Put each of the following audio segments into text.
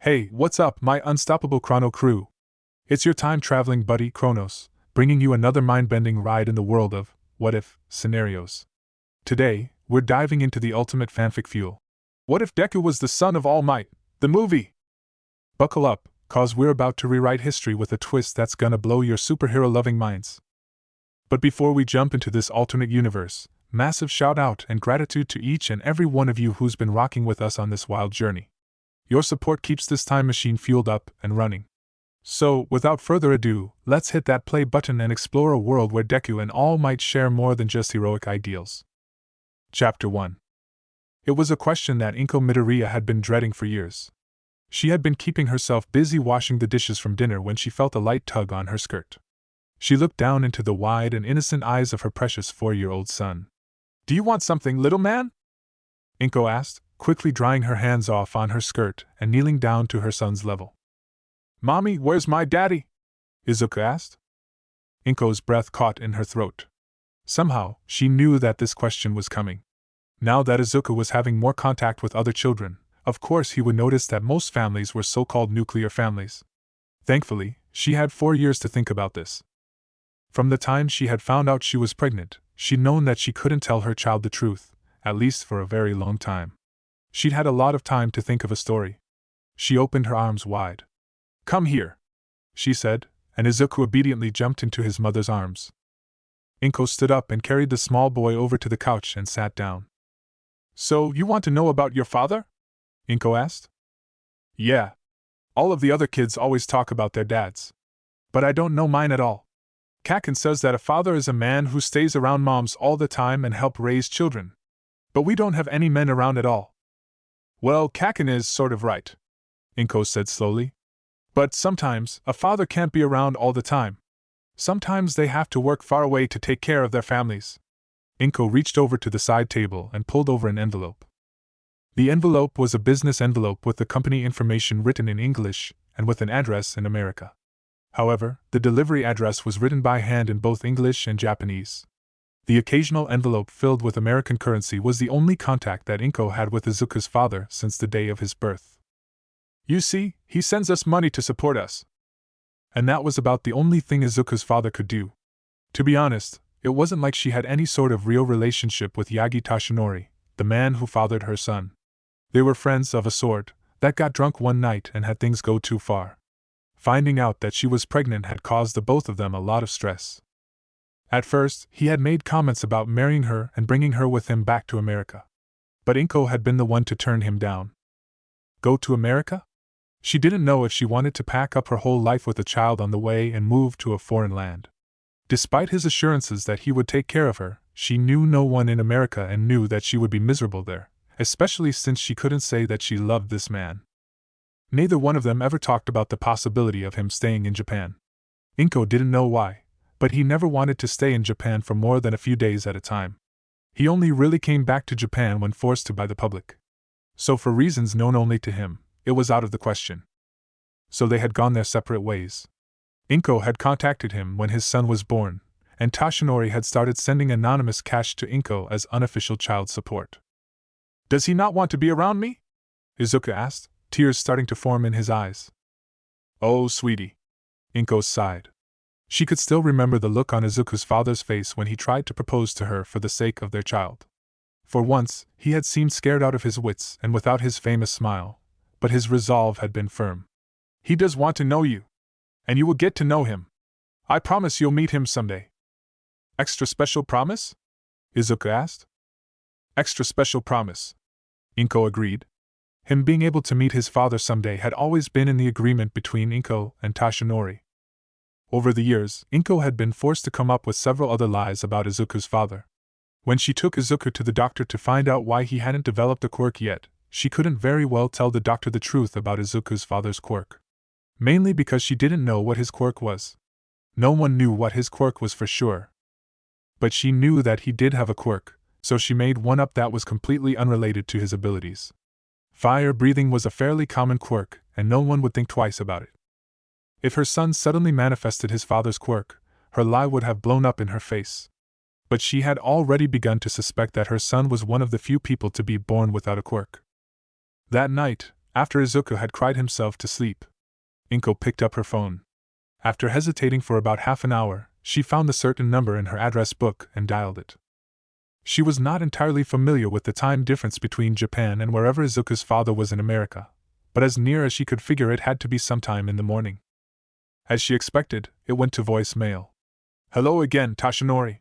Hey, what's up, my unstoppable chrono crew? It's your time-traveling buddy, Chronos, bringing you another mind-bending ride in the world of what-if scenarios. Today, we're diving into the ultimate fanfic fuel. What if Deku was the son of All Might, the movie? Buckle up, cause we're about to rewrite history with a twist that's gonna blow your superhero-loving minds. But before we jump into this alternate universe, massive shout-out and gratitude to each and every one of you who's been rocking with us on this wild journey. Your support keeps this time machine fueled up and running. So, without further ado, let's hit that play button and explore a world where Deku and All Might share more than just heroic ideals. Chapter 1. It was a question that Inko Midoriya had been dreading for years. She had been keeping herself busy washing the dishes from dinner when she felt a light tug on her skirt. She looked down into the wide and innocent eyes of her precious 4-year-old son. "Do you want something, little man?" Inko asked, quickly drying her hands off on her skirt and kneeling down to her son's level. "Mommy, where's my daddy?" Izuku asked. Inko's breath caught in her throat. Somehow, she knew that this question was coming. Now that Izuku was having more contact with other children, of course he would notice that most families were so-called nuclear families. Thankfully, she had 4 years to think about this. From the time she had found out she was pregnant, she'd known that she couldn't tell her child the truth, at least for a very long time. She'd had a lot of time to think of a story. She opened her arms wide. "Come here," she said, and Izuku obediently jumped into his mother's arms. Inko stood up and carried the small boy over to the couch and sat down. "So, you want to know about your father?" Inko asked. "Yeah. All of the other kids always talk about their dads. But I don't know mine at all. Kaken says that a father is a man who stays around moms all the time and help raise children. But we don't have any men around at all." "Well, Kaken is sort of right," Inko said slowly. "But sometimes, a father can't be around all the time. Sometimes they have to work far away to take care of their families." Inko reached over to the side table and pulled over an envelope. The envelope was a business envelope with the company information written in English and with an address in America. However, the delivery address was written by hand in both English and Japanese. The occasional envelope filled with American currency was the only contact that Inko had with Izuku's father since the day of his birth. "You see, he sends us money to support us." And that was about the only thing Izuku's father could do. To be honest, it wasn't like she had any sort of real relationship with Yagi Tashinori, the man who fathered her son. They were friends of a sort that got drunk one night and had things go too far. Finding out that she was pregnant had caused the both of them a lot of stress. At first, he had made comments about marrying her and bringing her with him back to America. But Inko had been the one to turn him down. Go to America? She didn't know if she wanted to pack up her whole life with a child on the way and move to a foreign land. Despite his assurances that he would take care of her, she knew no one in America and knew that she would be miserable there, especially since she couldn't say that she loved this man. Neither one of them ever talked about the possibility of him staying in Japan. Inko didn't know why, but he never wanted to stay in Japan for more than a few days at a time. He only really came back to Japan when forced to by the public. So for reasons known only to him, it was out of the question. So they had gone their separate ways. Inko had contacted him when his son was born, and Tashinori had started sending anonymous cash to Inko as unofficial child support. "Does he not want to be around me?" Izuku asked, tears starting to form in his eyes. "Oh, sweetie," Inko sighed. She could still remember the look on Izuku's father's face when he tried to propose to her for the sake of their child. For once, he had seemed scared out of his wits and without his famous smile, but his resolve had been firm. "He does want to know you. And you will get to know him. I promise you'll meet him someday." "Extra special promise?" Izuku asked. "Extra special promise," Inko agreed. Him being able to meet his father someday had always been in the agreement between Inko and Tashinori. Over the years, Inko had been forced to come up with several other lies about Izuku's father. When she took Izuku to the doctor to find out why he hadn't developed a quirk yet, she couldn't very well tell the doctor the truth about Izuku's father's quirk. Mainly because she didn't know what his quirk was. No one knew what his quirk was for sure. But she knew that he did have a quirk, so she made one up that was completely unrelated to his abilities. Fire breathing was a fairly common quirk, and no one would think twice about it. If her son suddenly manifested his father's quirk, her lie would have blown up in her face. But she had already begun to suspect that her son was one of the few people to be born without a quirk. That night, After Izuku had cried himself to sleep, Inko picked up her phone. After hesitating for about half an hour, she found the certain number in her address book and dialed it. She was not entirely familiar with the time difference between Japan and wherever Izuku's father was in America, but as near as she could figure it had to be sometime in the morning. As she expected, it went to voicemail. "Hello again, Tashinori,"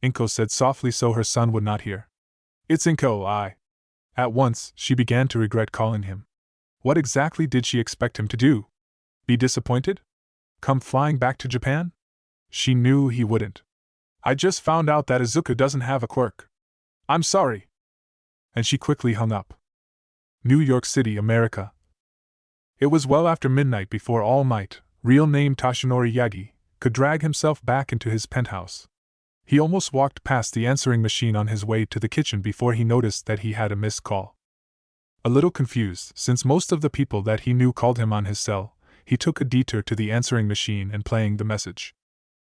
Inko said softly so her son would not hear. "It's Inko, At once, she began to regret calling him. What exactly did she expect him to do? Be disappointed? Come flying back to Japan? She knew he wouldn't. "I just found out that Izuku doesn't have a quirk. I'm sorry." And she quickly hung up. New York City, America. It was well after midnight before All Might, real name Tashinori Yagi, could drag himself back into his penthouse. He almost walked past the answering machine on his way to the kitchen before he noticed that he had a missed call. A little confused, since most of the people that he knew called him on his cell, he took a detour to the answering machine and playing the message.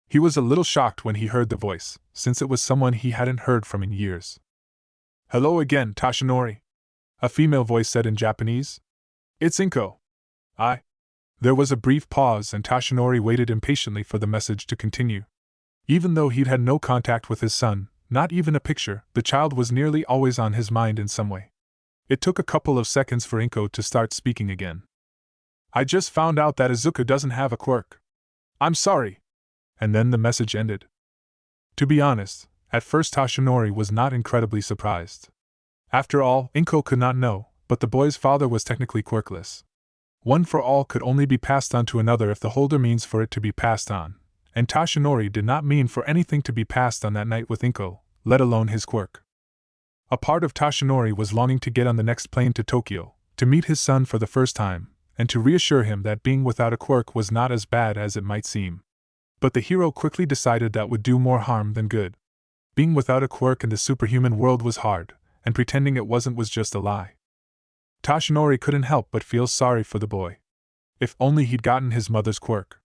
He was a little shocked when he heard the voice, since it was someone he hadn't heard from in years. "Hello again, Tashinori," a female voice said in Japanese. "It's Inko. There was a brief pause and Tashinori waited impatiently for the message to continue. Even though he'd had no contact with his son, not even a picture, the child was nearly always on his mind in some way. It took a couple of seconds for Inko to start speaking again. "I just found out that Izuku doesn't have a quirk. I'm sorry." And then the message ended. To be honest, at first Tashinori was not incredibly surprised. After all, Inko could not know, but the boy's father was technically quirkless. One for all could only be passed on to another if the holder means for it to be passed on, and Tashinori did not mean for anything to be passed on that night with Inko, let alone his quirk. A part of Tashinori was longing to get on the next plane to Tokyo, to meet his son for the first time, and to reassure him that being without a quirk was not as bad as it might seem. But the hero quickly decided that would do more harm than good. Being without a quirk in the superhuman world was hard, and pretending it wasn't was just a lie. Tashinori couldn't help but feel sorry for the boy. If only he'd gotten his mother's quirk.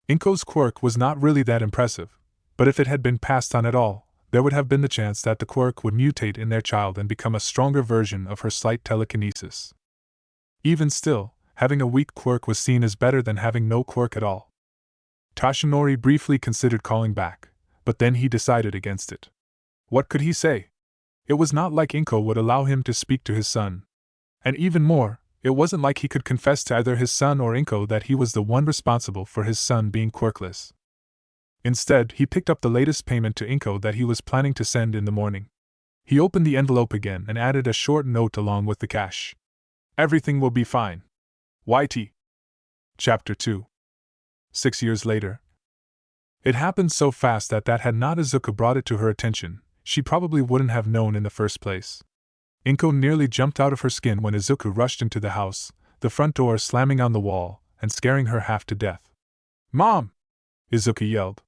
Inko's quirk was not really that impressive, but if it had been passed on at all, there would have been the chance that the quirk would mutate in their child and become a stronger version of her slight telekinesis. Even still, having a weak quirk was seen as better than having no quirk at all. Tashinori briefly considered calling back, but then he decided against it. What could he say? It was not like Inko would allow him to speak to his son. And even more, it wasn't like he could confess to either his son or Inko that he was the one responsible for his son being quirkless. Instead, he picked up the latest payment to Inko that he was planning to send in the morning. He opened the envelope again and added a short note along with the cash. "Everything will be fine. YT." Chapter 2. 6 years later. It happened so fast that had not Izuku brought it to her attention, she probably wouldn't have known in the first place. Inko nearly jumped out of her skin when Izuku rushed into the house, the front door slamming on the wall and scaring her half to death. "Mom!" Izuku yelled.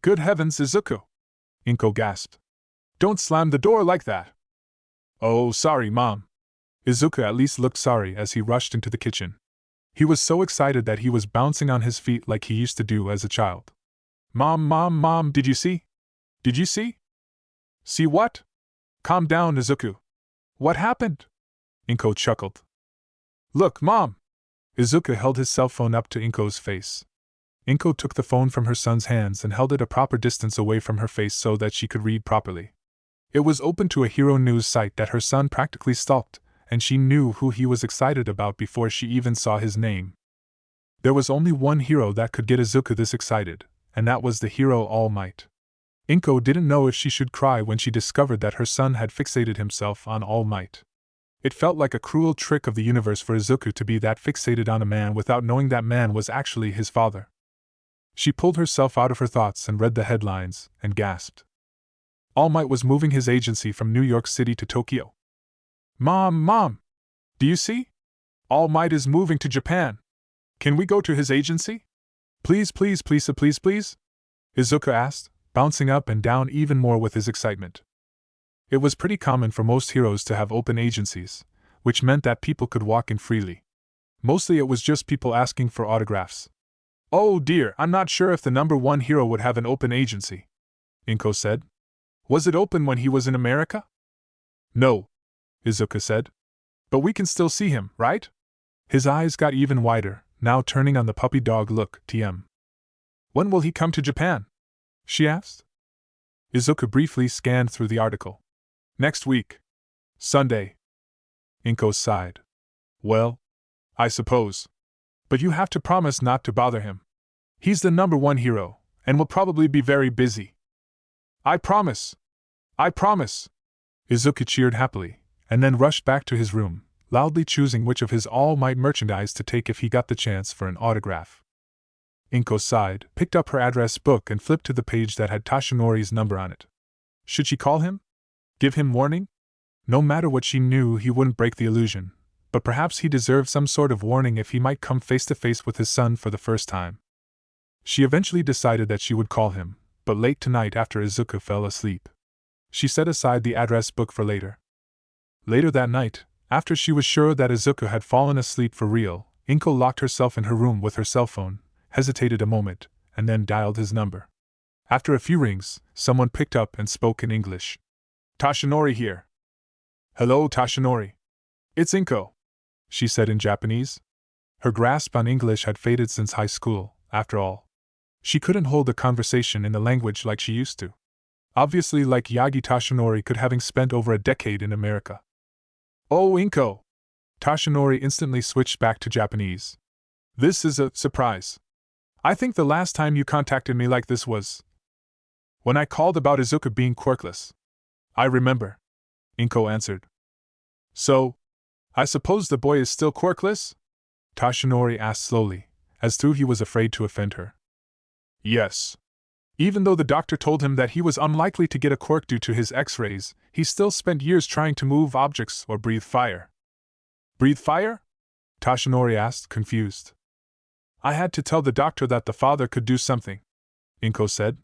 "Good heavens, Izuku!" Inko gasped. "Don't slam the door like that!" "Oh, sorry, Mom." Izuku at least looked sorry as he rushed into the kitchen. He was so excited that he was bouncing on his feet like he used to do as a child. Mom, did you see? Did you see?" "See what?" "Calm down, Izuku." "What happened?" Inko chuckled. "Look, Mom!" Izuku held his cell phone up to Inko's face. Inko took the phone from her son's hands and held it a proper distance away from her face so that she could read properly. It was open to a hero news site that her son practically stalked, and she knew who he was excited about before she even saw his name. There was only one hero that could get Izuku this excited, and that was the hero All Might. Inko didn't know if she should cry when she discovered that her son had fixated himself on All Might. It felt like a cruel trick of the universe for Izuku to be that fixated on a man without knowing that man was actually his father. She pulled herself out of her thoughts and read the headlines, and gasped. All Might was moving his agency from New York City to Tokyo. Mom! Do you see? All Might is moving to Japan. Can we go to his agency? Please? Izuku asked, bouncing up and down even more with his excitement. It was pretty common for most heroes to have open agencies, which meant that people could walk in freely. Mostly it was just people asking for autographs. "Oh dear, I'm not sure if the number one hero would have an open agency," Inko said. "Was it open when he was in America?" "No," Izuku said. "But we can still see him, right? His eyes got even wider, now turning on the puppy dog look. TM. When will he come to Japan? She asked. Izuku briefly scanned through the article. Next week. Sunday. Inko sighed. Well, I suppose. But you have to promise not to bother him. He's the number one hero, and will probably be very busy. I promise. I promise. Izuku cheered happily, and then rushed back to his room, loudly choosing which of his All Might merchandise to take if he got the chance for an autograph. Inko sighed, picked up her address book and flipped to the page that had Tashinori's number on it. Should she call him? Give him warning? No matter what, she knew he wouldn't break the illusion, but perhaps he deserved some sort of warning if he might come face to face with his son for the first time. She eventually decided that she would call him, but late tonight after Izuku fell asleep. She set aside the address book for later. Later that night, after she was sure that Izuku had fallen asleep for real, Inko locked herself in her room with her cell phone, hesitated a moment, and then dialed his number. After a few rings, someone picked up and spoke in English. Tashinori here. Hello, Tashinori. It's Inko, she said in Japanese. Her grasp on English had faded since high school, after all. She couldn't hold a conversation in the language like she used to. Obviously like Yagi Tashinori could, having spent over a decade in America. Oh, Inko! Tashinori instantly switched back to Japanese. This is a surprise. I think the last time you contacted me like this was when I called about Izuku being quirkless. I remember, Inko answered. So, I suppose the boy is still quirkless? Tashinori asked slowly, as though he was afraid to offend her. Yes. Even though the doctor told him that he was unlikely to get a quirk due to his X-rays, he still spent years trying to move objects or breathe fire. Breathe fire? Tashinori asked, confused. I had to tell the doctor that the father could do something, Inko said.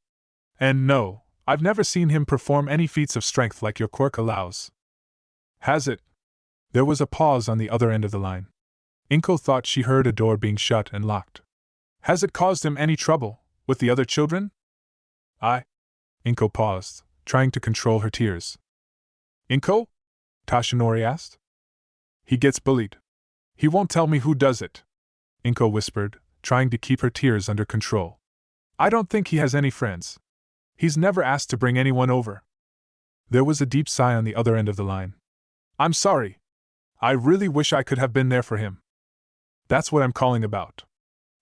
And no, I've never seen him perform any feats of strength like your quirk allows. Has it? There was a pause on the other end of the line. Inko thought she heard a door being shut and locked. Has it caused him any trouble with the other children? Inko paused, trying to control her tears. Inko? Tashinori asked. He gets bullied. He won't tell me who does it, Inko whispered, trying to keep her tears under control. I don't think he has any friends. He's never asked to bring anyone over. There was a deep sigh on the other end of the line. I'm sorry. I really wish I could have been there for him. That's what I'm calling about,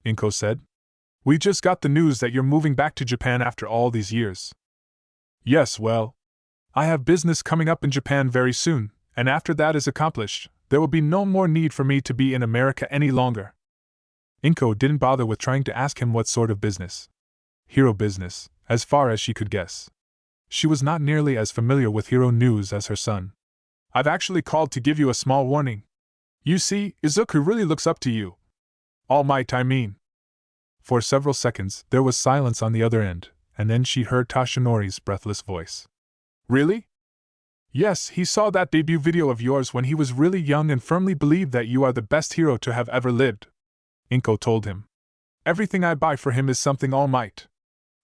Inko said. We just got the news that you're moving back to Japan after all these years. Yes, well, I have business coming up in Japan very soon, and after that is accomplished, there will be no more need for me to be in America any longer. Inko didn't bother with trying to ask him what sort of business. Hero business, as far as she could guess. She was not nearly as familiar with hero news as her son. I've actually called to give you a small warning. You see, Izuku really looks up to you. All Might, I mean. For several seconds, there was silence on the other end, and then she heard Tashinori's breathless voice. Really? Yes, he saw that debut video of yours when he was really young and firmly believed that you are the best hero to have ever lived, Inko told him. Everything I buy for him is something All Might.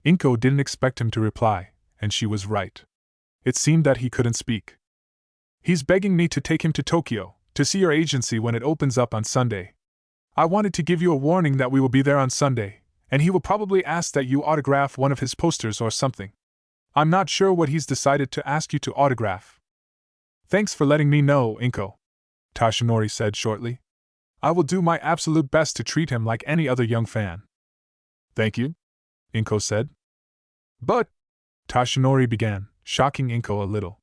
Inko didn't expect him to reply, and she was right. It seemed that he couldn't speak. He's begging me to take him to Tokyo, to see your agency when it opens up on Sunday. I wanted to give you a warning that we will be there on Sunday, and he will probably ask that you autograph one of his posters or something. I'm not sure what he's decided to ask you to autograph. Thanks for letting me know, Inko, Tashinori said shortly. I will do my absolute best to treat him like any other young fan. Thank you, Inko said. But, Tashinori began, shocking Inko a little.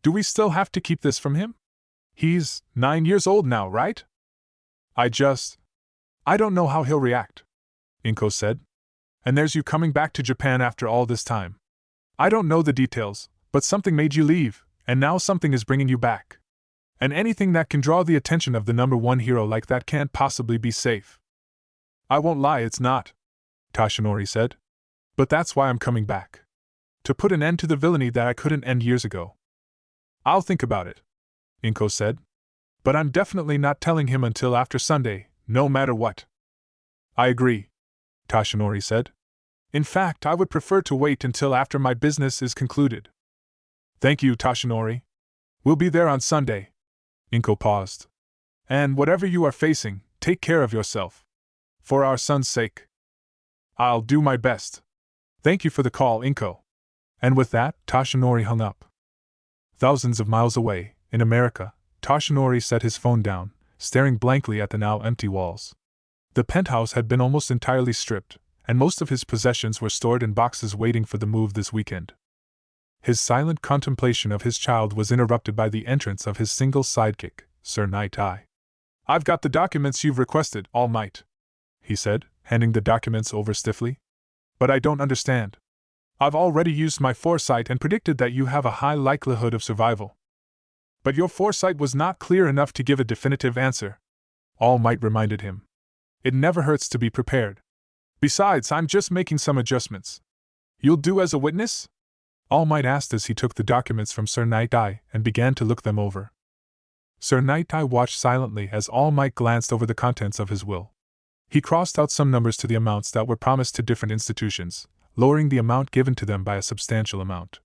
Do we still have to keep this from him? He's 9 years old now, right? I don't know how he'll react, Inko said. And there's you coming back to Japan after all this time. I don't know the details, but something made you leave, and now something is bringing you back. And anything that can draw the attention of the number one hero like that can't possibly be safe. I won't lie, it's not, Tashinori said. But that's why I'm coming back. To put an end to the villainy that I couldn't end years ago. I'll think about it, Inko said. But I'm definitely not telling him until after Sunday, no matter what. I agree, Tashinori said. In fact, I would prefer to wait until after my business is concluded. Thank you, Tashinori. We'll be there on Sunday. Inko paused. And whatever you are facing, Take care of yourself. For our son's sake. I'll do my best. Thank you for the call, Inko. And with that, Toshinori hung up. Thousands of miles away, in America, Toshinori set his phone down, staring blankly at the now empty walls. The penthouse had been almost entirely stripped, and most of his possessions were stored in boxes waiting for the move this weekend. His silent contemplation of his child was interrupted by the entrance of his single sidekick, Sir Night-Eye. I've got the documents you've requested, All Might, he said, handing the documents over stiffly. But I don't understand. I've already used my foresight and predicted that you have a high likelihood of survival. But your foresight was not clear enough to give a definitive answer, All Might reminded him. It never hurts to be prepared. Besides, I'm just making some adjustments. You'll do as a witness? All Might asked as he took the documents from Sir Night-Eye and began to look them over. Sir Night-Eye watched silently as All Might glanced over the contents of his will. He crossed out some numbers to the amounts that were promised to different institutions, lowering the amount given to them by a substantial amount.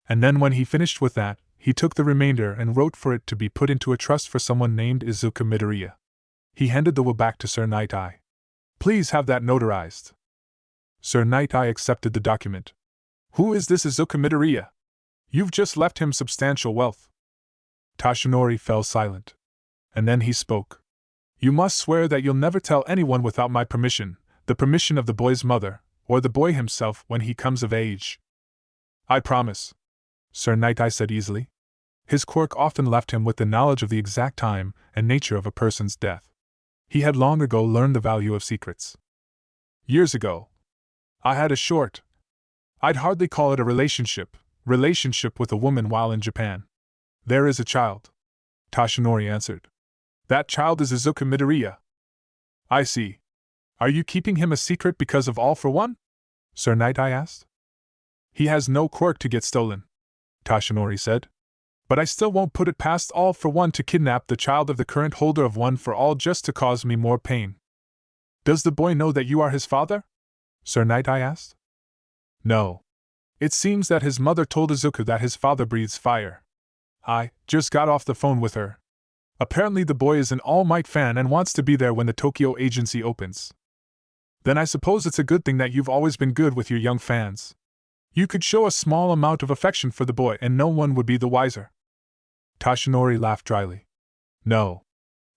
And then when he finished with that, he took the remainder and wrote for it to be put into a trust for someone named Izuku Midoriya. He handed the will back to Sir Night-Eye. Please have that notarized. Sir Night-Eye accepted the document. Who is this Izuku Midoriya? You've just left him substantial wealth. Toshinori fell silent. And then he spoke. You must swear that you'll never tell anyone without my permission, the permission of the boy's mother, or the boy himself when he comes of age. I promise, Sir Night-Eye said easily. His quirk often left him with the knowledge of the exact time and nature of a person's death. He had long ago learned the value of secrets. Years ago, I had a short, I'd hardly call it a relationship with a woman while in Japan. There is a child, Toshinori answered. That child is Izuku Midoriya. I see. Are you keeping him a secret because of All for One? Sir Night-Eye asked. He has no quirk to get stolen, Toshinori said. But I still won't put it past All for One to kidnap the child of the current holder of One for All just to cause me more pain. Does the boy know that you are his father? Sir Night-Eye asked. No. It seems that his mother told Izuku that his father breathes fire. I just got off the phone with her. Apparently the boy is an All Might fan and wants to be there when the Tokyo agency opens. Then I suppose it's a good thing that you've always been good with your young fans. You could show a small amount of affection for the boy and no one would be the wiser. Toshinori laughed dryly. No.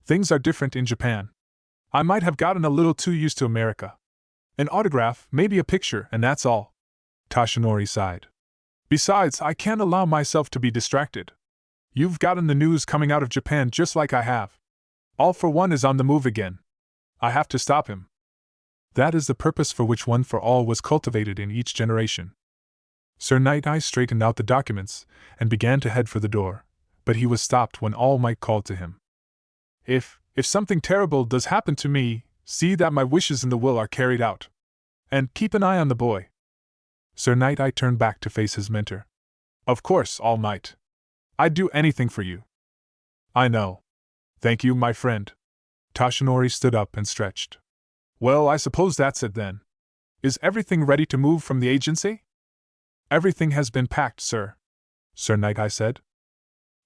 Things are different in Japan. I might have gotten a little too used to America. An autograph, maybe a picture, and that's all. Toshinori sighed. Besides, I can't allow myself to be distracted. You've gotten the news coming out of Japan just like I have. All for One is on the move again. I have to stop him. That is the purpose for which One for All was cultivated in each generation. Sir Night-Eye straightened out the documents and began to head for the door, but he was stopped when All Might called to him. If something terrible does happen to me, see that my wishes in the will are carried out. And keep an eye on the boy. Sir Night-Eye turned back to face his mentor. Of course, All Might. I'd do anything for you. I know. Thank you, my friend. Toshinori stood up and stretched. Well, I suppose that's it then. Is everything ready to move from the agency? Everything has been packed, sir. Sir Night-Eye said.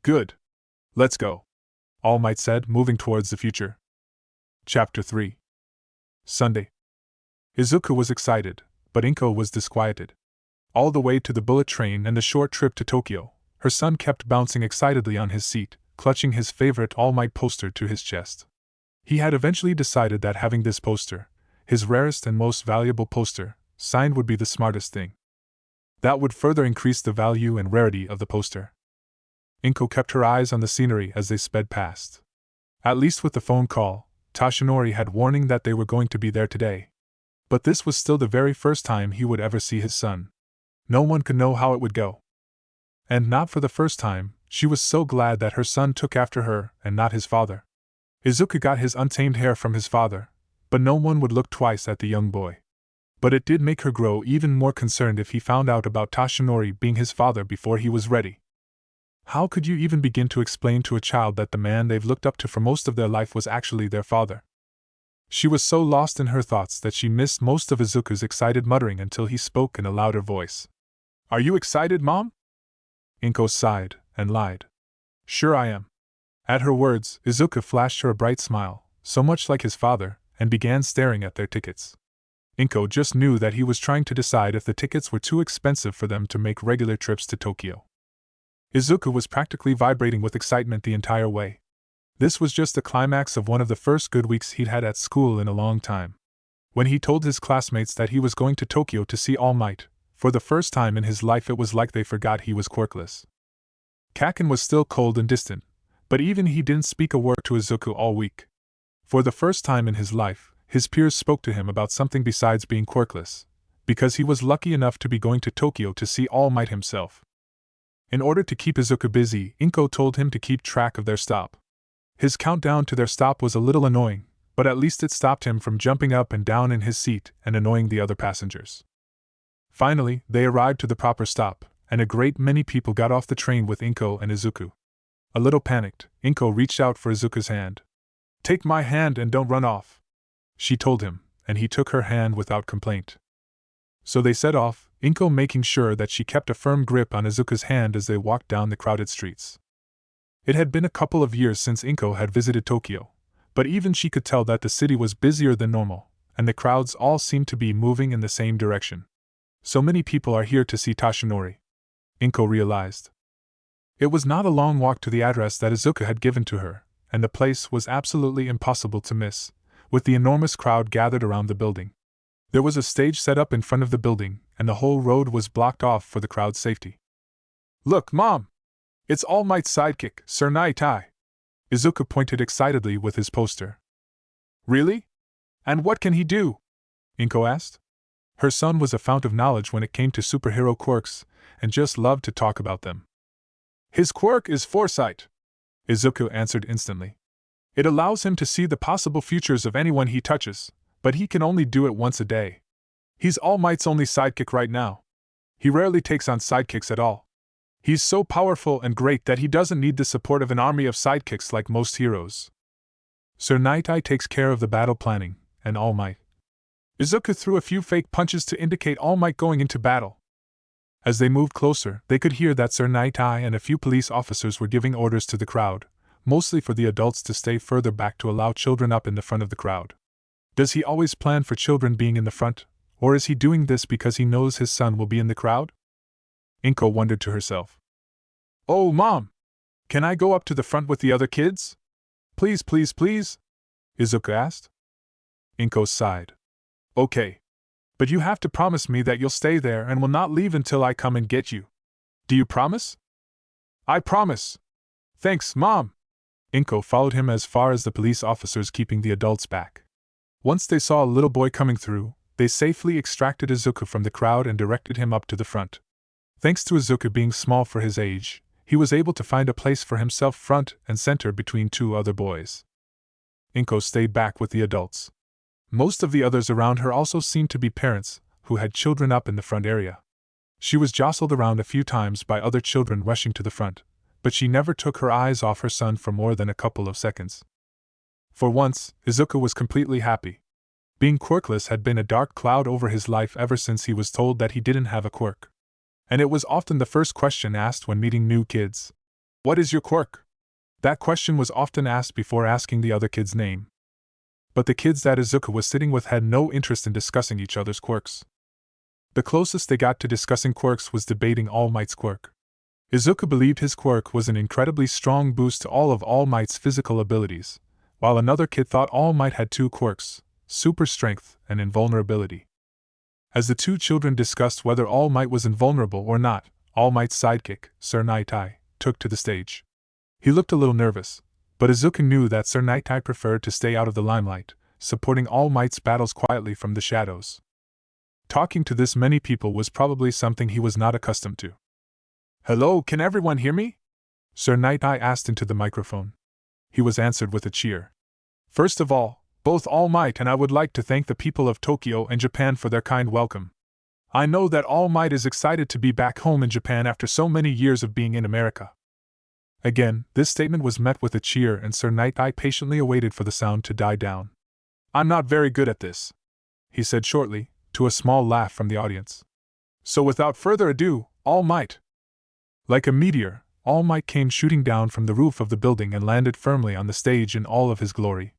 Good. Let's go. All Might said, moving towards the future. Chapter 3. Sunday. Izuku was excited, but Inko was disquieted. All the way to the bullet train and the short trip to Tokyo, her son kept bouncing excitedly on his seat, clutching his favorite All Might poster to his chest. He had eventually decided that having this poster, his rarest and most valuable poster, signed would be the smartest thing. That would further increase the value and rarity of the poster. Inko kept her eyes on the scenery as they sped past. At least with the phone call, Toshinori had warning that they were going to be there today. But this was still the very first time he would ever see his son. No one could know how it would go. And not for the first time, she was so glad that her son took after her and not his father. Izuku got his untamed hair from his father, but no one would look twice at the young boy. But it did make her grow even more concerned if he found out about Toshinori being his father before he was ready. How could you even begin to explain to a child that the man they've looked up to for most of their life was actually their father? She was so lost in her thoughts that she missed most of Izuku's excited muttering until he spoke in a louder voice. Are you excited, Mom? Inko sighed and lied. Sure I am. At her words, Izuku flashed her a bright smile, so much like his father, and began staring at their tickets. Inko just knew that he was trying to decide if the tickets were too expensive for them to make regular trips to Tokyo. Izuku was practically vibrating with excitement the entire way. This was just the climax of one of the first good weeks he'd had at school in a long time. When he told his classmates that he was going to Tokyo to see All Might, for the first time in his life it was like they forgot he was quirkless. Kaken was still cold and distant, but even he didn't speak a word to Izuku all week. For the first time in his life, his peers spoke to him about something besides being quirkless, because he was lucky enough to be going to Tokyo to see All Might himself. In order to keep Izuku busy, Inko told him to keep track of their stop. His countdown to their stop was a little annoying, but at least it stopped him from jumping up and down in his seat and annoying the other passengers. Finally, they arrived to the proper stop, and a great many people got off the train with Inko and Izuku. A little panicked, Inko reached out for Izuku's hand. "Take my hand and don't run off," she told him, and he took her hand without complaint. So they set off, Inko making sure that she kept a firm grip on Izuku's hand as they walked down the crowded streets. It had been a couple of years since Inko had visited Tokyo, but even she could tell that the city was busier than normal, and the crowds all seemed to be moving in the same direction. So many people are here to see Tashinori, Inko realized. It was not a long walk to the address that Izuku had given to her, and the place was absolutely impossible to miss, with the enormous crowd gathered around the building. There was a stage set up in front of the building, and the whole road was blocked off for the crowd's safety. "Look, Mom! It's All Might's sidekick, Sir Naitai!" Izuku pointed excitedly with his poster. "Really? And what can he do?" Inko asked. Her son was a fount of knowledge when it came to superhero quirks, and just loved to talk about them. "His quirk is foresight," Izuku answered instantly. "It allows him to see the possible futures of anyone he touches, but he can only do it once a day. He's All Might's only sidekick right now. He rarely takes on sidekicks at all. He's so powerful and great that he doesn't need the support of an army of sidekicks like most heroes. Sir Naitai takes care of the battle planning, and All Might." Izuku threw a few fake punches to indicate All Might going into battle. As they moved closer, they could hear that Sir Naitai and a few police officers were giving orders to the crowd, mostly for the adults to stay further back to allow children up in the front of the crowd. Does he always plan for children being in the front, or is he doing this because he knows his son will be in the crowd? Inko wondered to herself. "Oh, Mom! Can I go up to the front with the other kids? Please, please, please?" Izuku asked. Inko sighed. "Okay. But you have to promise me that you'll stay there and will not leave until I come and get you. Do you promise?" "I promise. Thanks, Mom." Inko followed him as far as the police officers keeping the adults back. Once they saw a little boy coming through, they safely extracted Izuku from the crowd and directed him up to the front. Thanks to Izuku being small for his age, he was able to find a place for himself front and center between two other boys. Inko stayed back with the adults. Most of the others around her also seemed to be parents, who had children up in the front area. She was jostled around a few times by other children rushing to the front, but she never took her eyes off her son for more than a couple of seconds. For once, Izuku was completely happy. Being quirkless had been a dark cloud over his life ever since he was told that he didn't have a quirk. And it was often the first question asked when meeting new kids. "What is your quirk?" That question was often asked before asking the other kid's name. But the kids that Izuku was sitting with had no interest in discussing each other's quirks. The closest they got to discussing quirks was debating All Might's quirk. Izuku believed his quirk was an incredibly strong boost to all of All Might's physical abilities, while another kid thought All Might had two quirks, super strength and invulnerability. As the two children discussed whether All Might was invulnerable or not, All Might's sidekick, Sir Naitai, took to the stage. He looked a little nervous, but Izuku knew that Sir Naitai preferred to stay out of the limelight, supporting All Might's battles quietly from the shadows. Talking to this many people was probably something he was not accustomed to. "Hello, can everyone hear me?" Sir Naitai asked into the microphone. He was answered with a cheer. "First of all, both All Might and I would like to thank the people of Tokyo and Japan for their kind welcome. I know that All Might is excited to be back home in Japan after so many years of being in America." Again, this statement was met with a cheer and Sir Naitai patiently awaited for the sound to die down. "I'm not very good at this," he said shortly, to a small laugh from the audience. "So without further ado, All Might." Like a meteor, All Might came shooting down from the roof of the building and landed firmly on the stage in all of his glory.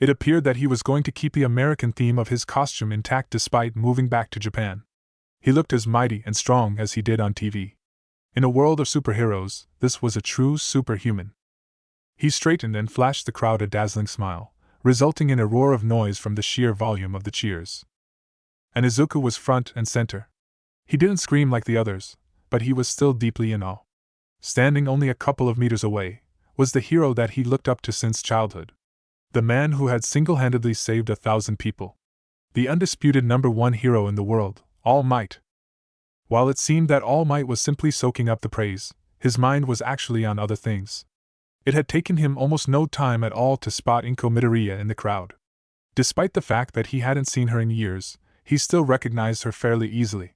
It appeared that he was going to keep the American theme of his costume intact despite moving back to Japan. He looked as mighty and strong as he did on TV. In a world of superheroes, this was a true superhuman. He straightened and flashed the crowd a dazzling smile, resulting in a roar of noise from the sheer volume of the cheers. And Izuku was front and center. He didn't scream like the others, but he was still deeply in awe. Standing only a couple of meters away was the hero that he looked up to since childhood. The man who had single-handedly saved 1,000 people. The undisputed #1 hero in the world, All Might. While it seemed that All Might was simply soaking up the praise, his mind was actually on other things. It had taken him almost no time at all to spot Inko Midoriya in the crowd. Despite the fact that he hadn't seen her in years, he still recognized her fairly easily.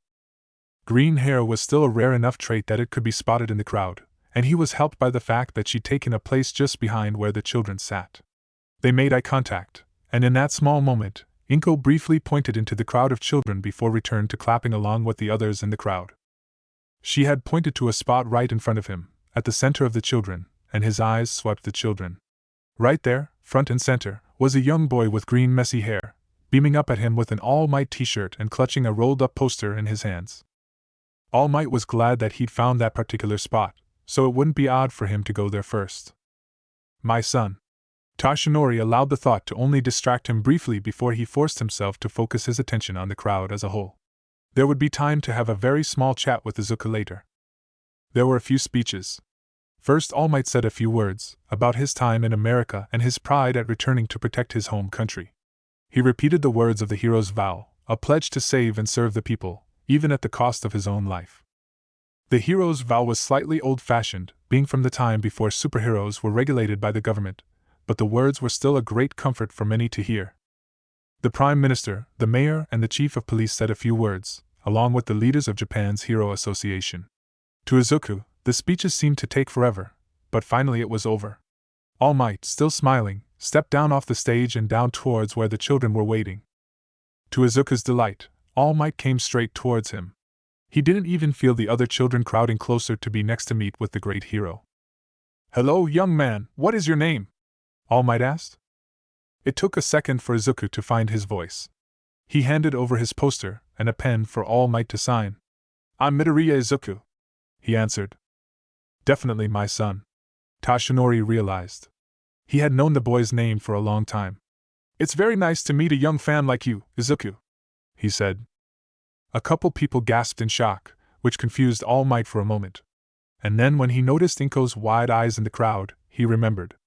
Green hair was still a rare enough trait that it could be spotted in the crowd, and he was helped by the fact that she'd taken a place just behind where the children sat. They made eye contact, and in that small moment, Inko briefly pointed into the crowd of children before returned to clapping along with the others in the crowd. She had pointed to a spot right in front of him, at the center of the children, and his eyes swept the children. Right there, front and center, was a young boy with green messy hair, beaming up at him with an All Might t-shirt and clutching a rolled-up poster in his hands. All Might was glad that he'd found that particular spot, so it wouldn't be odd for him to go there first. My son. Toshinori allowed the thought to only distract him briefly before he forced himself to focus his attention on the crowd as a whole. There would be time to have a very small chat with Izuku later. There were a few speeches. First, All Might said a few words about his time in America and his pride at returning to protect his home country. He repeated the words of the hero's vow, a pledge to save and serve the people, even at the cost of his own life. The hero's vow was slightly old-fashioned, being from the time before superheroes were regulated by the government, but the words were still a great comfort for many to hear. The Prime Minister, the Mayor, and the Chief of Police said a few words, along with the leaders of Japan's Hero Association. To Izuku, the speeches seemed to take forever, but finally it was over. All Might, still smiling, stepped down off the stage and down towards where the children were waiting. To Izuku's delight, All Might came straight towards him. He didn't even feel the other children crowding closer to be next to meet with the great hero. "Hello, young man, what is your name?" All Might asked. It took a second for Izuku to find his voice. He handed over his poster and a pen for All Might to sign. "I'm Midoriya Izuku," he answered. "Definitely my son," Toshinori realized. He had known the boy's name for a long time. "It's very nice to meet a young fan like you, Izuku," he said. A couple people gasped in shock, which confused All Might for a moment. And then when he noticed Inko's wide eyes in the crowd, he remembered.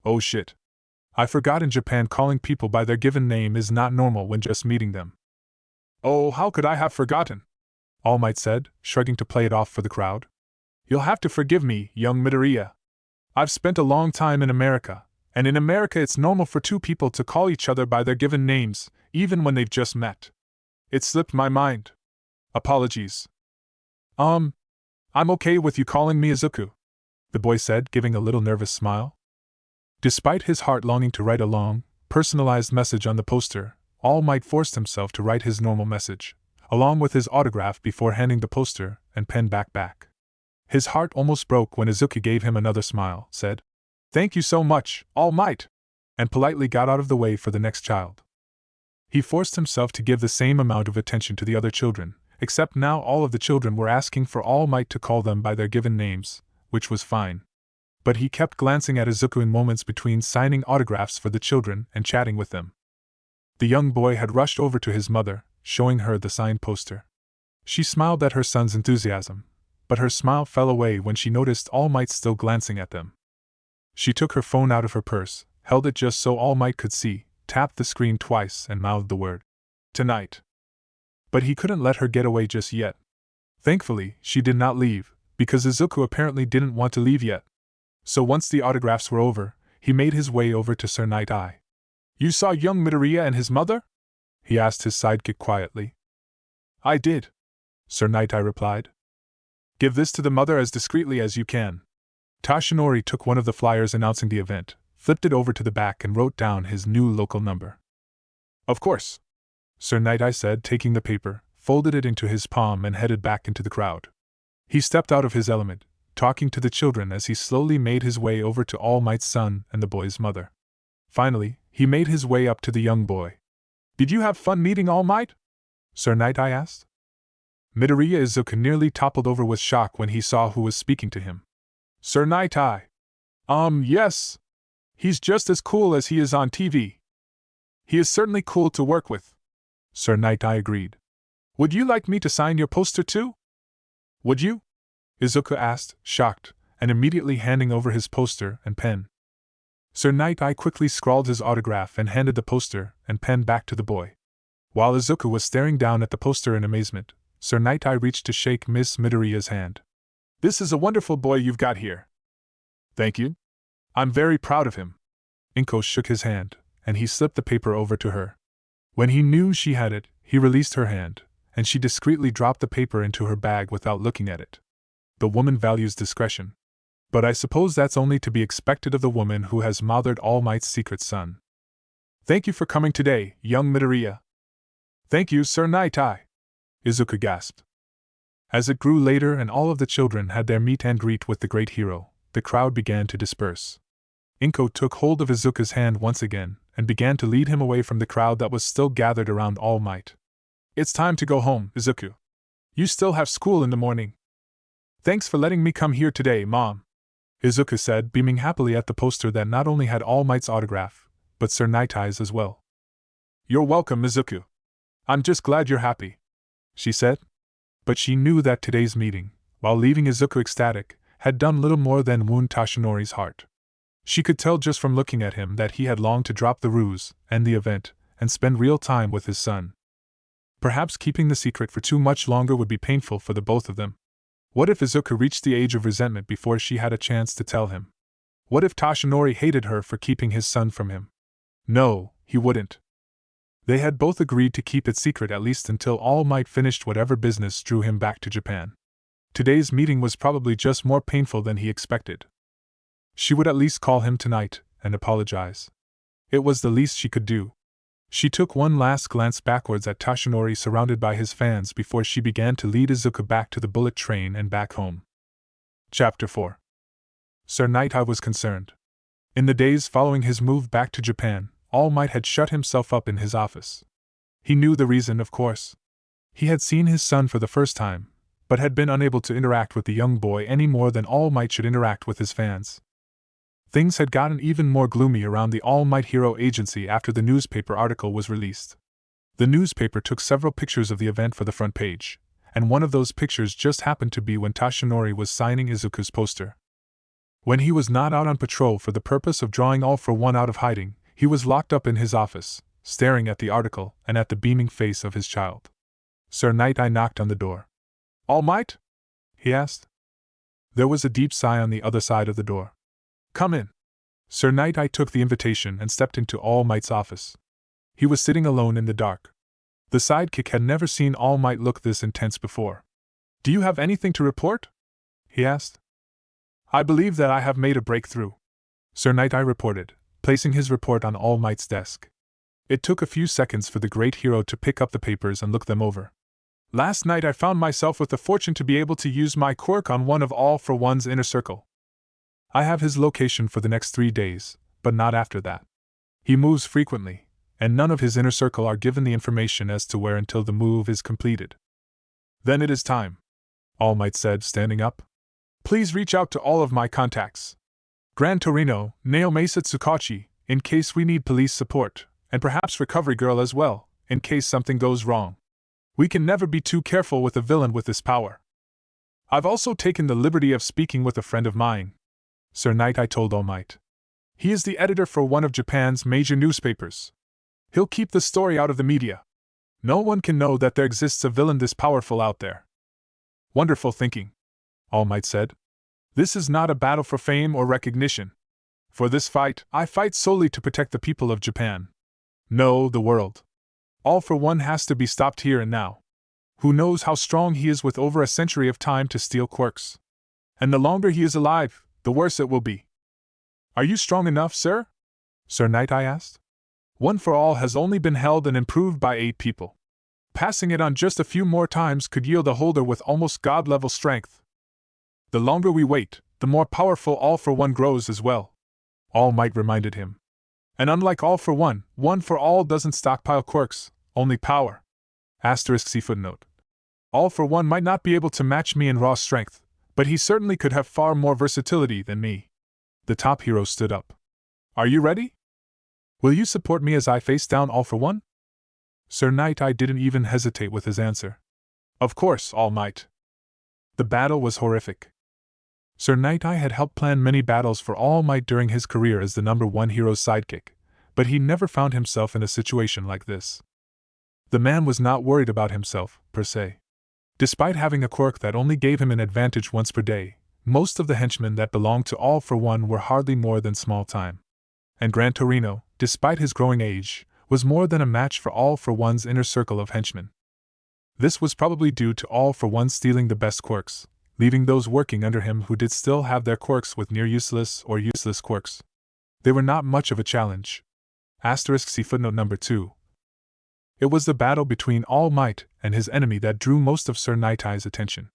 Oh shit. I forgot in Japan calling people by their given name is not normal when just meeting them. "Oh, how could I have forgotten?" All Might said, shrugging to play it off for the crowd. "You'll have to forgive me, young Midoriya. I've spent a long time in America, and in America it's normal for two people to call each other by their given names, even when they've just met. It slipped my mind. Apologies." I'm okay with you calling me Izuku," the boy said, giving a little nervous smile. Despite his heart longing to write a long, personalized message on the poster, All Might forced himself to write his normal message, along with his autograph before handing the poster and pen back. His heart almost broke when Izuku gave him another smile, said, "Thank you so much, All Might," and politely got out of the way for the next child. He forced himself to give the same amount of attention to the other children, except now all of the children were asking for All Might to call them by their given names, which was fine. But he kept glancing at Izuku in moments between signing autographs for the children and chatting with them. The young boy had rushed over to his mother, showing her the signed poster. She smiled at her son's enthusiasm, but her smile fell away when she noticed All Might still glancing at them. She took her phone out of her purse, held it just so All Might could see, tapped the screen twice and mouthed the word, "Tonight." But he couldn't let her get away just yet. Thankfully, she did not leave, because Izuku apparently didn't want to leave yet. So once the autographs were over, he made his way over to Sir Night-Eye. "You saw young Midoriya and his mother?" he asked his sidekick quietly. "I did," Sir Night-Eye replied. "Give this to the mother as discreetly as you can." Toshinori took one of the flyers announcing the event, flipped it over to the back and wrote down his new local number. "Of course," Sir Night-Eye said, taking the paper, folded it into his palm and headed back into the crowd. He stepped out of his element, talking to the children as he slowly made his way over to All Might's son and the boy's mother. Finally, He made his way up to the young boy. "Did you have fun meeting All Might?" Sir Night-Eye asked. Midoriya Izuku nearly toppled over with shock when he saw who was speaking to him. "Sir Night-Eye. Yes. He's just as cool as he is on TV. He is certainly cool to work with." Sir Night-Eye agreed. "Would you like me to sign your poster too?" "Would you?" Izuku asked, shocked, and immediately handing over his poster and pen. Sir Night-Eye quickly scrawled his autograph and handed the poster and pen back to the boy. While Izuku was staring down at the poster in amazement, Sir Night-Eye reached to shake Miss Midoriya's hand. "This is a wonderful boy you've got here." "Thank you. I'm very proud of him." Inko shook his hand, and he slipped the paper over to her. When he knew she had it, he released her hand, and she discreetly dropped the paper into her bag without looking at it. The woman values discretion. But I suppose that's only to be expected of the woman who has mothered All Might's secret son. "Thank you for coming today, young Midoriya." "Thank you, Sir Night-Eye," Izuku gasped. As it grew later and all of the children had their meet and greet with the great hero, the crowd began to disperse. Inko took hold of Izuku's hand once again, and began to lead him away from the crowd that was still gathered around All Might. "It's time to go home, Izuku. You still have school in the morning." "Thanks for letting me come here today, Mom," Izuku said, beaming happily at the poster that not only had All Might's autograph, but Sir Night-Eye's as well. "You're welcome, Izuku. I'm just glad you're happy," she said. But she knew that today's meeting, while leaving Izuku ecstatic, had done little more than wound Toshinori's heart. She could tell just from looking at him that he had longed to drop the ruse, end the event, and spend real time with his son. Perhaps keeping the secret for too much longer would be painful for the both of them. What if Izuku reached the age of resentment before she had a chance to tell him? What if Toshinori hated her for keeping his son from him? No, he wouldn't. They had both agreed to keep it secret at least until All Might finished whatever business drew him back to Japan. Today's meeting was probably just more painful than he expected. She would at least call him tonight and apologize. It was the least she could do. She took one last glance backwards at Toshinori surrounded by his fans before she began to lead Izuku back to the bullet train and back home. Chapter 4. Sir Night-Eye was concerned. In the days following his move back to Japan, All Might had shut himself up in his office. He knew the reason, of course. He had seen his son for the first time, but had been unable to interact with the young boy any more than All Might should interact with his fans. Things had gotten even more gloomy around the All Might Hero Agency after the newspaper article was released. The newspaper took several pictures of the event for the front page, and one of those pictures just happened to be when Toshinori was signing Izuku's poster. When he was not out on patrol for the purpose of drawing All for One out of hiding, he was locked up in his office, staring at the article and at the beaming face of his child. Sir Night-Eye knocked on the door. "All Might?" he asked. There was a deep sigh on the other side of the door. "Come in." Sir Night-Eye took the invitation and stepped into All Might's office. He was sitting alone in the dark. The sidekick had never seen All Might look this intense before. "Do you have anything to report?" he asked. "I believe that I have made a breakthrough," Sir Night-Eye reported, placing his report on All Might's desk. It took a few seconds for the great hero to pick up the papers and look them over. "Last night I found myself with the fortune to be able to use my quirk on one of All for One's inner circle. I have his location for the next 3 days, but not after that. He moves frequently, and none of his inner circle are given the information as to where until the move is completed." "Then it is time," All Might said, standing up. "Please reach out to all of my contacts. Gran Torino, Naomasa Tsukachi, in case we need police support, and perhaps Recovery Girl as well, in case something goes wrong. We can never be too careful with a villain with this power. I've also taken the liberty of speaking with a friend of mine," Sir Night-Eye told All Might. "He is the editor for one of Japan's major newspapers. He'll keep the story out of the media. No one can know that there exists a villain this powerful out there." "Wonderful thinking," All Might said. "This is not a battle for fame or recognition. For this fight, I fight solely to protect the people of Japan. No, the world. All for One has to be stopped here and now. Who knows how strong he is with over a century of time to steal quirks. And the longer he is alive, the worse it will be." "Are you strong enough, sir?" Sir Night-Eye asked. "One for All has only been held and improved by 8 people. Passing it on just a few more times could yield a holder with almost god-level strength. The longer we wait, the more powerful All for One grows as well," All Might reminded him. And unlike All for One, One for All doesn't stockpile quirks, only power. *C footnote. All for One might not be able to match me in raw strength, but he certainly could have far more versatility than me. The top hero stood up. Are you ready? Will you support me as I face down All for One? Sir Night Eye didn't even hesitate with his answer. Of course, All Might. The battle was horrific. Sir Night Eye had helped plan many battles for All Might during his career as the #1 hero's sidekick, but he never found himself in a situation like this. The man was not worried about himself, per se. Despite having a quirk that only gave him an advantage once per day, most of the henchmen that belonged to All for One were hardly more than small time. And Gran Torino, despite his growing age, was more than a match for All for One's inner circle of henchmen. This was probably due to All for One stealing the best quirks, leaving those working under him who did still have their quirks with near useless or useless quirks. They were not much of a challenge. *C footnote number 2. It was the battle between All Might and his enemy that drew most of Sir Night Eye's attention.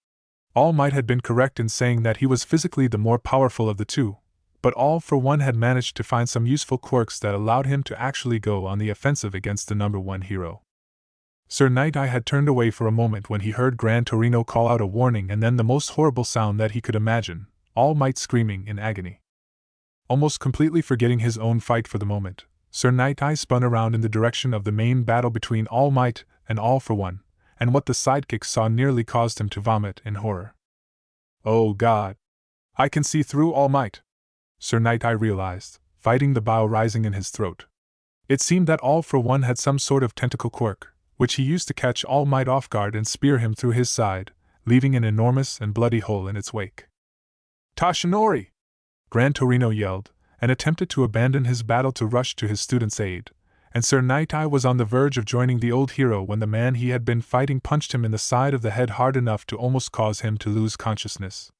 All Might had been correct in saying that he was physically the more powerful of the two, but All for One had managed to find some useful quirks that allowed him to actually go on the offensive against the #1 hero. Sir Night Eye had turned away for a moment when he heard Gran Torino call out a warning and then the most horrible sound that he could imagine, All Might screaming in agony. Almost completely forgetting his own fight for the moment, Sir Night Eye spun around in the direction of the main battle between All Might and All for One, and what the sidekick saw nearly caused him to vomit in horror. Oh God! I can see through All Might! Sir Night Eye realized, fighting the bile rising in his throat. It seemed that All for One had some sort of tentacle quirk, which he used to catch All Might off guard and spear him through his side, leaving an enormous and bloody hole in its wake. Tashinori! Gran Torino yelled, and attempted to abandon his battle to rush to his student's aid, and Sir Night Eye was on the verge of joining the old hero when the man he had been fighting punched him in the side of the head hard enough to almost cause him to lose consciousness.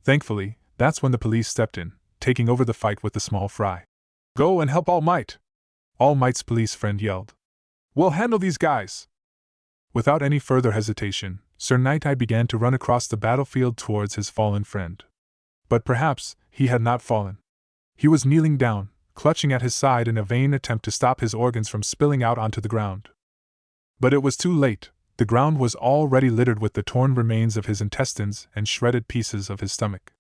Thankfully, that's when the police stepped in, taking over the fight with the small fry. Go and help All Might! All Might's police friend yelled. We'll handle these guys! Without any further hesitation, Sir Night Eye began to run across the battlefield towards his fallen friend. But perhaps he had not fallen. He was kneeling down, clutching at his side in a vain attempt to stop his organs from spilling out onto the ground. But it was too late. The ground was already littered with the torn remains of his intestines and shredded pieces of his stomach.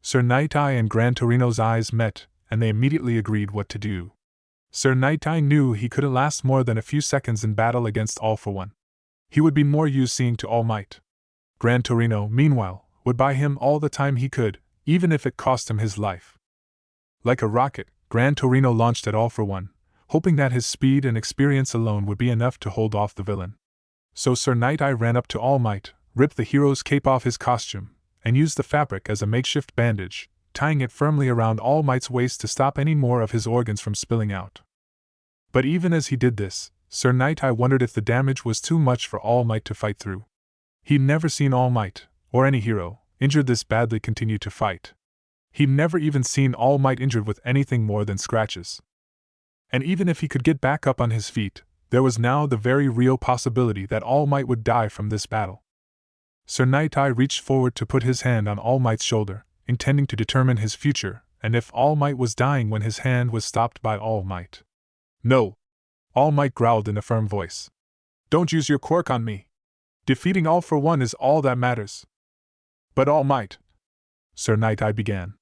Sir Night Eye and Gran Torino's eyes met, and they immediately agreed what to do. Sir Night Eye knew he couldn't last more than a few seconds in battle against All for One. He would be more use seeing to All Might. Gran Torino, meanwhile, would buy him all the time he could, even if it cost him his life. Like a rocket, Gran Torino launched at All for One, hoping that his speed and experience alone would be enough to hold off the villain. So Sir Night Eye ran up to All Might, ripped the hero's cape off his costume, and used the fabric as a makeshift bandage, tying it firmly around All Might's waist to stop any more of his organs from spilling out. But even as he did this, Sir Night Eye wondered if the damage was too much for All Might to fight through. He'd never seen All Might, or any hero, injured this badly continue to fight. He'd never even seen All Might injured with anything more than scratches. And even if he could get back up on his feet, there was now the very real possibility that All Might would die from this battle. Sir Night Eye reached forward to put his hand on All Might's shoulder, intending to determine his future, and if All Might was dying when his hand was stopped by All Might. No! All Might growled in a firm voice. Don't use your quirk on me. Defeating All for One is all that matters. But All Might, Sir Night Eye began.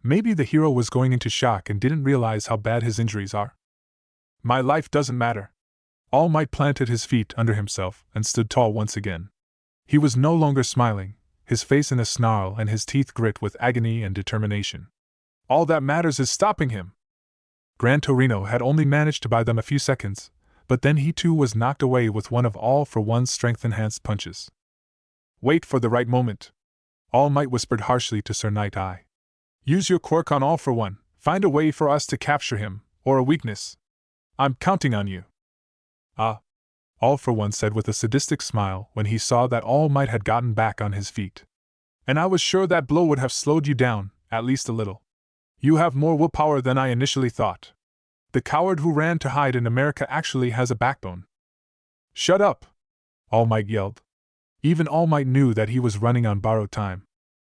Maybe the hero was going into shock and didn't realize how bad his injuries are. My life doesn't matter. All Might planted his feet under himself and stood tall once again. He was no longer smiling, his face in a snarl and his teeth grit with agony and determination. All that matters is stopping him. Gran Torino had only managed to buy them a few seconds, but then he too was knocked away with one of All for One's strength-enhanced punches. Wait for the right moment. All Might whispered harshly to Sir Night Eye. Use your quirk on All for One, find a way for us to capture him, or a weakness. I'm counting on you. Ah, All for One said with a sadistic smile when he saw that All Might had gotten back on his feet. And I was sure that blow would have slowed you down, at least a little. You have more willpower than I initially thought. The coward who ran to hide in America actually has a backbone. Shut up! All Might yelled. Even All Might knew that he was running on borrowed time.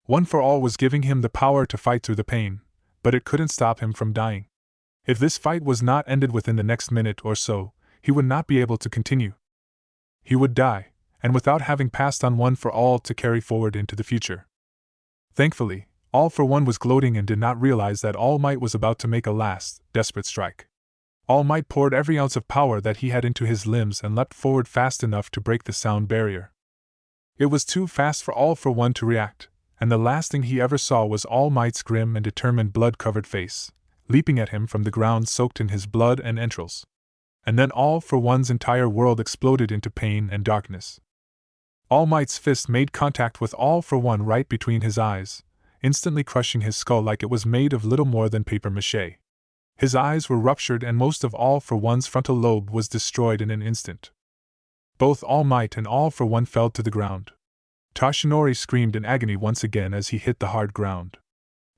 One for All was giving him the power to fight through the pain, but it couldn't stop him from dying. If this fight was not ended within the next minute or so, he would not be able to continue. He would die, and without having passed on one for all to carry forward into the future. Thankfully, All for One was gloating and did not realize that All Might was about to make a last, desperate strike. All Might poured every ounce of power that he had into his limbs and leapt forward fast enough to break the sound barrier. It was too fast for All for One to react, and the last thing he ever saw was All Might's grim and determined blood-covered face, leaping at him from the ground soaked in his blood and entrails. And then All for One's entire world exploded into pain and darkness. All Might's fist made contact with All for One right between his eyes, instantly crushing his skull like it was made of little more than papier-mâché. His eyes were ruptured and most of All for One's frontal lobe was destroyed in an instant. Both All Might and All for One fell to the ground. Toshinori screamed in agony once again as he hit the hard ground.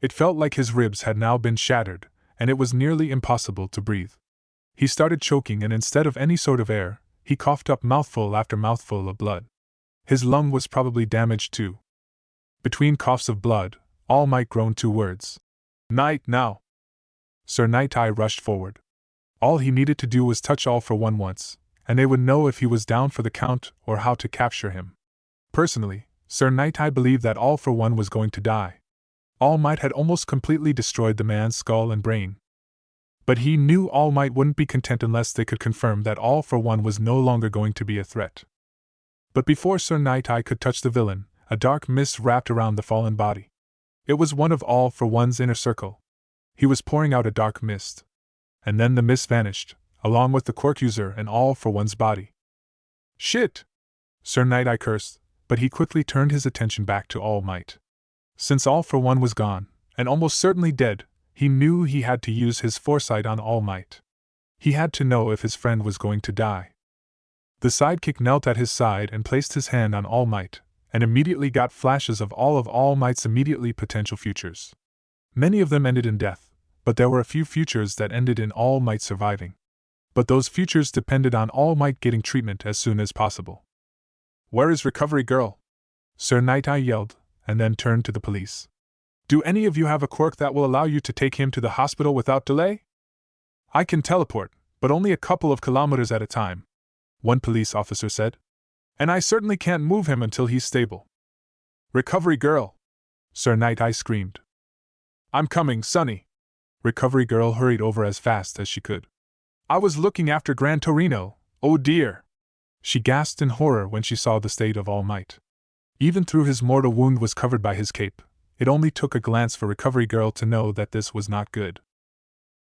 It felt like his ribs had now been shattered, and it was nearly impossible to breathe. He started choking, and instead of any sort of air, he coughed up mouthful after mouthful of blood. His lung was probably damaged too. Between coughs of blood, All Might groaned 2 words. "Night now!" Sir Night-Eye rushed forward. All he needed to do was touch All for One once, and they would know if he was down for the count or how to capture him. Personally, Sir Night-Eye believed that All for One was going to die. All Might had almost completely destroyed the man's skull and brain. But he knew All Might wouldn't be content unless they could confirm that All for One was no longer going to be a threat. But before Sir Night-Eye could touch the villain, a dark mist wrapped around the fallen body. It was one of All for One's inner circle. He was pouring out a dark mist. And then the mist vanished, along with the Quirk user and All for One's body. "Shit!" Sir Night-Eye cursed, but he quickly turned his attention back to All Might. Since All for One was gone, and almost certainly dead, he knew he had to use his foresight on All Might. He had to know if his friend was going to die. The sidekick knelt at his side and placed his hand on All Might, and immediately got flashes of All Might's immediately potential futures. Many of them ended in death, but there were a few futures that ended in All Might surviving. But those futures depended on All Might getting treatment as soon as possible. "Where is Recovery Girl?" Sir Night-Eye yelled, and then turned to the police. "Do any of you have a quirk that will allow you to take him to the hospital without delay?" "I can teleport, but only a couple of kilometers at a time," one police officer said. "And I certainly can't move him until he's stable." "Recovery Girl!" Sir Night-Eye screamed. "I'm coming, Sonny!" Recovery Girl hurried over as fast as she could. "I was looking after Gran Torino, oh dear!" She gasped in horror when she saw the state of All Might. Even though his mortal wound was covered by his cape, it only took a glance for Recovery Girl to know that this was not good.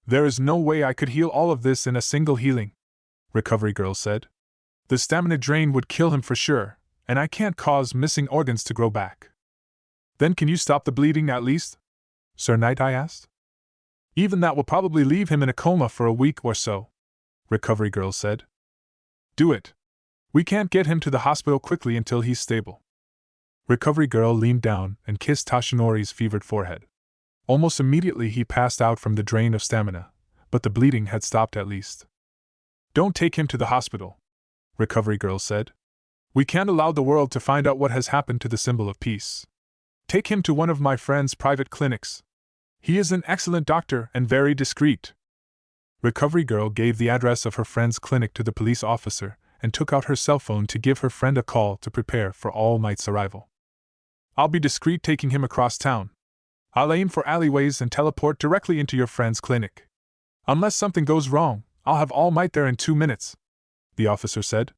"There is no way I could heal all of this in a single healing," Recovery Girl said. "The stamina drain would kill him for sure, and I can't cause missing organs to grow back." "Then can you stop the bleeding at least?" Sir Night-Eye asked. "Even that will probably leave him in a coma for a week or so," Recovery Girl said. "Do it. We can't get him to the hospital quickly until he's stable." Recovery Girl leaned down and kissed Toshinori's fevered forehead. Almost immediately he passed out from the drain of stamina, but the bleeding had stopped at least. "Don't take him to the hospital," Recovery Girl said. "We can't allow the world to find out what has happened to the symbol of peace. Take him to one of my friend's private clinics. He is an excellent doctor and very discreet." Recovery Girl gave the address of her friend's clinic to the police officer and took out her cell phone to give her friend a call to prepare for All Might's arrival. "I'll be discreet taking him across town. I'll aim for alleyways and teleport directly into your friend's clinic. Unless something goes wrong, I'll have All Might there in 2 minutes," the officer said.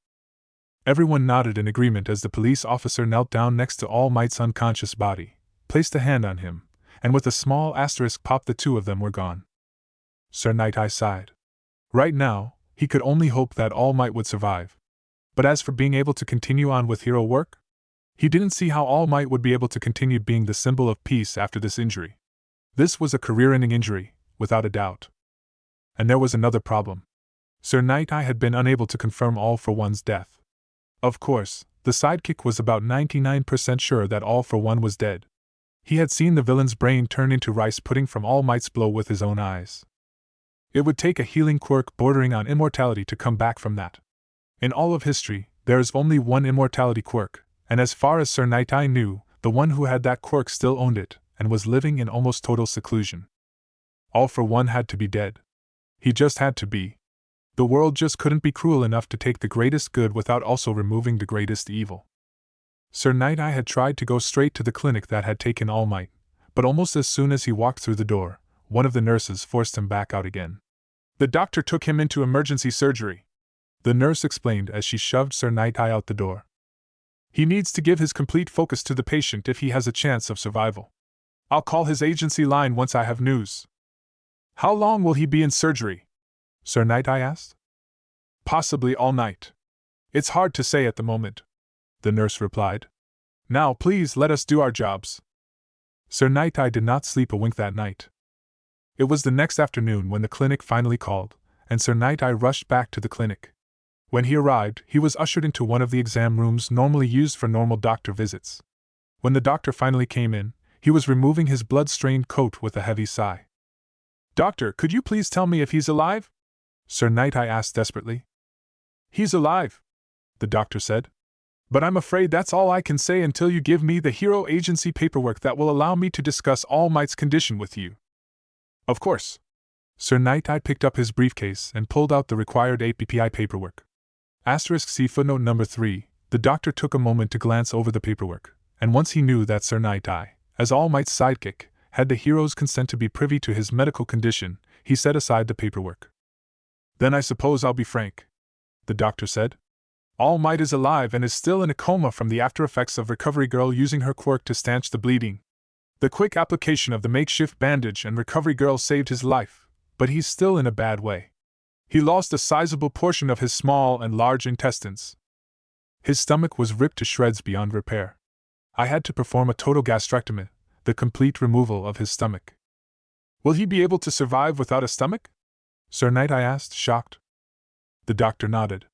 Everyone nodded in agreement as the police officer knelt down next to All Might's unconscious body, placed a hand on him, and with a small asterisk pop the 2 of them were gone. Sir Night-Eye sighed. Right now, he could only hope that All Might would survive. But as for being able to continue on with hero work, he didn't see how All Might would be able to continue being the symbol of peace after this injury. This was a career-ending injury, without a doubt. And there was another problem. Sir Night-Eye had been unable to confirm All for One's death. Of course, the sidekick was about 99% sure that All for One was dead. He had seen the villain's brain turn into rice pudding from All Might's blow with his own eyes. It would take a healing quirk bordering on immortality to come back from that. In all of history, there is only one immortality quirk, and as far as Sir Night-Eye knew, the one who had that quirk still owned it, and was living in almost total seclusion. All for One had to be dead. He just had to be. The world just couldn't be cruel enough to take the greatest good without also removing the greatest evil. Sir Night-Eye had tried to go straight to the clinic that had taken All Might, but almost as soon as he walked through the door, one of the nurses forced him back out again. The doctor took him into emergency surgery, the nurse explained as she shoved Sir Night-Eye out the door. He needs to give his complete focus to the patient if he has a chance of survival. I'll call his agency line once I have news. How long will he be in surgery? Sir Night-Eye asked. Possibly all night. It's hard to say at the moment, the nurse replied. Now please let us do our jobs. Sir Night-Eye did not sleep a wink that night. It was the next afternoon when the clinic finally called, and Sir Night-Eye rushed back to the clinic. When he arrived, he was ushered into one of the exam rooms normally used for normal doctor visits. When the doctor finally came in, he was removing his blood-stained coat with a heavy sigh. Doctor, could you please tell me if he's alive? Sir Night-Eye asked desperately. He's alive, the doctor said. But I'm afraid that's all I can say until you give me the hero agency paperwork that will allow me to discuss All Might's condition with you. Of course. Sir Night-Eye picked up his briefcase and pulled out the required APPI paperwork. *C footnote number 3, the doctor took a moment to glance over the paperwork, and once he knew that Sir Night-Eye, as All Might's sidekick, had the hero's consent to be privy to his medical condition, he set aside the paperwork. Then I suppose I'll be frank, the doctor said. All Might is alive and is still in a coma from the after-effects of Recovery Girl using her quirk to stanch the bleeding. The quick application of the makeshift bandage and Recovery Girl saved his life, but he's still in a bad way. He lost a sizable portion of his small and large intestines. His stomach was ripped to shreds beyond repair. I had to perform a total gastrectomy, the complete removal of his stomach. Will he be able to survive without a stomach? Sir Night-Eye asked, shocked. The doctor nodded.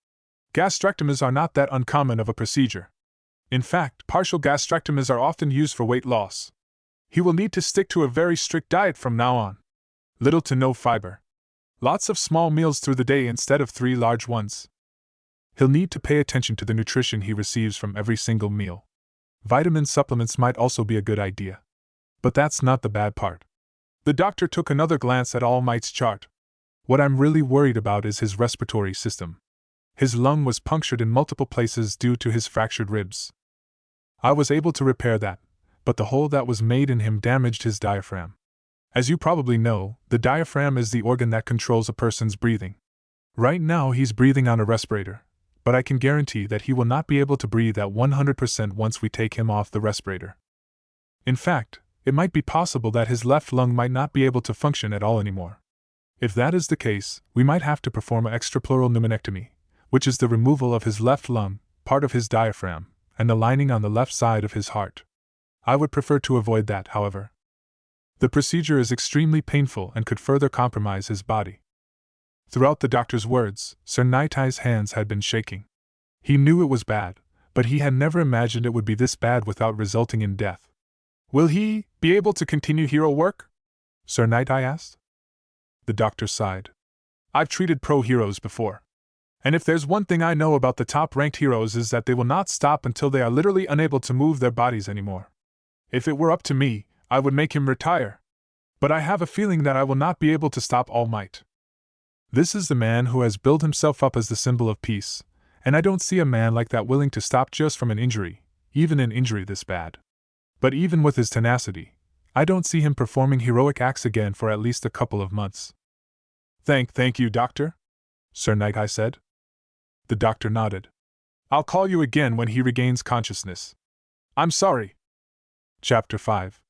Gastrectomies are not that uncommon of a procedure. In fact, partial gastrectomies are often used for weight loss. He will need to stick to a very strict diet from now on. Little to no fiber. Lots of small meals through the day instead of 3 large ones. He'll need to pay attention to the nutrition he receives from every single meal. Vitamin supplements might also be a good idea. But that's not the bad part. The doctor took another glance at All Might's chart. What I'm really worried about is his respiratory system. His lung was punctured in multiple places due to his fractured ribs. I was able to repair that, but the hole that was made in him damaged his diaphragm. As you probably know, the diaphragm is the organ that controls a person's breathing. Right now he's breathing on a respirator, but I can guarantee that he will not be able to breathe at 100% once we take him off the respirator. In fact, it might be possible that his left lung might not be able to function at all anymore. If that is the case, we might have to perform an extrapleural pneumonectomy, which is the removal of his left lung, part of his diaphragm, and the lining on the left side of his heart. I would prefer to avoid that, however. The procedure is extremely painful and could further compromise his body. Throughout the doctor's words, Sir Night-Eye's hands had been shaking. He knew it was bad, but he had never imagined it would be this bad without resulting in death. Will he be able to continue hero work? Sir Night-Eye asked. The doctor sighed. I've treated pro-heroes before. And if there's one thing I know about the top-ranked heroes is that they will not stop until they are literally unable to move their bodies anymore. If it were up to me, I would make him retire. But I have a feeling that I will not be able to stop All Might. This is the man who has built himself up as the symbol of peace, and I don't see a man like that willing to stop just from an injury, even an injury this bad. But even with his tenacity, I don't see him performing heroic acts again for at least a couple of months. Thank you, Doctor, Sir Night-Eye said. The doctor nodded. I'll call you again when he regains consciousness. I'm sorry. Chapter 5.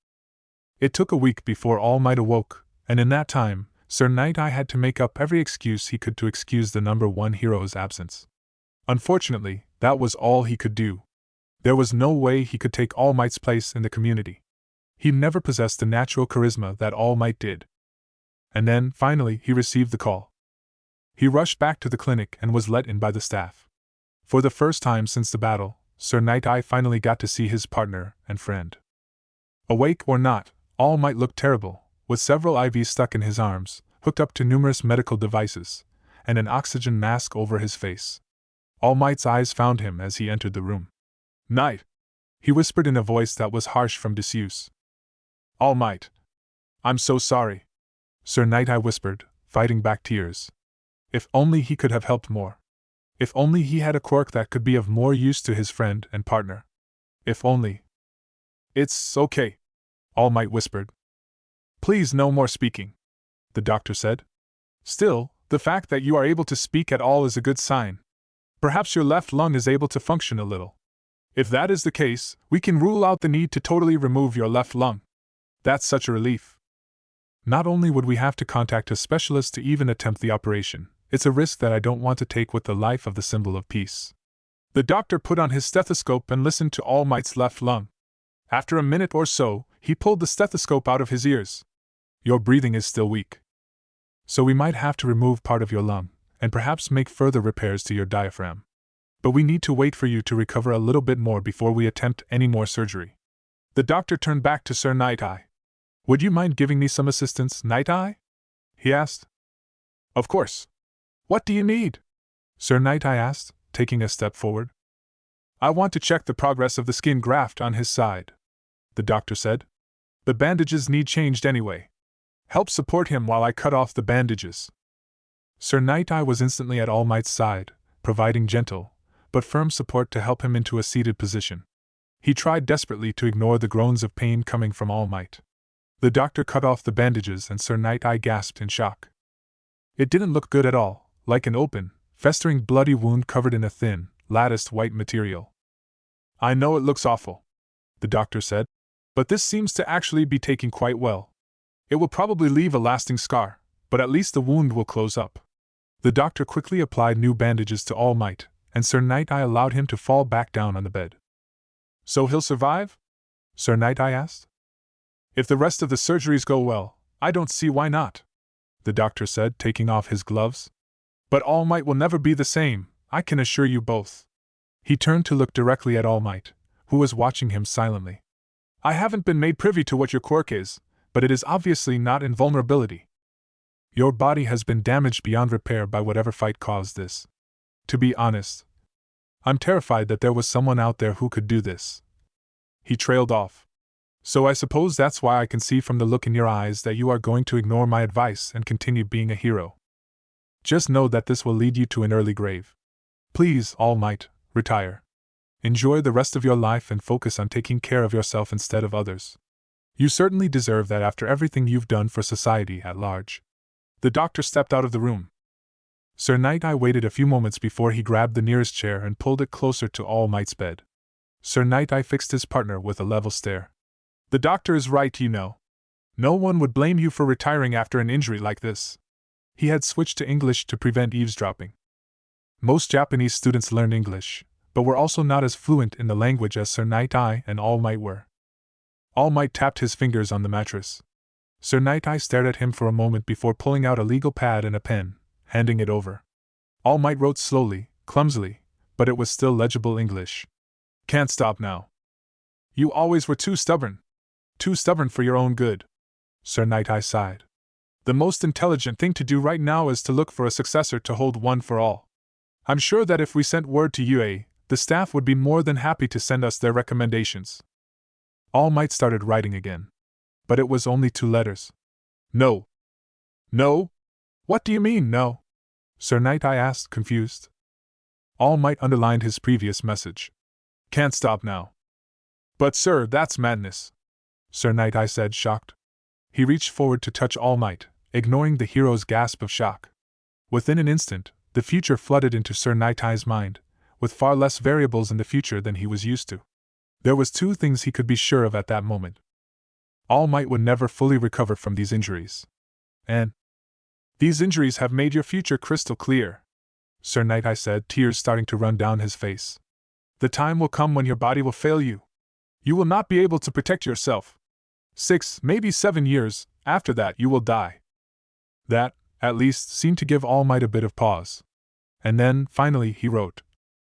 It took a week before All Might awoke, and in that time, Sir Night-Eye had to make up every excuse he could to excuse the number one hero's absence. Unfortunately, that was all he could do. There was no way he could take All Might's place in the community. He never possessed the natural charisma that All Might did. And then, finally, he received the call. He rushed back to the clinic and was let in by the staff. For the first time since the battle, Sir Night-Eye finally got to see his partner and friend. Awake or not, All Might looked terrible, with several IVs stuck in his arms, hooked up to numerous medical devices, and an oxygen mask over his face. All Might's eyes found him as he entered the room. Night, he whispered in a voice that was harsh from disuse. All Might. I'm so sorry, Sir Night-Eye whispered, fighting back tears. If only he could have helped more. If only he had a quirk that could be of more use to his friend and partner. If only. It's okay, All Might whispered. Please, no more speaking, the doctor said. Still, the fact that you are able to speak at all is a good sign. Perhaps your left lung is able to function a little. If that is the case, we can rule out the need to totally remove your left lung. That's such a relief. Not only would we have to contact a specialist to even attempt the operation, it's a risk that I don't want to take with the life of the symbol of peace. The doctor put on his stethoscope and listened to All Might's left lung. After a minute or so, he pulled the stethoscope out of his ears. Your breathing is still weak. So we might have to remove part of your lung, and perhaps make further repairs to your diaphragm. But we need to wait for you to recover a little bit more before we attempt any more surgery. The doctor turned back to Sir Night-Eye. Would you mind giving me some assistance, Night-Eye? He asked. Of course. What do you need? Sir Night-Eye asked, taking a step forward. I want to check the progress of the skin graft on his side, the doctor said. The bandages need changed anyway. Help support him while I cut off the bandages. Sir Night-Eye was instantly at All Might's side, providing gentle, but firm support to help him into a seated position. He tried desperately to ignore the groans of pain coming from All Might. The doctor cut off the bandages and Sir Night-Eye gasped in shock. It didn't look good at all, like an open, festering bloody wound covered in a thin, latticed white material. I know it looks awful, the doctor said, but this seems to actually be taking quite well. It will probably leave a lasting scar, but at least the wound will close up. The doctor quickly applied new bandages to All Might, and Sir Night-Eye allowed him to fall back down on the bed. So he'll survive? Sir Night-Eye asked. If the rest of the surgeries go well, I don't see why not, the doctor said, taking off his gloves. But All Might will never be the same, I can assure you both. He turned to look directly at All Might, who was watching him silently. I haven't been made privy to what your quirk is, but it is obviously not invulnerability. Your body has been damaged beyond repair by whatever fight caused this. To be honest, I'm terrified that there was someone out there who could do this. He trailed off. So I suppose that's why I can see from the look in your eyes that you are going to ignore my advice and continue being a hero. Just know that this will lead you to an early grave. Please, All Might, retire. Enjoy the rest of your life and focus on taking care of yourself instead of others. You certainly deserve that after everything you've done for society at large. The doctor stepped out of the room. Sir Night-Eye waited a few moments before he grabbed the nearest chair and pulled it closer to All Might's bed. Sir Night-Eye fixed his partner with a level stare. The doctor is right, you know. No one would blame you for retiring after an injury like this. He had switched to English to prevent eavesdropping. Most Japanese students learned English, but were also not as fluent in the language as Sir Night-Eye and All Might were. All Might tapped his fingers on the mattress. Sir Night-Eye stared at him for a moment before pulling out a legal pad and a pen, handing it over. All Might wrote slowly, clumsily, but it was still legible English. Can't stop now. You always were too stubborn. Too stubborn for your own good. Sir Night-Eye sighed. The most intelligent thing to do right now is to look for a successor to hold one for all. I'm sure that if we sent word to UA, the staff would be more than happy to send us their recommendations. All Might started writing again. But it was only 2 letters. No. No? What do you mean, no? Sir Night-Eye asked, confused. All Might underlined his previous message. Can't stop now. But sir, that's madness, Sir Night-Eye said, shocked. He reached forward to touch All Might, ignoring the hero's gasp of shock. Within an instant, the future flooded into Sir Night-Eye's mind, with far less variables in the future than he was used to. There was 2 things he could be sure of at that moment. All Might would never fully recover from these injuries. And these injuries have made your future crystal clear, Sir Night-Eye said, tears starting to run down his face. The time will come when your body will fail you. You will not be able to protect yourself. 6, maybe 7 years after that you will die. That, at least, seemed to give All Might a bit of pause. And then, finally, he wrote,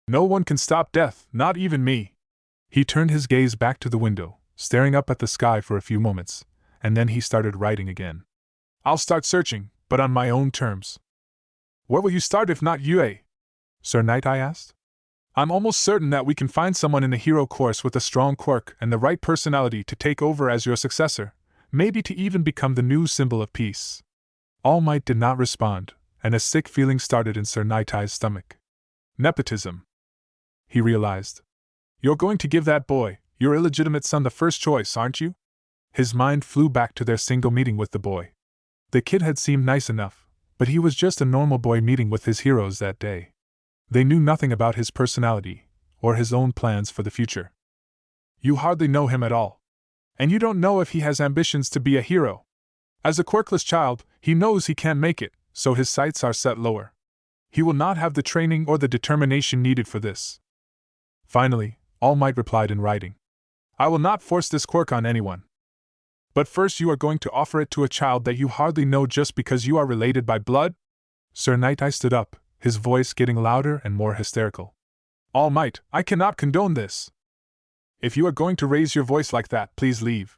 No one can stop death, not even me. He turned his gaze back to the window, staring up at the sky for a few moments, and then he started writing again. I'll start searching, but on my own terms. Where will you start if not UA? Sir Night-Eye asked. I'm almost certain that we can find someone in the hero course with a strong quirk and the right personality to take over as your successor, maybe to even become the new symbol of peace. All Might did not respond, and a sick feeling started in Sir Nightie's stomach. Nepotism. He realized. You're going to give that boy, your illegitimate son, the first choice, aren't you? His mind flew back to their single meeting with the boy. The kid had seemed nice enough, but he was just a normal boy meeting with his heroes that day. They knew nothing about his personality, or his own plans for the future. You hardly know him at all. And you don't know if he has ambitions to be a hero. As a quirkless child, he knows he can't make it, so his sights are set lower. He will not have the training or the determination needed for this. Finally, All Might replied in writing. I will not force this quirk on anyone. But first you are going to offer it to a child that you hardly know just because you are related by blood? Sir Nightie stood up, his voice getting louder and more hysterical. All Might, I cannot condone this. If you are going to raise your voice like that, please leave.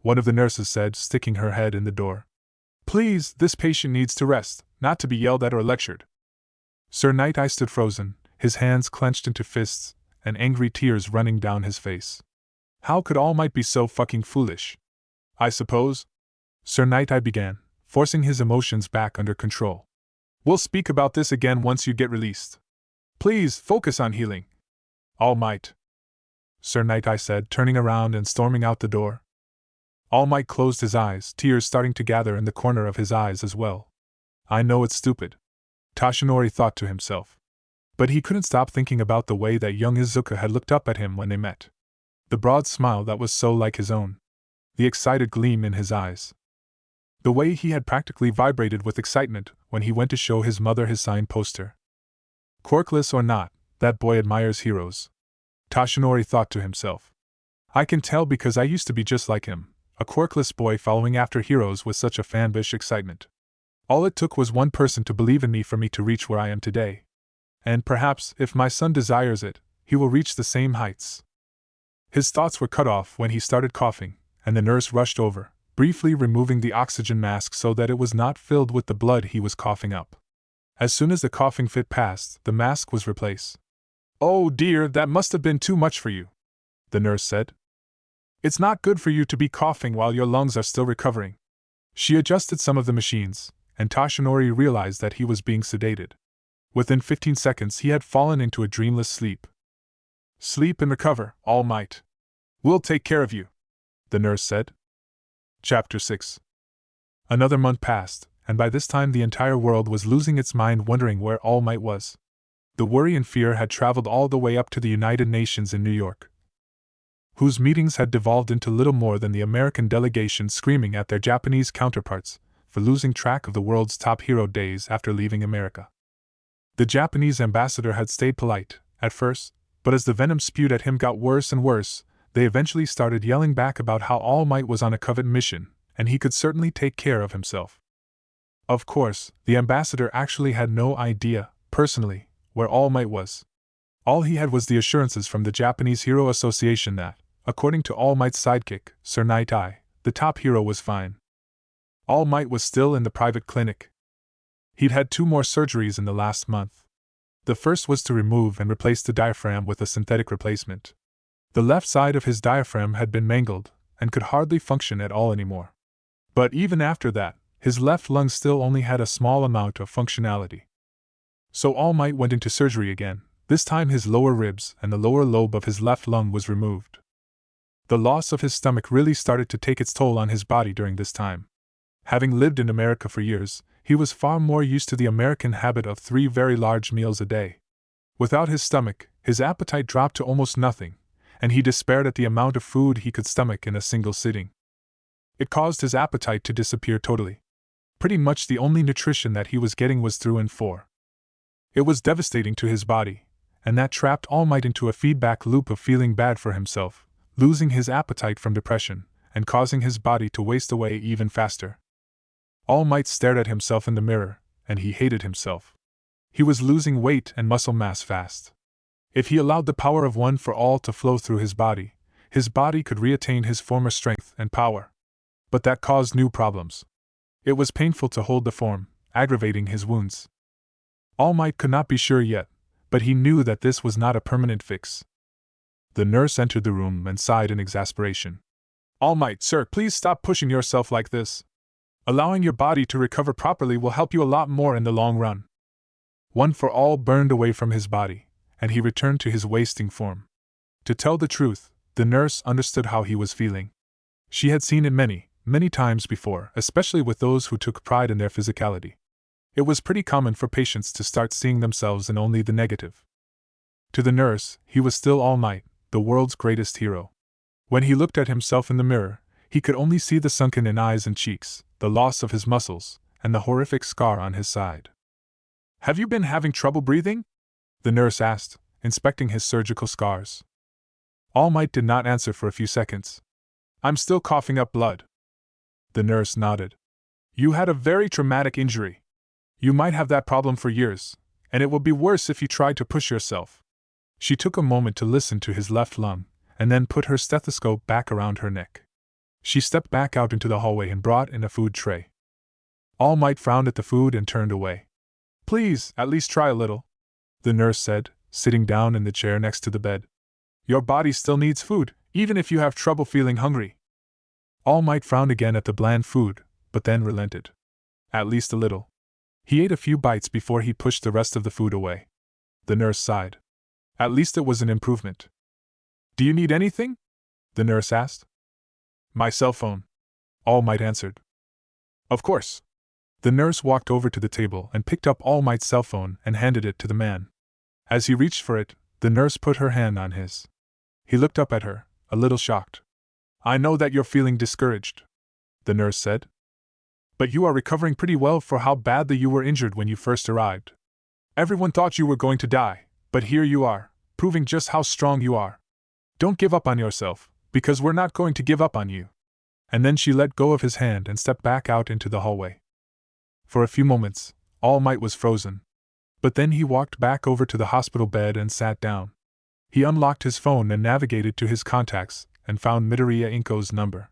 One of the nurses said, sticking her head in the door. Please, this patient needs to rest, not to be yelled at or lectured. Sir Nightie stood frozen, his hands clenched into fists, and angry tears running down his face. How could All Might be so fucking foolish? I suppose? Sir Nightie began, forcing his emotions back under control. We'll speak about this again once you get released. Please, focus on healing. All Might. Sir Nightie said, turning around and storming out the door. All Might closed his eyes, tears starting to gather in the corner of his eyes as well. I know it's stupid, Toshinori thought to himself. But he couldn't stop thinking about the way that young Izuka had looked up at him when they met. The broad smile that was so like his own. The excited gleam in his eyes. The way he had practically vibrated with excitement when he went to show his mother his signed poster. Quirkless or not, that boy admires heroes. Toshinori thought to himself. I can tell because I used to be just like him, a quirkless boy following after heroes with such a fanboyish excitement. All it took was one person to believe in me for me to reach where I am today. And perhaps, if my son desires it, he will reach the same heights. His thoughts were cut off when he started coughing, and the nurse rushed over, briefly removing the oxygen mask so that it was not filled with the blood he was coughing up. As soon as the coughing fit passed, the mask was replaced. Oh dear, that must have been too much for you, the nurse said. It's not good for you to be coughing while your lungs are still recovering. She adjusted some of the machines, and Toshinori realized that he was being sedated. Within 15 seconds he had fallen into a dreamless sleep. Sleep and recover, All Might. We'll take care of you, the nurse said. Chapter 6. Another month passed, and by this time the entire world was losing its mind wondering where All Might was. The worry and fear had traveled all the way up to the United Nations in New York, whose meetings had devolved into little more than the American delegation screaming at their Japanese counterparts for losing track of the world's top hero days after leaving America. The Japanese ambassador had stayed polite, at first, but as the venom spewed at him got worse and worse, they eventually started yelling back about how All Might was on a coveted mission, and he could certainly take care of himself. Of course, the ambassador actually had no idea, personally, where All Might was. All he had was the assurances from the Japanese Hero Association that, according to All Might's sidekick, Sir Nighteye, the top hero was fine. All Might was still in the private clinic. He'd had 2 more surgeries in the last month. The first was to remove and replace the diaphragm with a synthetic replacement. The left side of his diaphragm had been mangled, and could hardly function at all anymore. But even after that, his left lung still only had a small amount of functionality. So All Might went into surgery again. This time his lower ribs and the lower lobe of his left lung was removed. The loss of his stomach really started to take its toll on his body during this time. Having lived in America for years, he was far more used to the American habit of 3 very large meals a day. Without his stomach, his appetite dropped to almost nothing, and he despaired at the amount of food he could stomach in a single sitting. It caused his appetite to disappear totally. Pretty much the only nutrition that he was getting was through and for. It was devastating to his body, and that trapped All Might into a feedback loop of feeling bad for himself, losing his appetite from depression, and causing his body to waste away even faster. All Might stared at himself in the mirror, and he hated himself. He was losing weight and muscle mass fast. If he allowed the power of One for All to flow through his body could reattain his former strength and power. But that caused new problems. It was painful to hold the form, aggravating his wounds. All Might could not be sure yet, but he knew that this was not a permanent fix. The nurse entered the room and sighed in exasperation. All Might, sir, please stop pushing yourself like this. Allowing your body to recover properly will help you a lot more in the long run. One for all burned away from his body, and he returned to his wasting form. To tell the truth, the nurse understood how he was feeling. She had seen it many, many times before, especially with those who took pride in their physicality. It was pretty common for patients to start seeing themselves in only the negative. To the nurse, he was still All Might, the world's greatest hero. When he looked at himself in the mirror, he could only see the sunken-in eyes and cheeks, the loss of his muscles, and the horrific scar on his side. "Have you been having trouble breathing?" the nurse asked, inspecting his surgical scars. All Might did not answer for a few seconds. "I'm still coughing up blood." The nurse nodded. "You had a very traumatic injury. You might have that problem for years, and it will be worse if you try to push yourself." She took a moment to listen to his left lung, and then put her stethoscope back around her neck. She stepped back out into the hallway and brought in a food tray. All Might frowned at the food and turned away. "Please, at least try a little," the nurse said, sitting down in the chair next to the bed. "Your body still needs food, even if you have trouble feeling hungry." All Might frowned again at the bland food, but then relented. At least a little. He ate a few bites before he pushed the rest of the food away. The nurse sighed. At least it was an improvement. "Do you need anything?" the nurse asked. "My cell phone," All Might answered. "Of course." The nurse walked over to the table and picked up All Might's cell phone and handed it to the man. As he reached for it, the nurse put her hand on his. He looked up at her, a little shocked. "I know that you're feeling discouraged," the nurse said. "But you are recovering pretty well for how badly you were injured when you first arrived. Everyone thought you were going to die, but here you are, proving just how strong you are. Don't give up on yourself, because we're not going to give up on you." And then she let go of his hand and stepped back out into the hallway. For a few moments, All Might was frozen. But then he walked back over to the hospital bed and sat down. He unlocked his phone and navigated to his contacts, and found Midoriya Inko's number.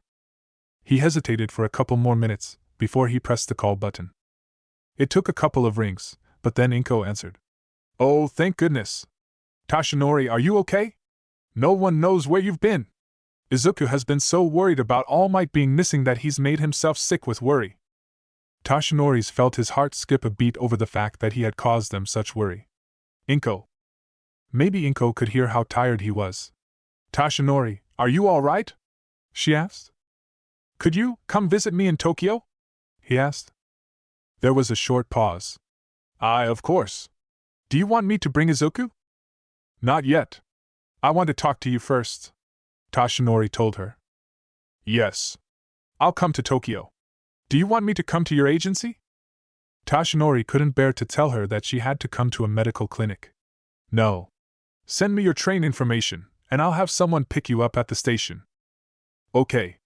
He hesitated for a couple more minutes, before he pressed the call button. It took a couple of rings, but then Inko answered. "Oh, thank goodness. Tashinori, are you okay? No one knows where you've been. Izuku has been so worried about All Might being missing that he's made himself sick with worry." Tashinori's felt his heart skip a beat over the fact that he had caused them such worry. "Inko." Maybe Inko could hear how tired he was. "Tashinori, are you all right?" she asked. "Could you come visit me in Tokyo?" he asked. There was a short pause. "Aye, of course. Do you want me to bring Izuku?" "Not yet. I want to talk to you first," Tashinori told her. "Yes. I'll come to Tokyo. Do you want me to come to your agency?" Tashinori couldn't bear to tell her that she had to come to a medical clinic. "No. Send me your train information, and I'll have someone pick you up at the station." "Okay.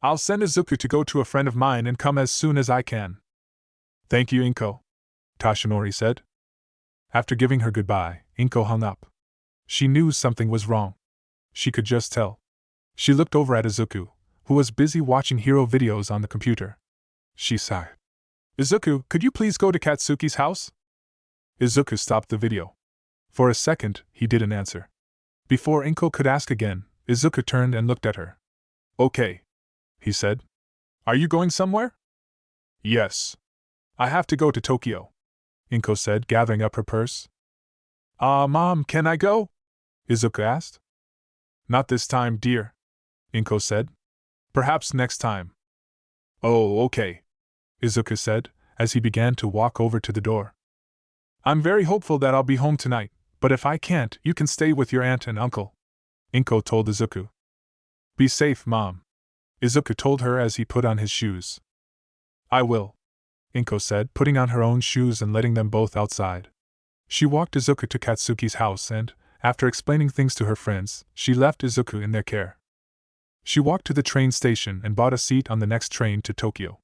I'll send Izuku to go to a friend of mine and come as soon as I can." "Thank you, Inko," Tashinori said. After giving her goodbye, Inko hung up. She knew something was wrong. She could just tell. She looked over at Izuku, who was busy watching hero videos on the computer. She sighed. "Izuku, could you please go to Katsuki's house?" Izuku stopped the video. For a second, he didn't answer. Before Inko could ask again, Izuku turned and looked at her. "Okay," he said. "Are you going somewhere?" "Yes. I have to go to Tokyo," Inko said, gathering up her purse. Mom, can I go?" Izuku asked. "Not this time, dear," Inko said. "Perhaps next time." "Oh, okay," Izuku said, as he began to walk over to the door. "I'm very hopeful that I'll be home tonight, but if I can't, you can stay with your aunt and uncle," Inko told Izuku. "Be safe, Mom," Izuku told her as he put on his shoes. "I will," Inko said, putting on her own shoes and letting them both outside. She walked Izuku to Katsuki's house and, after explaining things to her friends, she left Izuku in their care. She walked to the train station and bought a seat on the next train to Tokyo.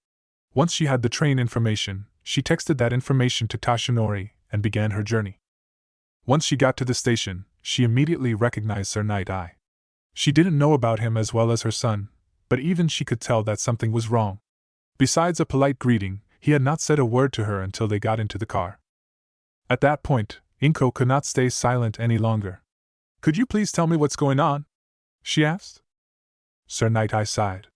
Once she had the train information, she texted that information to Tashinori and began her journey. Once she got to the station, she immediately recognized Sir Night Eye. She didn't know about him as well as her son, but even she could tell that something was wrong. Besides a polite greeting, he had not said a word to her until they got into the car. At that point, Inko could not stay silent any longer. "Could you please tell me what's going on?" she asked. Sir Night Eye sighed.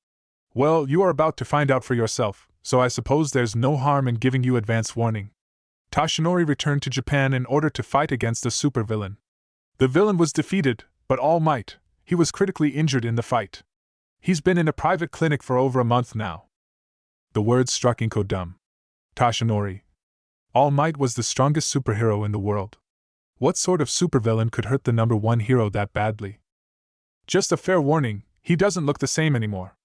"Well, you are about to find out for yourself, so I suppose there's no harm in giving you advance warning. Tashinori returned to Japan in order to fight against a supervillain. The villain was defeated, but All Might, he was critically injured in the fight. He's been in a private clinic for over a month now. The words struck Inko dumb. Tashinori. All Might was the strongest superhero in the world. What sort of supervillain could hurt the number one hero that badly? Just a fair warning, he doesn't look the same anymore.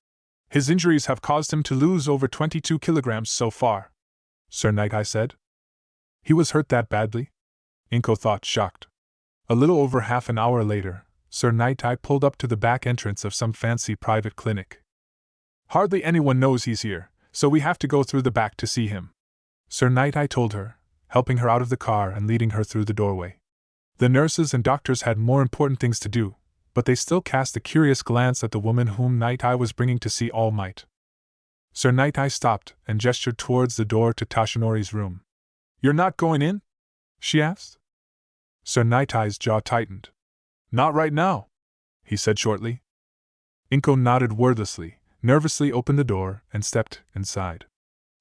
His injuries have caused him to lose over 22 kilograms so far. Sir Nighthigh said. He was hurt that badly? Inko thought, shocked. A little over half an hour later, Sir Nighthigh pulled up to the back entrance of some fancy private clinic. Hardly anyone knows he's here, so we have to go through the back to see him, Sir Nighthigh told her, helping her out of the car and leading her through the doorway. The nurses and doctors had more important things to do, but they still cast a curious glance at the woman whom Nighthigh was bringing to see All Might. Sir Nighthigh stopped and gestured towards the door to Tashinori's room. You're not going in? She asked. Sir Nighthigh's jaw tightened. Not right now, he said shortly. Inko nodded wordlessly, nervously opened the door, and stepped inside.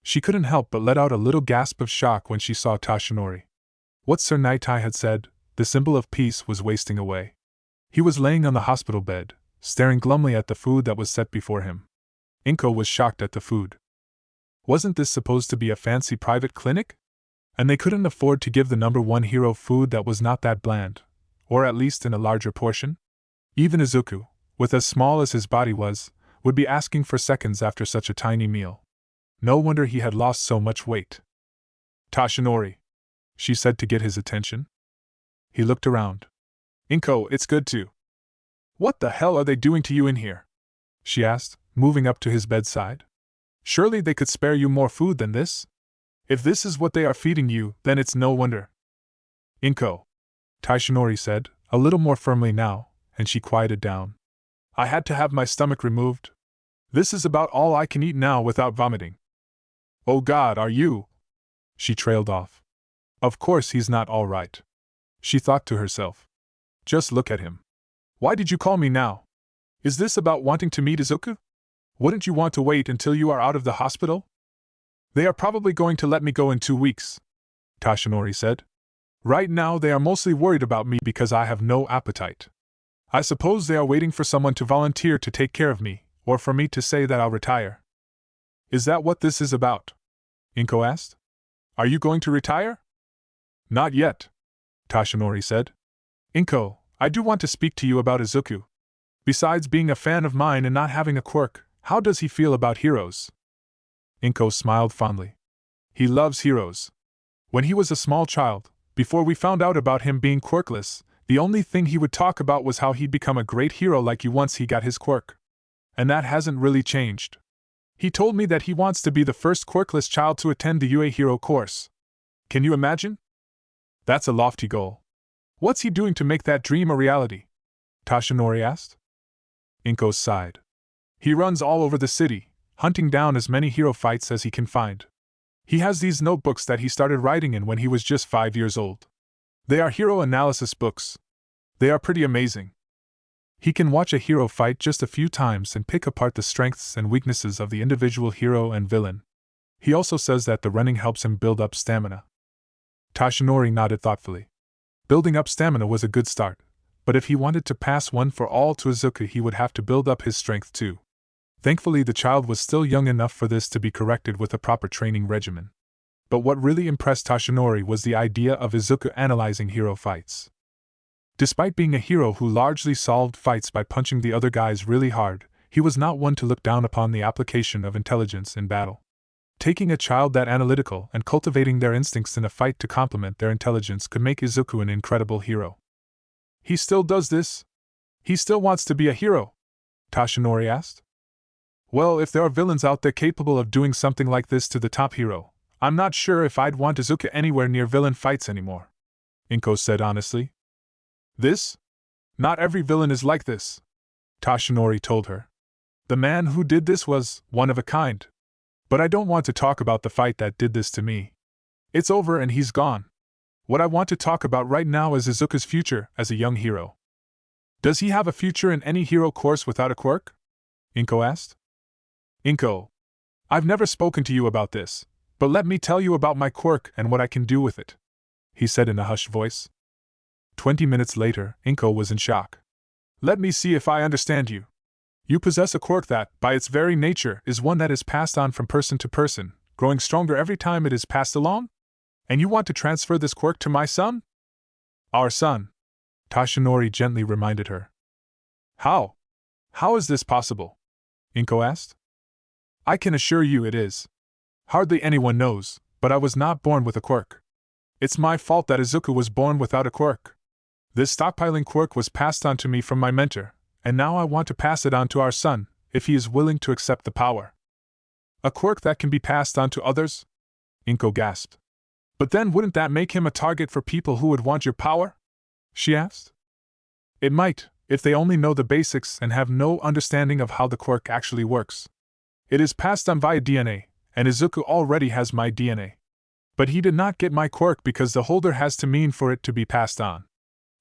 She couldn't help but let out a little gasp of shock when she saw Tashinori. What Sir Nighthigh had said, the symbol of peace, was wasting away. He was laying on the hospital bed, staring glumly at the food that was set before him. Inko was shocked at the food. Wasn't this supposed to be a fancy private clinic? And they couldn't afford to give the number one hero food that was not that bland, or at least in a larger portion? Even Izuku, with as small as his body was, would be asking for seconds after such a tiny meal. No wonder he had lost so much weight. Tashinori, she said to get his attention. He looked around. Inko, it's good to. What the hell are they doing to you in here? She asked, moving up to his bedside. Surely they could spare you more food than this? If this is what they are feeding you, then it's no wonder. Inko, Tashinori said, a little more firmly now, and she quieted down. I had to have my stomach removed. This is about all I can eat now without vomiting. Oh God, are you? She trailed off. Of course he's not all right, she thought to herself. Just look at him. Why did you call me now? Is this about wanting to meet Izuku? Wouldn't you want to wait until you are out of the hospital? They are probably going to let me go in 2 weeks, Tashinori said. Right now they are mostly worried about me because I have no appetite. I suppose they are waiting for someone to volunteer to take care of me, or for me to say that I'll retire. Is that what this is about? Inko asked. Are you going to retire? Not yet, Tashinori said. Inko, I do want to speak to you about Izuku. Besides being a fan of mine and not having a quirk, how does he feel about heroes? Inko smiled fondly. He loves heroes. When he was a small child, before we found out about him being quirkless, the only thing he would talk about was how he'd become a great hero like you once he got his quirk. And that hasn't really changed. He told me that he wants to be the first quirkless child to attend the UA Hero course. Can you imagine? That's a lofty goal. What's he doing to make that dream a reality? Tashinori asked. Inko sighed. He runs all over the city, hunting down as many hero fights as he can find. He has these notebooks that he started writing in when he was just 5 years old. They are hero analysis books. They are pretty amazing. He can watch a hero fight just a few times and pick apart the strengths and weaknesses of the individual hero and villain. He also says that the running helps him build up stamina. Tashinori nodded thoughtfully. Building up stamina was a good start, but if he wanted to pass one for all to Izuku, he would have to build up his strength too. Thankfully, the child was still young enough for this to be corrected with a proper training regimen. But what really impressed Tashinori was the idea of Izuku analyzing hero fights. Despite being a hero who largely solved fights by punching the other guys really hard, he was not one to look down upon the application of intelligence in battle. Taking a child that analytical and cultivating their instincts in a fight to complement their intelligence could make Izuku an incredible hero. He still does this? He still wants to be a hero? Tashinori asked. Well, if there are villains out there capable of doing something like this to the top hero, I'm not sure if I'd want Izuku anywhere near villain fights anymore, Inko said honestly. This? Not every villain is like this, Tashinori told her. The man who did this was one of a kind. But I don't want to talk about the fight that did this to me. It's over and he's gone. What I want to talk about right now is Izuku's future as a young hero. Does he have a future in any hero course without a quirk? Inko asked. Inko, I've never spoken to you about this, but let me tell you about my quirk and what I can do with it, he said in a hushed voice. 20 minutes later, Inko was in shock. Let me see if I understand you. You possess a quirk that, by its very nature, is one that is passed on from person to person, growing stronger every time it is passed along? And you want to transfer this quirk to my son? Our son, Tashinori gently reminded her. How? How is this possible? Inko asked. I can assure you it is. Hardly anyone knows, but I was not born with a quirk. It's my fault that Izuku was born without a quirk. This stockpiling quirk was passed on to me from my mentor, and now I want to pass it on to our son, if he is willing to accept the power. A quirk that can be passed on to others? Inko gasped. But then wouldn't that make him a target for people who would want your power? She asked. It might, if they only know the basics and have no understanding of how the quirk actually works. It is passed on via DNA, and Izuku already has my DNA. But he did not get my quirk because the holder has to mean for it to be passed on.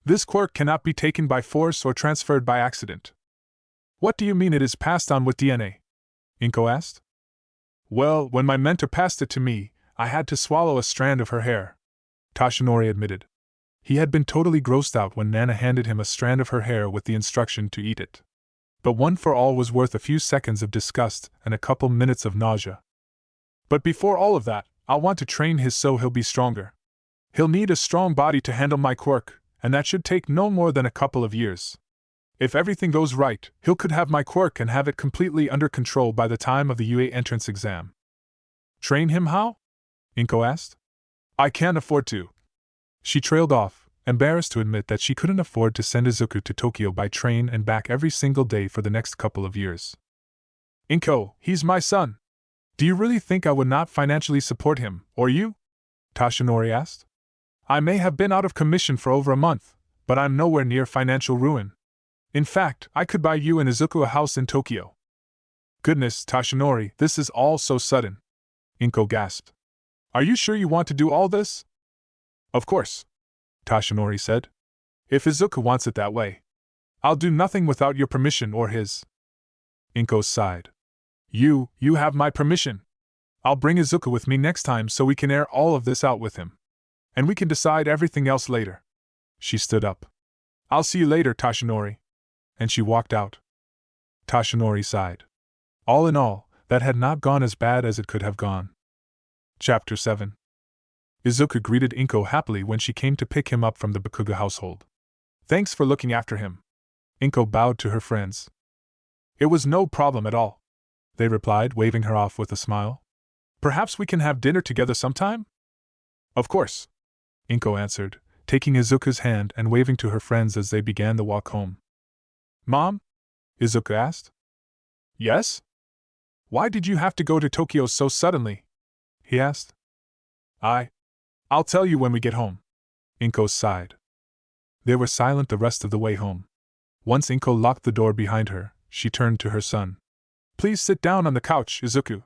This quirk cannot be taken by force or transferred by accident. What do you mean it is passed on with DNA? Inko asked. Well, when my mentor passed it to me, I had to swallow a strand of her hair, Tashinori admitted. He had been totally grossed out when Nana handed him a strand of her hair with the instruction to eat it. But one for all was worth a few seconds of disgust and a couple minutes of nausea. But before all of that, I'll want to train his so he'll be stronger. He'll need a strong body to handle my quirk, and that should take no more than a couple of years. If everything goes right, he'll could have my quirk and have it completely under control by the time of the UA entrance exam. Train him how? Inko asked. I can't afford to. She trailed off, embarrassed to admit that she couldn't afford to send Izuku to Tokyo by train and back every single day for the next couple of years. Inko, he's my son. Do you really think I would not financially support him, or you? Tashinori asked. I may have been out of commission for over a month, but I'm nowhere near financial ruin. In fact, I could buy you and Izuku a house in Tokyo. Goodness, Tashinori, this is all so sudden. Inko gasped. Are you sure you want to do all this? Of course, Tashinori said. If Izuku wants it that way. I'll do nothing without your permission or his. Inko sighed. You have my permission. I'll bring Izuku with me next time so we can air all of this out with him. And we can decide everything else later. She stood up. I'll see you later, Tashinori. And she walked out. Tashinori sighed. All in all, that had not gone as bad as it could have gone. Chapter 7. Izuku greeted Inko happily when she came to pick him up from the Bakuga household. Thanks for looking after him. Inko bowed to her friends. It was no problem at all, they replied, waving her off with a smile. Perhaps we can have dinner together sometime? Of course, Inko answered, taking Izuku's hand and waving to her friends as they began the walk home. Mom? Izuku asked. Yes? Why did you have to go to Tokyo so suddenly? He asked. I'll tell you when we get home. Inko sighed. They were silent the rest of the way home. Once Inko locked the door behind her, she turned to her son. Please sit down on the couch, Izuku.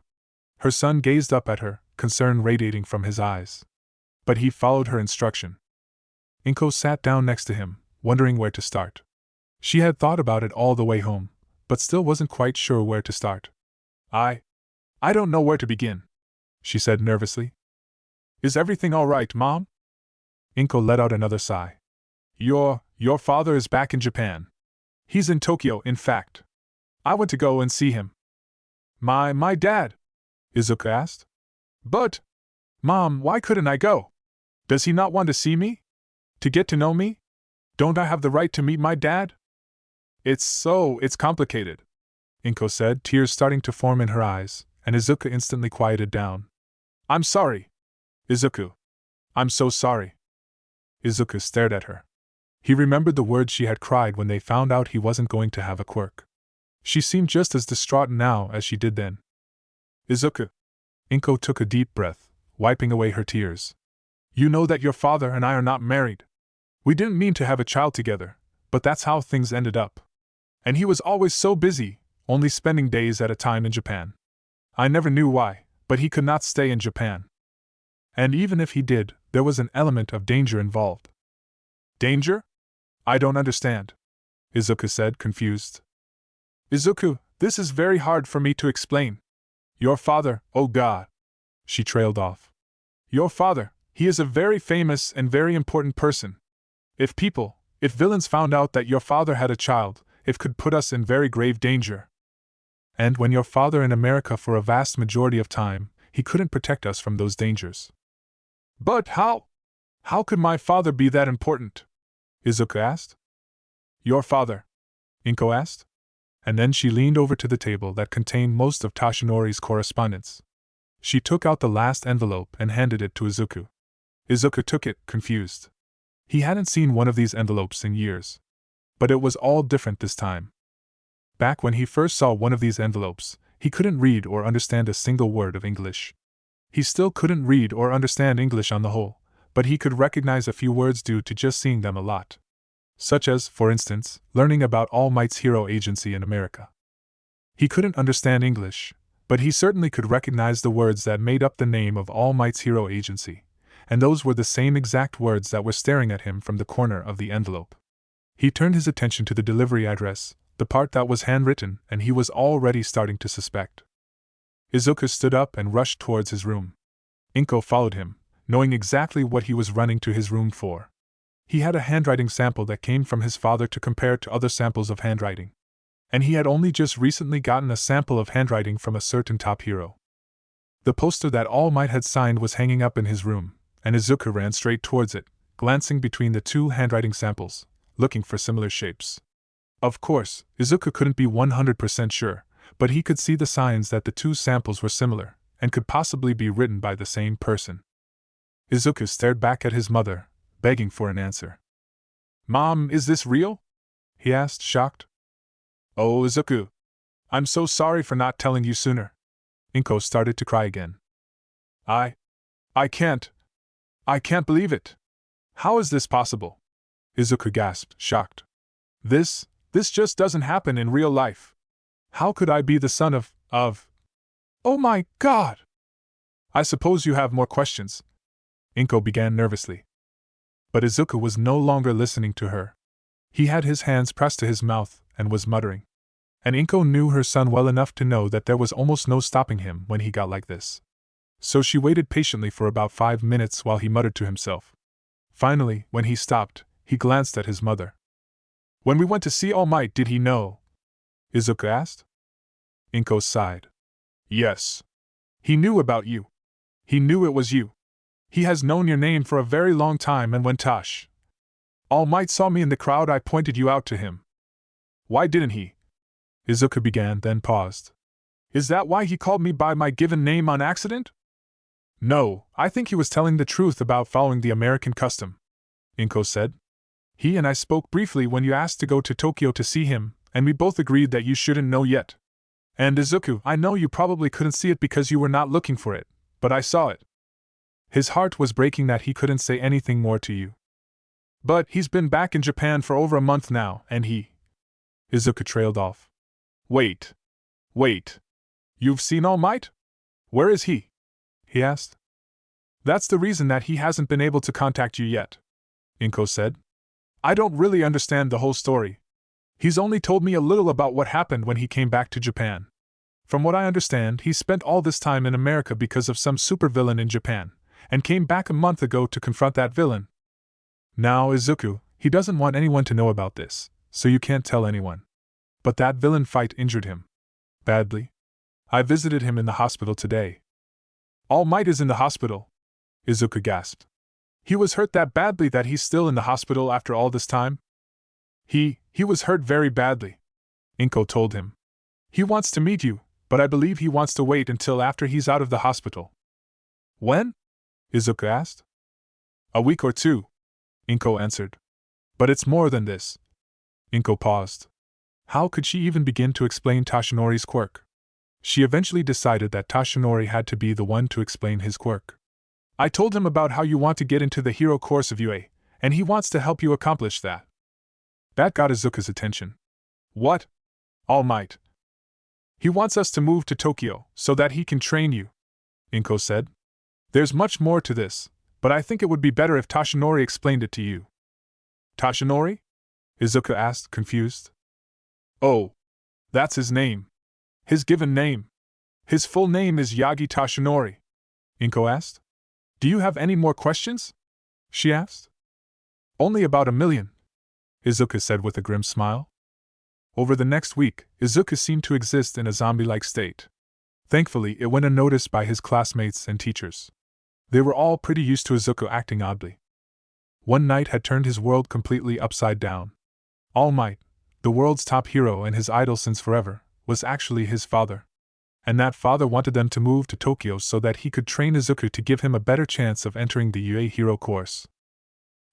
Her son gazed up at her, concern radiating from his eyes. But he followed her instruction. Inko sat down next to him, wondering where to start. She had thought about it all the way home, but still wasn't quite sure where to start. I don't know where to begin, she said nervously. Is everything all right, Mom? Inko let out another sigh. Your father is back in Japan. He's in Tokyo, in fact. I went to go and see him. My dad? Izuku asked. But, Mom, why couldn't I go? Does he not want to see me? To get to know me? Don't I have the right to meet my dad? It's complicated, Inko said, tears starting to form in her eyes, and Izuku instantly quieted down. I'm sorry. Izuku. I'm so sorry. Izuku stared at her. He remembered the words she had cried when they found out he wasn't going to have a quirk. She seemed just as distraught now as she did then. Izuku. Inko took a deep breath, wiping away her tears. You know that your father and I are not married. We didn't mean to have a child together, but that's how things ended up. And he was always so busy, only spending days at a time in Japan. I never knew why, but he could not stay in Japan. And even if he did, there was an element of danger involved. Danger? I don't understand, Izuku said, confused. Izuku, this is very hard for me to explain. Your father, oh God! She trailed off. Your father, he is a very famous and very important person. If villains found out that your father had a child, it could put us in very grave danger. And when your father in America for a vast majority of time, he couldn't protect us from those dangers. But how? How could my father be that important? Izuku asked. Your father? Inko asked. And then she leaned over to the table that contained most of Tashinori's correspondence. She took out the last envelope and handed it to Izuku. Izuku took it, confused. He hadn't seen one of these envelopes in years. But it was all different this time. Back when he first saw one of these envelopes, he couldn't read or understand a single word of English. He still couldn't read or understand English on the whole, but he could recognize a few words due to just seeing them a lot. Such as, for instance, learning about All Might's hero agency in America. He couldn't understand English, but he certainly could recognize the words that made up the name of All Might's hero agency, and those were the same exact words that were staring at him from the corner of the envelope. He turned his attention to the delivery address, the part that was handwritten, and he was already starting to suspect. Izuku stood up and rushed towards his room. Inko followed him, knowing exactly what he was running to his room for. He had a handwriting sample that came from his father to compare to other samples of handwriting. And he had only just recently gotten a sample of handwriting from a certain top hero. The poster that All Might had signed was hanging up in his room, and Izuku ran straight towards it, glancing between the two handwriting samples, looking for similar shapes. Of course, Izuku couldn't be 100% sure, but he could see the signs that the two samples were similar, and could possibly be written by the same person. Izuku stared back at his mother, begging for an answer. Mom, is this real? He asked, shocked. Oh, Izuku. I'm so sorry for not telling you sooner. Inko started to cry again. I can't believe it. How is this possible? Izuku gasped, shocked. This just doesn't happen in real life. How could I be the son of... Oh my God! I suppose you have more questions. Inko began nervously. But Izuku was no longer listening to her. He had his hands pressed to his mouth and was muttering. And Inko knew her son well enough to know that there was almost no stopping him when he got like this. So she waited patiently for about 5 minutes while he muttered to himself. Finally, when he stopped, he glanced at his mother. When we went to see All Might, did he know? Izuku asked. Inko sighed. Yes. He knew about you. He knew it was you. He has known your name for a very long time, and when All Might saw me in the crowd, I pointed you out to him. Why didn't he? Izuku began, then paused. Is that why he called me by my given name on accident? No, I think he was telling the truth about following the American custom, Inko said. He and I spoke briefly when you asked to go to Tokyo to see him, and we both agreed that you shouldn't know yet. And Izuku, I know you probably couldn't see it because you were not looking for it, but I saw it. His heart was breaking that he couldn't say anything more to you. But he's been back in Japan for over a month now, and Izuku trailed off. Wait. You've seen All Might? Where is he? He asked. That's the reason that he hasn't been able to contact you yet, Inko said. I don't really understand the whole story. He's only told me a little about what happened when he came back to Japan. From what I understand, he spent all this time in America because of some supervillain in Japan, and came back a month ago to confront that villain. Now, Izuku, he doesn't want anyone to know about this, so you can't tell anyone. But that villain fight injured him. Badly. I visited him in the hospital today. All Might is in the hospital, Izuku gasped. He was hurt that badly that he's still in the hospital after all this time? He was hurt very badly, Inko told him. He wants to meet you, but I believe he wants to wait until after he's out of the hospital. When? Izuku asked. A week or 2, Inko answered. But it's more than this. Inko paused. How could she even begin to explain Tashinori's quirk? She eventually decided that Tashinori had to be the one to explain his quirk. I told him about how you want to get into the hero course of UA, and he wants to help you accomplish that. That got Izuku's attention. What? All Might. He wants us to move to Tokyo so that he can train you, Inko said. There's much more to this, but I think it would be better if Tashinori explained it to you. Tashinori? Izuku asked, confused. Oh, that's his name. His given name. His full name is Yagi Tashinori, Inko asked. Do you have any more questions? She asked. Only about 1,000,000, Izuku said with a grim smile. Over the next week, Izuku seemed to exist in a zombie-like state. Thankfully, it went unnoticed by his classmates and teachers. They were all pretty used to Izuku acting oddly. One night had turned his world completely upside down. All Might, the world's top hero and his idol since forever, was actually his father. And that father wanted them to move to Tokyo so that he could train Izuku to give him a better chance of entering the UA Hero course.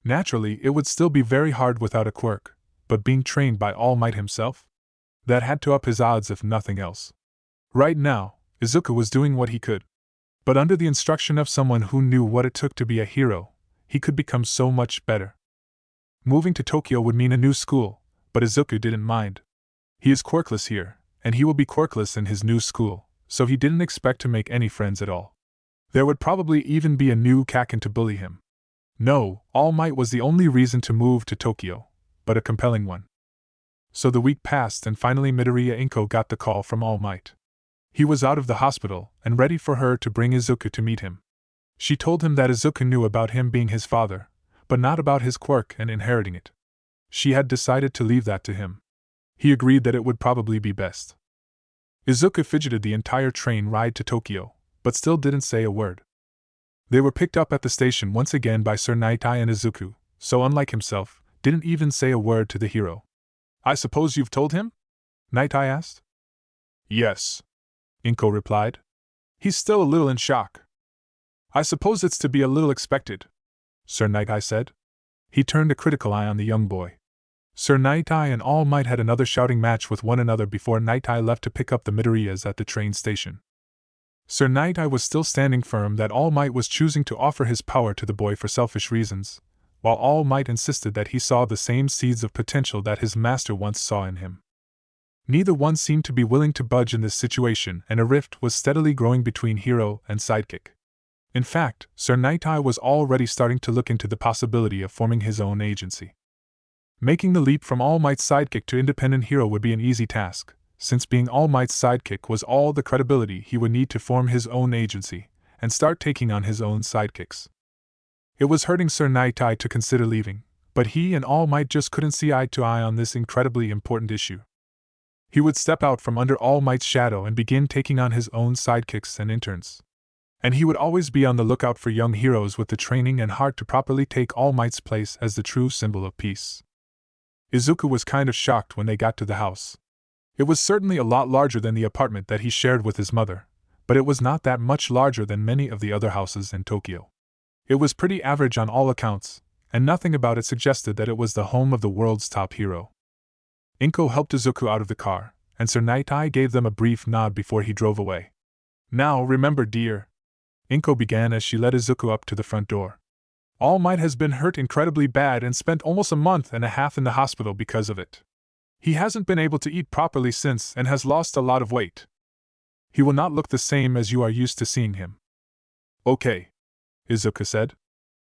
Naturally, it would still be very hard without a Quirk, but being trained by All Might himself? That had to up his odds if nothing else. Right now, Izuku was doing what he could. But under the instruction of someone who knew what it took to be a hero, he could become so much better. Moving to Tokyo would mean a new school, but Izuku didn't mind. He is quirkless here, and he will be quirkless in his new school, so he didn't expect to make any friends at all. There would probably even be a new Kaken to bully him. No, All Might was the only reason to move to Tokyo, but a compelling one. So the week passed and finally Midoriya Inko got the call from All Might. He was out of the hospital and ready for her to bring Izuku to meet him. She told him that Izuku knew about him being his father, but not about his quirk and inheriting it. She had decided to leave that to him. He agreed that it would probably be best. Izuku fidgeted the entire train ride to Tokyo, but still didn't say a word. They were picked up at the station once again by Sir Naitai and Izuku, so unlike himself, didn't even say a word to the hero. I suppose you've told him? Naitai asked. Yes, Inko replied. He's still a little in shock. I suppose it's to be a little expected, Sir Naitai said. He turned a critical eye on the young boy. Sir Naitai and All Might had another shouting match with one another before Naitai left to pick up the Midoriyas at the train station. Sir Naitai was still standing firm that All Might was choosing to offer his power to the boy for selfish reasons, while All Might insisted that he saw the same seeds of potential that his master once saw in him. Neither one seemed to be willing to budge in this situation, and a rift was steadily growing between hero and sidekick. In fact, Sir Naitai was already starting to look into the possibility of forming his own agency. Making the leap from All Might's sidekick to independent hero would be an easy task, since being All Might's sidekick was all the credibility he would need to form his own agency and start taking on his own sidekicks. It was hurting Sir Naitai to consider leaving, but he and All Might just couldn't see eye to eye on this incredibly important issue. He would step out from under All Might's shadow and begin taking on his own sidekicks and interns. And he would always be on the lookout for young heroes with the training and heart to properly take All Might's place as the true symbol of peace. Izuku was kind of shocked when they got to the house. It was certainly a lot larger than the apartment that he shared with his mother, but it was not that much larger than many of the other houses in Tokyo. It was pretty average on all accounts, and nothing about it suggested that it was the home of the world's top hero. Inko helped Izuku out of the car, and Sir Naitai gave them a brief nod before he drove away. Now remember, dear, Inko began as she led Izuku up to the front door. All Might has been hurt incredibly bad and spent almost a month and a half in the hospital because of it. He hasn't been able to eat properly since and has lost a lot of weight. He will not look the same as you are used to seeing him. Okay, Izuku said.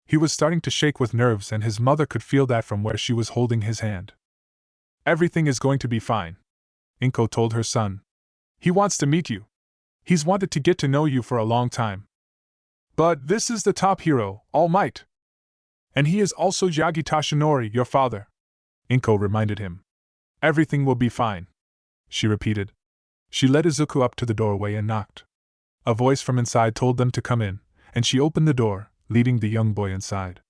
He was starting to shake with nerves and his mother could feel that from where she was holding his hand. Everything is going to be fine, Inko told her son. He wants to meet you. He's wanted to get to know you for a long time. But this is the top hero, All Might. And he is also Yagi Tashinori, your father, Inko reminded him. Everything will be fine, she repeated. She led Izuku up to the doorway and knocked. A voice from inside told them to come in, and she opened the door, leading the young boy inside.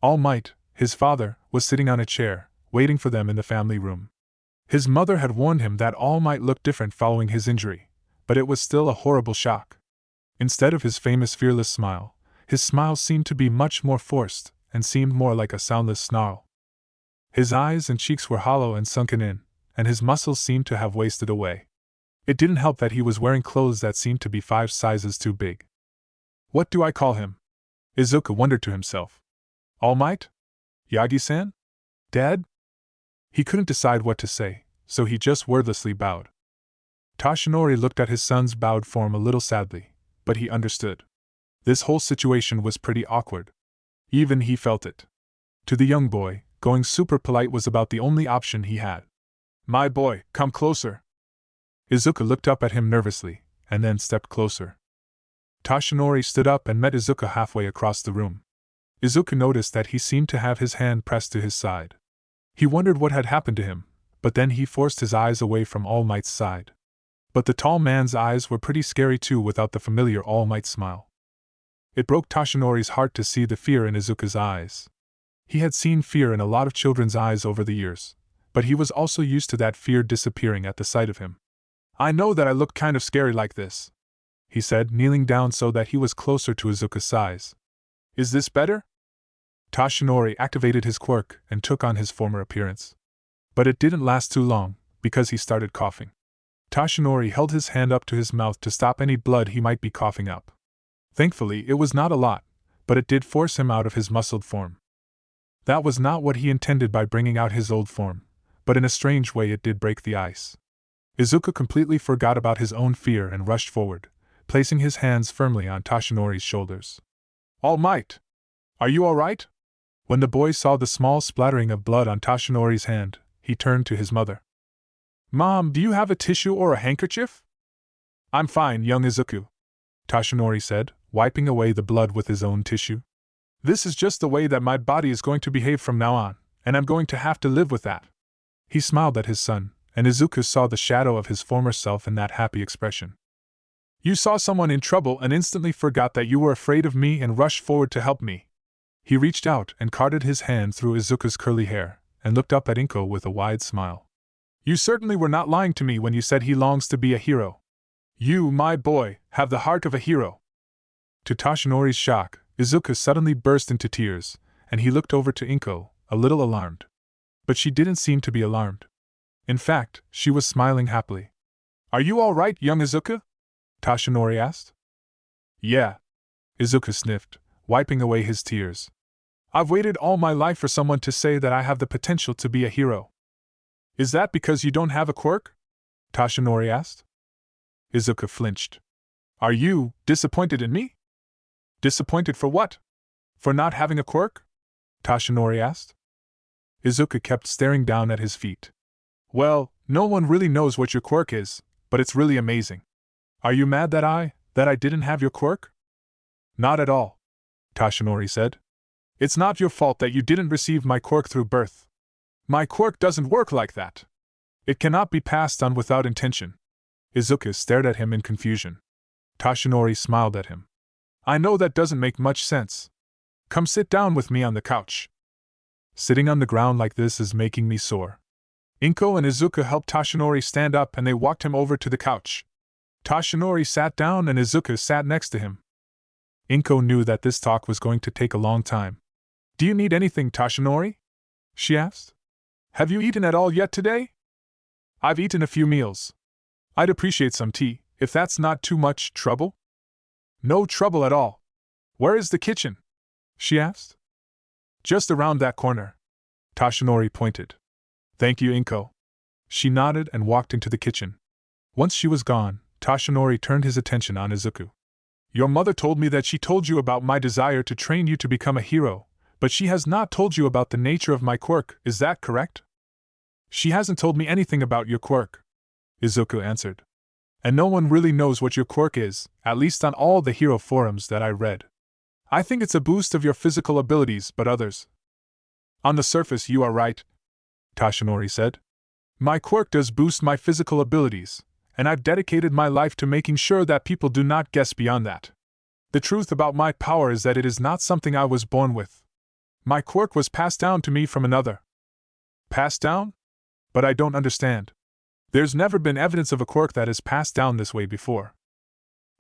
All Might, his father, was sitting on a chair, waiting for them in the family room. His mother had warned him that All Might looked different following his injury, but it was still a horrible shock. Instead of his famous fearless smile, his smile seemed to be much more forced and seemed more like a soundless snarl. His eyes and cheeks were hollow and sunken in, and his muscles seemed to have wasted away. It didn't help that he was wearing clothes that seemed to be 5 sizes too big. What do I call him? Izuku wondered to himself. All Might? Yagi-san? Dad? He couldn't decide what to say, so he just wordlessly bowed. Tashinori looked at his son's bowed form a little sadly, but he understood. This whole situation was pretty awkward. Even he felt it. To the young boy, going super polite was about the only option he had. My boy, come closer. Izuku looked up at him nervously, and then stepped closer. Tashinori stood up and met Izuku halfway across the room. Izuku noticed that he seemed to have his hand pressed to his side. He wondered what had happened to him, but then he forced his eyes away from All Might's side. But the tall man's eyes were pretty scary too without the familiar All Might smile. It broke Tashinori's heart to see the fear in Izuku's eyes. He had seen fear in a lot of children's eyes over the years, but he was also used to that fear disappearing at the sight of him. "I know that I look kind of scary like this," he said, kneeling down so that he was closer to Izuku's size. "Is this better?" Tashinori activated his quirk and took on his former appearance. But it didn't last too long, because he started coughing. Tashinori held his hand up to his mouth to stop any blood he might be coughing up. Thankfully, it was not a lot, but it did force him out of his muscled form. That was not what he intended by bringing out his old form, but in a strange way it did break the ice. Izuku completely forgot about his own fear and rushed forward, placing his hands firmly on Tashinori's shoulders. "All Might! Are you all right?" When the boy saw the small splattering of blood on Tashinori's hand, he turned to his mother. "Mom, do you have a tissue or a handkerchief?" "I'm fine, young Izuku," Tashinori said, wiping away the blood with his own tissue. "This is just the way that my body is going to behave from now on, and I'm going to have to live with that." He smiled at his son, and Izuku saw the shadow of his former self in that happy expression. "You saw someone in trouble and instantly forgot that you were afraid of me and rushed forward to help me." He reached out and carted his hand through Izuku's curly hair, and looked up at Inko with a wide smile. "You certainly were not lying to me when you said he longs to be a hero. You, my boy, have the heart of a hero." To Tashinori's shock, Izuku suddenly burst into tears, and he looked over to Inko, a little alarmed. But she didn't seem to be alarmed. In fact, she was smiling happily. "Are you all right, young Izuku?" Tashinori asked. "Yeah," Izuku sniffed, wiping away his tears. "I've waited all my life for someone to say that I have the potential to be a hero." "Is that because you don't have a quirk?" Tashinori asked. Izuku flinched. "Are you disappointed in me?" "Disappointed for what? For not having a quirk?" Tashinori asked. Izuku kept staring down at his feet. "Well, no one really knows what your quirk is, but it's really amazing. Are you mad that I didn't have your quirk?" "Not at all," Tashinori said. "It's not your fault that you didn't receive my quirk through birth. My quirk doesn't work like that. It cannot be passed on without intention." Izuku stared at him in confusion. Tashinori smiled at him. "I know that doesn't make much sense. Come sit down with me on the couch." "Sitting on the ground like this is making me sore." Inko and Izuku helped Tashinori stand up and they walked him over to the couch. Tashinori sat down and Izuku sat next to him. Inko knew that this talk was going to take a long time. "Do you need anything, Tashinori?" she asked. "Have you eaten at all yet today?" "I've eaten a few meals. I'd appreciate some tea, if that's not too much trouble." "No trouble at all. Where is the kitchen?" she asked. "Just around that corner." Tashinori pointed. "Thank you, Inko." She nodded and walked into the kitchen. Once she was gone, Tashinori turned his attention on Izuku. "Your mother told me that she told you about my desire to train you to become a hero, but she has not told you about the nature of my quirk, is that correct?" "She hasn't told me anything about your quirk," Izuku answered. "And no one really knows what your quirk is, at least on all the hero forums that I read. I think it's a boost of your physical abilities, but others." "On the surface you are right," Tashinori said. "My quirk does boost my physical abilities, and I've dedicated my life to making sure that people do not guess beyond that. The truth about my power is that it is not something I was born with. My quirk was passed down to me from another." "Passed down? But I don't understand. There's never been evidence of a quirk that is passed down this way before."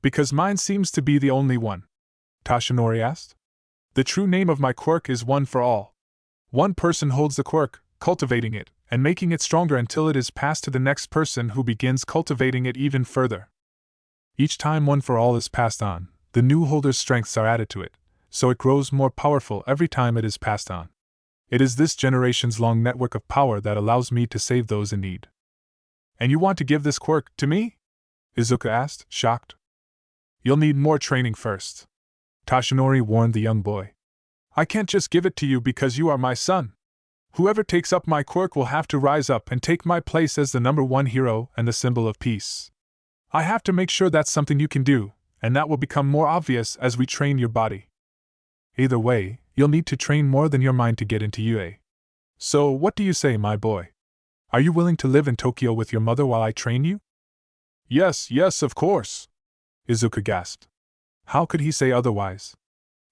"Because mine seems to be the only one," Tashinori asked. "The true name of my quirk is One for All. One person holds the quirk, cultivating it, and making it stronger until it is passed to the next person who begins cultivating it even further. Each time One for All is passed on, the new holder's strengths are added to it, so it grows more powerful every time it is passed on. It is this generation's long network of power that allows me to save those in need." "And you want to give this quirk to me?" Izuku asked, shocked. "You'll need more training first," Tashinori warned the young boy. "I can't just give it to you because you are my son. Whoever takes up my quirk will have to rise up and take my place as the #1 hero and the symbol of peace. I have to make sure that's something you can do, and that will become more obvious as we train your body. Either way, you'll need to train more than your mind to get into UA. So, what do you say, my boy? Are you willing to live in Tokyo with your mother while I train you? Yes, of course, Izuku gasped. How could he say otherwise?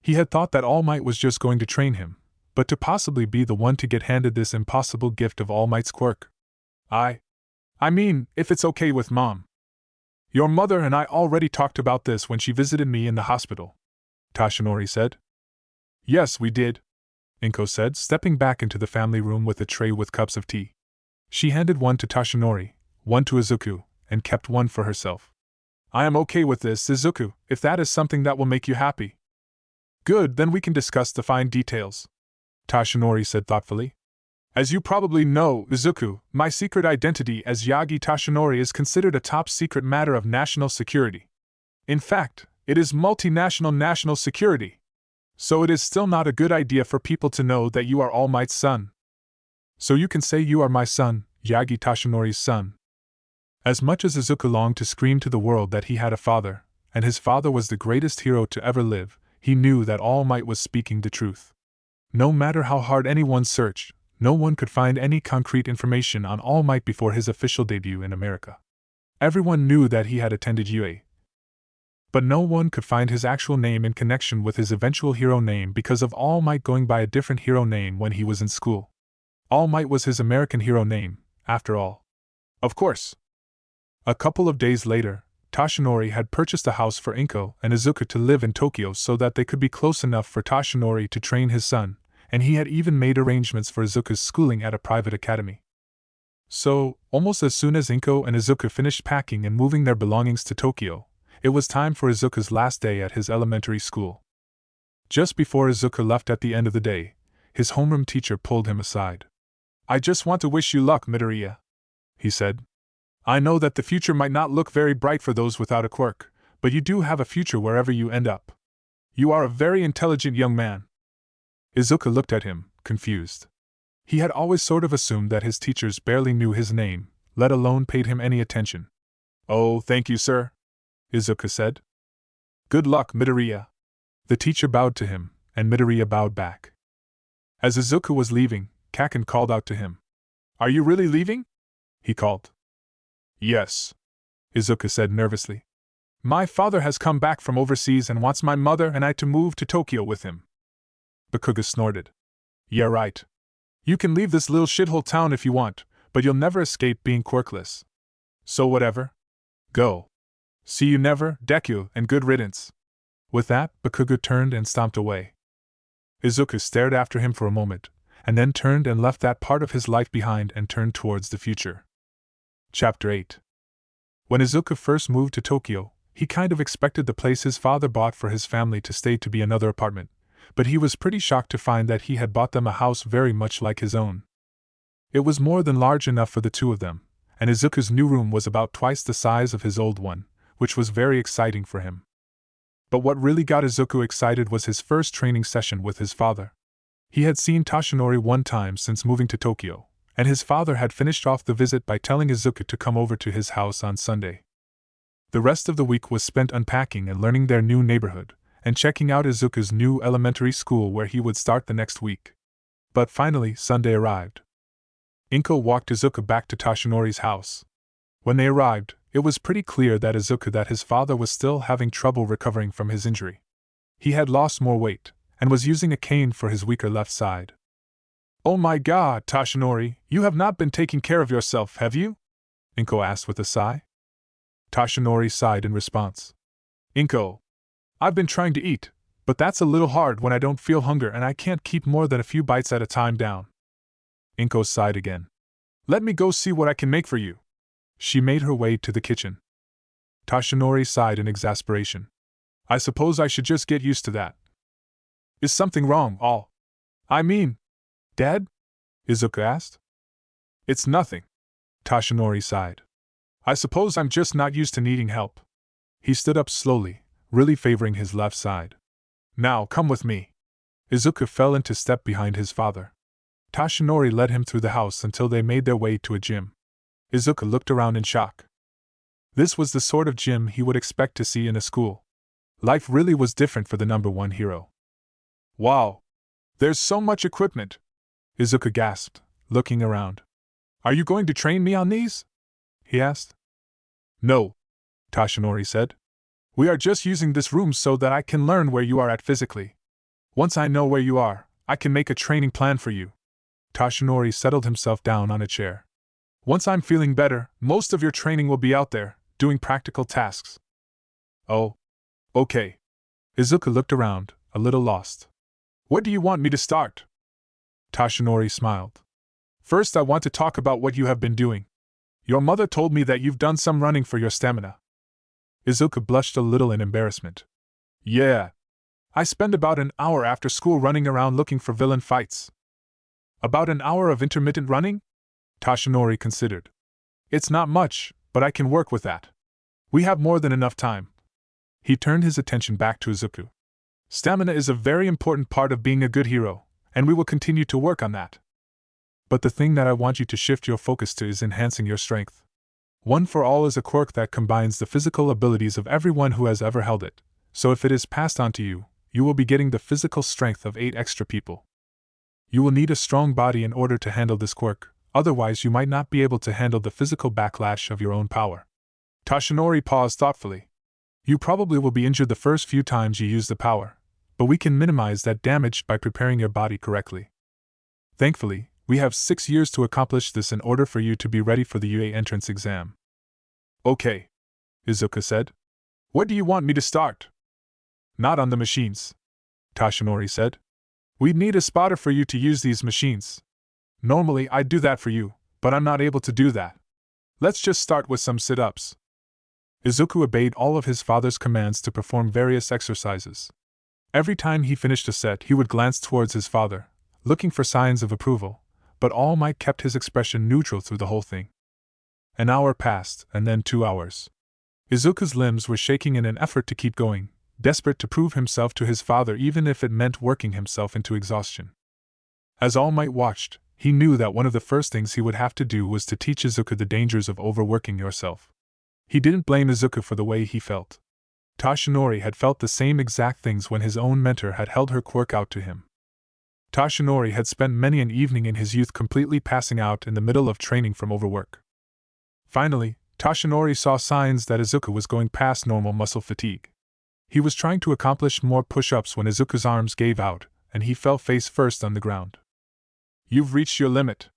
He had thought that All Might was just going to train him, but to possibly be the one to get handed this impossible gift of All Might's quirk. I mean, if it's okay with Mom. Your mother and I already talked about this when she visited me in the hospital, Tashinori said. Yes, we did, Inko said, stepping back into the family room with a tray with cups of tea. She handed one to Tashinori, one to Izuku, and kept one for herself. I am okay with this, Izuku, if that is something that will make you happy. Good, then we can discuss the fine details, Tashinori said thoughtfully. As you probably know, Izuku, my secret identity as Yagi Tashinori is considered a top-secret matter of national security. In fact, it is multinational national security. So it is still not a good idea for people to know that you are All Might's son. So you can say you are my son, Yagi Tashinori's son. As much as Izuku longed to scream to the world that he had a father, and his father was the greatest hero to ever live, he knew that All Might was speaking the truth. No matter how hard anyone searched, no one could find any concrete information on All Might before his official debut in America. Everyone knew that he had attended UA, but no one could find his actual name in connection with his eventual hero name because of All Might going by a different hero name when he was in school. All Might was his American hero name, after all. Of course. A couple of days later, Tashinori had purchased a house for Inko and Izuku to live in Tokyo so that they could be close enough for Tashinori to train his son, and he had even made arrangements for Izuku's schooling at a private academy. So, almost as soon as Inko and Izuku finished packing and moving their belongings to Tokyo, it was time for Izuku's last day at his elementary school. Just before Izuku left at the end of the day, his homeroom teacher pulled him aside. I just want to wish you luck, Midoriya, he said. I know that the future might not look very bright for those without a quirk, but you do have a future wherever you end up. You are a very intelligent young man. Izuku looked at him, confused. He had always sort of assumed that his teachers barely knew his name, let alone paid him any attention. Oh, thank you, sir, Izuku said. Good luck, Midoriya. The teacher bowed to him, and Midoriya bowed back. As Izuku was leaving, Kaken called out to him. Are you really leaving? He called. Yes, Izuku said nervously. My father has come back from overseas and wants my mother and I to move to Tokyo with him. Bakuga snorted. Yeah, right. You can leave this little shithole town if you want, but you'll never escape being quirkless. So whatever. Go. See you never, Deku, and good riddance. With that, Bakuga turned and stomped away. Izuku stared after him for a moment, and then turned and left that part of his life behind and turned towards the future. Chapter 8. When Izuku first moved to Tokyo, he kind of expected the place his father bought for his family to stay to be another apartment, but he was pretty shocked to find that he had bought them a house very much like his own. It was more than large enough for the two of them, and Izuku's new room was about twice the size of his old one, which was very exciting for him. But what really got Izuku excited was his first training session with his father. He had seen Tashinori one time since moving to Tokyo, and his father had finished off the visit by telling Izuku to come over to his house on Sunday. The rest of the week was spent unpacking and learning their new neighborhood, and checking out Izuku's new elementary school where he would start the next week. But finally, Sunday arrived. Inko walked Izuku back to Tashinori's house. When they arrived, it was pretty clear that his father was still having trouble recovering from his injury. He had lost more weight, and was using a cane for his weaker left side. Oh my god, Tashinori, you have not been taking care of yourself, have you? Inko asked with a sigh. Tashinori sighed in response. Inko, I've been trying to eat, but that's a little hard when I don't feel hunger and I can't keep more than a few bites at a time down. Inko sighed again. Let me go see what I can make for you. She made her way to the kitchen. Tashinori sighed in exasperation. I suppose I should just get used to that. Is something wrong, Dad? Izuku asked. It's nothing. Tashinori sighed. I suppose I'm just not used to needing help. He stood up slowly, really favoring his left side. Now, come with me. Izuku fell into step behind his father. Tashinori led him through the house until they made their way to a gym. Izuku looked around in shock. This was the sort of gym he would expect to see in a school. Life really was different for the number one hero. Wow! There's so much equipment! Izuku gasped, looking around. Are you going to train me on these? He asked. No, Toshinori said. We are just using this room so that I can learn where you are at physically. Once I know where you are, I can make a training plan for you. Toshinori settled himself down on a chair. Once I'm feeling better, most of your training will be out there, doing practical tasks. Oh. Okay. Izuku looked around, a little lost. What do you want me to start? Toshinori smiled. First, I want to talk about what you have been doing. Your mother told me that you've done some running for your stamina. Izuku blushed a little in embarrassment. Yeah. I spend about an hour after school running around looking for villain fights. About an hour of intermittent running? Toshinori considered. It's not much, but I can work with that. We have more than enough time. He turned his attention back to Izuku. Stamina is a very important part of being a good hero, and we will continue to work on that. But the thing that I want you to shift your focus to is enhancing your strength. One for All is a quirk that combines the physical abilities of everyone who has ever held it, so if it is passed on to you, you will be getting the physical strength of 8 extra people. You will need a strong body in order to handle this quirk, otherwise you might not be able to handle the physical backlash of your own power. Toshinori paused thoughtfully. You probably will be injured the first few times you use the power, but we can minimize that damage by preparing your body correctly. Thankfully, we have 6 years to accomplish this in order for you to be ready for the UA entrance exam. Okay, Izuku said. What do you want me to start? Not on the machines, Toshinori said. We'd need a spotter for you to use these machines. Normally I'd do that for you, but I'm not able to do that. Let's just start with some sit-ups. Izuku obeyed all of his father's commands to perform various exercises. Every time he finished a set, he would glance towards his father, looking for signs of approval, but All Might kept his expression neutral through the whole thing. An hour passed, and then 2 hours. Izuku's limbs were shaking in an effort to keep going, desperate to prove himself to his father even if it meant working himself into exhaustion. As All Might watched, he knew that one of the first things he would have to do was to teach Izuku the dangers of overworking yourself. He didn't blame Izuku for the way he felt. Toshinori had felt the same exact things when his own mentor had held her quirk out to him. Toshinori had spent many an evening in his youth completely passing out in the middle of training from overwork. Finally, Toshinori saw signs that Izuku was going past normal muscle fatigue. He was trying to accomplish more push-ups when Izuku's arms gave out, and he fell face first on the ground. You've reached your limit,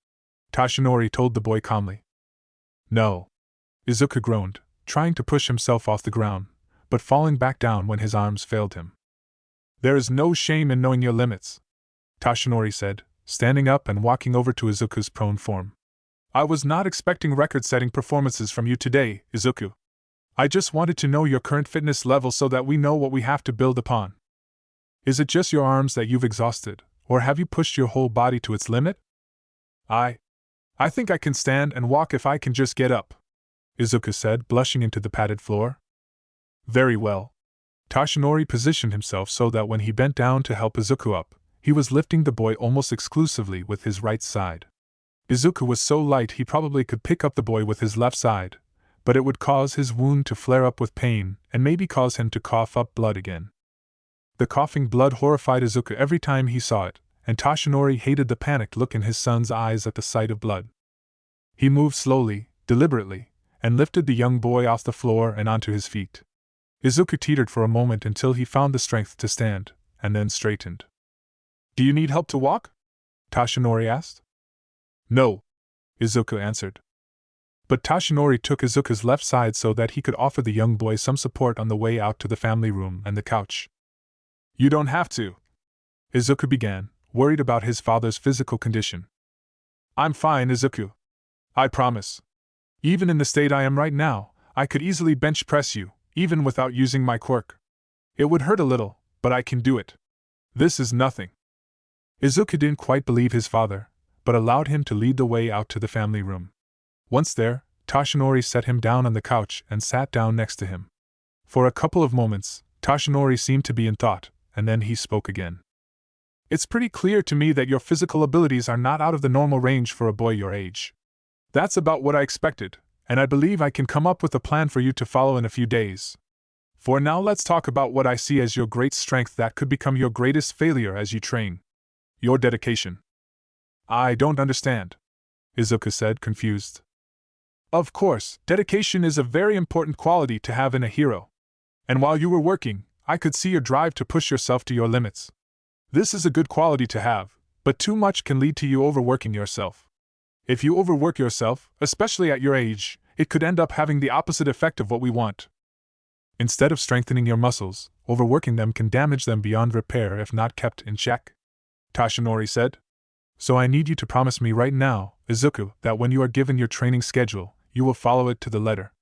Toshinori told the boy calmly. No. Izuku groaned, trying to push himself off the ground, but falling back down when his arms failed him. There is no shame in knowing your limits, Toshinori said, standing up and walking over to Izuku's prone form. I was not expecting record-setting performances from you today, Izuku. I just wanted to know your current fitness level so that we know what we have to build upon. Is it just your arms that you've exhausted, or have you pushed your whole body to its limit? I think I can stand and walk if I can just get up, Izuku said, blushing into the padded floor. Very well. Toshinori positioned himself so that when he bent down to help Izuku up, he was lifting the boy almost exclusively with his right side. Izuku was so light he probably could pick up the boy with his left side, but it would cause his wound to flare up with pain and maybe cause him to cough up blood again. The coughing blood horrified Izuku every time he saw it, and Toshinori hated the panicked look in his son's eyes at the sight of blood. He moved slowly, deliberately, and lifted the young boy off the floor and onto his feet. Izuku teetered for a moment until he found the strength to stand, and then straightened. Do you need help to walk? Toshinori asked. No, Izuku answered. But Toshinori took Izuku's left side so that he could offer the young boy some support on the way out to the family room and the couch. You don't have to, Izuku began, worried about his father's physical condition. I'm fine, Izuku. I promise. Even in the state I am right now, I could easily bench press you, even without using my quirk. It would hurt a little, but I can do it. This is nothing. Izuku didn't quite believe his father, but allowed him to lead the way out to the family room. Once there, Toshinori set him down on the couch and sat down next to him. For a couple of moments, Toshinori seemed to be in thought, and then he spoke again. It's pretty clear to me that your physical abilities are not out of the normal range for a boy your age. That's about what I expected, and I believe I can come up with a plan for you to follow in a few days. For now, let's talk about what I see as your great strength that could become your greatest failure as you train. Your dedication. I don't understand, Izuku said, confused. Of course, dedication is a very important quality to have in a hero. And while you were working, I could see your drive to push yourself to your limits. This is a good quality to have, but too much can lead to you overworking yourself. If you overwork yourself, especially at your age, it could end up having the opposite effect of what we want. Instead of strengthening your muscles, overworking them can damage them beyond repair if not kept in check, Tashinori said. So I need you to promise me right now, Izuku, that when you are given your training schedule, you will follow it to the letter.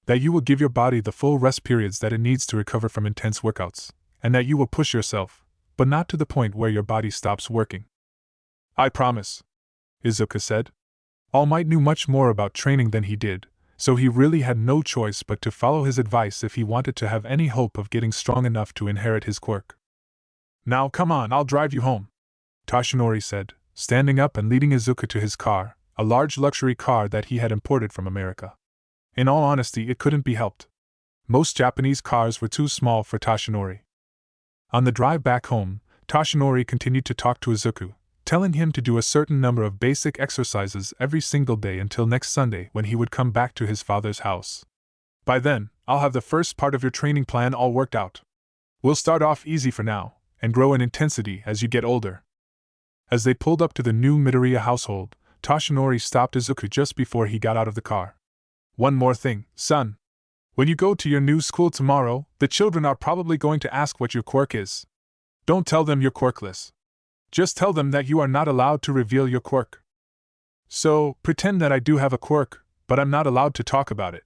That you will give your body the full rest periods that it needs to recover from intense workouts, and that you will push yourself, but not to the point where your body stops working. I promise, Izuku said. All Might knew much more about training than he did, so he really had no choice but to follow his advice if he wanted to have any hope of getting strong enough to inherit his quirk. Now come on, I'll drive you home, Tashinori said, standing up and leading Izuku to his car, a large luxury car that he had imported from America. In all honesty, it couldn't be helped. Most Japanese cars were too small for Tashinori. On the drive back home, Tashinori continued to talk to Izuku, telling him to do a certain number of basic exercises every single day until next Sunday when he would come back to his father's house. By then, I'll have the first part of your training plan all worked out. We'll start off easy for now, and grow in intensity as you get older. As they pulled up to the new Midoriya household, Tashinori stopped Izuku just before he got out of the car. One more thing, son. When you go to your new school tomorrow, the children are probably going to ask what your quirk is. Don't tell them you're quirkless. Just tell them that you are not allowed to reveal your quirk. So, pretend that I do have a quirk, but I'm not allowed to talk about it,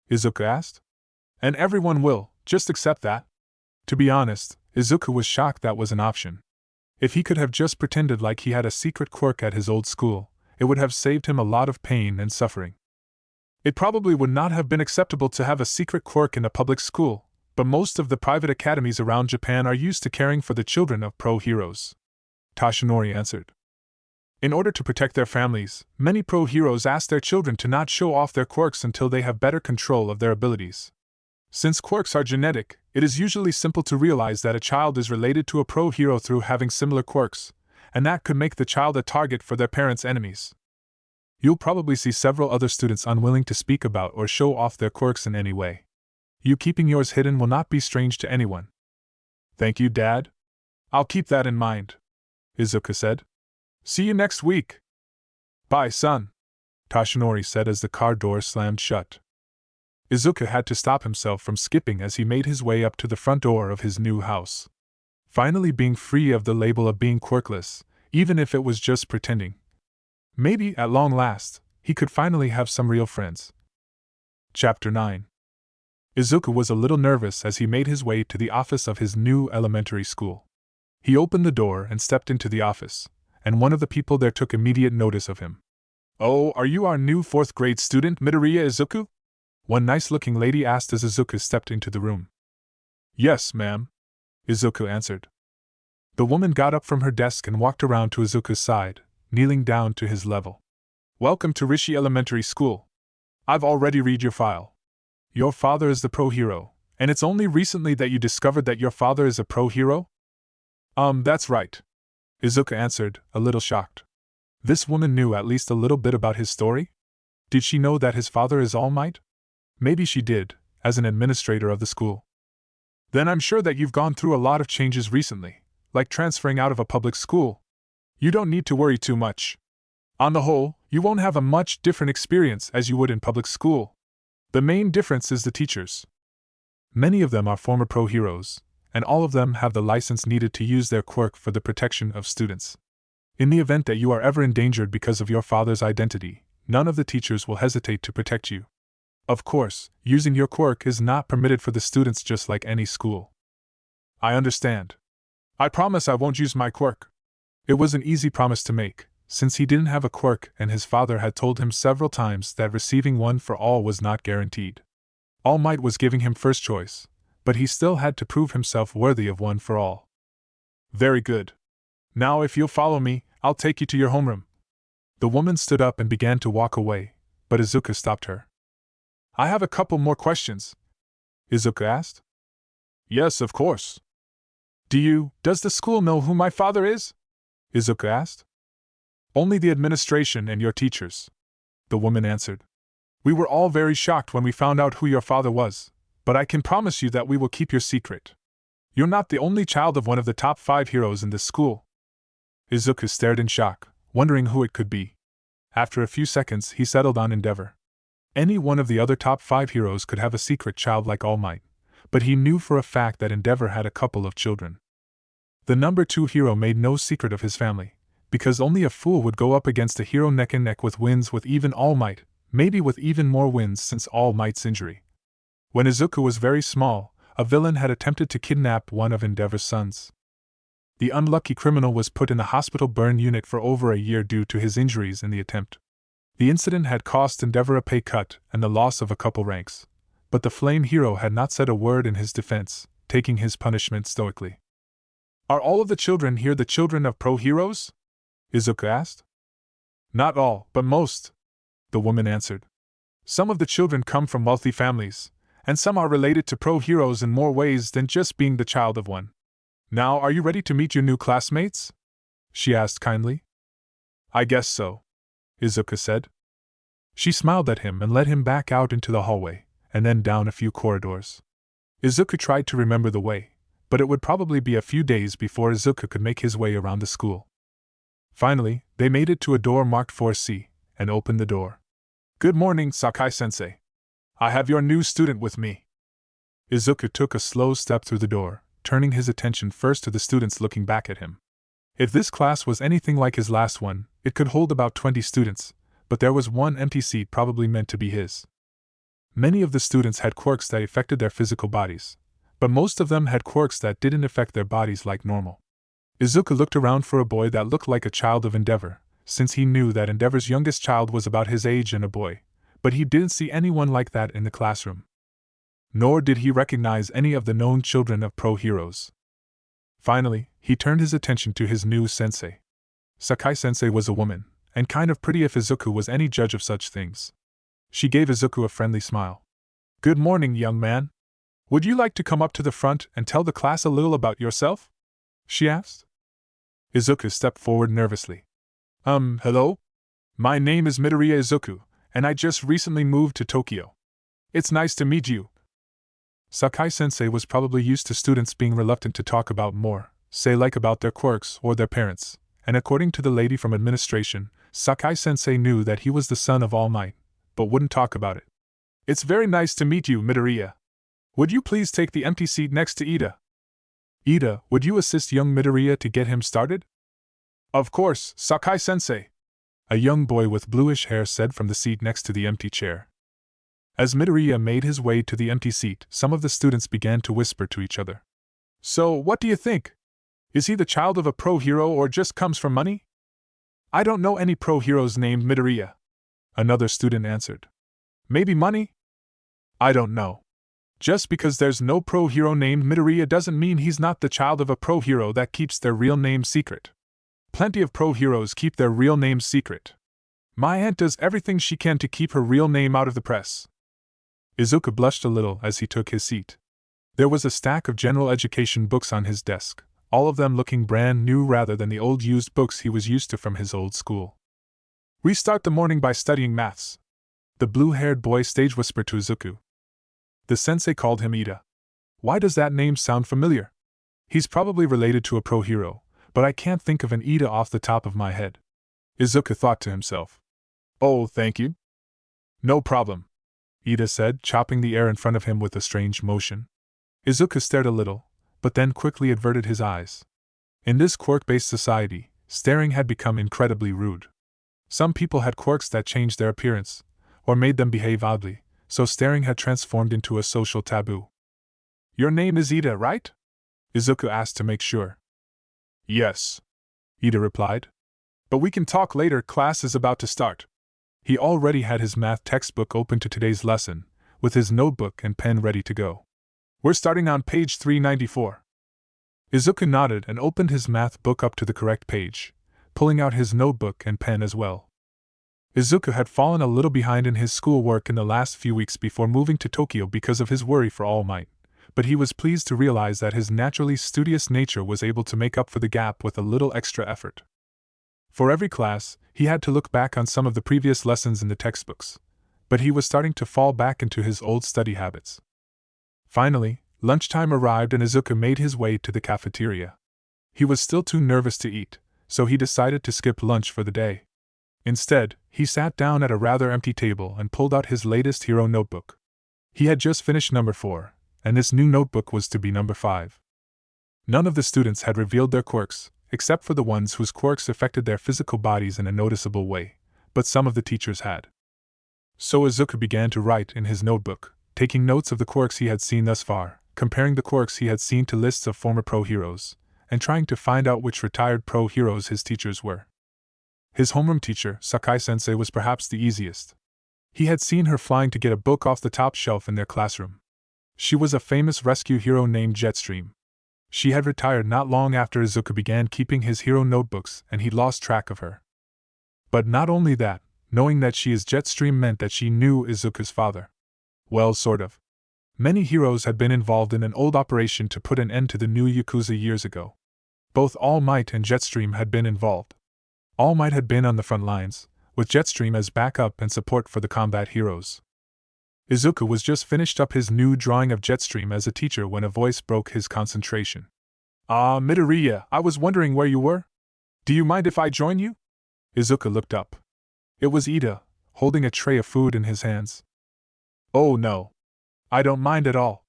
Izuku asked. And everyone will, just accept that. To be honest, Izuku was shocked that was an option. If he could have just pretended like he had a secret quirk at his old school, it would have saved him a lot of pain and suffering. It probably would not have been acceptable to have a secret quirk in a public school, but most of the private academies around Japan are used to caring for the children of pro heroes, Tashinori answered. In order to protect their families, many pro heroes ask their children to not show off their quirks until they have better control of their abilities. Since quirks are genetic, it is usually simple to realize that a child is related to a pro hero through having similar quirks, and that could make the child a target for their parents' enemies. You'll probably see several other students unwilling to speak about or show off their quirks in any way. You keeping yours hidden will not be strange to anyone. Thank you, Dad. I'll keep that in mind, Izuku said. See you next week. Bye, son, Tashinori said as the car door slammed shut. Izuku had to stop himself from skipping as he made his way up to the front door of his new house. Finally being free of the label of being quirkless, even if it was just pretending. Maybe, at long last, he could finally have some real friends. Chapter 9. Izuku was a little nervous as he made his way to the office of his new elementary school. He opened the door and stepped into the office, and one of the people there took immediate notice of him. Oh, are you our new 4th grade student, Midoriya Izuku? One nice-looking lady asked as Izuku stepped into the room. Yes, ma'am, Izuku answered. The woman got up from her desk and walked around to Izuku's side, kneeling down to his level. Welcome to Rishi Elementary School. I've already read your file. Your father is the pro hero, and it's only recently that you discovered that your father is a pro hero? That's right, Izuku answered, a little shocked. This woman knew at least a little bit about his story? Did she know that his father is All Might? Maybe she did, as an administrator of the school. Then I'm sure that you've gone through a lot of changes recently, like transferring out of a public school. You don't need to worry too much. On the whole, you won't have a much different experience as you would in public school. The main difference is the teachers. Many of them are former pro heroes, and all of them have the license needed to use their quirk for the protection of students. In the event that you are ever endangered because of your father's identity, none of the teachers will hesitate to protect you. Of course, using your quirk is not permitted for the students just like any school. I understand. I promise I won't use my quirk. It was an easy promise to make, since he didn't have a quirk and his father had told him several times that receiving one for all was not guaranteed. All Might was giving him first choice, but he still had to prove himself worthy of one for all. Very good. Now if you'll follow me, I'll take you to your homeroom. The woman stood up and began to walk away, but Izuku stopped her. I have a couple more questions, Izuku asked. Yes, of course. Does the school know who my father is? Izuku asked. Only the administration and your teachers, the woman answered. We were all very shocked when we found out who your father was, but I can promise you that we will keep your secret. You're not the only child of one of the top 5 heroes in this school. Izuku stared in shock, wondering who it could be. After a few seconds, he settled on Endeavor. Any one of the other top 5 heroes could have a secret child like All Might, but he knew for a fact that Endeavor had a couple of children. The number 2 hero made no secret of his family, because only a fool would go up against a hero neck and neck with wins with even All Might, maybe with even more wins since All Might's injury. When Izuku was very small, a villain had attempted to kidnap one of Endeavor's sons. The unlucky criminal was put in the hospital burn unit for over a year due to his injuries in the attempt. The incident had cost Endeavor a pay cut and the loss of a couple ranks, but the Flame Hero had not said a word in his defense, taking his punishment stoically. Are all of the children here the children of pro heroes? Izuku asked. Not all, but most, the woman answered. Some of the children come from wealthy families, and some are related to pro heroes in more ways than just being the child of one. Now, are you ready to meet your new classmates? She asked kindly. I guess so, Izuku said. She smiled at him and led him back out into the hallway, and then down a few corridors. Izuku tried to remember the way, but it would probably be a few days before Izuku could make his way around the school. Finally, they made it to a door marked 4C, and opened the door. Good morning, Sakai-sensei. I have your new student with me. Izuku took a slow step through the door, turning his attention first to the students looking back at him. If this class was anything like his last one, it could hold about 20 students, but there was one empty seat probably meant to be his. Many of the students had quirks that affected their physical bodies, but most of them had quirks that didn't affect their bodies like normal. Izuku looked around for a boy that looked like a child of Endeavor, since he knew that Endeavor's youngest child was about his age and a boy, but he didn't see anyone like that in the classroom. Nor did he recognize any of the known children of pro heroes. Finally, he turned his attention to his new sensei. Sakai-sensei was a woman, and kind of pretty if Izuku was any judge of such things. She gave Izuku a friendly smile. Good morning, young man. Would you like to come up to the front and tell the class a little about yourself? She asked. Izuku stepped forward nervously. Hello? My name is Midoriya Izuku, and I just recently moved to Tokyo. It's nice to meet you. Sakai-sensei was probably used to students being reluctant to talk about more, say like about their quirks or their parents, and according to the lady from administration, Sakai-sensei knew that he was the son of All Might, but wouldn't talk about it. It's very nice to meet you, Midoriya. Would you please take the empty seat next to Ida? Ida, would you assist young Midoriya to get him started? Of course, Sakai-sensei, a young boy with bluish hair said from the seat next to the empty chair. As Midoriya made his way to the empty seat, some of the students began to whisper to each other. So, what do you think? Is he the child of a pro hero or just comes from money? I don't know any pro heroes named Midoriya, another student answered. Maybe money? I don't know. Just because there's no pro hero named Midoriya doesn't mean he's not the child of a pro hero that keeps their real name secret. Plenty of pro heroes keep their real names secret. My aunt does everything she can to keep her real name out of the press. Izuku blushed a little as he took his seat. There was a stack of general education books on his desk, all of them looking brand new rather than the old used books he was used to from his old school. We start the morning by studying maths, the blue-haired boy stage whispered to Izuku. The sensei called him Ida. Why does that name sound familiar? He's probably related to a pro hero, but I can't think of an Ida off the top of my head. Izuku thought to himself. Oh, thank you. No problem, Ida said, chopping the air in front of him with a strange motion. Izuku stared a little, but then quickly averted his eyes. In this quirk-based society, staring had become incredibly rude. Some people had quirks that changed their appearance, or made them behave oddly, so staring had transformed into a social taboo. Your name is Ida, right? Izuku asked to make sure. Yes, Ida replied. But we can talk later, class is about to start. He already had his math textbook open to today's lesson, with his notebook and pen ready to go. We're starting on page 394. Izuku nodded and opened his math book up to the correct page, pulling out his notebook and pen as well. Izuku had fallen a little behind in his schoolwork in the last few weeks before moving to Tokyo because of his worry for All Might, but he was pleased to realize that his naturally studious nature was able to make up for the gap with a little extra effort. For every class, he had to look back on some of the previous lessons in the textbooks, but he was starting to fall back into his old study habits. Finally, lunchtime arrived and Izuku made his way to the cafeteria. He was still too nervous to eat, so he decided to skip lunch for the day. Instead, he sat down at a rather empty table and pulled out his latest hero notebook. He had just finished number 4, and this new notebook was to be number 5. None of the students had revealed their quirks, except for the ones whose quirks affected their physical bodies in a noticeable way, but some of the teachers had. So Izuku began to write in his notebook, taking notes of the quirks he had seen thus far, comparing the quirks he had seen to lists of former pro heroes, and trying to find out which retired pro heroes his teachers were. His homeroom teacher, Sakai-sensei, was perhaps the easiest. He had seen her flying to get a book off the top shelf in their classroom. She was a famous rescue hero named Jetstream. She had retired not long after Izuku began keeping his hero notebooks, and he'd lost track of her. But not only that, knowing that she is Jetstream meant that she knew Izuku's father. Well, sort of. Many heroes had been involved in an old operation to put an end to the new Yakuza years ago. Both All Might and Jetstream had been involved. All Might had been on the front lines, with Jetstream as backup and support for the combat heroes. Izuku was just finished up his new drawing of Jetstream as a teacher when a voice broke his concentration. Midoriya, I was wondering where you were. Do you mind if I join you? Izuku looked up. It was Ida, holding a tray of food in his hands. Oh no. I don't mind at all,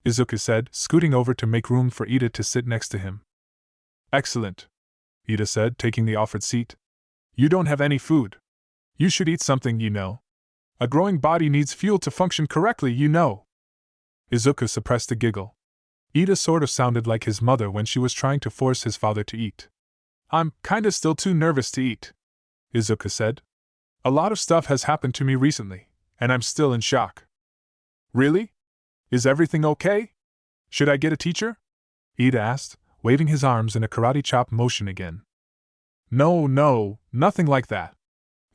Izuku said, scooting over to make room for Ida to sit next to him. Excellent, Ida said, taking the offered seat. You don't have any food. You should eat something, you know. A growing body needs fuel to function correctly, you know. Izuku suppressed a giggle. Ida sort of sounded like his mother when she was trying to force his father to eat. I'm kinda still too nervous to eat, Izuku said. A lot of stuff has happened to me recently, and I'm still in shock. Really? Is everything okay? Should I get a teacher? Ida asked, waving his arms in a karate chop motion again. No, nothing like that,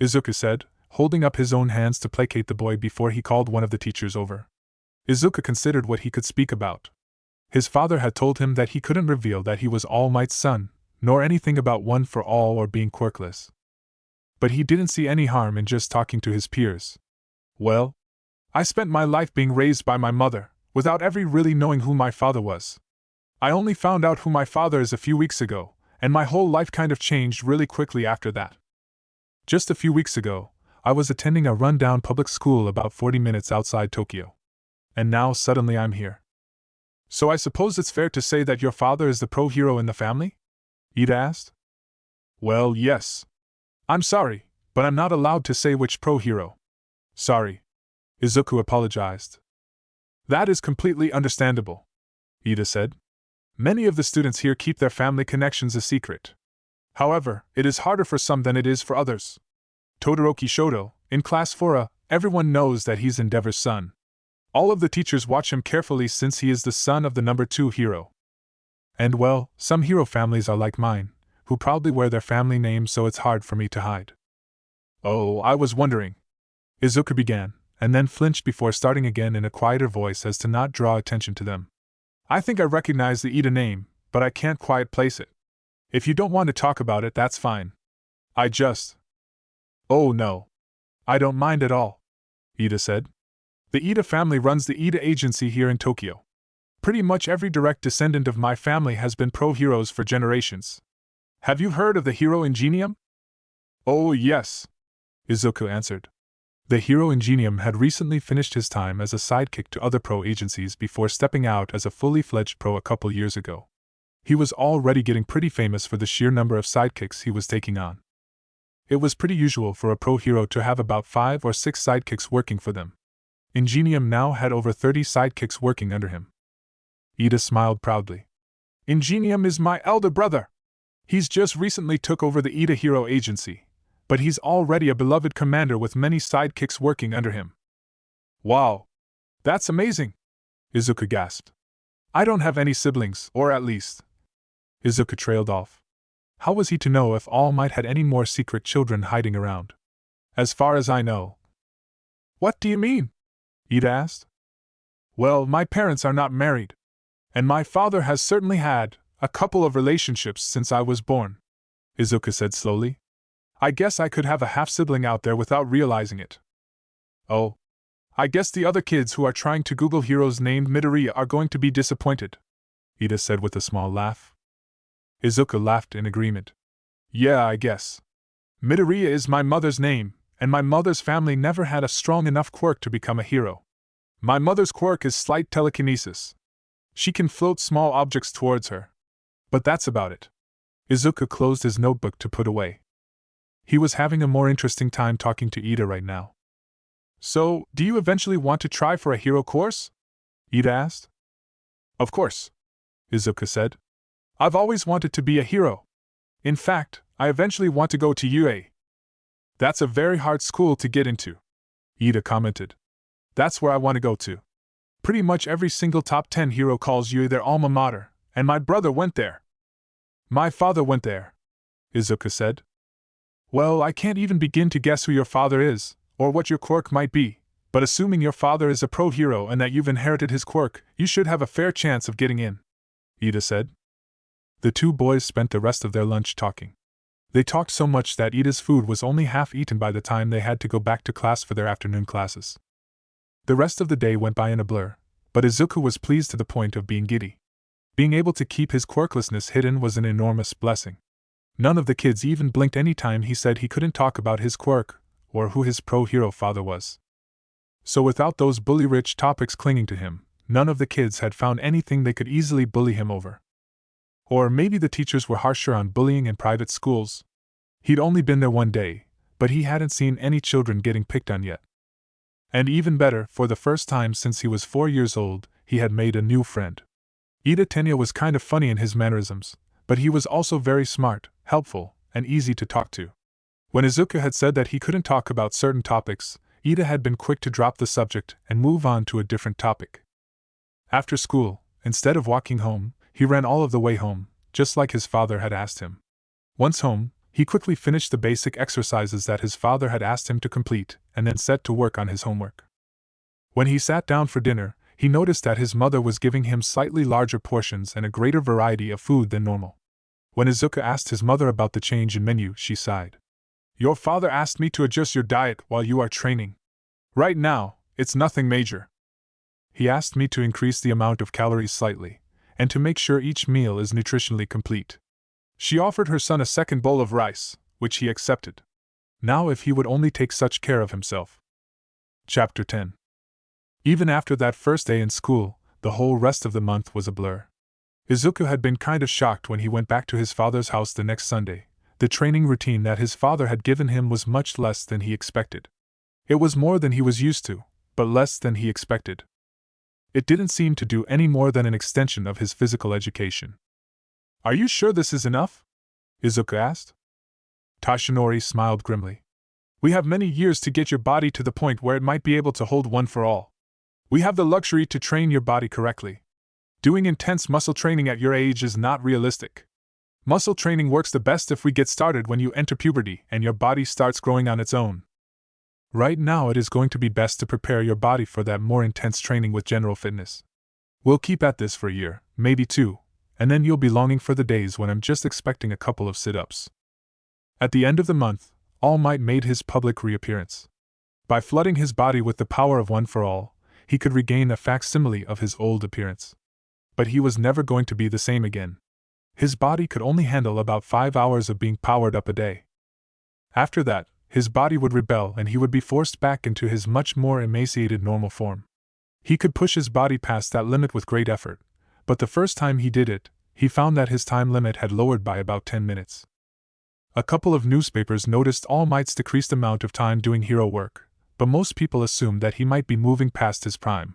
Izuku said, holding up his own hands to placate the boy before he called one of the teachers over. Izuku considered what he could speak about. His father had told him that he couldn't reveal that he was All Might's son, nor anything about One for All or being quirkless. But he didn't see any harm in just talking to his peers. Well, I spent my life being raised by my mother, without ever really knowing who my father was. I only found out who my father is a few weeks ago, and my whole life kind of changed really quickly after that. Just a few weeks ago, I was attending a run-down public school about 40 minutes outside Tokyo. And now suddenly I'm here. So I suppose it's fair to say that your father is the pro hero in the family? Ida asked. Well, yes. I'm sorry, but I'm not allowed to say which pro hero. Sorry. Izuku apologized. That is completely understandable, Ida said. Many of the students here keep their family connections a secret. However, it is harder for some than it is for others. Todoroki Shoto, in Class 4A, everyone knows that he's Endeavor's son. All of the teachers watch him carefully since he is the son of the number 2 hero. And well, some hero families are like mine, who proudly wear their family name, so it's hard for me to hide. Oh, I was wondering, Izuku began, and then flinched before starting again in a quieter voice as to not draw attention to them. I think I recognize the Ida name, but I can't quite place it. If you don't want to talk about it, that's fine. Oh no. I don't mind at all, Ida said. The Ida family runs the Ida agency here in Tokyo. Pretty much every direct descendant of my family has been pro heroes for generations. Have you heard of the Hero Ingenium? Oh yes, Izuku answered. The Hero Ingenium had recently finished his time as a sidekick to other pro agencies before stepping out as a fully fledged pro a couple years ago. He was already getting pretty famous for the sheer number of sidekicks he was taking on. It was pretty usual for a pro hero to have about 5 or 6 sidekicks working for them. Ingenium now had over 30 sidekicks working under him. Ida smiled proudly. Ingenium is my elder brother. He's just recently took over the Ida Hero Agency, but he's already a beloved commander with many sidekicks working under him. Wow! That's amazing! Izuku gasped. I don't have any siblings, or at least... Izuku trailed off. How was he to know if All Might had any more secret children hiding around? As far as I know. What do you mean? Ida asked. Well, my parents are not married. And my father has certainly had a couple of relationships since I was born, Izuka said slowly. I guess I could have a half-sibling out there without realizing it. Oh. I guess the other kids who are trying to Google heroes named Midoriya are going to be disappointed, Ida said with a small laugh. Izuka laughed in agreement. Yeah, I guess. Midoriya is my mother's name, and my mother's family never had a strong enough quirk to become a hero. My mother's quirk is slight telekinesis. She can float small objects towards her. But that's about it. Izuka closed his notebook to put away. He was having a more interesting time talking to Ida right now. So, do you eventually want to try for a hero course? Ida asked. Of course, Izuka said. I've always wanted to be a hero. In fact, I eventually want to go to UA. That's a very hard school to get into, Ida commented. That's where I want to go to. Pretty much every single top 10 hero calls UA their alma mater, and my brother went there. My father went there, Izuka said. Well, I can't even begin to guess who your father is, or what your quirk might be, but assuming your father is a pro hero and that you've inherited his quirk, you should have a fair chance of getting in, Ida said. The two boys spent the rest of their lunch talking. They talked so much that Ida's food was only half eaten by the time they had to go back to class for their afternoon classes. The rest of the day went by in a blur, but Izuka was pleased to the point of being giddy. Being able to keep his quirklessness hidden was an enormous blessing. None of the kids even blinked any time he said he couldn't talk about his quirk, or who his pro-hero father was. So without those bully-rich topics clinging to him, none of the kids had found anything they could easily bully him over. Or maybe the teachers were harsher on bullying in private schools. He'd only been there one day, but he hadn't seen any children getting picked on yet. And even better, for the first time since he was 4 years old, he had made a new friend. Ida Tenya was kind of funny in his mannerisms, but he was also very smart, helpful, and easy to talk to. When Izuka had said that he couldn't talk about certain topics, Ida had been quick to drop the subject and move on to a different topic. After school, instead of walking home, he ran all of the way home, just like his father had asked him. Once home, he quickly finished the basic exercises that his father had asked him to complete, and then set to work on his homework. When he sat down for dinner, he noticed that his mother was giving him slightly larger portions and a greater variety of food than normal. When Izuka asked his mother about the change in menu, she sighed. Your father asked me to adjust your diet while you are training. Right now, it's nothing major. He asked me to increase the amount of calories slightly, and to make sure each meal is nutritionally complete. She offered her son a second bowl of rice, which he accepted. Now if he would only take such care of himself. Chapter 10. Even after that first day in school, the whole rest of the month was a blur. Izuku had been kind of shocked when he went back to his father's house the next Sunday. The training routine that his father had given him was much less than he expected. It was more than he was used to, but less than he expected. It didn't seem to do any more than an extension of his physical education. Are you sure this is enough? Izuku asked. Tashinori smiled grimly. We have many years to get your body to the point where it might be able to hold one for all. We have the luxury to train your body correctly. Doing intense muscle training at your age is not realistic. Muscle training works the best if we get started when you enter puberty and your body starts growing on its own. Right now it is going to be best to prepare your body for that more intense training with general fitness. We'll keep at this for a year, maybe 2, and then you'll be longing for the days when I'm just expecting a couple of sit-ups. At the end of the month, All Might made his public reappearance. By flooding his body with the power of One for All, he could regain a facsimile of his old appearance. But he was never going to be the same again. His body could only handle about 5 hours of being powered up a day. After that, his body would rebel and he would be forced back into his much more emaciated normal form. He could push his body past that limit with great effort, but the first time he did it, he found that his time limit had lowered by about 10 minutes. A couple of newspapers noticed All Might's decreased amount of time doing hero work, but most people assumed that he might be moving past his prime.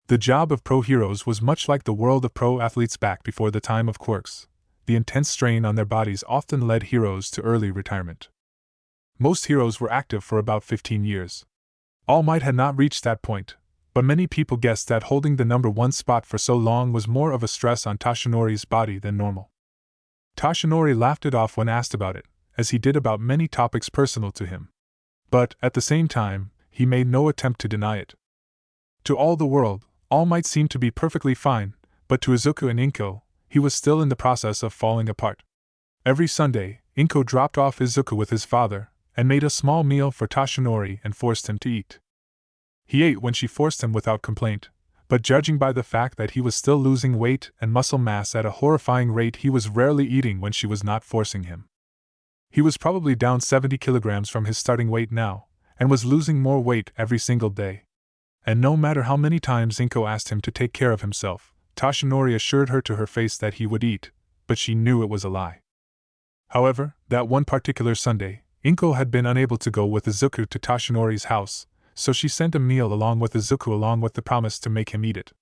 The job of pro heroes was much like the world of pro athletes back before the time of quirks. The intense strain on their bodies often led heroes to early retirement. Most heroes were active for about 15 years. All Might had not reached that point, but many people guessed that holding the number 1 spot for so long was more of a stress on Tashinori's body than normal. Tashinori laughed it off when asked about it, as he did about many topics personal to him. but, at the same time, he made no attempt to deny it. To all the world, All Might seemed to be perfectly fine, but to Izuku and Inko, he was still in the process of falling apart. Every Sunday, Inko dropped off Izuku with his father, and made a small meal for Toshinori and forced him to eat. He ate when she forced him without complaint, but judging by the fact that he was still losing weight and muscle mass at a horrifying rate, he was rarely eating when she was not forcing him. He was probably down 70 kilograms from his starting weight now, and was losing more weight every single day. And no matter how many times Inko asked him to take care of himself, Toshinori assured her to her face that he would eat, but she knew it was a lie. However, that one particular Sunday, Inko had been unable to go with Izuku to Toshinori's house, so she sent a meal along with Izuku along with the promise to make him eat it.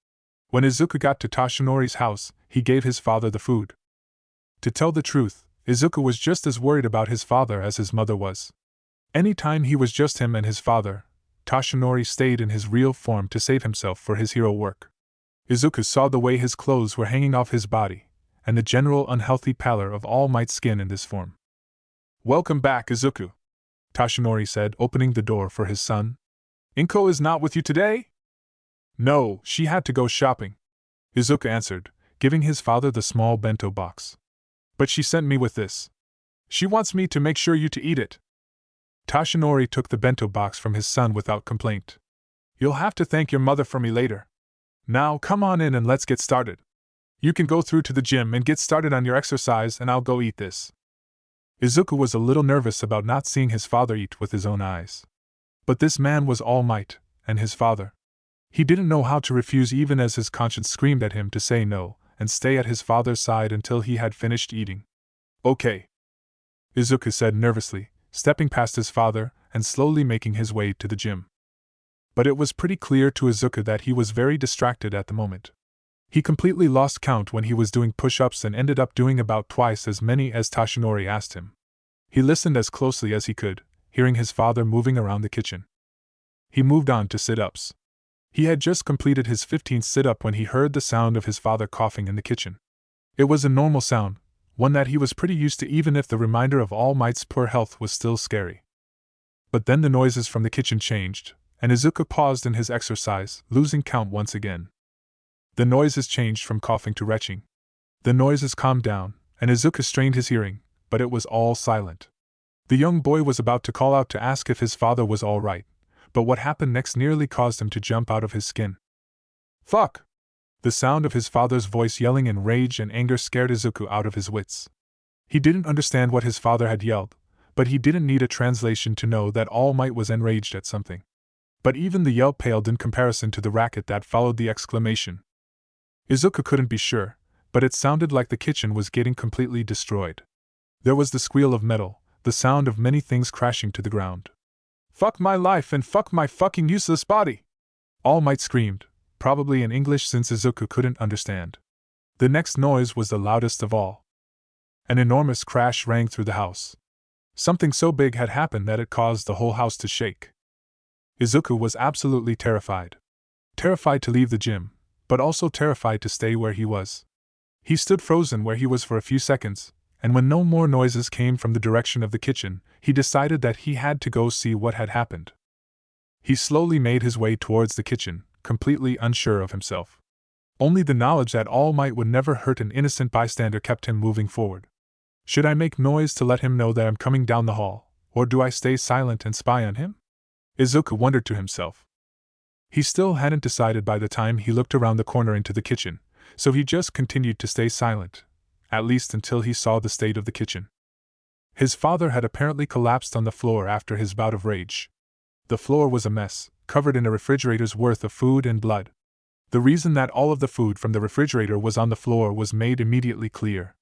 When Izuku got to Toshinori's house, he gave his father the food. To tell the truth, Izuku was just as worried about his father as his mother was. Any time he was just him and his father, Toshinori stayed in his real form to save himself for his hero work. Izuku saw the way his clothes were hanging off his body, and the general unhealthy pallor of All Might's skin in this form. "Welcome back, Izuku," Toshinori said, opening the door for his son. "Inko is not with you today?" "No, she had to go shopping," Izuku answered, giving his father the small bento box. "But she sent me with this. She wants me to make sure you to eat it." Toshinori took the bento box from his son without complaint. "You'll have to thank your mother for me later. Now come on in and let's get started. You can go through to the gym and get started on your exercise, and I'll go eat this." Izuku was a little nervous about not seeing his father eat with his own eyes. But this man was All Might, and his father. He didn't know how to refuse even as his conscience screamed at him to say no, and stay at his father's side until he had finished eating. "Okay," Izuku said nervously, stepping past his father and slowly making his way to the gym. But it was pretty clear to Izuku that he was very distracted at the moment. He completely lost count when he was doing push-ups and ended up doing about twice as many as Toshinori asked him. He listened as closely as he could, hearing his father moving around the kitchen. He moved on to sit-ups. He had just completed his 15th sit-up when he heard the sound of his father coughing in the kitchen. It was a normal sound, one that he was pretty used to even if the reminder of All Might's poor health was still scary. But then the noises from the kitchen changed, and Izuku paused in his exercise, losing count once again. The noises changed from coughing to retching. The noises calmed down, and Izuku strained his hearing, but it was all silent. The young boy was about to call out to ask if his father was all right, but what happened next nearly caused him to jump out of his skin. "Fuck!" The sound of his father's voice yelling in rage and anger scared Izuku out of his wits. He didn't understand what his father had yelled, but he didn't need a translation to know that All Might was enraged at something. But even the yell paled in comparison to the racket that followed the exclamation. Izuku couldn't be sure, but it sounded like the kitchen was getting completely destroyed. There was the squeal of metal, the sound of many things crashing to the ground. "Fuck my life and fuck my fucking useless body!" All Might screamed, probably in English since Izuku couldn't understand. The next noise was the loudest of all. An enormous crash rang through the house. Something so big had happened that it caused the whole house to shake. Izuku was absolutely terrified. Terrified to leave the gym, but also terrified to stay where he was. He stood frozen where he was for a few seconds, and when no more noises came from the direction of the kitchen, he decided that he had to go see what had happened. He slowly made his way towards the kitchen, completely unsure of himself. Only the knowledge that All Might would never hurt an innocent bystander kept him moving forward. Should I make noise to let him know that I'm coming down the hall, or do I stay silent and spy on him? Izuku wondered to himself. He still hadn't decided by the time he looked around the corner into the kitchen, so he just continued to stay silent, at least until he saw the state of the kitchen. His father had apparently collapsed on the floor after his bout of rage. The floor was a mess, covered in a refrigerator's worth of food and blood. The reason that all of the food from the refrigerator was on the floor was made immediately clear.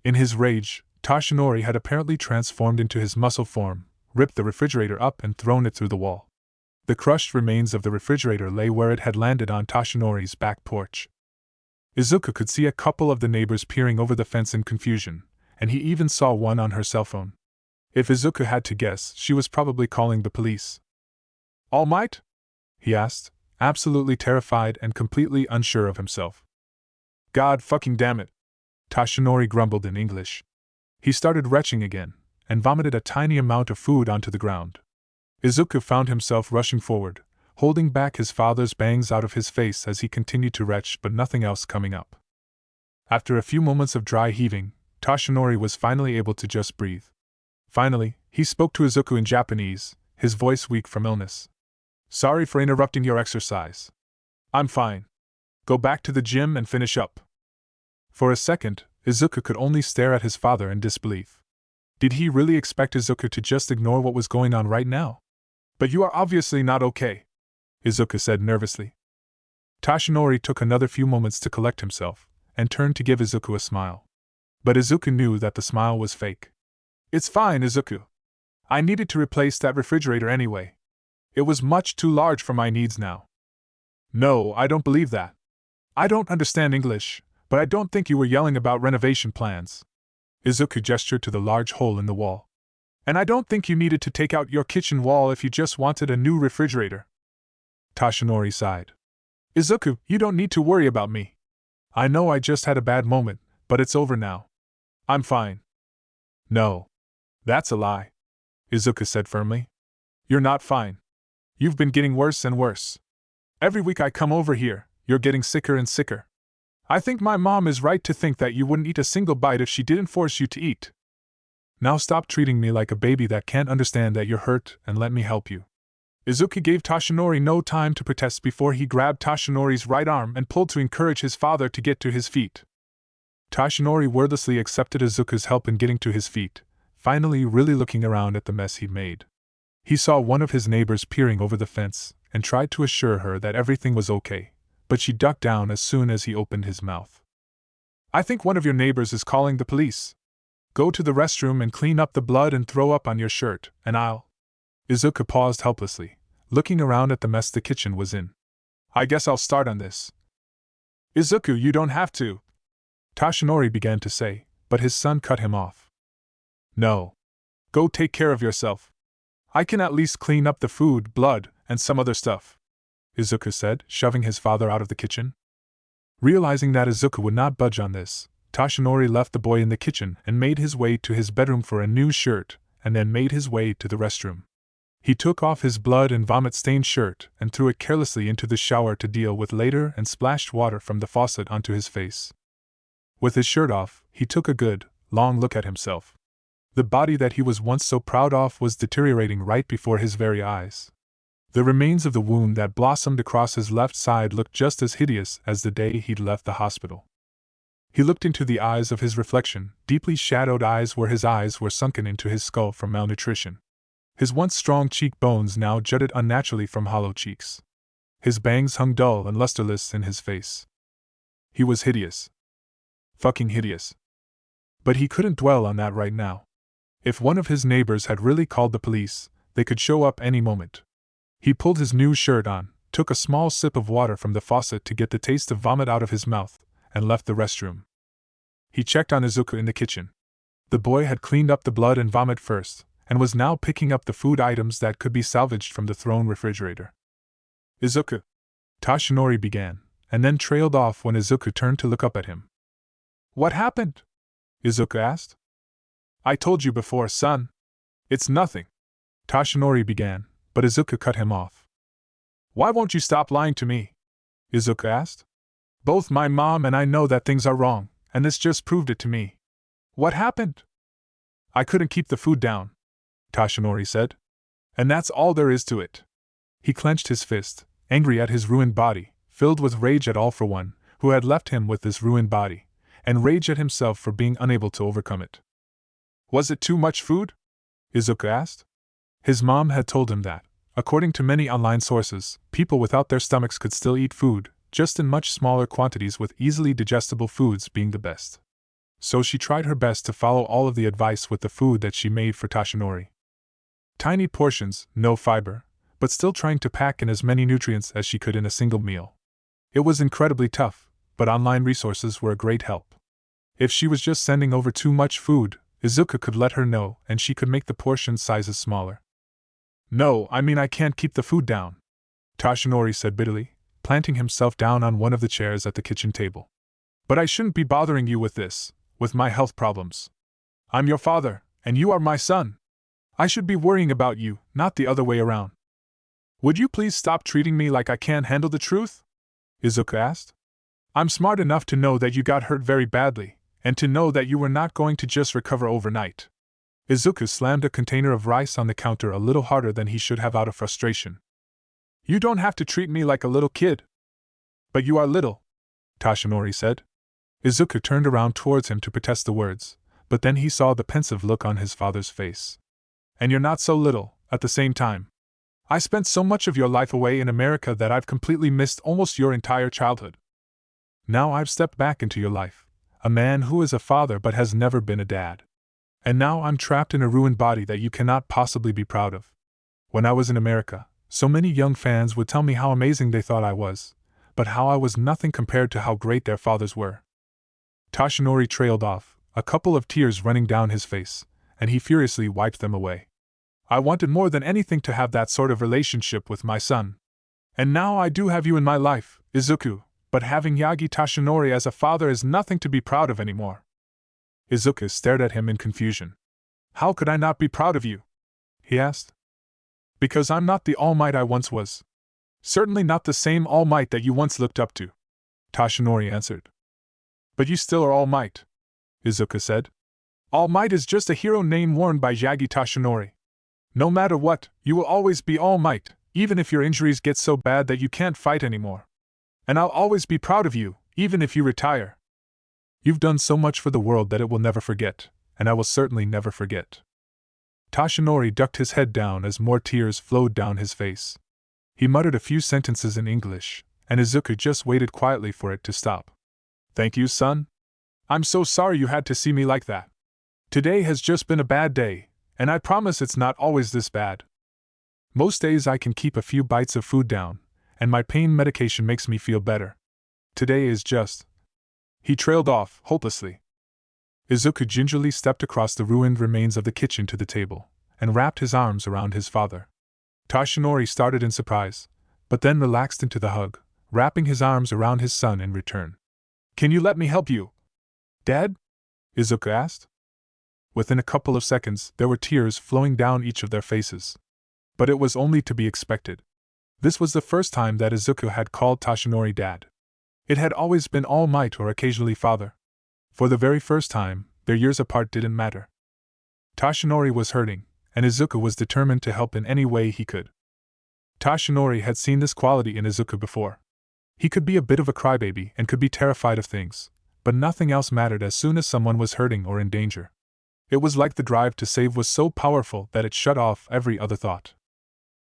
In his rage, Toshinori had apparently transformed into his muscle form, ripped the refrigerator up and thrown it through the wall. The crushed remains of the refrigerator lay where it had landed on Toshinori's back porch. Izuku could see a couple of the neighbors peering over the fence in confusion, and he even saw one on her cell phone. If Izuku had to guess, she was probably calling the police. "All Might?" he asked, absolutely terrified and completely unsure of himself. "God fucking damn it," Toshinori grumbled in English. He started retching again, and vomited a tiny amount of food onto the ground. Izuku found himself rushing forward, holding back his father's bangs out of his face as he continued to retch, but nothing else coming up. After a few moments of dry heaving, Toshinori was finally able to just breathe. Finally, he spoke to Izuku in Japanese, his voice weak from illness. Sorry for interrupting your exercise. I'm fine. Go back to the gym and finish up. For a second, Izuku could only stare at his father in disbelief. Did he really expect Izuku to just ignore what was going on right now? But you are obviously not okay, Izuku said nervously. Toshinori took another few moments to collect himself, and turned to give Izuku a smile. But Izuku knew that the smile was fake. It's fine, Izuku. I needed to replace that refrigerator anyway. It was much too large for my needs now. No, I don't believe that. I don't understand English, but I don't think you were yelling about renovation plans. Izuku gestured to the large hole in the wall. And I don't think you needed to take out your kitchen wall if you just wanted a new refrigerator. Toshinori sighed. Izuku, you don't need to worry about me. I know I just had a bad moment, but it's over now. I'm fine. No. That's a lie, Izuku said firmly. You're not fine. You've been getting worse and worse. Every week I come over here, you're getting sicker and sicker. I think my mom is right to think that you wouldn't eat a single bite if she didn't force you to eat. Now stop treating me like a baby that can't understand that you're hurt and let me help you. Izuku gave Toshinori no time to protest before he grabbed Toshinori's right arm and pulled to encourage his father to get to his feet. Toshinori wordlessly accepted Izuku's help in getting to his feet, finally really looking around at the mess he'd made. He saw one of his neighbors peering over the fence and tried to assure her that everything was okay, but she ducked down as soon as he opened his mouth. I think one of your neighbors is calling the police. Go to the restroom and clean up the blood and throw up on your shirt, and I'll... Izuku paused helplessly, looking around at the mess the kitchen was in. I guess I'll start on this. Izuku, you don't have to, Toshinori began to say, but his son cut him off. No. Go take care of yourself. I can at least clean up the food, blood, and some other stuff, Izuku said, shoving his father out of the kitchen. Realizing that Izuku would not budge on this, Toshinori left the boy in the kitchen and made his way to his bedroom for a new shirt, and then made his way to the restroom. He took off his blood and vomit-stained shirt and threw it carelessly into the shower to deal with later and splashed water from the faucet onto his face. With his shirt off, he took a good, long look at himself. The body that he was once so proud of was deteriorating right before his very eyes. The remains of the wound that blossomed across his left side looked just as hideous as the day he'd left the hospital. He looked into the eyes of his reflection, deeply shadowed eyes where his eyes were sunken into his skull from malnutrition. His once strong cheekbones now jutted unnaturally from hollow cheeks. His bangs hung dull and lusterless in his face. He was hideous. Fucking hideous. But he couldn't dwell on that right now. If one of his neighbors had really called the police, they could show up any moment. He pulled his new shirt on, took a small sip of water from the faucet to get the taste of vomit out of his mouth, and left the restroom. He checked on Izuku in the kitchen. The boy had cleaned up the blood and vomit first, and was now picking up the food items that could be salvaged from the thrown refrigerator. Izuku, Toshinori began, and then trailed off when Izuku turned to look up at him. What happened? Izuku asked. I told you before, son. It's nothing. Toshinori began, but Izuku cut him off. Why won't you stop lying to me? Izuku asked. Both my mom and I know that things are wrong, and this just proved it to me. What happened? I couldn't keep the food down, Toshinori said. And that's all there is to it. He clenched his fist, angry at his ruined body, filled with rage at All for One, who had left him with this ruined body, and rage at himself for being unable to overcome it. Was it too much food? Izuku asked. His mom had told him that, according to many online sources, people without their stomachs could still eat food, just in much smaller quantities, with easily digestible foods being the best. So she tried her best to follow all of the advice with the food that she made for Toshinori. Tiny portions, no fiber, but still trying to pack in as many nutrients as she could in a single meal. It was incredibly tough, but online resources were a great help. If she was just sending over too much food, Izuku could let her know and she could make the portion sizes smaller. No, I mean I can't keep the food down, Toshinori said bitterly, planting himself down on one of the chairs at the kitchen table. But I shouldn't be bothering you with this, with my health problems. I'm your father, and you are my son. I should be worrying about you, not the other way around. Would you please stop treating me like I can't handle the truth? Izuku asked. I'm smart enough to know that you got hurt very badly, and to know that you were not going to just recover overnight. Izuku slammed a container of rice on the counter a little harder than he should have out of frustration. You don't have to treat me like a little kid. But you are little, Toshinori said. Izuku turned around towards him to protest the words, but then he saw the pensive look on his father's face. And you're not so little, at the same time. I spent so much of your life away in America that I've completely missed almost your entire childhood. Now I've stepped back into your life, a man who is a father but has never been a dad. And now I'm trapped in a ruined body that you cannot possibly be proud of. When I was in America, so many young fans would tell me how amazing they thought I was, but how I was nothing compared to how great their fathers were. Toshinori trailed off, a couple of tears running down his face, and he furiously wiped them away. I wanted more than anything to have that sort of relationship with my son. And now I do have you in my life, Izuku, but having Yagi Toshinori as a father is nothing to be proud of anymore. Izuku stared at him in confusion. How could I not be proud of you? He asked. Because I'm not the All Might I once was. Certainly not the same All Might that you once looked up to, Toshinori answered. But you still are All Might, Izuku said. All Might is just a hero name worn by Yagi Toshinori. No matter what, you will always be All Might, even if your injuries get so bad that you can't fight anymore. And I'll always be proud of you, even if you retire. You've done so much for the world that it will never forget, and I will certainly never forget. Toshinori ducked his head down as more tears flowed down his face. He muttered a few sentences in English, and Izuku just waited quietly for it to stop. Thank you, son. I'm so sorry you had to see me like that. Today has just been a bad day, and I promise it's not always this bad. Most days I can keep a few bites of food down, and my pain medication makes me feel better. Today is just... He trailed off, hopelessly. Izuku gingerly stepped across the ruined remains of the kitchen to the table, and wrapped his arms around his father. Toshinori started in surprise, but then relaxed into the hug, wrapping his arms around his son in return. Can you let me help you, Dad? Izuku asked. Within a couple of seconds, there were tears flowing down each of their faces. But it was only to be expected. This was the first time that Izuku had called Toshinori Dad. It had always been All Might or occasionally Father. For the very first time, their years apart didn't matter. Toshinori was hurting, and Izuku was determined to help in any way he could. Toshinori had seen this quality in Izuku before. He could be a bit of a crybaby and could be terrified of things, but nothing else mattered as soon as someone was hurting or in danger. It was like the drive to save was so powerful that it shut off every other thought.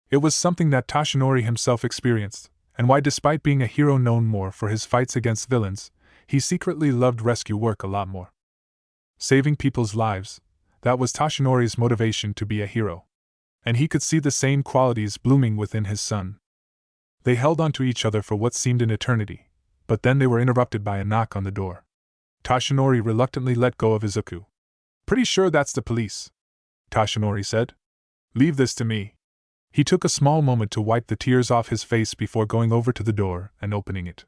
It was something that Toshinori himself experienced, and why, despite being a hero known more for his fights against villains, he secretly loved rescue work a lot more. Saving people's lives, that was Toshinori's motivation to be a hero. And he could see the same qualities blooming within his son. They held on to each other for what seemed an eternity, but then they were interrupted by a knock on the door. Toshinori reluctantly let go of Izuku. Pretty sure that's the police, Toshinori said. Leave this to me. He took a small moment to wipe the tears off his face before going over to the door and opening it.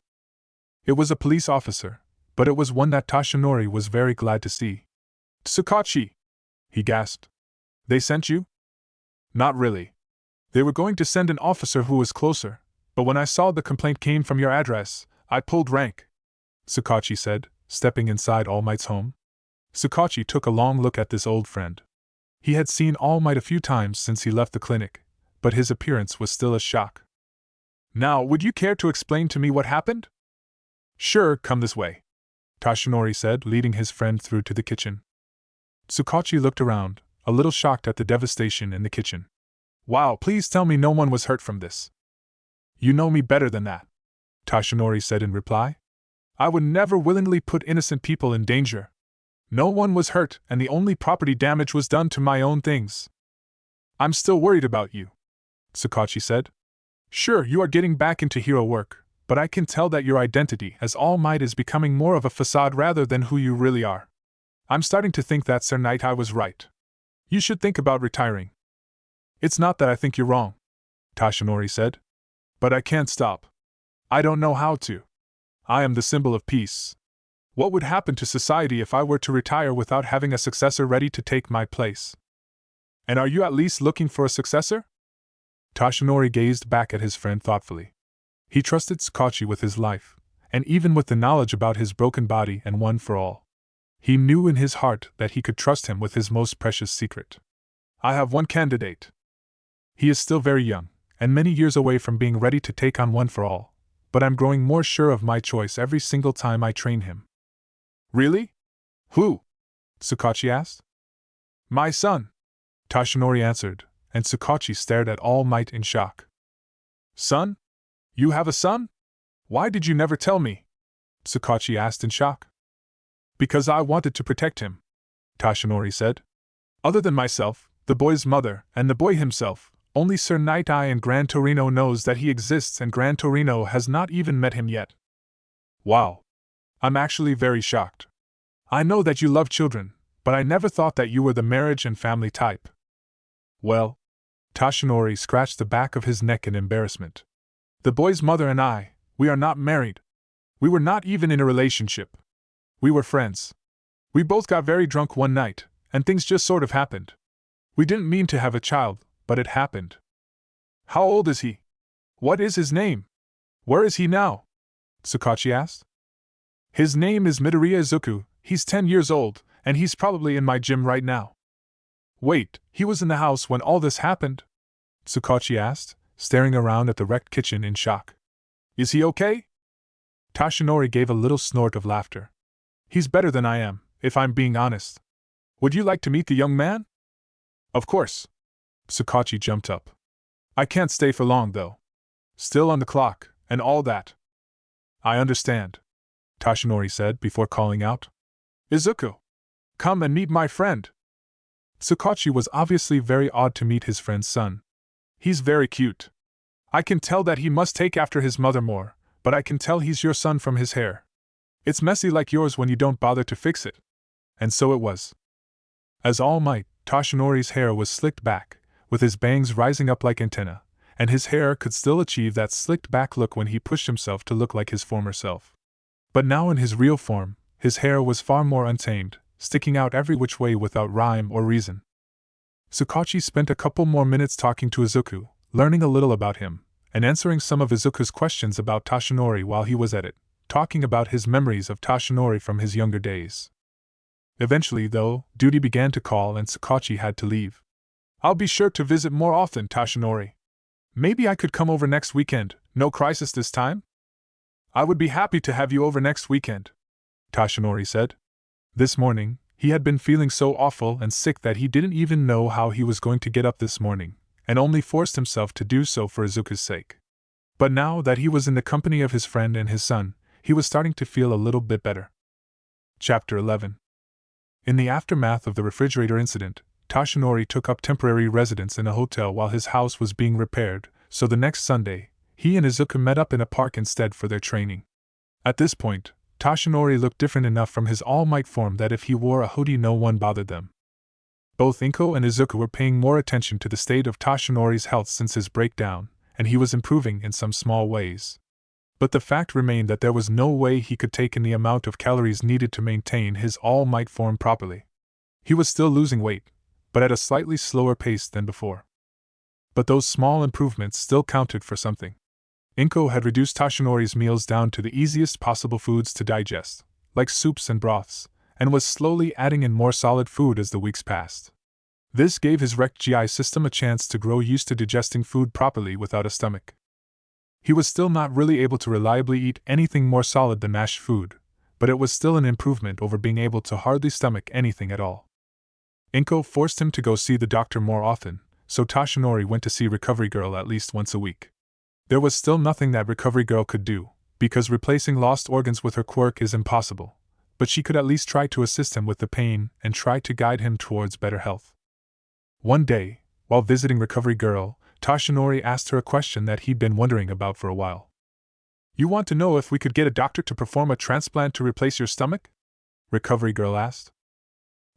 It was a police officer, but it was one that Toshinori was very glad to see. Tsukachi! He gasped. They sent you? Not really. They were going to send an officer who was closer, but when I saw the complaint came from your address, I pulled rank, Tsukachi said, stepping inside All Might's home. Tsukachi took a long look at this old friend. He had seen All Might a few times since he left the clinic, but his appearance was still a shock. Now, would you care to explain to me what happened? Sure, come this way, Toshinori said, leading his friend through to the kitchen. Tsukachi looked around, a little shocked at the devastation in the kitchen. Wow, please tell me no one was hurt from this. You know me better than that, Toshinori said in reply. I would never willingly put innocent people in danger. No one was hurt, and the only property damage was done to my own things. I'm still worried about you, Tsukachi said. Sure, you are getting back into hero work, but I can tell that your identity as All Might is becoming more of a facade rather than who you really are. I'm starting to think that Sir Knight I was right. You should think about retiring. It's not that I think you're wrong, Toshinori said. But I can't stop. I don't know how to. I am the symbol of peace. What would happen to society if I were to retire without having a successor ready to take my place? And are you at least looking for a successor? Toshinori gazed back at his friend thoughtfully. He trusted Tsukachi with his life, and even with the knowledge about his broken body and One for All. He knew in his heart that he could trust him with his most precious secret. I have one candidate. He is still very young, and many years away from being ready to take on One for All, but I'm growing more sure of my choice every single time I train him. Really? Who? Tsukachi asked. My son, Toshinori answered, and Tsukachi stared at All Might in shock. Son? You have a son? Why did you never tell me? Tsukachi asked in shock. Because I wanted to protect him, Toshinori said. Other than myself, the boy's mother, and the boy himself, only Sir Night Eye in Gran Torino knows that he exists, and Gran Torino has not even met him yet. Wow. I'm actually very shocked. I know that you love children, but I never thought that you were the marriage and family type. Well, Toshinori scratched the back of his neck in embarrassment. The boy's mother and I, we are not married. We were not even in a relationship. We were friends. We both got very drunk one night, and things just sort of happened. We didn't mean to have a child, but it happened. How old is he? What is his name? Where is he now? Tsukachi asked. His name is Midoriya Izuku, he's 10 years old, and he's probably in my gym right now. Wait, he was in the house when all this happened? Tsukachi asked, staring around at the wrecked kitchen in shock. Is he okay? Toshinori gave a little snort of laughter. He's better than I am, if I'm being honest. Would you like to meet the young man? Of course. Tsukachi jumped up. I can't stay for long, though. Still on the clock, and all that. I understand, Toshinori said before calling out. Izuku! Come and meet my friend! Tsukachi was obviously very awed to meet his friend's son. He's very cute. I can tell that he must take after his mother more, but I can tell he's your son from his hair. It's messy like yours when you don't bother to fix it. And so it was. As All Might, Toshinori's hair was slicked back, with his bangs rising up like antennae, and his hair could still achieve that slicked back look when he pushed himself to look like his former self. But now in his real form, his hair was far more untamed, sticking out every which way without rhyme or reason. Tsukachi spent a couple more minutes talking to Izuku, learning a little about him, and answering some of Izuku's questions about Toshinori while he was at it, talking about his memories of Toshinori from his younger days. Eventually, though, duty began to call and Tsukachi had to leave. I'll be sure to visit more often, Toshinori. Maybe I could come over next weekend, no crisis this time? I would be happy to have you over next weekend, Toshinori said. This morning, he had been feeling so awful and sick that he didn't even know how he was going to get up this morning, and only forced himself to do so for Izuku's sake. But now that he was in the company of his friend and his son, he was starting to feel a little bit better. Chapter 11. In the aftermath of the refrigerator incident, Toshinori took up temporary residence in a hotel while his house was being repaired, so the next Sunday, he and Izuku met up in a park instead for their training. At this point, Toshinori looked different enough from his All Might form that if he wore a hoodie no one bothered them. Both Inko and Izuku were paying more attention to the state of Toshinori's health since his breakdown, and he was improving in some small ways. But the fact remained that there was no way he could take in the amount of calories needed to maintain his All Might form properly. He was still losing weight, but at a slightly slower pace than before. But those small improvements still counted for something. Inko had reduced Toshinori's meals down to the easiest possible foods to digest, like soups and broths, and was slowly adding in more solid food as the weeks passed. This gave his wrecked GI system a chance to grow used to digesting food properly without a stomach. He was still not really able to reliably eat anything more solid than mashed food, but it was still an improvement over being able to hardly stomach anything at all. Inko forced him to go see the doctor more often, so Toshinori went to see Recovery Girl at least once a week. There was still nothing that Recovery Girl could do, because replacing lost organs with her quirk is impossible, but she could at least try to assist him with the pain and try to guide him towards better health. One day, while visiting Recovery Girl, Toshinori asked her a question that he'd been wondering about for a while. You want to know if we could get a doctor to perform a transplant to replace your stomach? Recovery Girl asked.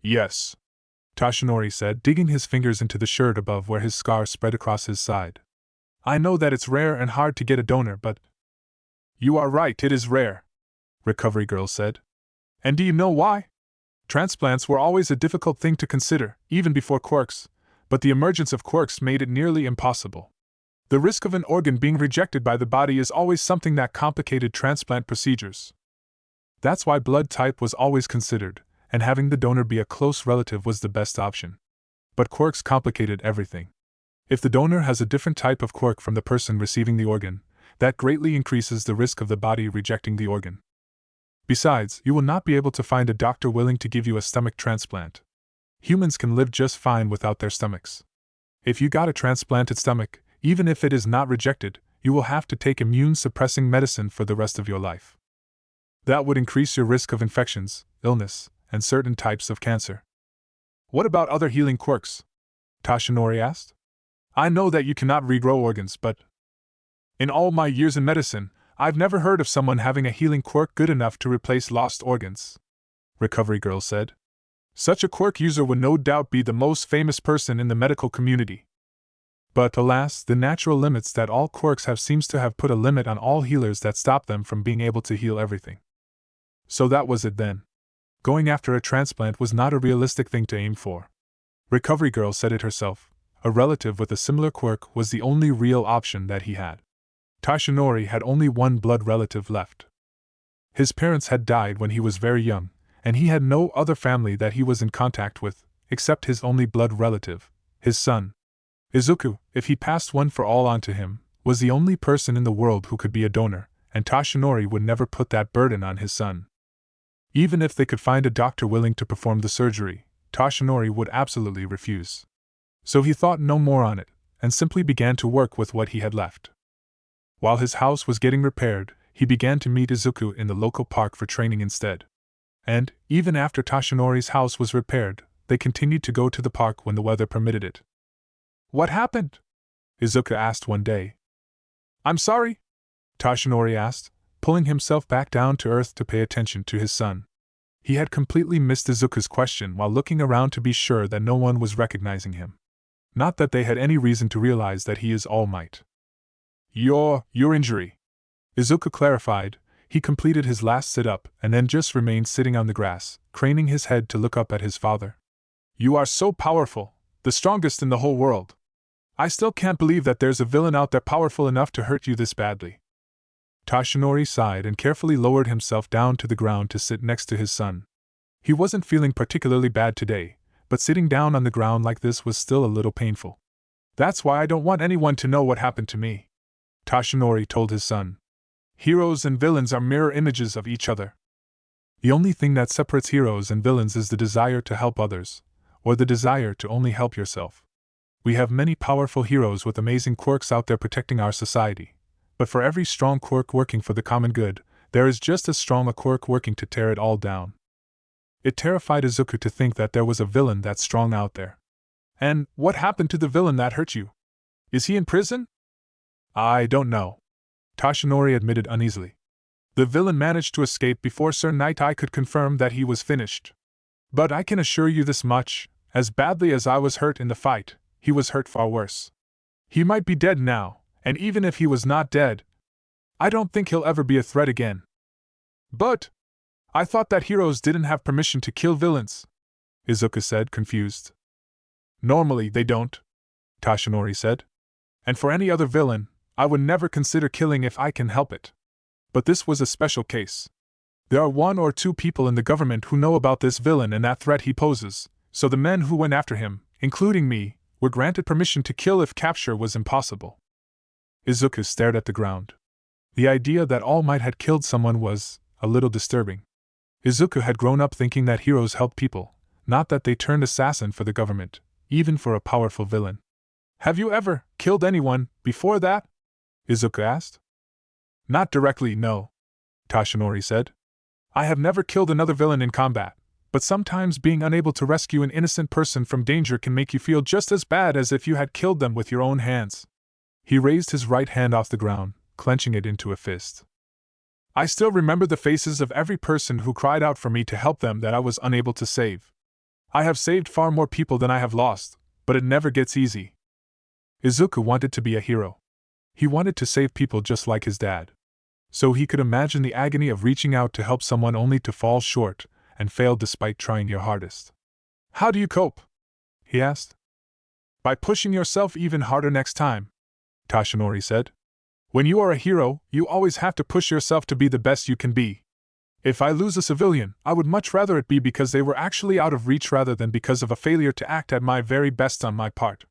Yes, Toshinori said, digging his fingers into the shirt above where his scar spread across his side. I know that it's rare and hard to get a donor, but... You are right, it is rare, Recovery Girl said. And do you know why? Transplants were always a difficult thing to consider, even before quirks, but the emergence of quirks made it nearly impossible. The risk of an organ being rejected by the body is always something that complicated transplant procedures. That's why blood type was always considered, and having the donor be a close relative was the best option. But quirks complicated everything. If the donor has a different type of quirk from the person receiving the organ, that greatly increases the risk of the body rejecting the organ. Besides, you will not be able to find a doctor willing to give you a stomach transplant. Humans can live just fine without their stomachs. If you got a transplanted stomach, even if it is not rejected, you will have to take immune-suppressing medicine for the rest of your life. That would increase your risk of infections, illness, and certain types of cancer. What about other healing quirks? Toshinori asked. I know that you cannot regrow organs, but in all my years in medicine, I've never heard of someone having a healing quirk good enough to replace lost organs, Recovery Girl said. Such a quirk user would no doubt be the most famous person in the medical community. But alas, the natural limits that all quirks have seems to have put a limit on all healers that stop them from being able to heal everything. So that was it then. Going after a transplant was not a realistic thing to aim for. Recovery Girl said it herself. A relative with a similar quirk was the only real option that he had. Toshinori had only one blood relative left. His parents had died when he was very young, and he had no other family that he was in contact with, except his only blood relative, his son. Izuku, if he passed one for all onto him, was the only person in the world who could be a donor, and Toshinori would never put that burden on his son. Even if they could find a doctor willing to perform the surgery, Toshinori would absolutely refuse. So he thought no more on it, and simply began to work with what he had left. While his house was getting repaired, he began to meet Izuku in the local park for training instead. And, even after Toshinori's house was repaired, they continued to go to the park when the weather permitted it. What happened? Izuku asked one day. I'm sorry? Toshinori asked, pulling himself back down to earth to pay attention to his son. He had completely missed Izuku's question while looking around to be sure that no one was recognizing him. Not that they had any reason to realize that he is All Might. Your injury. Izuku clarified. He completed his last sit-up and then just remained sitting on the grass, craning his head to look up at his father. You are so powerful, the strongest in the whole world. I still can't believe that there's a villain out there powerful enough to hurt you this badly. Toshinori sighed and carefully lowered himself down to the ground to sit next to his son. He wasn't feeling particularly bad today, but sitting down on the ground like this was still a little painful. That's why I don't want anyone to know what happened to me, Toshinori told his son. Heroes and villains are mirror images of each other. The only thing that separates heroes and villains is the desire to help others, or the desire to only help yourself. We have many powerful heroes with amazing quirks out there protecting our society, but for every strong quirk working for the common good, there is just as strong a quirk working to tear it all down. It terrified Izuku to think that there was a villain that strong out there. And what happened to the villain that hurt you? Is he in prison? I don't know, Toshinori admitted uneasily. The villain managed to escape before Sir Night Eye could confirm that he was finished. But I can assure you this much, as badly as I was hurt in the fight, he was hurt far worse. He might be dead now, and even if he was not dead, I don't think he'll ever be a threat again. But I thought that heroes didn't have permission to kill villains, Izuku said, confused. Normally they don't, Toshinori said. And for any other villain, I would never consider killing if I can help it. But this was a special case. There are 1 or 2 people in the government who know about this villain and that threat he poses, so the men who went after him, including me, were granted permission to kill if capture was impossible. Izuku stared at the ground. The idea that All Might had killed someone was a little disturbing. Izuku had grown up thinking that heroes helped people, not that they turned assassin for the government, even for a powerful villain. Have you ever killed anyone before that? Izuku asked. Not directly, no, Toshinori said. I have never killed another villain in combat, but sometimes being unable to rescue an innocent person from danger can make you feel just as bad as if you had killed them with your own hands. He raised his right hand off the ground, clenching it into a fist. I still remember the faces of every person who cried out for me to help them that I was unable to save. I have saved far more people than I have lost, but it never gets easy. Izuku wanted to be a hero. He wanted to save people just like his dad. So he could imagine the agony of reaching out to help someone only to fall short and fail despite trying your hardest. How do you cope? He asked. By pushing yourself even harder next time, Toshinori said. When you are a hero, you always have to push yourself to be the best you can be. If I lose a civilian, I would much rather it be because they were actually out of reach rather than because of a failure to act at my very best on my part.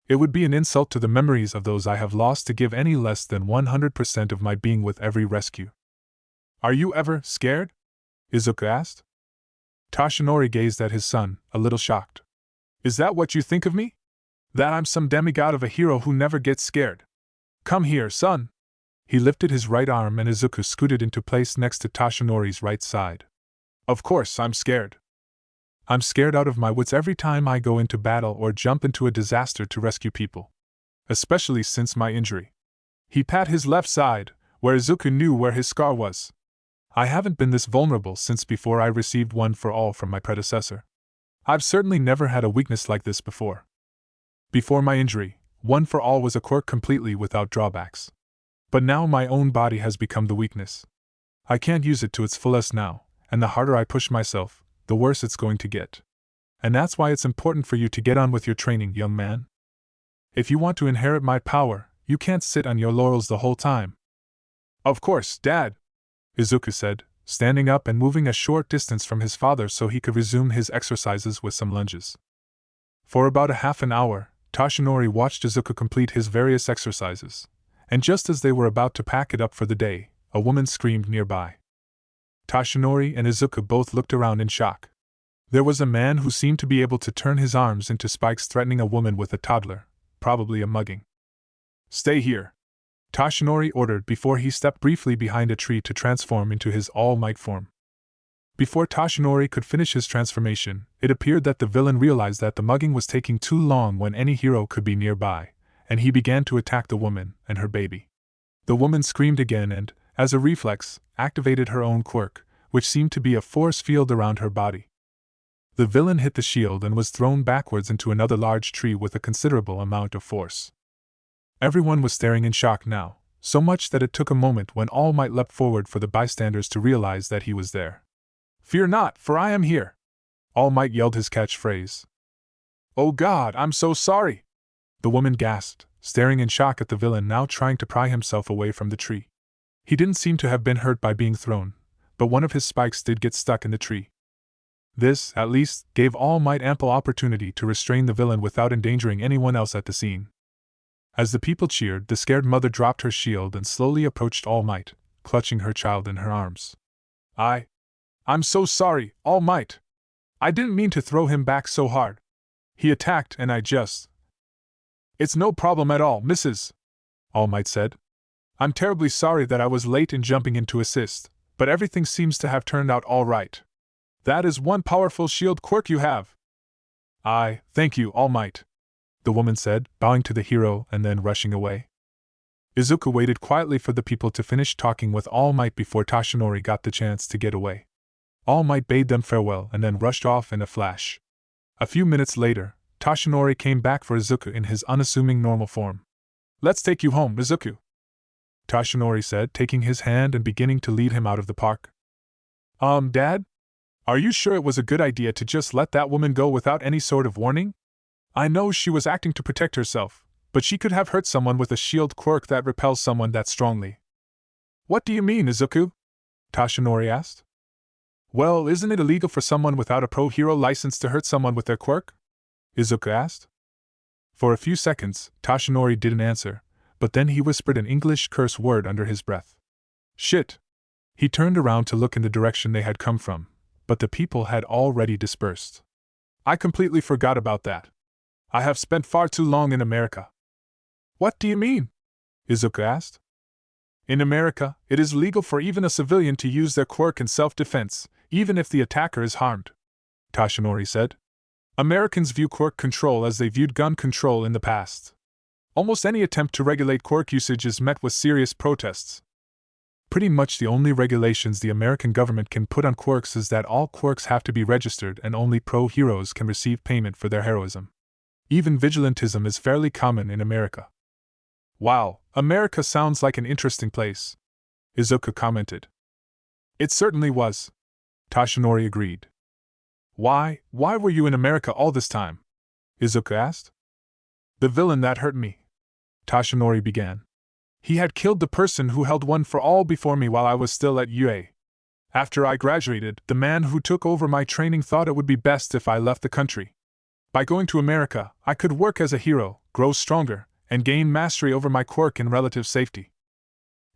It would be an insult to the memories of those I have lost to give any less than 100% of my being with every rescue. Are you ever scared? Izuku asked. Toshinori gazed at his son, a little shocked. Is that what you think of me? That I'm some demigod of a hero who never gets scared? Come here, son. He lifted his right arm and Izuku scooted into place next to Toshinori's right side. Of course, I'm scared. I'm scared out of my wits every time I go into battle or jump into a disaster to rescue people. Especially since my injury. He pat his left side, where Izuku knew where his scar was. I haven't been this vulnerable since before I received one for all from my predecessor. I've certainly never had a weakness like this before. Before my injury, one for all was a quirk completely without drawbacks. But now my own body has become the weakness. I can't use it to its fullest now, and the harder I push myself, the worse it's going to get. And that's why it's important for you to get on with your training, young man. If you want to inherit my power, you can't sit on your laurels the whole time. Of course, Dad, Izuku said, standing up and moving a short distance from his father so he could resume his exercises with some lunges. For about a half an hour, Toshinori watched Izuku complete his various exercises, and just as they were about to pack it up for the day, a woman screamed nearby. Toshinori and Izuku both looked around in shock. There was a man who seemed to be able to turn his arms into spikes threatening a woman with a toddler, probably a mugging. Stay here, Toshinori ordered before he stepped briefly behind a tree to transform into his All Might form. Before Toshinori could finish his transformation, it appeared that the villain realized that the mugging was taking too long when any hero could be nearby, and he began to attack the woman and her baby. The woman screamed again and, as a reflex, activated her own quirk, which seemed to be a force field around her body. The villain hit the shield and was thrown backwards into another large tree with a considerable amount of force. Everyone was staring in shock now, so much that it took a moment when All Might leapt forward for the bystanders to realize that he was there. Fear not, for I am here! All Might yelled his catchphrase. Oh God, I'm so sorry! The woman gasped, staring in shock at the villain now trying to pry himself away from the tree. He didn't seem to have been hurt by being thrown, but one of his spikes did get stuck in the tree. This, at least, gave All Might ample opportunity to restrain the villain without endangering anyone else at the scene. As the people cheered, the scared mother dropped her shield and slowly approached All Might, clutching her child in her arms. I'm so sorry, All Might. I didn't mean to throw him back so hard. He attacked and I just... It's no problem at all, Mrs. All Might said. I'm terribly sorry that I was late in jumping in to assist, but everything seems to have turned out all right. That is one powerful shield quirk you have. Thank you, All Might, the woman said, bowing to the hero and then rushing away. Izuku waited quietly for the people to finish talking with All Might before Toshinori got the chance to get away. All Might bade them farewell and then rushed off in a flash. A few minutes later, Toshinori came back for Izuku in his unassuming normal form. Let's take you home, Izuku, Toshinori said, taking his hand and beginning to lead him out of the park. Dad? Are you sure it was a good idea to just let that woman go without any sort of warning? I know she was acting to protect herself, but she could have hurt someone with a shield quirk that repels someone that strongly. What do you mean, Izuku? Toshinori asked. Well, isn't it illegal for someone without a pro hero license to hurt someone with their quirk? Izuku asked. For a few seconds, Toshinori didn't answer, but then he whispered an English curse word under his breath. Shit! He turned around to look in the direction they had come from, but the people had already dispersed. I completely forgot about that. I have spent far too long in America. What do you mean? Izuku asked. In America, it is legal for even a civilian to use their quirk in self-defense, even if the attacker is harmed, Toshinori said. Americans view quirk control as they viewed gun control in the past. Almost any attempt to regulate quirk usage is met with serious protests. Pretty much the only regulations the American government can put on quirks is that all quirks have to be registered and only pro heroes can receive payment for their heroism. Even vigilantism is fairly common in America. Wow, America sounds like an interesting place, Izuku commented. It certainly was, Toshinori agreed. Why were you in America all this time? Izuku asked. The villain that hurt me, Tashinori began. He had killed the person who held one for all before me while I was still at UA. After I graduated, the man who took over my training thought it would be best if I left the country. By going to America, I could work as a hero, grow stronger, and gain mastery over my quirk in relative safety.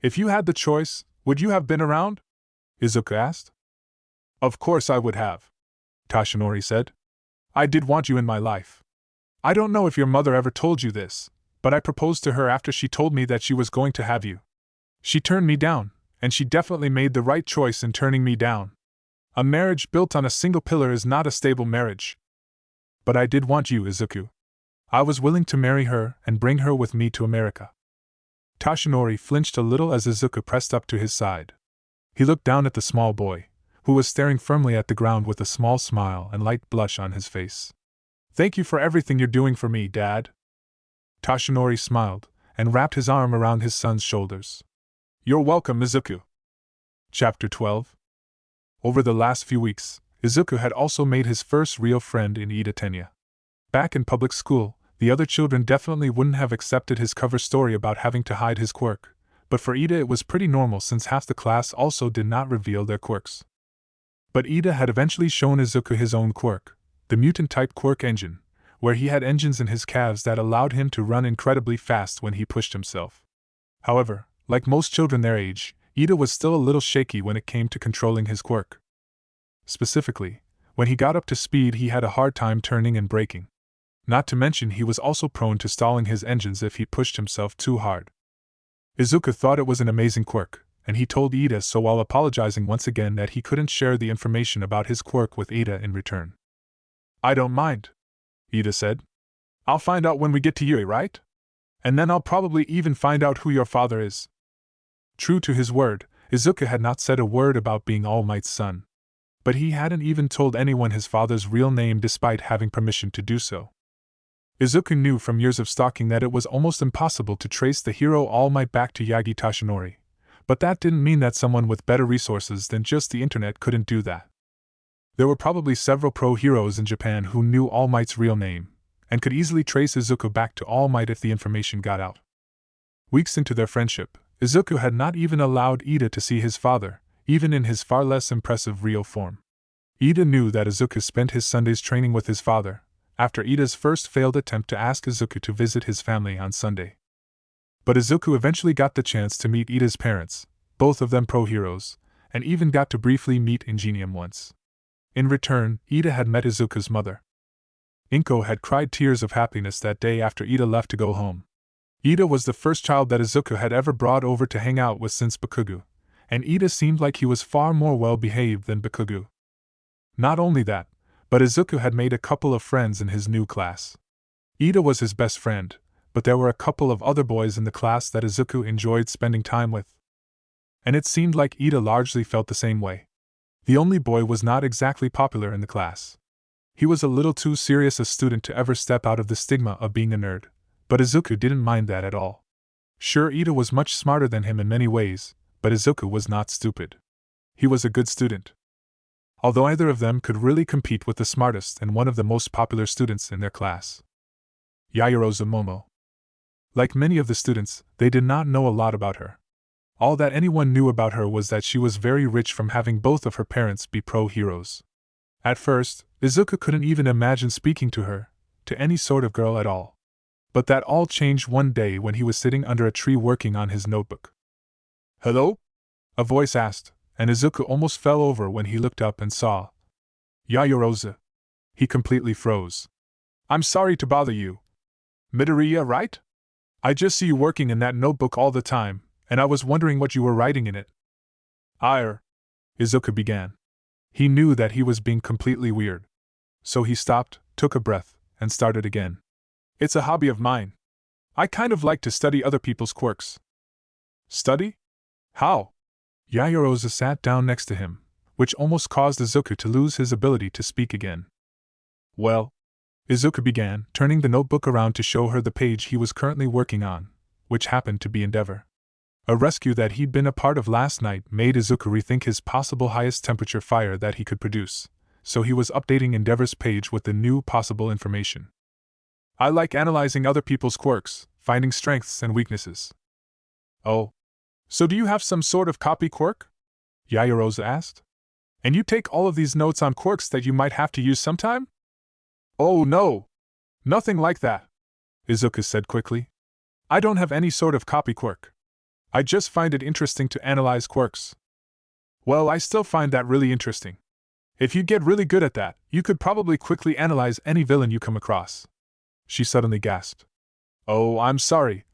If you had the choice, would you have been around? Izuku asked. Of course I would have, Tashinori said. I did want you in my life. I don't know if your mother ever told you this, but I proposed to her after she told me that she was going to have you. She turned me down, and she definitely made the right choice in turning me down. A marriage built on a single pillar is not a stable marriage. But I did want you, Izuku. I was willing to marry her and bring her with me to America. Tashinori flinched a little as Izuku pressed up to his side. He looked down at the small boy, who was staring firmly at the ground with a small smile and light blush on his face. Thank you for everything you're doing for me, Dad. Tashinori smiled and wrapped his arm around his son's shoulders. You're welcome, Izuku. Chapter 12. Over the last few weeks, Izuku had also made his first real friend in Ida Tenya. Back in public school, the other children definitely wouldn't have accepted his cover story about having to hide his quirk, but for Ida it was pretty normal since half the class also did not reveal their quirks. But Ida had eventually shown Izuku his own quirk, the mutant-type quirk engine, where he had engines in his calves that allowed him to run incredibly fast when he pushed himself. However, like most children their age, Ida was still a little shaky when it came to controlling his quirk. Specifically, when he got up to speed he had a hard time turning and braking. Not to mention he was also prone to stalling his engines if he pushed himself too hard. Izuku thought it was an amazing quirk, and he told Ida so while apologizing once again that he couldn't share the information about his quirk with Ida in return. I don't mind, Ida said. I'll find out when we get to Yui, right? And then I'll probably even find out who your father is. True to his word, Izuku had not said a word about being All Might's son. But he hadn't even told anyone his father's real name despite having permission to do so. Izuku knew from years of stalking that it was almost impossible to trace the hero All Might back to Yagi Tashinori, but that didn't mean that someone with better resources than just the internet couldn't do that. There were probably several pro-heroes in Japan who knew All Might's real name, and could easily trace Izuku back to All Might if the information got out. Weeks into their friendship, Izuku had not even allowed Ida to see his father, even in his far less impressive real form. Ida knew that Izuku spent his Sundays training with his father, after Ida's first failed attempt to ask Izuku to visit his family on Sunday. But Izuku eventually got the chance to meet Ida's parents, both of them pro-heroes, and even got to briefly meet Ingenium once. In return, Ida had met Izuku's mother. Inko had cried tears of happiness that day after Ida left to go home. Ida was the first child that Izuku had ever brought over to hang out with since Bakugo, and Ida seemed like he was far more well-behaved than Bakugo. Not only that, but Izuku had made a couple of friends in his new class. Ida was his best friend, but there were a couple of other boys in the class that Izuku enjoyed spending time with. And it seemed like Ida largely felt the same way. The only boy was not exactly popular in the class. He was a little too serious a student to ever step out of the stigma of being a nerd, but Izuku didn't mind that at all. Sure, Ida was much smarter than him in many ways, but Izuku was not stupid. He was a good student. Although either of them could really compete with the smartest and one of the most popular students in their class. Yaoyorozu Momo. Like many of the students, they did not know a lot about her. All that anyone knew about her was that she was very rich from having both of her parents be pro-heroes. At first, Izuku couldn't even imagine speaking to her, to any sort of girl at all. But that all changed one day when he was sitting under a tree working on his notebook. Hello? A voice asked, and Izuku almost fell over when he looked up and saw Yaoyorozu. He completely froze. I'm sorry to bother you. Midoriya, right? I just see you working in that notebook all the time, and I was wondering what you were writing in it. Izuku began. He knew that he was being completely weird. So he stopped, took a breath, and started again. It's a hobby of mine. I kind of like to study other people's quirks. Study? How? Yaoyorozu sat down next to him, which almost caused Izuku to lose his ability to speak again. Well, Izuku began, turning the notebook around to show her the page he was currently working on, which happened to be Endeavor. A rescue that he'd been a part of last night made Izuku rethink his possible highest temperature fire that he could produce, so he was updating Endeavor's page with the new possible information. I like analyzing other people's quirks, finding strengths and weaknesses. Oh. So do you have some sort of copy quirk? Yaoyorozu asked. And you take all of these notes on quirks that you might have to use sometime? Oh no! Nothing like that, Izuku said quickly. I don't have any sort of copy quirk. I just find it interesting to analyze quirks. Well, I still find that really interesting. If you get really good at that, you could probably quickly analyze any villain you come across. She suddenly gasped. Oh, I'm sorry.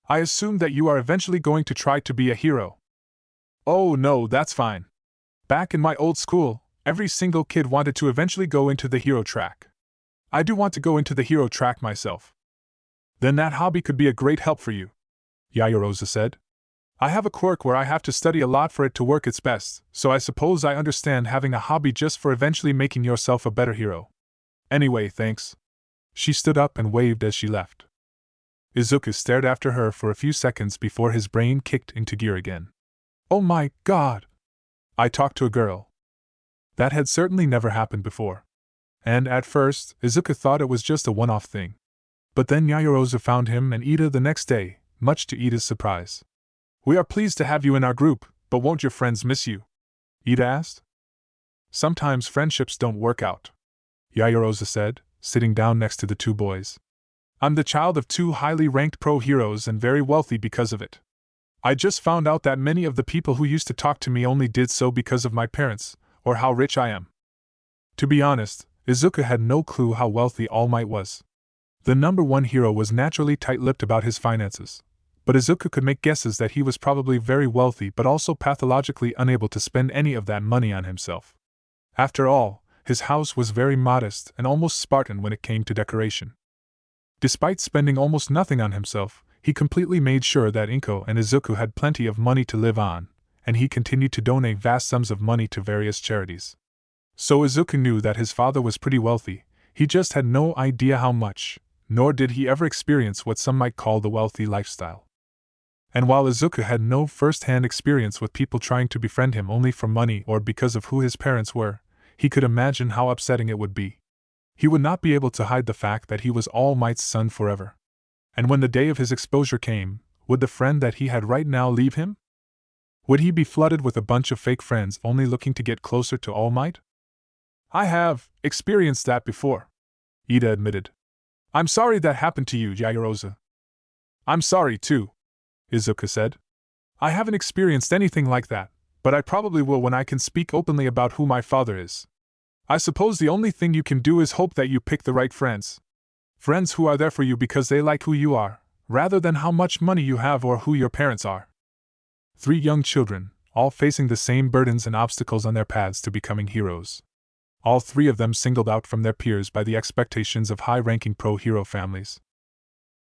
I assumed that you are eventually going to try to be a hero. Oh no, that's fine. Back in my old school, every single kid wanted to eventually go into the hero track. I do want to go into the hero track myself. Then that hobby could be a great help for you, Yaoyorozu said. I have a quirk where I have to study a lot for it to work its best, so I suppose I understand having a hobby just for eventually making yourself a better hero. Anyway, thanks. She stood up and waved as she left. Izuku stared after her for a few seconds before his brain kicked into gear again. Oh my god! I talked to a girl. That had certainly never happened before. And at first, Izuku thought it was just a one-off thing. But then Yaoyorozu found him and Ida the next day, much to Ida's surprise. We are pleased to have you in our group, but won't your friends miss you? Ida asked. Sometimes friendships don't work out, Yaoyorozu said, sitting down next to the two boys. I'm the child of two highly ranked pro heroes and very wealthy because of it. I just found out that many of the people who used to talk to me only did so because of my parents, or how rich I am. To be honest, Izuku had no clue how wealthy All Might was. The number one hero was naturally tight-lipped about his finances, but Izuku could make guesses that he was probably very wealthy but also pathologically unable to spend any of that money on himself. After all, his house was very modest and almost Spartan when it came to decoration. Despite spending almost nothing on himself, he completely made sure that Inko and Izuku had plenty of money to live on, and he continued to donate vast sums of money to various charities. So Izuku knew that his father was pretty wealthy, he just had no idea how much, nor did he ever experience what some might call the wealthy lifestyle. And while Izuku had no first-hand experience with people trying to befriend him only for money or because of who his parents were, he could imagine how upsetting it would be. He would not be able to hide the fact that he was All Might's son forever. And when the day of his exposure came, would the friend that he had right now leave him? Would he be flooded with a bunch of fake friends only looking to get closer to All Might? I have experienced that before, Ida admitted. I'm sorry that happened to you, Yaoyorozu. I'm sorry too, Izuku said. I haven't experienced anything like that, but I probably will when I can speak openly about who my father is. I suppose the only thing you can do is hope that you pick the right friends. Friends who are there for you because they like who you are, rather than how much money you have or who your parents are. 3 young children, all facing the same burdens and obstacles on their paths to becoming heroes. All 3 of them singled out from their peers by the expectations of high-ranking pro-hero families.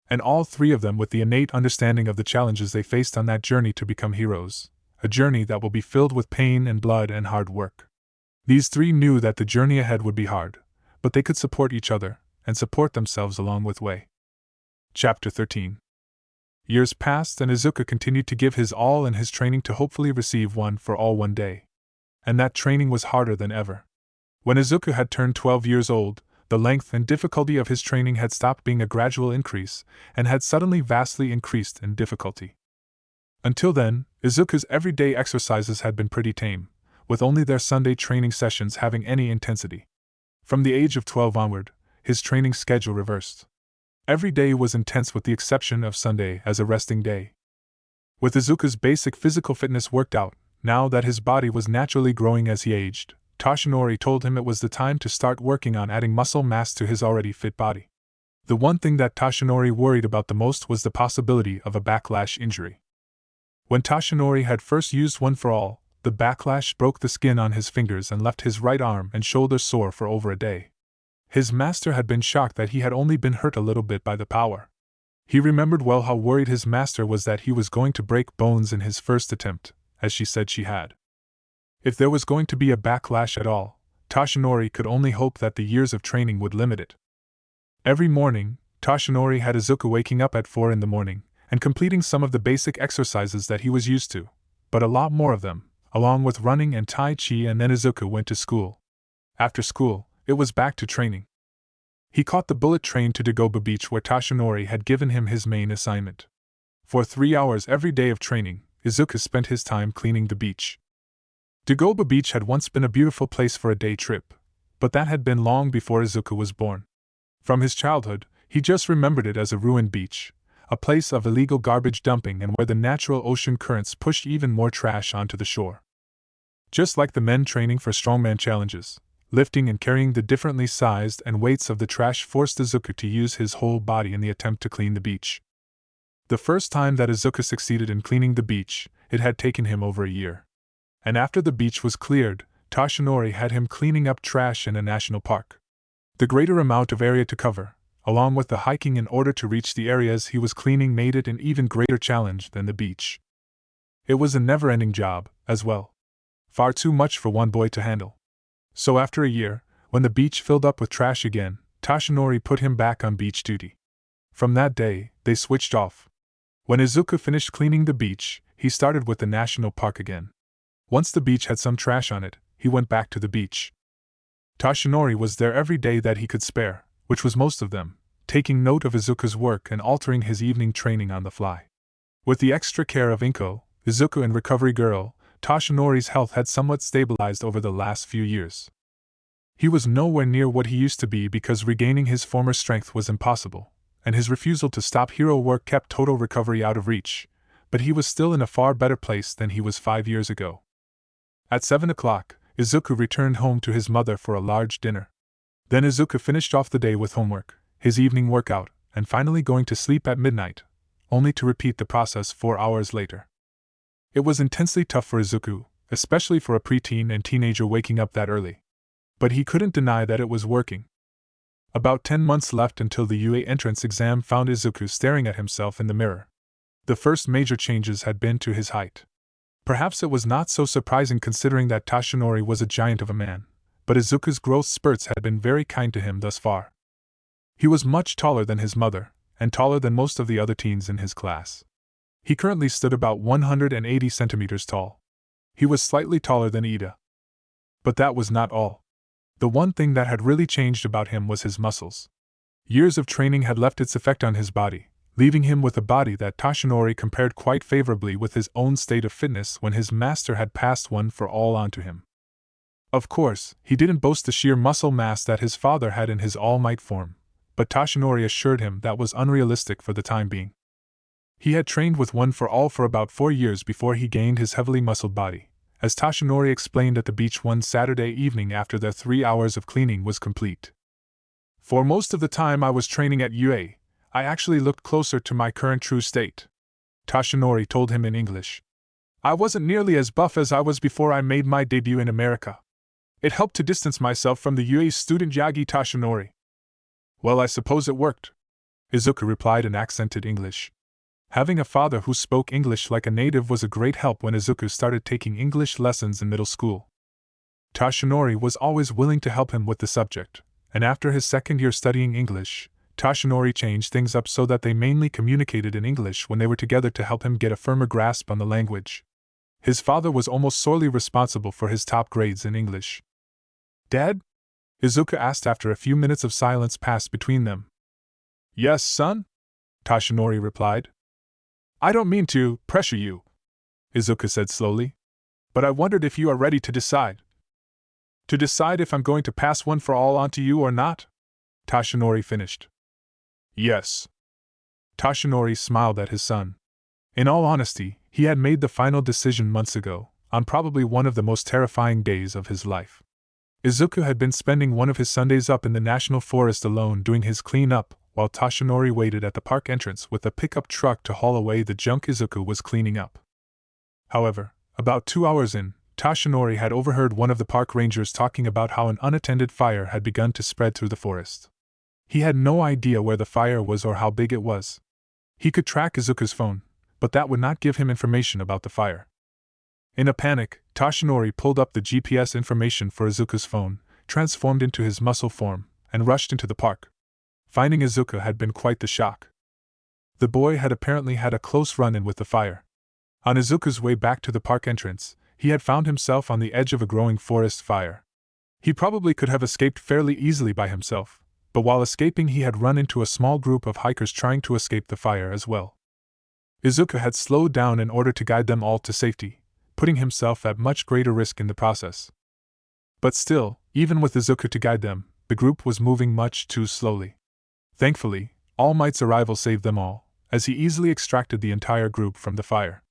And all 3 of them with the innate understanding of the challenges they faced on that journey to become heroes, a journey that will be filled with pain and blood and hard work. These 3 knew that the journey ahead would be hard, but they could support each other, and support themselves along with way. Chapter 13. Years passed and Izuku continued to give his all in his training to hopefully receive one for all one day. And that training was harder than ever. When Izuku had turned 12 years old, the length and difficulty of his training had stopped being a gradual increase, and had suddenly vastly increased in difficulty. Until then, Izuku's everyday exercises had been pretty tame, with only their Sunday training sessions having any intensity. From the age of 12 onward, his training schedule reversed. Every day was intense with the exception of Sunday as a resting day. With Izuku's basic physical fitness worked out, now that his body was naturally growing as he aged, Toshinori told him it was the time to start working on adding muscle mass to his already fit body. The one thing that Toshinori worried about the most was the possibility of a backlash injury. When Toshinori had first used One for All, the backlash broke the skin on his fingers and left his right arm and shoulder sore for over a day. His master had been shocked that he had only been hurt a little bit by the power. He remembered well how worried his master was that he was going to break bones in his first attempt, as she said she had. If there was going to be a backlash at all, Toshinori could only hope that the years of training would limit it. Every morning, Toshinori had Izuku waking up at 4 in the morning, and completing some of the basic exercises that he was used to, but a lot more of them, along with running and Tai Chi, and then Izuku went to school. After school, it was back to training. He caught the bullet train to Dagoba Beach where Toshinori had given him his main assignment. For 3 hours every day of training, Izuku spent his time cleaning the beach. Dagoba Beach had once been a beautiful place for a day trip, but that had been long before Izuku was born. From his childhood, he just remembered it as a ruined beach, a place of illegal garbage dumping and where the natural ocean currents pushed even more trash onto the shore. Just like the men training for strongman challenges, lifting and carrying the differently sized and weights of the trash forced Izuku to use his whole body in the attempt to clean the beach. The first time that Izuku succeeded in cleaning the beach, it had taken him over a year. And after the beach was cleared, Toshinori had him cleaning up trash in a national park. The greater amount of area to cover, along with the hiking in order to reach the areas he was cleaning, made it an even greater challenge than the beach. It was a never-ending job, as well. Far too much for one boy to handle. So after a year, when the beach filled up with trash again, Toshinori put him back on beach duty. From that day, they switched off. When Izuku finished cleaning the beach, he started with the national park again. Once the beach had some trash on it, he went back to the beach. Toshinori was there every day that he could spare, which was most of them, taking note of Izuku's work and altering his evening training on the fly. With the extra care of Inko, Izuku and Recovery Girl, Toshinori's health had somewhat stabilized over the last few years. He was nowhere near what he used to be because regaining his former strength was impossible, and his refusal to stop hero work kept total recovery out of reach, but he was still in a far better place than he was 5 years ago. At 7 o'clock, Izuku returned home to his mother for a large dinner. Then Izuku finished off the day with homework, his evening workout, and finally going to sleep at midnight, only to repeat the process 4 hours later. It was intensely tough for Izuku, especially for a preteen and teenager waking up that early. But he couldn't deny that it was working. About 10 months left until the UA entrance exam found Izuku staring at himself in the mirror. The first major changes had been to his height. Perhaps it was not so surprising considering that Toshinori was a giant of a man, but Izuku's growth spurts had been very kind to him thus far. He was much taller than his mother, and taller than most of the other teens in his class. He currently stood about 180 centimeters tall. He was slightly taller than Ida. But that was not all. The one thing that had really changed about him was his muscles. Years of training had left its effect on his body, leaving him with a body that Toshinori compared quite favorably with his own state of fitness when his master had passed one for all onto him. Of course, he didn't boast the sheer muscle mass that his father had in his All Might form, but Toshinori assured him that was unrealistic for the time being. He had trained with one for all for about 4 years before he gained his heavily muscled body, as Toshinori explained at the beach one Saturday evening after their 3 hours of cleaning was complete. For most of the time I was training at UA, I actually looked closer to my current true state, Toshinori told him in English. I wasn't nearly as buff as I was before I made my debut in America. It helped to distance myself from the UA student Yagi Toshinori. Well, I suppose it worked, Izuku replied in accented English. Having a father who spoke English like a native was a great help when Izuku started taking English lessons in middle school. Toshinori was always willing to help him with the subject, and after his second year studying English, Toshinori changed things up so that they mainly communicated in English when they were together to help him get a firmer grasp on the language. His father was almost solely responsible for his top grades in English. Dad? Izuku asked after a few minutes of silence passed between them. Yes, son? Toshinori replied. I don't mean to pressure you, Izuku said slowly, but I wondered if you are ready to decide. To decide if I'm going to pass one for all onto you or not? Toshinori finished. Yes. Toshinori smiled at his son. In all honesty, he had made the final decision months ago, on probably one of the most terrifying days of his life. Izuku had been spending one of his Sundays up in the national forest alone doing his clean-up, while Toshinori waited at the park entrance with a pickup truck to haul away the junk Izuku was cleaning up. However, about 2 hours in, Toshinori had overheard one of the park rangers talking about how an unattended fire had begun to spread through the forest. He had no idea where the fire was or how big it was. He could track Izuku's phone, but that would not give him information about the fire. In a panic, Toshinori pulled up the GPS information for Izuku's phone, transformed into his muscle form, and rushed into the park. Finding Izuku had been quite the shock. The boy had apparently had a close run-in with the fire. On Izuku's way back to the park entrance, he had found himself on the edge of a growing forest fire. He probably could have escaped fairly easily by himself, but while escaping he had run into a small group of hikers trying to escape the fire as well. Izuku had slowed down in order to guide them all to safety, putting himself at much greater risk in the process. But still, even with Izuku to guide them, the group was moving much too slowly. Thankfully, All Might's arrival saved them all, as he easily extracted the entire group from the fire.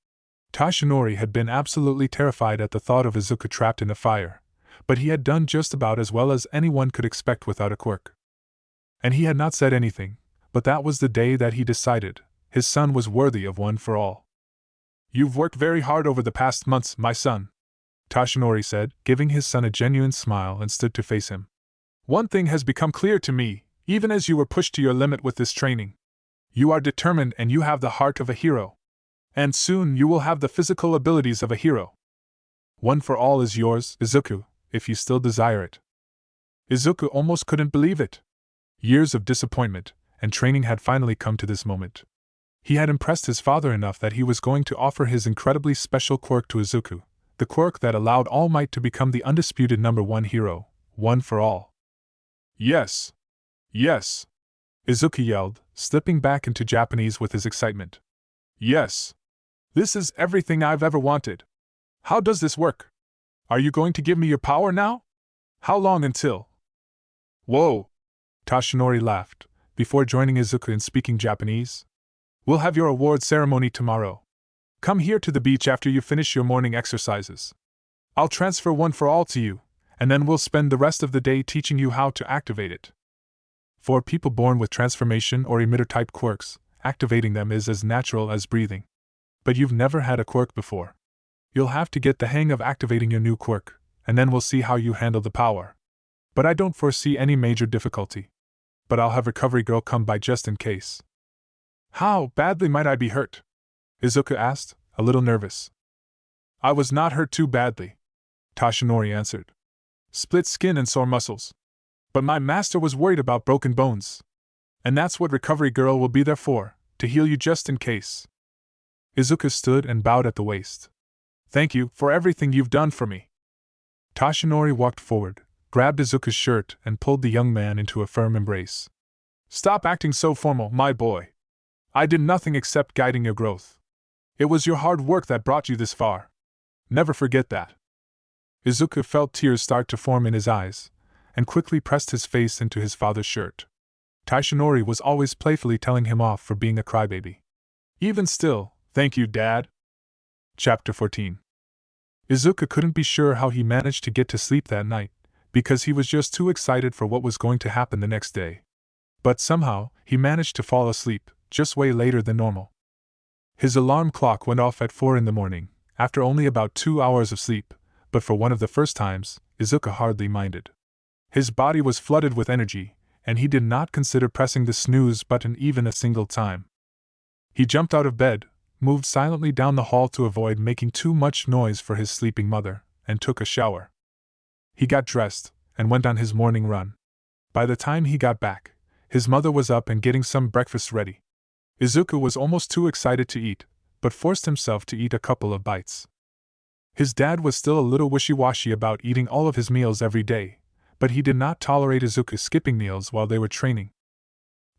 Tashinori had been absolutely terrified at the thought of Izuku trapped in a fire, but he had done just about as well as anyone could expect without a quirk. And he had not said anything, but that was the day that he decided his son was worthy of one for all. "You've worked very hard over the past months, my son," Tashinori said, giving his son a genuine smile and stood to face him. "One thing has become clear to me, even as you were pushed to your limit with this training. You are determined and you have the heart of a hero. And soon you will have the physical abilities of a hero. One for all is yours, Izuku, if you still desire it." Izuku almost couldn't believe it. Years of disappointment and training had finally come to this moment. He had impressed his father enough that he was going to offer his incredibly special quirk to Izuku, the quirk that allowed All Might to become the undisputed #1 hero, one for all. "Yes! Yes!" Izuku yelled, slipping back into Japanese with his excitement. "Yes! This is everything I've ever wanted. How does this work? Are you going to give me your power now? How long until?" "Whoa!" Tashinori laughed, before joining Izuku in speaking Japanese. "We'll have your award ceremony tomorrow. Come here to the beach after you finish your morning exercises. I'll transfer one for all to you, and then we'll spend the rest of the day teaching you how to activate it." For people born with transformation or emitter-type quirks, activating them is as natural as breathing. But you've never had a quirk before. You'll have to get the hang of activating your new quirk, and then we'll see how you handle the power. But I don't foresee any major difficulty. But I'll have Recovery Girl come by just in case. "How badly might I be hurt?" Izuku asked, a little nervous. "I was not hurt too badly," Tashinori answered. "Split skin and sore muscles. But my master was worried about broken bones. And that's what Recovery Girl will be there for, to heal you just in case." Izuku stood and bowed at the waist. "Thank you for everything you've done for me." Tashinori walked forward, grabbed Izuku's shirt and pulled the young man into a firm embrace. "Stop acting so formal, my boy. I did nothing except guiding your growth. It was your hard work that brought you this far. Never forget that." Izuku felt tears start to form in his eyes, and quickly pressed his face into his father's shirt. Tashinori was always playfully telling him off for being a crybaby. Even still, "Thank you, Dad." Chapter 14. Izuku couldn't be sure how he managed to get to sleep that night, because he was just too excited for what was going to happen the next day. But somehow, he managed to fall asleep, just way later than normal. His alarm clock went off at 4 in the morning, after only about 2 hours of sleep, but for one of the first times, Izuku hardly minded. His body was flooded with energy, and he did not consider pressing the snooze button even a single time. He jumped out of bed, moved silently down the hall to avoid making too much noise for his sleeping mother, and took a shower. He got dressed, and went on his morning run. By the time he got back, his mother was up and getting some breakfast ready. Izuku was almost too excited to eat, but forced himself to eat a couple of bites. His dad was still a little wishy-washy about eating all of his meals every day, but he did not tolerate Izuku skipping meals while they were training.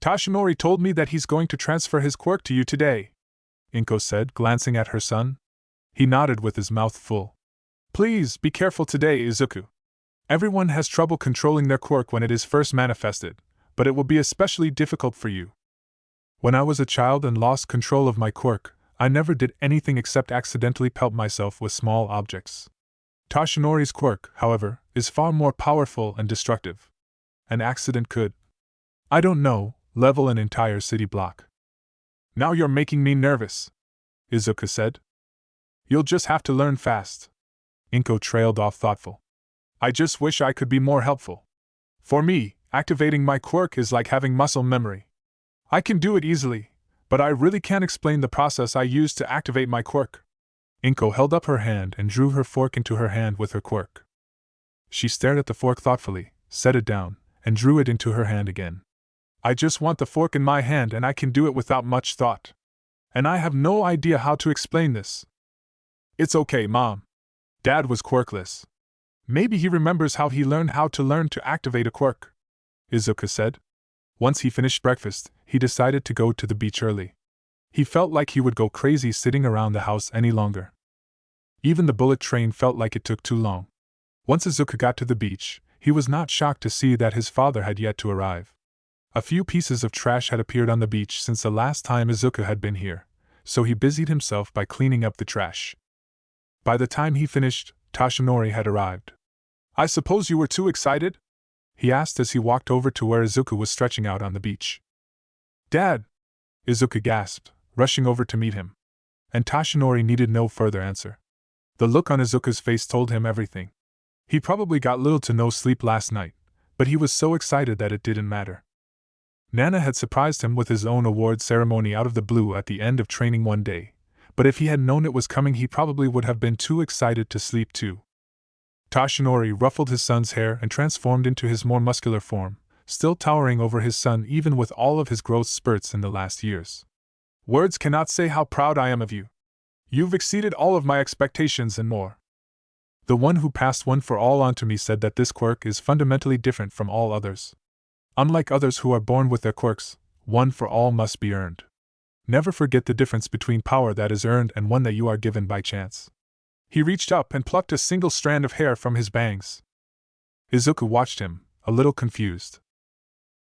"Tashinori told me that he's going to transfer his quirk to you today," Inko said, glancing at her son. He nodded with his mouth full. "Please be careful today, Izuku. Everyone has trouble controlling their quirk when it is first manifested, but it will be especially difficult for you. When I was a child and lost control of my quirk, I never did anything except accidentally pelt myself with small objects. Tashinori's quirk, however, is far more powerful and destructive. An accident could, I don't know, level an entire city block." "Now you're making me nervous," Izuku said. "You'll just have to learn fast." Inko trailed off thoughtful. "I just wish I could be more helpful. For me, activating my quirk is like having muscle memory. I can do it easily, but I really can't explain the process I use to activate my quirk." Inko held up her hand and drew her fork into her hand with her quirk. She stared at the fork thoughtfully, set it down, and drew it into her hand again. "I just want the fork in my hand and I can do it without much thought. And I have no idea how to explain this." "It's okay, Mom. Dad was quirkless. Maybe he remembers how he learned to activate a quirk," Izuku said. Once he finished breakfast, he decided to go to the beach early. He felt like he would go crazy sitting around the house any longer. Even the bullet train felt like it took too long. Once Izuku got to the beach, he was not shocked to see that his father had yet to arrive. A few pieces of trash had appeared on the beach since the last time Izuku had been here, so he busied himself by cleaning up the trash. By the time he finished, Toshinori had arrived. "I suppose you were too excited?" he asked as he walked over to where Izuku was stretching out on the beach. "Dad!" Izuku gasped, rushing over to meet him. And Toshinori needed no further answer. The look on Izuku's face told him everything. He probably got little to no sleep last night, but he was so excited that it didn't matter. Nana had surprised him with his own award ceremony out of the blue at the end of training one day, but if he had known it was coming he probably would have been too excited to sleep too. Toshinori ruffled his son's hair and transformed into his more muscular form, still towering over his son even with all of his growth spurts in the last years. "Words cannot say how proud I am of you. You've exceeded all of my expectations and more." The one who passed one for all onto me said that this quirk is fundamentally different from all others. Unlike others who are born with their quirks, one for all must be earned. Never forget the difference between power that is earned and one that you are given by chance. He reached up and plucked a single strand of hair from his bangs. Izuku watched him, a little confused.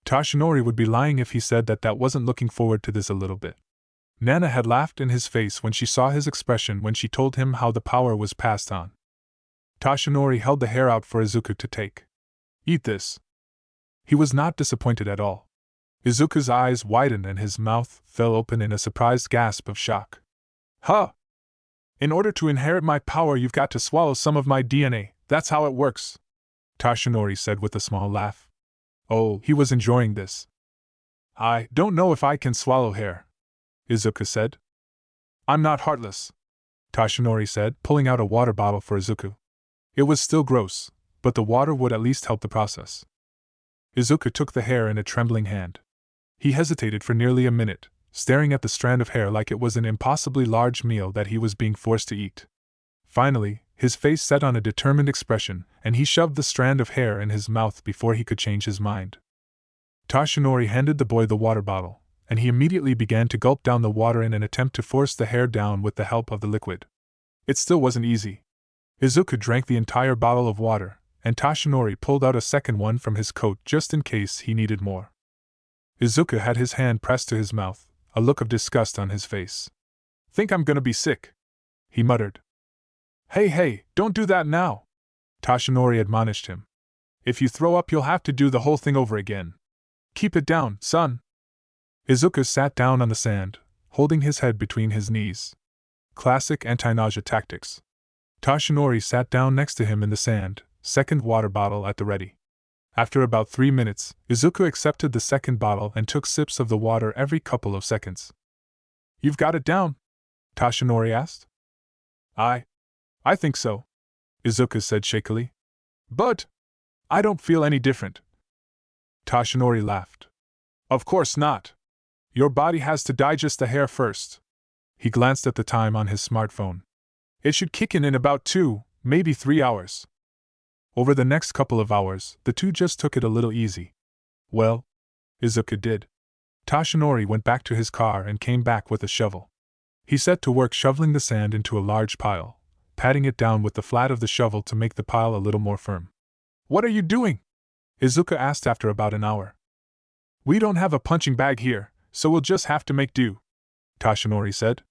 Toshinori would be lying if he said that wasn't looking forward to this a little bit. Nana had laughed in his face when she saw his expression when she told him how the power was passed on. Toshinori held the hair out for Izuku to take. "Eat this." He was not disappointed at all. Izuku's eyes widened and his mouth fell open in a surprised gasp of shock. "Huh! In order to inherit my power you've got to swallow some of my DNA, that's how it works," Toshinori said with a small laugh. Oh, he was enjoying this. "I don't know if I can swallow hair," Izuku said. "I'm not heartless," Toshinori said, pulling out a water bottle for Izuku. It was still gross, but the water would at least help the process. Izuku took the hair in a trembling hand. He hesitated for nearly a minute, staring at the strand of hair like it was an impossibly large meal that he was being forced to eat. Finally, his face set on a determined expression, and he shoved the strand of hair in his mouth before he could change his mind. Toshinori handed the boy the water bottle, and he immediately began to gulp down the water in an attempt to force the hair down with the help of the liquid. It still wasn't easy. Izuku drank the entire bottle of water, and Toshinori pulled out a second one from his coat just in case he needed more. Izuku had his hand pressed to his mouth, a look of disgust on his face. "Think I'm gonna be sick," he muttered. Hey, don't do that now," Toshinori admonished him. "If you throw up you'll have to do the whole thing over again. Keep it down, son." Izuku sat down on the sand, holding his head between his knees. Classic anti-nausea tactics. Toshinori sat down next to him in the sand, second water bottle at the ready. After about 3 minutes, Izuku accepted the second bottle and took sips of the water every couple of seconds. "You've got it down?" Toshinori asked. I think so," Izuku said shakily. "But I don't feel any different." Toshinori laughed. "Of course not. Your body has to digest the hair first." He glanced at the time on his smartphone. "It should kick in about 2, maybe 3 hours." Over the next couple of hours, the two just took it a little easy. Well, Izuku did. Toshinori went back to his car and came back with a shovel. He set to work shoveling the sand into a large pile, patting it down with the flat of the shovel to make the pile a little more firm. "What are you doing?" Izuku asked after about an hour. "We don't have a punching bag here, so we'll just have to make do," Toshinori said.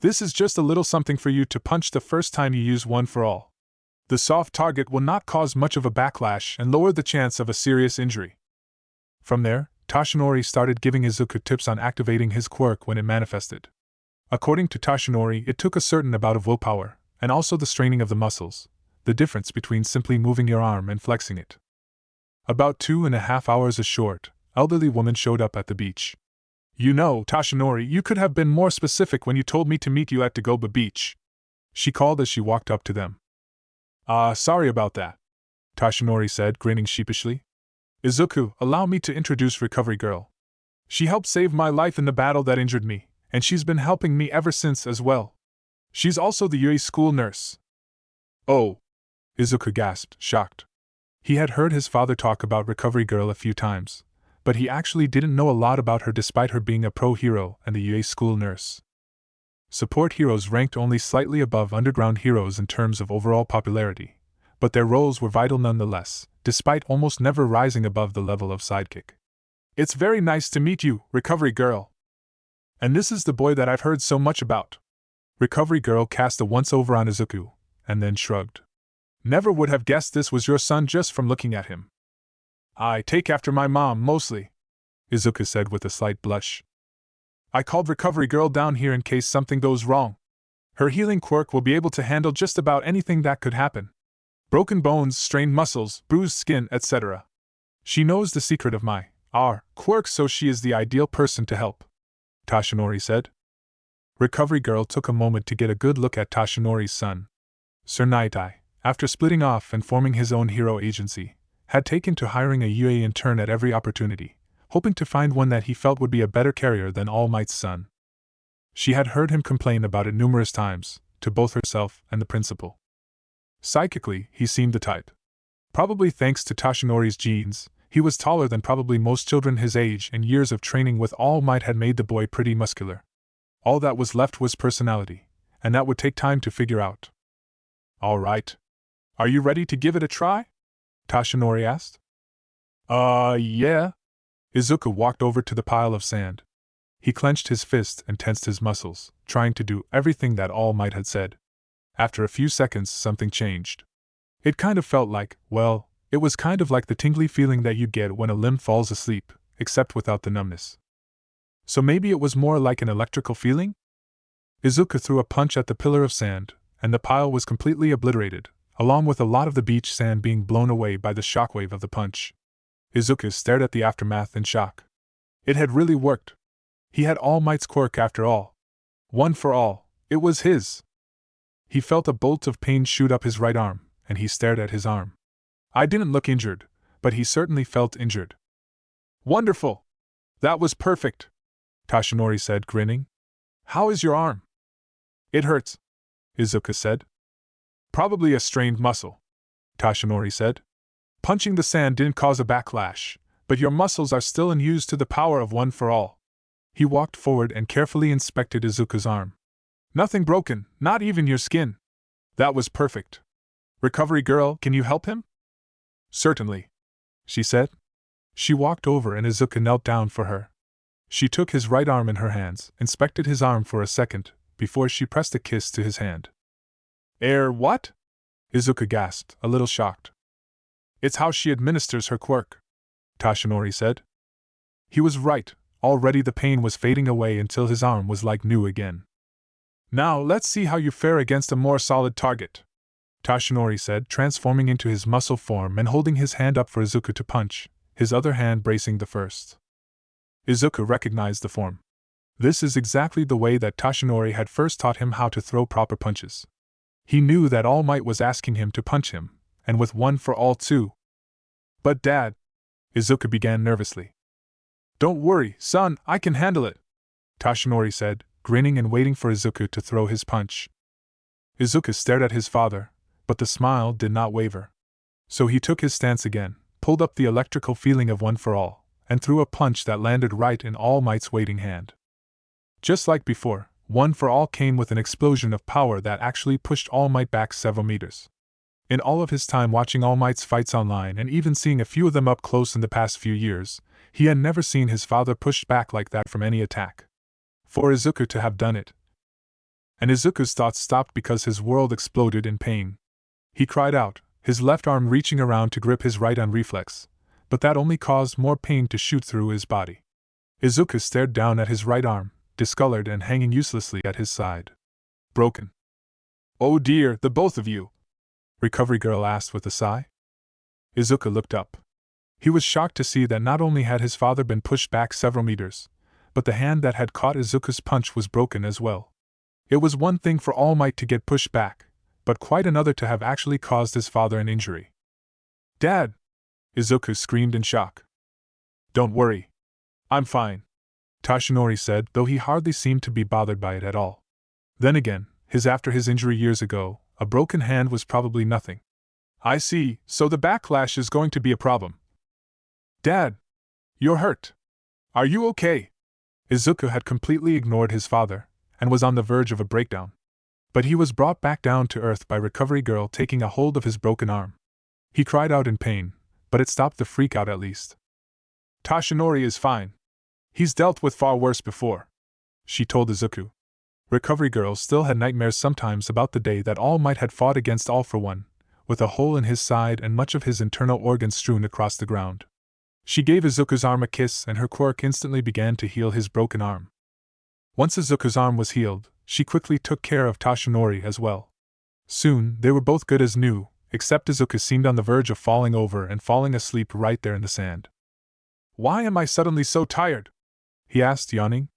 "This is just a little something for you to punch the first time you use one for all. The soft target will not cause much of a backlash and lower the chance of a serious injury." From there, Toshinori started giving Izuku tips on activating his quirk when it manifested. According to Toshinori, it took a certain amount of willpower, and also the straining of the muscles, the difference between simply moving your arm and flexing it. About 2.5 hours short, elderly woman showed up at the beach. "You know, Toshinori, you could have been more specific when you told me to meet you at Dagoba Beach," she called as she walked up to them. Sorry about that," Toshinori said, grinning sheepishly. "Izuku, allow me to introduce Recovery Girl. She helped save my life in the battle that injured me, and she's been helping me ever since as well. She's also the Yui school nurse." "Oh," Izuku gasped, shocked. He had heard his father talk about Recovery Girl a few times, but he actually didn't know a lot about her despite her being a pro hero and the UA school nurse. Support heroes ranked only slightly above underground heroes in terms of overall popularity, but their roles were vital nonetheless, despite almost never rising above the level of sidekick. "It's very nice to meet you, Recovery Girl. And this is the boy that I've heard so much about." Recovery Girl cast a once-over on Izuku, and then shrugged. "Never would have guessed this was your son just from looking at him." "I take after my mom, mostly," Izuku said with a slight blush. "I called Recovery Girl down here in case something goes wrong. Her healing quirk will be able to handle just about anything that could happen. Broken bones, strained muscles, bruised skin, etc. She knows the secret of my quirk, so she is the ideal person to help," Tashinori said. Recovery Girl took a moment to get a good look at Tashinori's son. Sir Nightai, after splitting off and forming his own hero agency, had taken to hiring a UA intern at every opportunity, hoping to find one that he felt would be a better carrier than All Might's son. She had heard him complain about it numerous times, to both herself and the principal. Psychically, he seemed the type. Probably thanks to Tashinori's genes, he was taller than probably most children his age, and years of training with All Might had made the boy pretty muscular. All that was left was personality, and that would take time to figure out. "All right. Are you ready to give it a try?" Tashinori asked. Yeah." Izuku walked over to the pile of sand. He clenched his fist and tensed his muscles, trying to do everything that All Might had said. After a few seconds, something changed. It kind of felt like, well, it was kind of like the tingly feeling that you get when a limb falls asleep, except without the numbness. So maybe it was more like an electrical feeling? Izuku threw a punch at the pillar of sand, and the pile was completely obliterated, along with a lot of the beach sand being blown away by the shockwave of the punch. Izuku stared at the aftermath in shock. It had really worked. He had All Might's quirk after all. One for all, it was his. He felt a bolt of pain shoot up his right arm, and he stared at his arm. I didn't look injured, but he certainly felt injured. "Wonderful! That was perfect," Tashinori said, grinning. "How is your arm?" "It hurts," Izuku said. "Probably a strained muscle," Tashinori said. "Punching the sand didn't cause a backlash, but your muscles are still in use to the power of one for all." He walked forward and carefully inspected Izuku's arm. "Nothing broken, not even your skin." "That was perfect. Recovery Girl, can you help him?" "Certainly," she said. She walked over and Izuku knelt down for her. She took his right arm in her hands, inspected his arm for a second, before she pressed a kiss to his hand. What?" Izuku gasped, a little shocked. "It's how she administers her quirk," Tashinori said. He was right, already the pain was fading away until his arm was like new again. "Now let's see how you fare against a more solid target," Tashinori said, transforming into his muscle form and holding his hand up for Izuku to punch, his other hand bracing the first. Izuku recognized the form. This is exactly the way that Tashinori had first taught him how to throw proper punches. He knew that All Might was asking him to punch him, and with one for all too. "But Dad," Izuku began nervously. "Don't worry, son, I can handle it," Tashinori said, grinning and waiting for Izuku to throw his punch. Izuku stared at his father, but the smile did not waver. So he took his stance again, pulled up the electrical feeling of one for all, and threw a punch that landed right in All Might's waiting hand. Just like before, one for all came with an explosion of power that actually pushed All Might back several meters. In all of his time watching All Might's fights online and even seeing a few of them up close in the past few years, he had never seen his father pushed back like that from any attack. For Izuku to have done it. And Izuku's thoughts stopped because his world exploded in pain. He cried out, his left arm reaching around to grip his right on reflex, but that only caused more pain to shoot through his body. Izuku stared down at his right arm, discolored and hanging uselessly at his side. "Broken." "Oh dear, the both of you?" Recovery Girl asked with a sigh. Izuku looked up. He was shocked to see that not only had his father been pushed back several meters, but the hand that had caught Izuku's punch was broken as well. It was one thing for All Might to get pushed back, but quite another to have actually caused his father an injury. "Dad!" Izuku screamed in shock. "Don't worry. I'm fine," Tashinori said, though he hardly seemed to be bothered by it at all. Then again, after his injury years ago, a broken hand was probably nothing. "I see, so the backlash is going to be a problem." "Dad!" You're hurt. Are you okay? Izuku had completely ignored his father, and was on the verge of a breakdown. But he was brought back down to earth by Recovery Girl taking a hold of his broken arm. He cried out in pain, but it stopped the freak-out at least. Tashinori is fine. He's dealt with far worse before, she told Izuku. Recovery Girl still had nightmares sometimes about the day that All Might had fought against All for One, with a hole in his side and much of his internal organs strewn across the ground. She gave Izuku's arm a kiss and her quirk instantly began to heal his broken arm. Once Izuku's arm was healed, she quickly took care of Tashinori as well. Soon, they were both good as new, except Izuku seemed on the verge of falling over and falling asleep right there in the sand. Why am I suddenly so tired? He asked, yawning.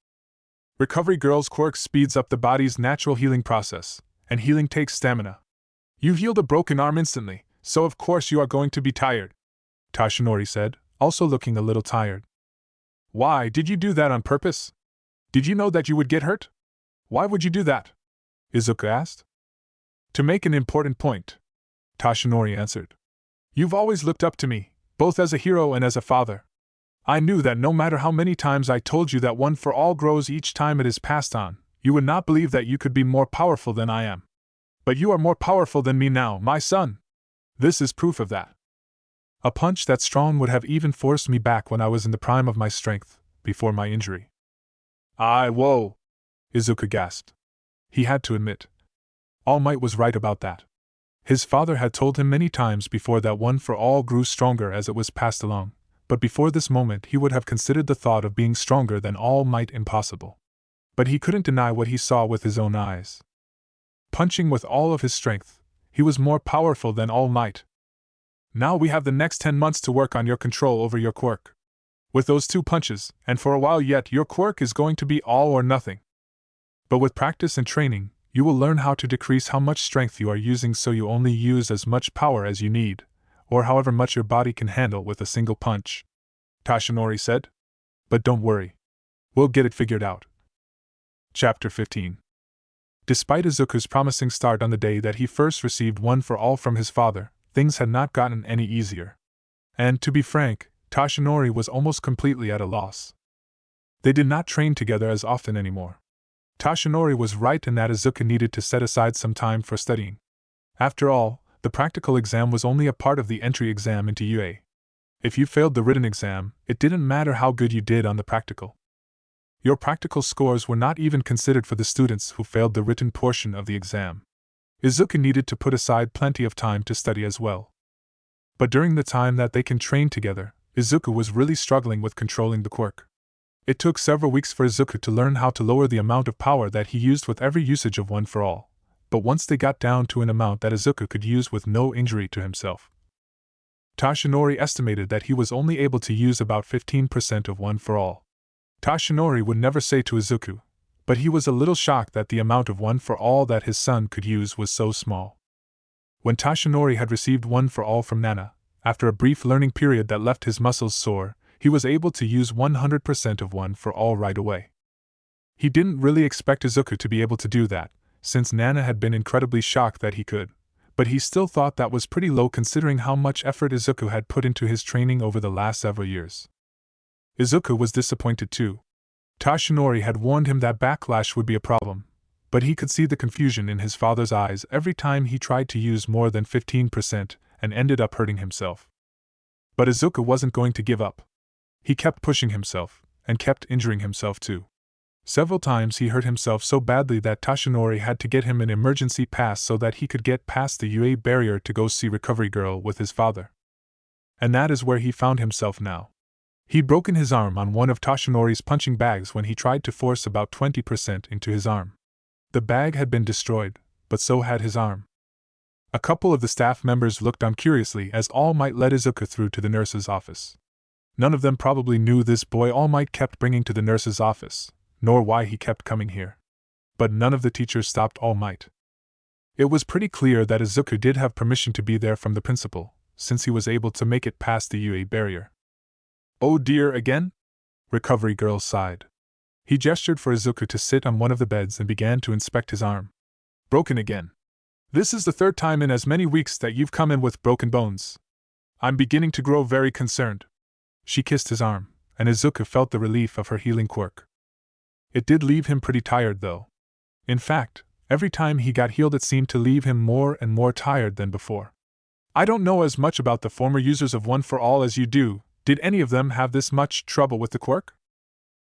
Recovery Girl's quirk speeds up the body's natural healing process, and healing takes stamina. You healed a broken arm instantly, so of course you are going to be tired, Tashinori said, also looking a little tired. Why, did you do that on purpose? Did you know that you would get hurt? Why would you do that? Izuku asked. To make an important point, Tashinori answered. You've always looked up to me, both as a hero and as a father. I knew that no matter how many times I told you that One for All grows each time it is passed on, you would not believe that you could be more powerful than I am. But you are more powerful than me now, my son. This is proof of that. A punch that strong would have even forced me back when I was in the prime of my strength, before my injury. Whoa! Izuku gasped. He had to admit. All Might was right about that. His father had told him many times before that One for All grew stronger as it was passed along, but before this moment he would have considered the thought of being stronger than All Might impossible. But he couldn't deny what he saw with his own eyes. Punching with all of his strength, he was more powerful than All Might. Now we have the next 10 months to work on your control over your quirk. With those 2 punches, and for a while yet, your quirk is going to be all or nothing. But with practice and training, you will learn how to decrease how much strength you are using so you only use as much power as you need, or however much your body can handle with a single punch, Tashinori said. But don't worry. We'll get it figured out. Chapter 15. Despite Izuku's promising start on the day that he first received One for All from his father, things had not gotten any easier. And, to be frank, Tashinori was almost completely at a loss. They did not train together as often anymore. Tashinori was right in that Izuku needed to set aside some time for studying. After all, the practical exam was only a part of the entry exam into UA. If you failed the written exam, it didn't matter how good you did on the practical. Your practical scores were not even considered for the students who failed the written portion of the exam. Izuku needed to put aside plenty of time to study as well. But during the time that they can train together, Izuku was really struggling with controlling the quirk. It took several weeks for Izuku to learn how to lower the amount of power that he used with every usage of One for All, but once they got down to an amount that Izuku could use with no injury to himself. Tashinori estimated that he was only able to use about 15% of One for All. Tashinori would never say to Izuku, but he was a little shocked that the amount of One for All that his son could use was so small. When Tashinori had received One for All from Nana, after a brief learning period that left his muscles sore, he was able to use 100% of One for All right away. He didn't really expect Izuku to be able to do that, since Nana had been incredibly shocked that he could, but he still thought that was pretty low considering how much effort Izuku had put into his training over the last several years. Izuku was disappointed too. Tashinori had warned him that backlash would be a problem, but he could see the confusion in his father's eyes every time he tried to use more than 15% and ended up hurting himself. But Izuku wasn't going to give up. He kept pushing himself, and kept injuring himself too. Several times he hurt himself so badly that Tashinori had to get him an emergency pass so that he could get past the UA barrier to go see Recovery Girl with his father. And that is where he found himself now. He'd broken his arm on one of Tashinori's punching bags when he tried to force about 20% into his arm. The bag had been destroyed, but so had his arm. A couple of the staff members looked on curiously as All Might led Izuku through to the nurse's office. None of them probably knew this boy All Might kept bringing to the nurse's office, nor why he kept coming here. But none of the teachers stopped All Might. It was pretty clear that Izuku did have permission to be there from the principal, since he was able to make it past the UA barrier. Oh dear, again? Recovery Girl sighed. He gestured for Izuku to sit on one of the beds and began to inspect his arm. Broken again. This is the 3rd time in as many weeks that you've come in with broken bones. I'm beginning to grow very concerned. She kissed his arm, and Izuku felt the relief of her healing quirk. It did leave him pretty tired, though. In fact, every time he got healed it seemed to leave him more and more tired than before. I don't know as much about the former users of One for All as you do. Did any of them have this much trouble with the quirk?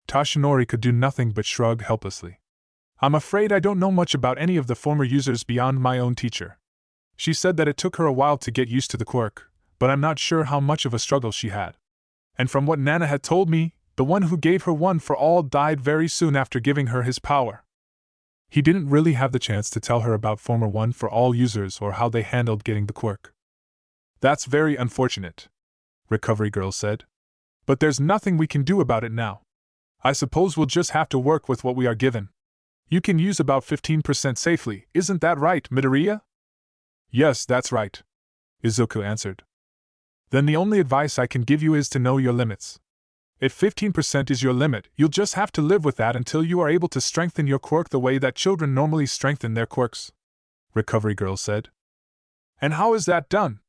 Toshinori could do nothing but shrug helplessly. I'm afraid I don't know much about any of the former users beyond my own teacher. She said that it took her a while to get used to the quirk, but I'm not sure how much of a struggle she had. And from what Nana had told me, the one who gave her One for All died very soon after giving her his power. He didn't really have the chance to tell her about former One for All users or how they handled getting the quirk. That's very unfortunate, Recovery Girl said. But there's nothing we can do about it now. I suppose we'll just have to work with what we are given. You can use about 15% safely, isn't that right, Midoriya? Yes, that's right, Izuku answered. Then the only advice I can give you is to know your limits. If 15% is your limit, you'll just have to live with that until you are able to strengthen your quirk the way that children normally strengthen their quirks, Recovery Girl said. And how is that done?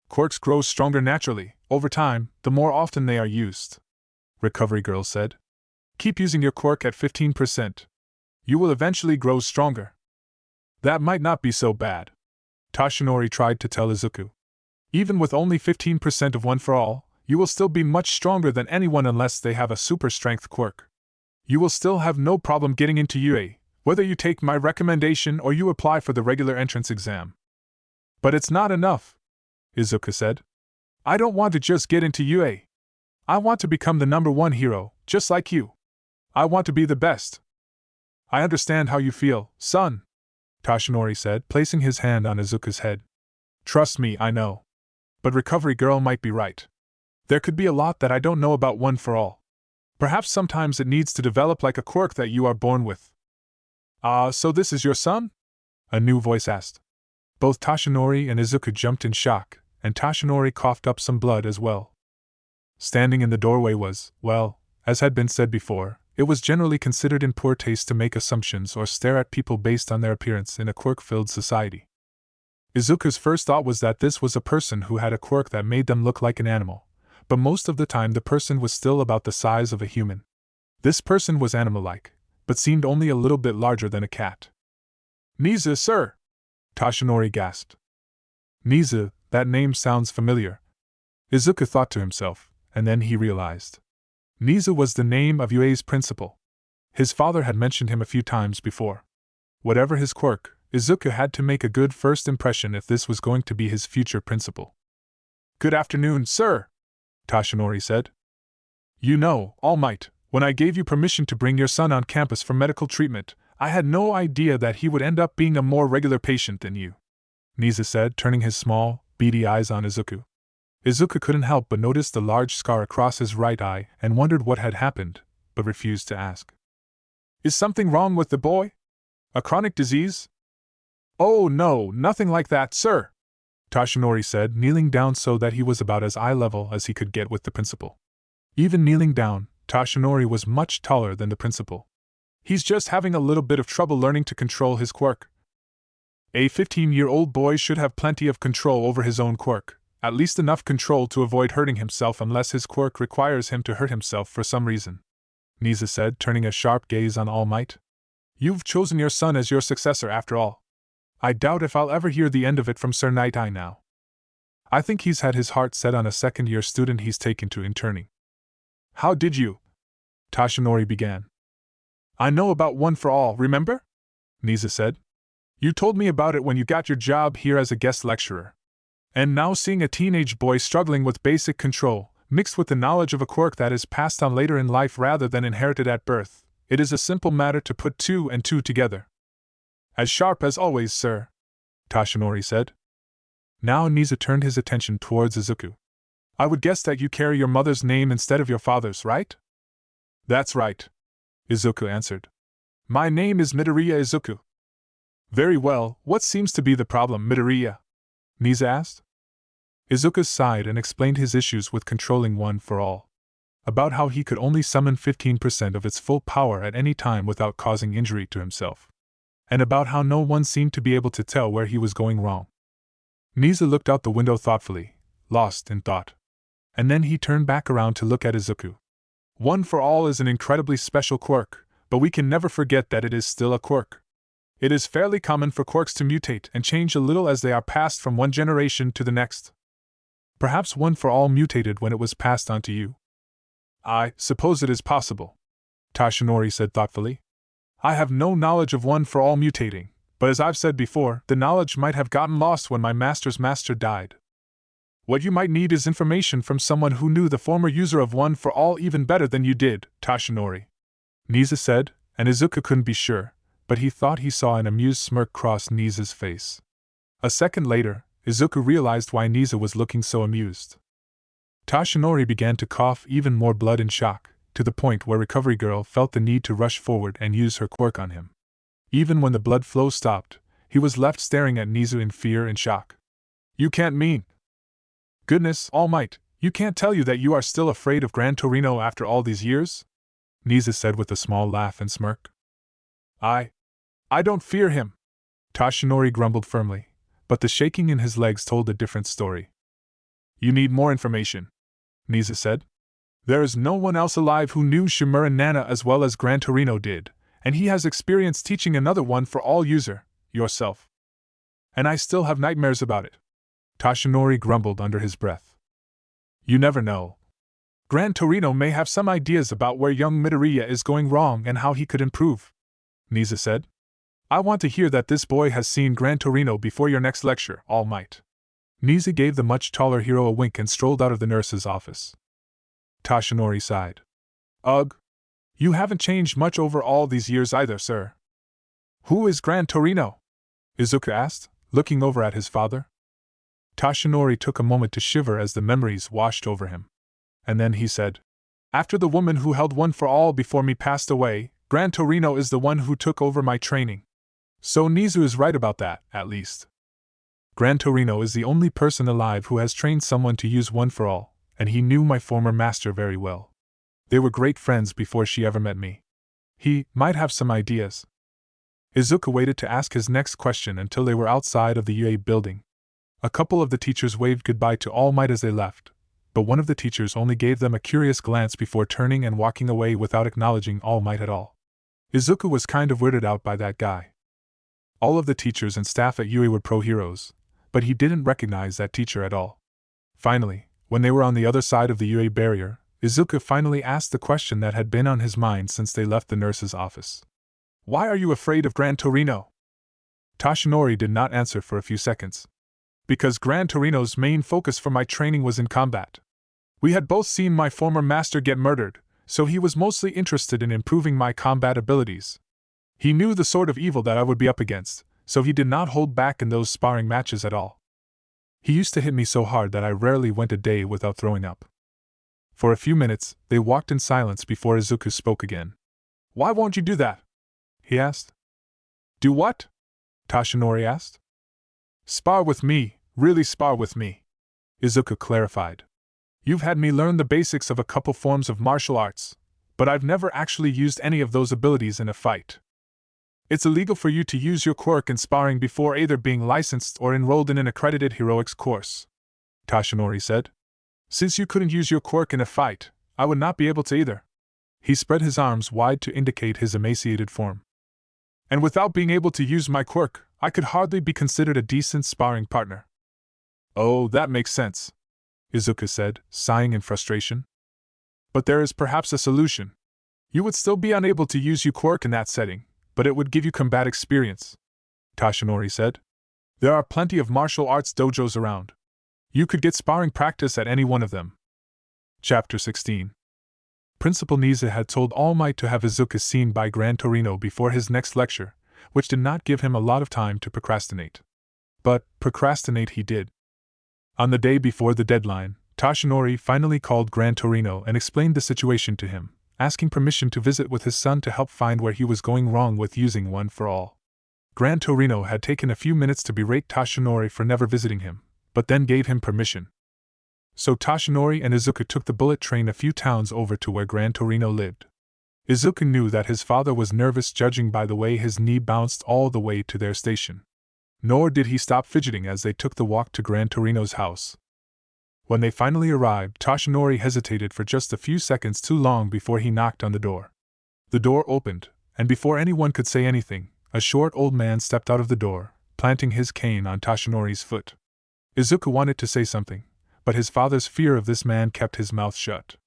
Quirks grow stronger naturally, over time, the more often they are used, Recovery Girl said. Keep using your quirk at 15%. You will eventually grow stronger. That might not be so bad, Toshinori tried to tell Izuku. Even with only 15% of One for All, you will still be much stronger than anyone unless they have a super strength quirk. You will still have no problem getting into UA, whether you take my recommendation or you apply for the regular entrance exam. But it's not enough, Izuku said. I don't want to just get into UA. I want to become the #1 hero, just like you. I want to be the best. I understand how you feel, son, Toshinori said, placing his hand on Izuku's head. Trust me, I know. But Recovery Girl might be right. There could be a lot that I don't know about One for All. Perhaps sometimes it needs to develop like a quirk that you are born with. So this is your son? A new voice asked. Both Toshinori and Izuku jumped in shock, and Toshinori coughed up some blood as well. Standing in the doorway was, well, as had been said before, it was generally considered in poor taste to make assumptions or stare at people based on their appearance in a quirk-filled society. Izuku's first thought was that this was a person who had a quirk that made them look like an animal, but most of the time the person was still about the size of a human. This person was animal-like, but seemed only a little bit larger than a cat. Niza, sir! Toshinori gasped. Niza, that name sounds familiar. Izuku thought to himself, and then he realized. Niza was the name of Yuei's principal. His father had mentioned him a few times before. Whatever his quirk, Izuku had to make a good first impression if this was going to be his future principal. Good afternoon, sir, Toshinori said. You know, All Might, when I gave you permission to bring your son on campus for medical treatment, I had no idea that he would end up being a more regular patient than you, Niza said, turning his small, beady eyes on Izuku. Izuku couldn't help but notice the large scar across his right eye and wondered what had happened, but refused to ask. Is something wrong with the boy? A chronic disease? Oh no, nothing like that, sir, Toshinori said, kneeling down so that he was about as eye level as he could get with the principal. Even kneeling down, Toshinori was much taller than the principal. He's just having a little bit of trouble learning to control his quirk. A 15-year-old boy should have plenty of control over his own quirk, at least enough control to avoid hurting himself unless his quirk requires him to hurt himself for some reason, Niza said, turning a sharp gaze on All Might. You've chosen your son as your successor after all. I doubt if I'll ever hear the end of it from Sir Night Eye now. I think he's had his heart set on a second-year student he's taken to interning. How did you? Toshinori began. I know about One for All, remember? Niza said. You told me about it when you got your job here as a guest lecturer. And now seeing a teenage boy struggling with basic control, mixed with the knowledge of a quirk that is passed on later in life rather than inherited at birth, it is a simple matter to put 2 and 2 together. As sharp as always, sir, Toshinori said. Now Niza turned his attention towards Izuku. I would guess that you carry your mother's name instead of your father's, right? That's right, Izuku answered. My name is Midoriya Izuku. Very well, what seems to be the problem, Midoriya? Niza asked. Izuku sighed and explained his issues with controlling One for All. About how he could only summon 15% of its full power at any time without causing injury to himself. And about how no one seemed to be able to tell where he was going wrong. Niza looked out the window thoughtfully, lost in thought. And then he turned back around to look at Izuku. One for all is an incredibly special quirk, but we can never forget that it is still a quirk. It is fairly common for quirks to mutate and change a little as they are passed from one generation to the next. Perhaps one for all mutated when it was passed on to you. I suppose it is possible, Tashinori said thoughtfully. I have no knowledge of one for all mutating, but as I've said before, the knowledge might have gotten lost when my master's master died. What you might need is information from someone who knew the former user of one for all even better than you did, Tashinori, Nisa said, and Izuku couldn't be sure, but he thought he saw an amused smirk cross Nisa's face. A second later, Izuku realized why Nisa was looking so amused. Tashinori began to cough even more blood in shock, to the point where Recovery Girl felt the need to rush forward and use her quirk on him. Even when the blood flow stopped, he was left staring at Nizu in fear and shock. You can't mean... Goodness all might, you can't tell you that you are still afraid of Gran Torino after all these years? Nizu said with a small laugh and smirk. I don't fear him, Tashinori grumbled firmly, but the shaking in his legs told a different story. You need more information, Nizu said. There is no one else alive who knew Shimura Nana as well as Gran Torino did, and he has experience teaching another one for all user, yourself. And I still have nightmares about it, Tashinori grumbled under his breath. You never know. Gran Torino may have some ideas about where young Midoriya is going wrong and how he could improve, Nizu said. I want to hear that this boy has seen Gran Torino before your next lecture, All Might. Nizu gave the much taller hero a wink and strolled out of the nurse's office. Tashinori sighed. Ugh. You haven't changed much over all these years either, sir. Who is Gran Torino? Izuku asked, looking over at his father. Tashinori took a moment to shiver as the memories washed over him. And then he said, After the woman who held one for all before me passed away, Gran Torino is the one who took over my training. So Nizu is right about that, at least. Gran Torino is the only person alive who has trained someone to use one for all, and he knew my former master very well. They were great friends before she ever met me. He might have some ideas. Izuku waited to ask his next question until they were outside of the UA building. A couple of the teachers waved goodbye to All Might as they left, but one of the teachers only gave them a curious glance before turning and walking away without acknowledging All Might at all. Izuku was kind of weirded out by that guy. All of the teachers and staff at UA were pro-heroes, but he didn't recognize that teacher at all. Finally, when they were on the other side of the UA barrier, Izuku finally asked the question that had been on his mind since they left the nurse's office. Why are you afraid of Gran Torino? Tashinori did not answer for a few seconds. Because Gran Torino's main focus for my training was in combat. We had both seen my former master get murdered, so he was mostly interested in improving my combat abilities. He knew the sort of evil that I would be up against, so he did not hold back in those sparring matches at all. He used to hit me so hard that I rarely went a day without throwing up. For a few minutes, they walked in silence before Izuku spoke again. Why won't you do that? He asked. Do what? Tashinori asked. Spar with me, really spar with me. Izuku clarified. You've had me learn the basics of a couple forms of martial arts, but I've never actually used any of those abilities in a fight. It's illegal for you to use your quirk in sparring before either being licensed or enrolled in an accredited heroics course, Tashinori said. Since you couldn't use your quirk in a fight, I would not be able to either. He spread his arms wide to indicate his emaciated form. And without being able to use my quirk, I could hardly be considered a decent sparring partner. Oh, that makes sense, Izuku said, sighing in frustration. But there is perhaps a solution. You would still be unable to use your quirk in that setting, but it would give you combat experience, Tashinori said. There are plenty of martial arts dojos around. You could get sparring practice at any one of them. Chapter 16. Principal Niza had told All Might to have Izuku seen by Gran Torino before his next lecture, which did not give him a lot of time to procrastinate. But procrastinate he did. On the day before the deadline, Tashinori finally called Gran Torino and explained the situation to him, asking permission to visit with his son to help find where he was going wrong with using one for all. Gran Torino had taken a few minutes to berate Tashinori for never visiting him, but then gave him permission. So Tashinori and Izuku took the bullet train a few towns over to where Gran Torino lived. Izuku knew that his father was nervous judging by the way his knee bounced all the way to their station. Nor did he stop fidgeting as they took the walk to Gran Torino's house. When they finally arrived, Toshinori hesitated for just a few seconds too long before he knocked on the door. The door opened, and before anyone could say anything, a short old man stepped out of the door, planting his cane on Toshinori's foot. Izuku wanted to say something, but his father's fear of this man kept his mouth shut.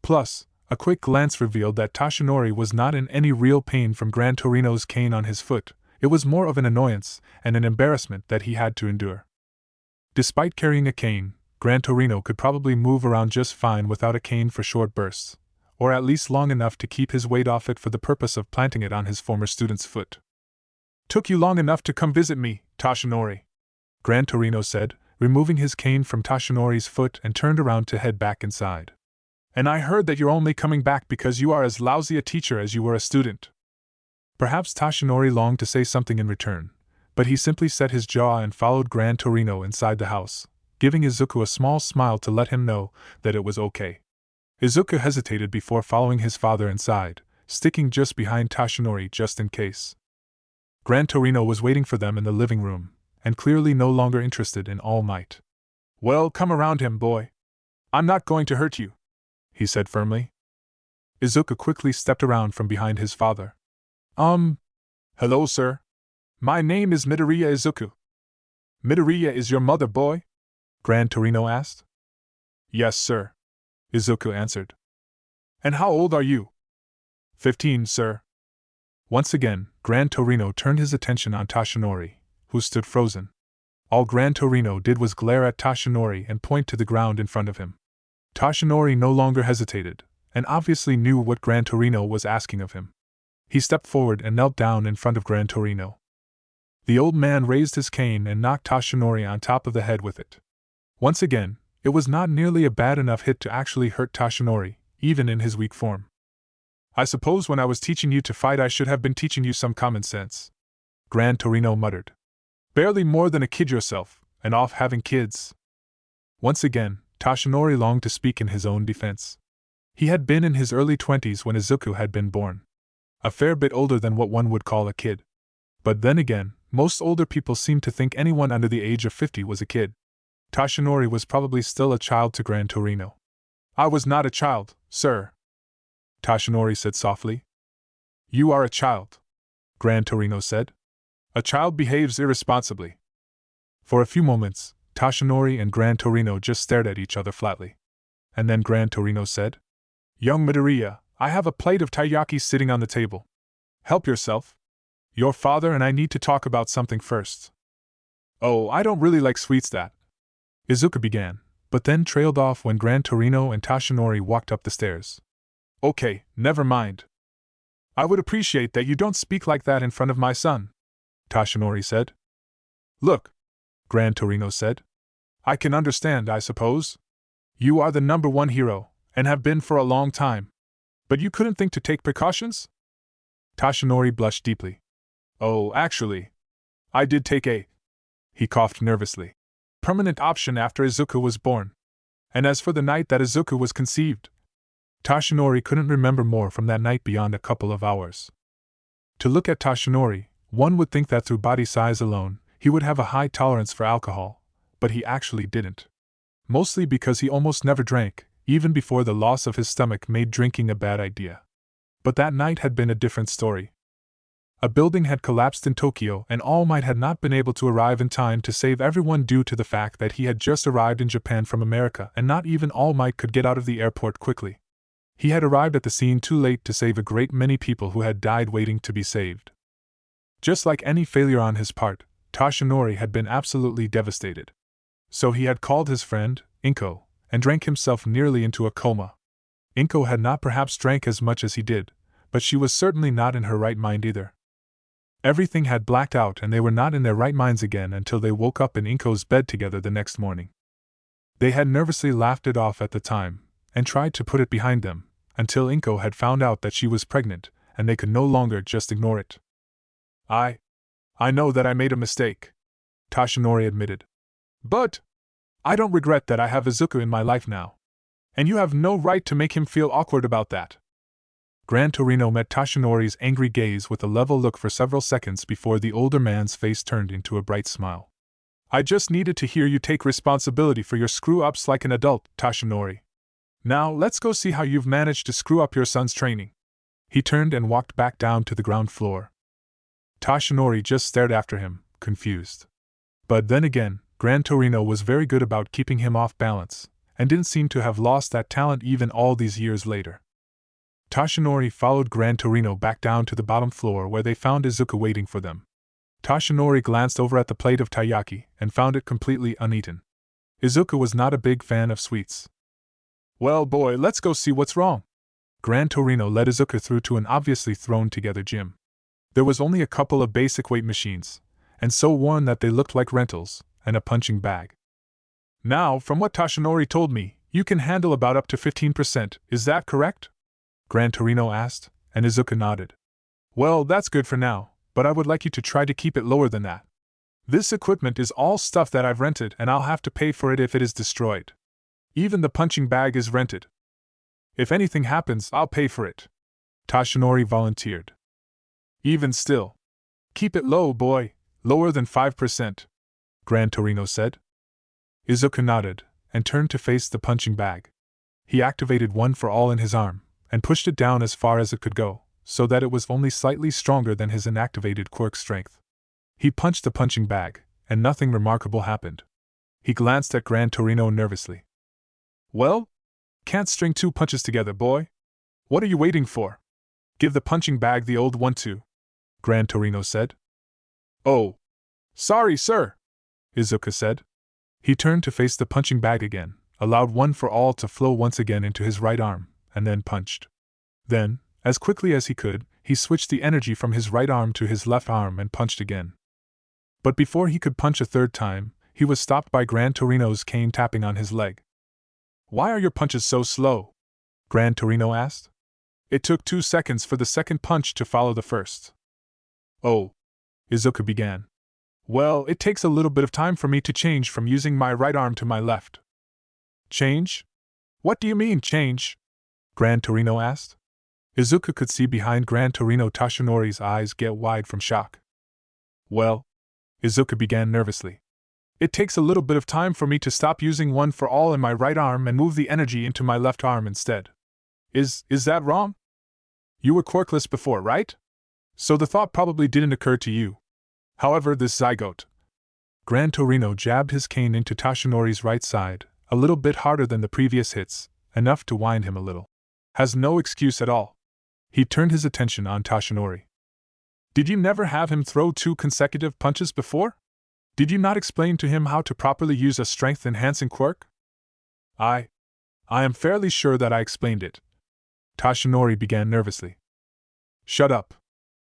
Plus, a quick glance revealed that Toshinori was not in any real pain from Gran Torino's cane on his foot. It was more of an annoyance and an embarrassment that he had to endure. Despite carrying a cane, Gran Torino could probably move around just fine without a cane for short bursts, or at least long enough to keep his weight off it for the purpose of planting it on his former student's foot. "Took you long enough to come visit me, Toshinori," Gran Torino said, removing his cane from Toshinori's foot and turned around to head back inside. "And I heard that you're only coming back because you are as lousy a teacher as you were a student." Perhaps Toshinori longed to say something in return, but he simply set his jaw and followed Gran Torino inside the house, giving Izuku a small smile to let him know that it was okay. Izuku hesitated before following his father inside, sticking just behind Toshinori just in case. Gran Torino was waiting for them in the living room, and clearly no longer interested in All Might. "Well, come around him, boy. I'm not going to hurt you," he said firmly. Izuku quickly stepped around from behind his father. Hello, sir. My name is Midoriya Izuku." "Midoriya is your mother, boy?" Gran Torino asked. "Yes, sir," Izuku answered. "And how old are you?" 15, sir." Once again, Gran Torino turned his attention on Toshinori, who stood frozen. All Gran Torino did was glare at Toshinori and point to the ground in front of him. Toshinori no longer hesitated, and obviously knew what Gran Torino was asking of him. He stepped forward and knelt down in front of Gran Torino. The old man raised his cane and knocked Toshinori on top of the head with it. Once again, it was not nearly a bad enough hit to actually hurt Toshinori, even in his weak form. "I suppose when I was teaching you to fight I should have been teaching you some common sense," Gran Torino muttered. "Barely more than a kid yourself, and off having kids." Once again, Toshinori longed to speak in his own defense. He had been in his early 20s when Izuku had been born. A fair bit older than what one would call a kid. But then again, most older people seemed to think anyone under the age of 50 was a kid. Toshinori was probably still a child to Gran Torino. "I was not a child, sir," Toshinori said softly. "You are a child," Gran Torino said. "A child behaves irresponsibly." For a few moments, Toshinori and Gran Torino just stared at each other flatly. And then Gran Torino said, "Young Midoriya, I have a plate of taiyaki sitting on the table. Help yourself. Your father and I need to talk about something first." "Oh, I don't really like sweets that," Izuku began, but then trailed off when Gran Torino and Toshinori walked up the stairs. "Okay, never mind. I would appreciate that you don't speak like that in front of my son," Toshinori said. "Look," Gran Torino said. "I can understand, I suppose. You are the #1 hero, and have been for a long time. But you couldn't think to take precautions?" Toshinori blushed deeply. "Oh, actually, I did take he coughed nervously, "permanent option after Izuku was born. And as for the night that Izuku was conceived," Toshinori couldn't remember more from that night beyond a couple of hours. To look at Toshinori, one would think that through body size alone, he would have a high tolerance for alcohol, but he actually didn't. Mostly because he almost never drank, even before the loss of his stomach made drinking a bad idea. But that night had been a different story. A building had collapsed in Tokyo and All Might had not been able to arrive in time to save everyone due to the fact that he had just arrived in Japan from America and not even All Might could get out of the airport quickly. He had arrived at the scene too late to save a great many people who had died waiting to be saved. Just like any failure on his part, Toshinori had been absolutely devastated. So he had called his friend, Inko, and drank himself nearly into a coma. Inko had not perhaps drank as much as he did, but she was certainly not in her right mind either. Everything had blacked out and they were not in their right minds again until they woke up in Inko's bed together the next morning. They had nervously laughed it off at the time, and tried to put it behind them, until Inko had found out that she was pregnant, and they could no longer just ignore it. I know that I made a mistake," Toshinori admitted. "But I don't regret that I have Izuku in my life now. And you have no right to make him feel awkward about that." Gran Torino met Toshinori's angry gaze with a level look for several seconds before the older man's face turned into a bright smile. I just needed to hear you take responsibility for your screw-ups like an adult, Tashinori. Now let's go see how you've managed to screw up your son's training. He turned and walked back down to the ground floor. Tashinori just stared after him, confused. But then again, Gran Torino was very good about keeping him off balance, and didn't seem to have lost that talent even all these years later. Tashinori followed Gran Torino back down to the bottom floor where they found Izuku waiting for them. Tashinori glanced over at the plate of taiyaki and found it completely uneaten. Izuku was not a big fan of sweets. Well boy, let's go see what's wrong. Gran Torino led Izuku through to an obviously thrown-together gym. There was only a couple of basic weight machines, and so worn that they looked like rentals, and a punching bag. Now, from what Tashinori told me, you can handle about up to 15%, is that correct? Gran Torino asked, and Izuku nodded. Well, that's good for now, but I would like you to try to keep it lower than that. This equipment is all stuff that I've rented and I'll have to pay for it if it is destroyed. Even the punching bag is rented. If anything happens, I'll pay for it. Tashinori volunteered. Even still. Keep it low, boy, lower than 5%, Gran Torino said. Izuku nodded, and turned to face the punching bag. He activated One for All in his arm, and pushed it down as far as it could go, so that it was only slightly stronger than his inactivated Quirk strength. He punched the punching bag, and nothing remarkable happened. He glanced at Gran Torino nervously. Well? Can't string two punches together, boy. What are you waiting for? Give the punching bag the old one too, Gran Torino said. Oh. Sorry, sir, Izuku said. He turned to face the punching bag again, allowed One for All to flow once again into his right arm, and then punched. Then, as quickly as he could, he switched the energy from his right arm to his left arm and punched again. But before he could punch a third time, he was stopped by Gran Torino's cane tapping on his leg. Why are your punches so slow? Gran Torino asked. It took 2 seconds for the second punch to follow the first. Oh, Izuku began. Well, it takes a little bit of time for me to change from using my right arm to my left. Change? What do you mean, change? Gran Torino asked. Izuku could see behind Gran Torino Tashinori's eyes get wide from shock. Well, Izuku began nervously. It takes a little bit of time for me to stop using One for All in my right arm and move the energy into my left arm instead. Is that wrong? You were quirkless before, right? So the thought probably didn't occur to you. However, this zygote. Gran Torino jabbed his cane into Tashinori's right side, a little bit harder than the previous hits, enough to wind him a little. Has no excuse at all. He turned his attention on Tashinori. Did you never have him throw 2 consecutive punches before? Did you not explain to him how to properly use a strength-enhancing quirk? I am fairly sure that I explained it. Tashinori began nervously. Shut up.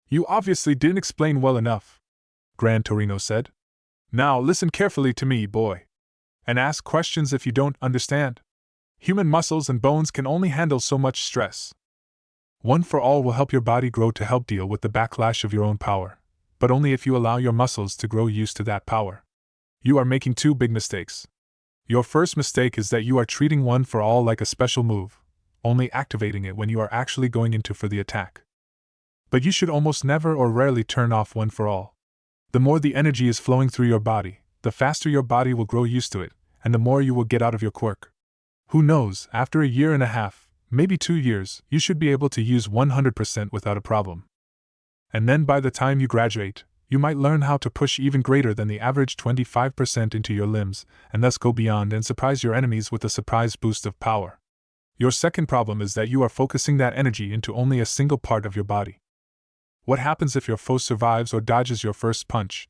You obviously didn't explain well enough, Gran Torino said. Now listen carefully to me, boy. And ask questions if you don't understand. Human muscles and bones can only handle so much stress. One for All will help your body grow to help deal with the backlash of your own power, but only if you allow your muscles to grow used to that power. You are making 2 big mistakes. Your first mistake is that you are treating One for All like a special move, only activating it when you are actually going into for the attack. But you should almost never or rarely turn off One for All. The more the energy is flowing through your body, the faster your body will grow used to it, and the more you will get out of your quirk. Who knows, after 1.5 years, maybe 2 years, you should be able to use 100% without a problem. And then by the time you graduate, you might learn how to push even greater than the average 25% into your limbs, and thus go beyond and surprise your enemies with a surprise boost of power. Your second problem is that you are focusing that energy into only a single part of your body. What happens if your foe survives or dodges your first punch?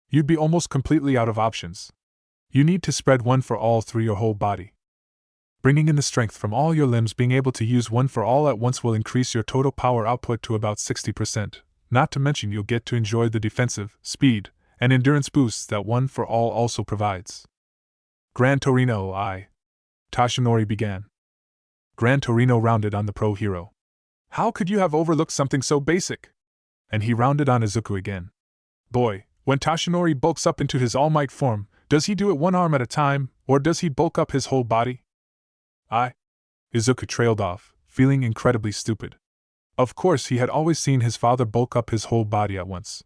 You'd be almost completely out of options. You need to spread One for All through your whole body. Bringing in the strength from all your limbs, being able to use One for All at once will increase your total power output to about 60%, not to mention you'll get to enjoy the defensive, speed, and endurance boosts that One for All also provides. Gran Torino, Tashinori began. Gran Torino rounded on the pro hero. How could you have overlooked something so basic? And he rounded on Izuku again. Boy, when Tashinori bulks up into his all-might form, does he do it one arm at a time, or does he bulk up his whole body? Izuku trailed off, feeling incredibly stupid. Of course he had always seen his father bulk up his whole body at once.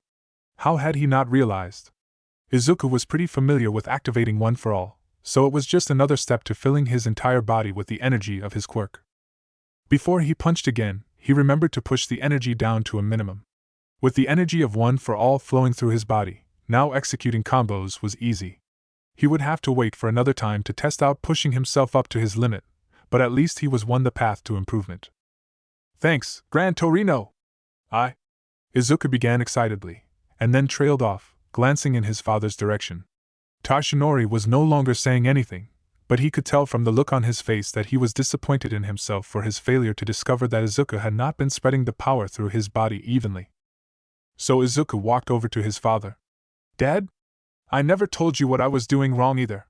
How had he not realized? Izuku was pretty familiar with activating One for All, so it was just another step to filling his entire body with the energy of his quirk. Before he punched again, he remembered to push the energy down to a minimum. With the energy of One for All flowing through his body, now executing combos was easy. He would have to wait for another time to test out pushing himself up to his limit, but at least he was on the path to improvement. Thanks, Gran Torino! Izuku began excitedly, and then trailed off, glancing in his father's direction. Toshinori was no longer saying anything, but he could tell from the look on his face that he was disappointed in himself for his failure to discover that Izuku had not been spreading the power through his body evenly. So Izuku walked over to his father. Dad? I never told you what I was doing wrong either.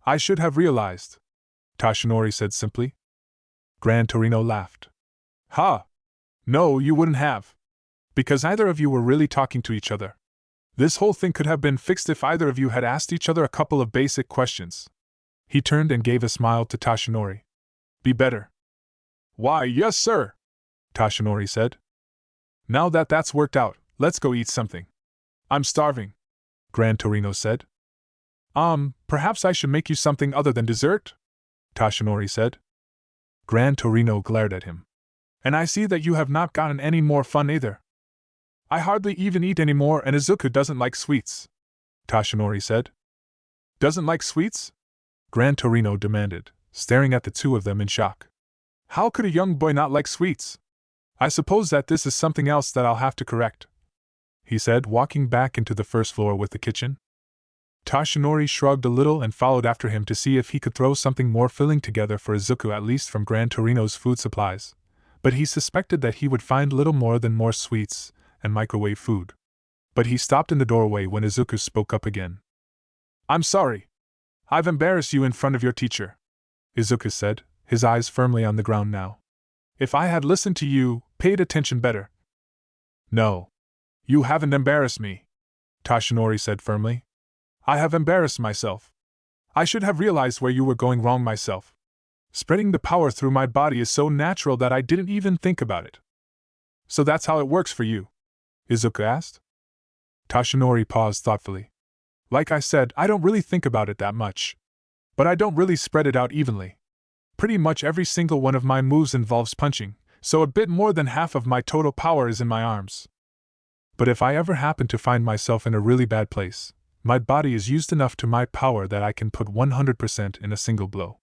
I should have realized, Toshinori said simply. Gran Torino laughed. Ha! No, you wouldn't have. Because either of you were really talking to each other. This whole thing could have been fixed if either of you had asked each other a couple of basic questions. He turned and gave a smile to Toshinori. Be better. Why, yes, sir, Toshinori said. Now that that's worked out, let's go eat something. I'm starving, Gran Torino said. Perhaps I should make you something other than dessert? Toshinori said. Gran Torino glared at him. And I see that you have not gotten any more fun either. I hardly even eat anymore and Izuku doesn't like sweets, Toshinori said. Doesn't like sweets? Gran Torino demanded, staring at the two of them in shock. How could a young boy not like sweets? I suppose that this is something else that I'll have to correct, he said, walking back into the first floor with the kitchen. Toshinori shrugged a little and followed after him to see if he could throw something more filling together for Izuku, at least from Gran Torino's food supplies, but he suspected that he would find little more than more sweets and microwave food. But he stopped in the doorway when Izuku spoke up again. I'm sorry. I've embarrassed you in front of your teacher, Izuku said, his eyes firmly on the ground now. If I had listened to you, paid attention better. No. You haven't embarrassed me, Toshinori said firmly. I have embarrassed myself. I should have realized where you were going wrong myself. Spreading the power through my body is so natural that I didn't even think about it. So that's how it works for you? Izuku asked. Toshinori paused thoughtfully. Like I said, I don't really think about it that much. But I don't really spread it out evenly. Pretty much every single one of my moves involves punching, so a bit more than half of my total power is in my arms. But if I ever happen to find myself in a really bad place, my body is used enough to my power that I can put 100% in a single blow.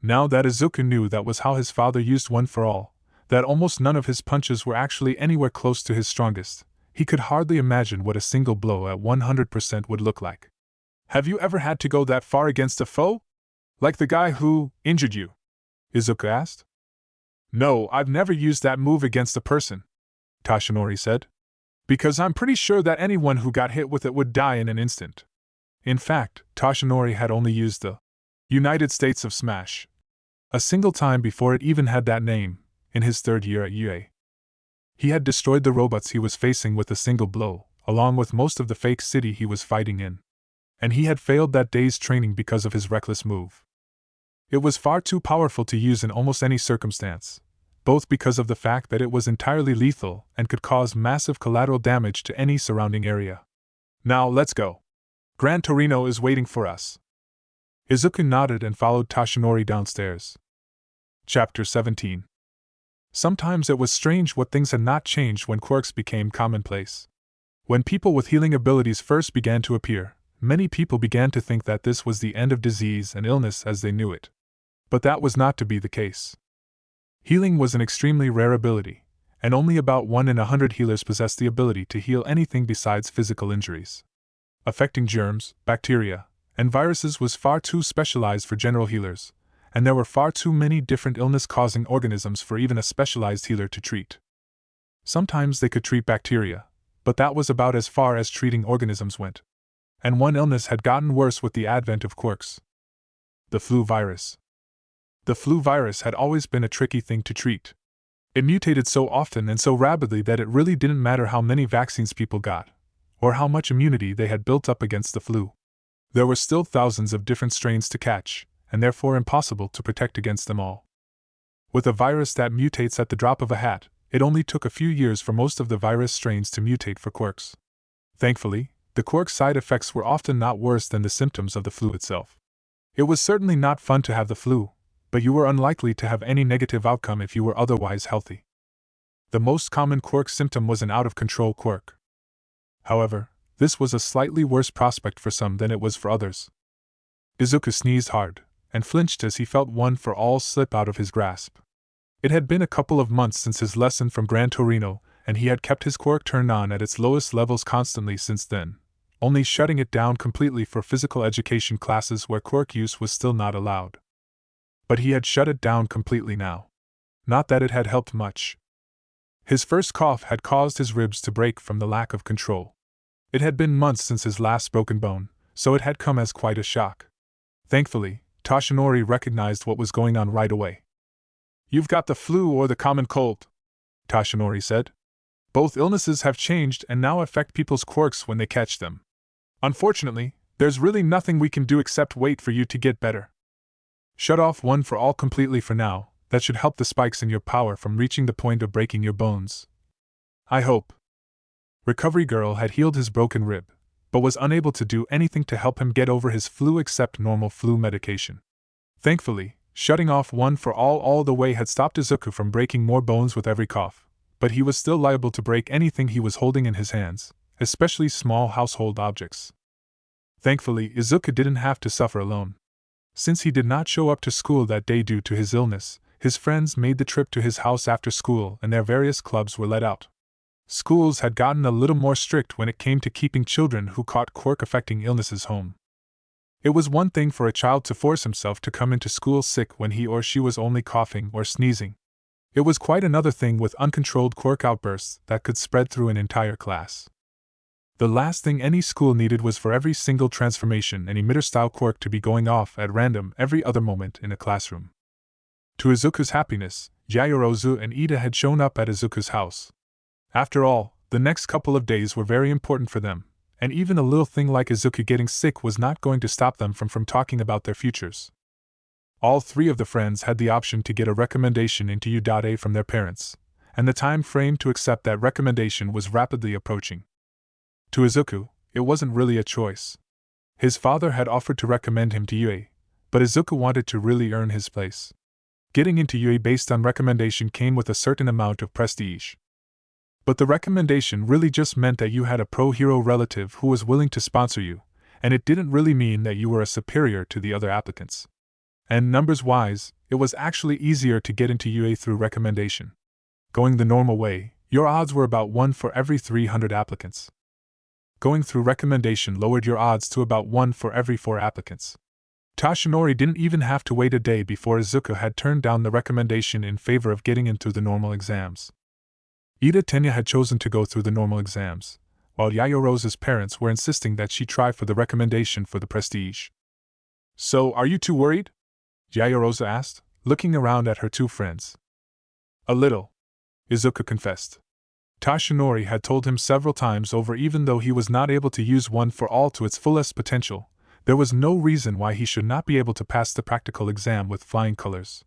Now that Izuku knew that was how his father used One for All, that almost none of his punches were actually anywhere close to his strongest, he could hardly imagine what a single blow at 100% would look like. Have you ever had to go that far against a foe? Like the guy who injured you? Izuku asked. No, I've never used that move against a person, Toshinori said. Because I'm pretty sure that anyone who got hit with it would die in an instant. In fact, Toshinori had only used the United States of Smash a single time before it even had that name, in his third year at UA. He had destroyed the robots he was facing with a single blow, along with most of the fake city he was fighting in. And he had failed that day's training because of his reckless move. It was far too powerful to use in almost any circumstance, both because of the fact that it was entirely lethal and could cause massive collateral damage to any surrounding area. Now let's go. Gran Torino is waiting for us. Izuku nodded and followed Toshinori downstairs. Chapter 17. Sometimes it was strange what things had not changed when quirks became commonplace. When people with healing abilities first began to appear, many people began to think that this was the end of disease and illness as they knew it. But that was not to be the case. Healing was an extremely rare ability, and only about 1 in 100 healers possessed the ability to heal anything besides physical injuries. Affecting germs, bacteria, and viruses was far too specialized for general healers, and there were far too many different illness-causing organisms for even a specialized healer to treat. Sometimes they could treat bacteria, but that was about as far as treating organisms went. And one illness had gotten worse with the advent of quirks. The flu virus. The flu virus had always been a tricky thing to treat. It mutated so often and so rapidly that it really didn't matter how many vaccines people got, or how much immunity they had built up against the flu. There were still thousands of different strains to catch, and therefore impossible to protect against them all. With a virus that mutates at the drop of a hat, it only took a few years for most of the virus strains to mutate for quirks. Thankfully, the quirk's side effects were often not worse than the symptoms of the flu itself. It was certainly not fun to have the flu, but you were unlikely to have any negative outcome if you were otherwise healthy. The most common quirk symptom was an out-of-control quirk. However, this was a slightly worse prospect for some than it was for others. Izuku sneezed hard, and flinched as he felt one for all slip out of his grasp. It had been a couple of months since his lesson from Gran Torino, and he had kept his quirk turned on at its lowest levels constantly since then, only shutting it down completely for physical education classes where quirk use was still not allowed. But he had shut it down completely now. Not that it had helped much. His first cough had caused his ribs to break from the lack of control. It had been months since his last broken bone, so it had come as quite a shock. Thankfully, Toshinori recognized what was going on right away. "You've got the flu or the common cold," Toshinori said. "Both illnesses have changed and now affect people's quirks when they catch them. Unfortunately, there's really nothing we can do except wait for you to get better. Shut off one for all completely for now. That should help the spikes in your power from reaching the point of breaking your bones. I hope." Recovery Girl had healed his broken rib, but was unable to do anything to help him get over his flu except normal flu medication. Thankfully, shutting off one for all the way had stopped Izuku from breaking more bones with every cough, but he was still liable to break anything he was holding in his hands, especially small household objects. Thankfully, Izuku didn't have to suffer alone. Since he did not show up to school that day due to his illness, his friends made the trip to his house after school and their various clubs were let out. Schools had gotten a little more strict when it came to keeping children who caught quirk-affecting illnesses home. It was one thing for a child to force himself to come into school sick when he or she was only coughing or sneezing. It was quite another thing with uncontrolled quirk outbursts that could spread through an entire class. The last thing any school needed was for every single transformation and emitter-style quirk to be going off at random every other moment in a classroom. To Izuku's happiness, Yayorozu and Ida had shown up at Izuku's house. After all, the next couple of days were very important for them, and even a little thing like Izuku getting sick was not going to stop them from talking about their futures. All three of the friends had the option to get a recommendation into U.A from their parents, and the time frame to accept that recommendation was rapidly approaching. To Izuku, it wasn't really a choice. His father had offered to recommend him to UA, but Izuku wanted to really earn his place. Getting into UA based on recommendation came with a certain amount of prestige. But the recommendation really just meant that you had a pro-hero relative who was willing to sponsor you, and it didn't really mean that you were a superior to the other applicants. And numbers-wise, it was actually easier to get into UA through recommendation. Going the normal way, your odds were about 1 for every 300 applicants. Going through recommendation lowered your odds to about 1 for every 4 applicants. Toshinori didn't even have to wait a day before Izuku had turned down the recommendation in favor of getting into the normal exams. Ida Tenya had chosen to go through the normal exams, while Yayorozu's parents were insisting that she try for the recommendation for the prestige. "So, are you too worried?" Yayorozu asked, looking around at her two friends. "A little," Izuku confessed. Toshinori had told him several times over even though he was not able to use one for all to its fullest potential, there was no reason why he should not be able to pass the practical exam with flying colors.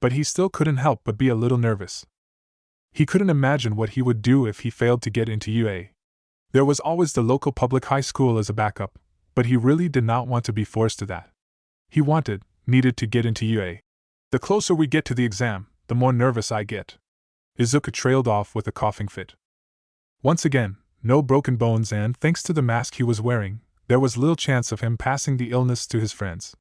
But he still couldn't help but be a little nervous. He couldn't imagine what he would do if he failed to get into UA. There was always the local public high school as a backup, but he really did not want to be forced to that. He needed to get into UA. "The closer we get to the exam, the more nervous I get." Izuku trailed off with a coughing fit. Once again, no broken bones and, thanks to the mask he was wearing, there was little chance of him passing the illness to his friends.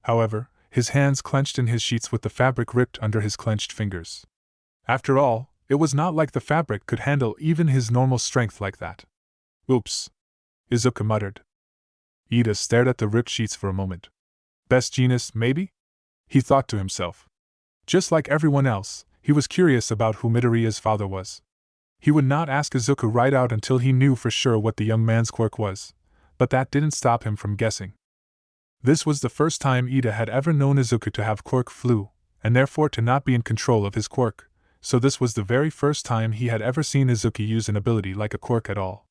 However, his hands clenched in his sheets with the fabric ripped under his clenched fingers. After all, it was not like the fabric could handle even his normal strength like that. "Oops," Izuku muttered. Ida stared at the ripped sheets for a moment. "Best genus, maybe?" he thought to himself. Just like everyone else, he was curious about who Midoriya's father was. He would not ask Izuku right out until he knew for sure what the young man's quirk was, but that didn't stop him from guessing. This was the first time Ida had ever known Izuku to have quirk flu, and therefore to not be in control of his quirk, so this was the very first time he had ever seen Izuku use an ability like a quirk at all.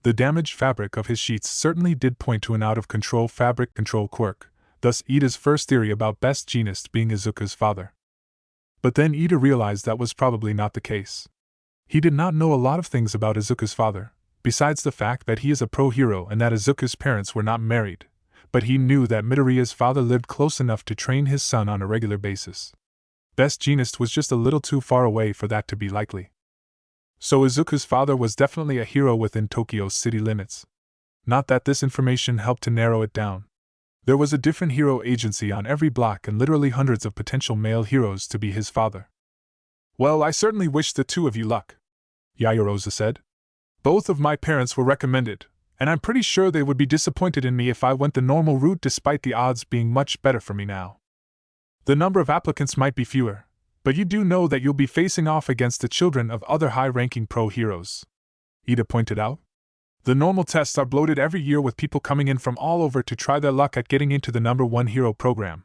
The damaged fabric of his sheets certainly did point to an out-of-control fabric control quirk, thus Ida's first theory about best genus being Izuku's father. But then Ida realized that was probably not the case. He did not know a lot of things about Izuku's father, besides the fact that he is a pro hero and that Izuku's parents were not married, but he knew that Midoriya's father lived close enough to train his son on a regular basis. Best Jeanist was just a little too far away for that to be likely. So Izuku's father was definitely a hero within Tokyo's city limits. Not that this information helped to narrow it down. There was a different hero agency on every block and literally hundreds of potential male heroes to be his father. Well, I certainly wish the two of you luck, Yaoyorozu said. Both of my parents were recommended, and I'm pretty sure they would be disappointed in me if I went the normal route despite the odds being much better for me now. The number of applicants might be fewer, but you do know that you'll be facing off against the children of other high-ranking pro heroes, Ida pointed out. The normal tests are bloated every year with people coming in from all over to try their luck at getting into the #1 hero program.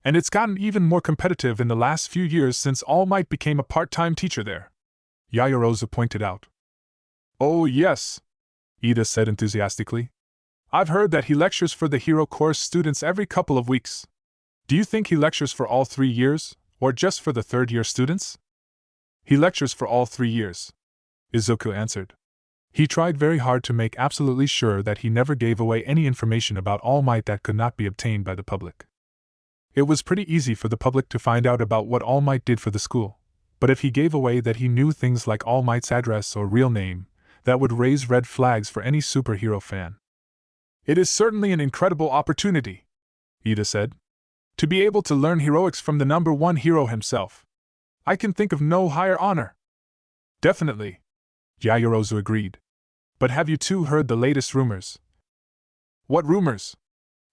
And it's gotten even more competitive in the last few years since All Might became a part-time teacher there, Yaoyorozu pointed out. Oh yes, Ida said enthusiastically. I've heard that he lectures for the hero course students every couple of weeks. Do you think he lectures for all 3 years, or just for the third-year students? He lectures for all 3 years, Izuku answered. He tried very hard to make absolutely sure that he never gave away any information about All Might that could not be obtained by the public. It was pretty easy for the public to find out about what All Might did for the school, but if he gave away that he knew things like All Might's address or real name, that would raise red flags for any superhero fan. It is certainly an incredible opportunity, Ida said. To be able to learn heroics from the #1 hero himself. I can think of no higher honor. Definitely, Yaoyorozu agreed. But have you two heard the latest rumors? What rumors?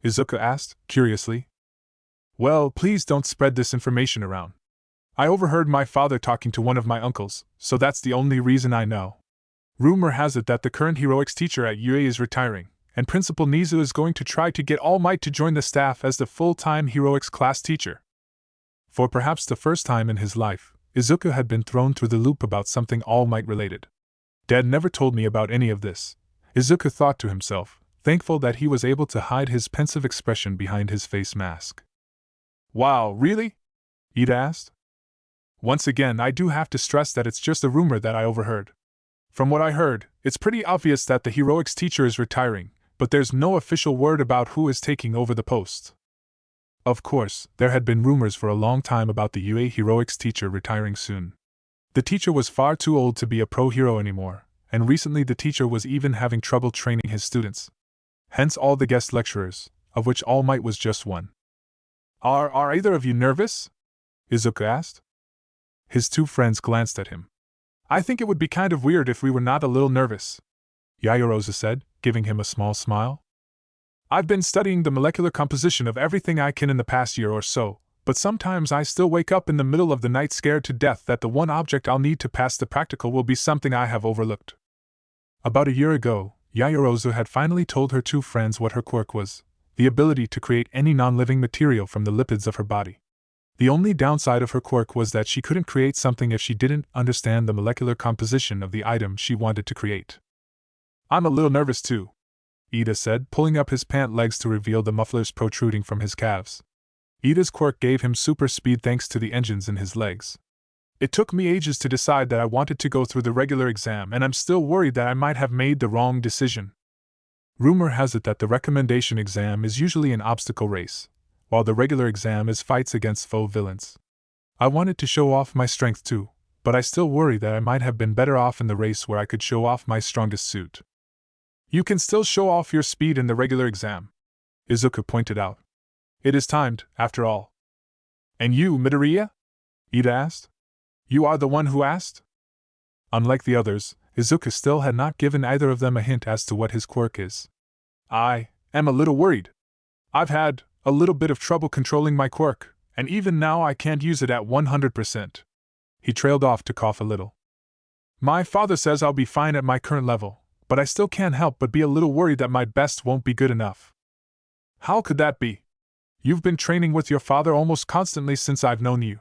Izuku asked, curiously. Well, please don't spread this information around. I overheard my father talking to one of my uncles, so that's the only reason I know. Rumor has it that the current heroics teacher at UA is retiring, and Principal Nizu is going to try to get All Might to join the staff as the full-time heroics class teacher. For perhaps the first time in his life, Izuku had been thrown through the loop about something All Might related. Dad never told me about any of this, Izuku thought to himself, thankful that he was able to hide his pensive expression behind his face mask. Wow, really? Ida asked. Once again, I do have to stress that it's just a rumor that I overheard. From what I heard, it's pretty obvious that the heroics teacher is retiring, but there's no official word about who is taking over the post. Of course, there had been rumors for a long time about the UA heroics teacher retiring soon. The teacher was far too old to be a pro hero anymore, and recently the teacher was even having trouble training his students. Hence all the guest lecturers, of which All Might was just one. Are either of you nervous? Izuku asked. His two friends glanced at him. I think it would be kind of weird if we were not a little nervous, Yaoyorozu said, giving him a small smile. I've been studying the molecular composition of everything I can in the past year or so, but sometimes I still wake up in the middle of the night scared to death that the one object I'll need to pass the practical will be something I have overlooked. About a year ago, Yaoyorozu had finally told her two friends what her quirk was, the ability to create any non-living material from the lipids of her body. The only downside of her quirk was that she couldn't create something if she didn't understand the molecular composition of the item she wanted to create. I'm a little nervous too, Ida said, pulling up his pant legs to reveal the mufflers protruding from his calves. Ida's quirk gave him super speed thanks to the engines in his legs. It took me ages to decide that I wanted to go through the regular exam, and I'm still worried that I might have made the wrong decision. Rumor has it that the recommendation exam is usually an obstacle race, while the regular exam is fights against foe villains. I wanted to show off my strength too, but I still worry that I might have been better off in the race where I could show off my strongest suit. You can still show off your speed in the regular exam, Izuku pointed out. It is timed, after all. And you, Midoriya? Ida asked. You are the one who asked? Unlike the others, Izuku still had not given either of them a hint as to what his quirk is. I am a little worried. I've had a little bit of trouble controlling my quirk, and even now I can't use it at 100%. He trailed off to cough a little. My father says I'll be fine at my current level, but I still can't help but be a little worried that my best won't be good enough. How could that be? You've been training with your father almost constantly since I've known you,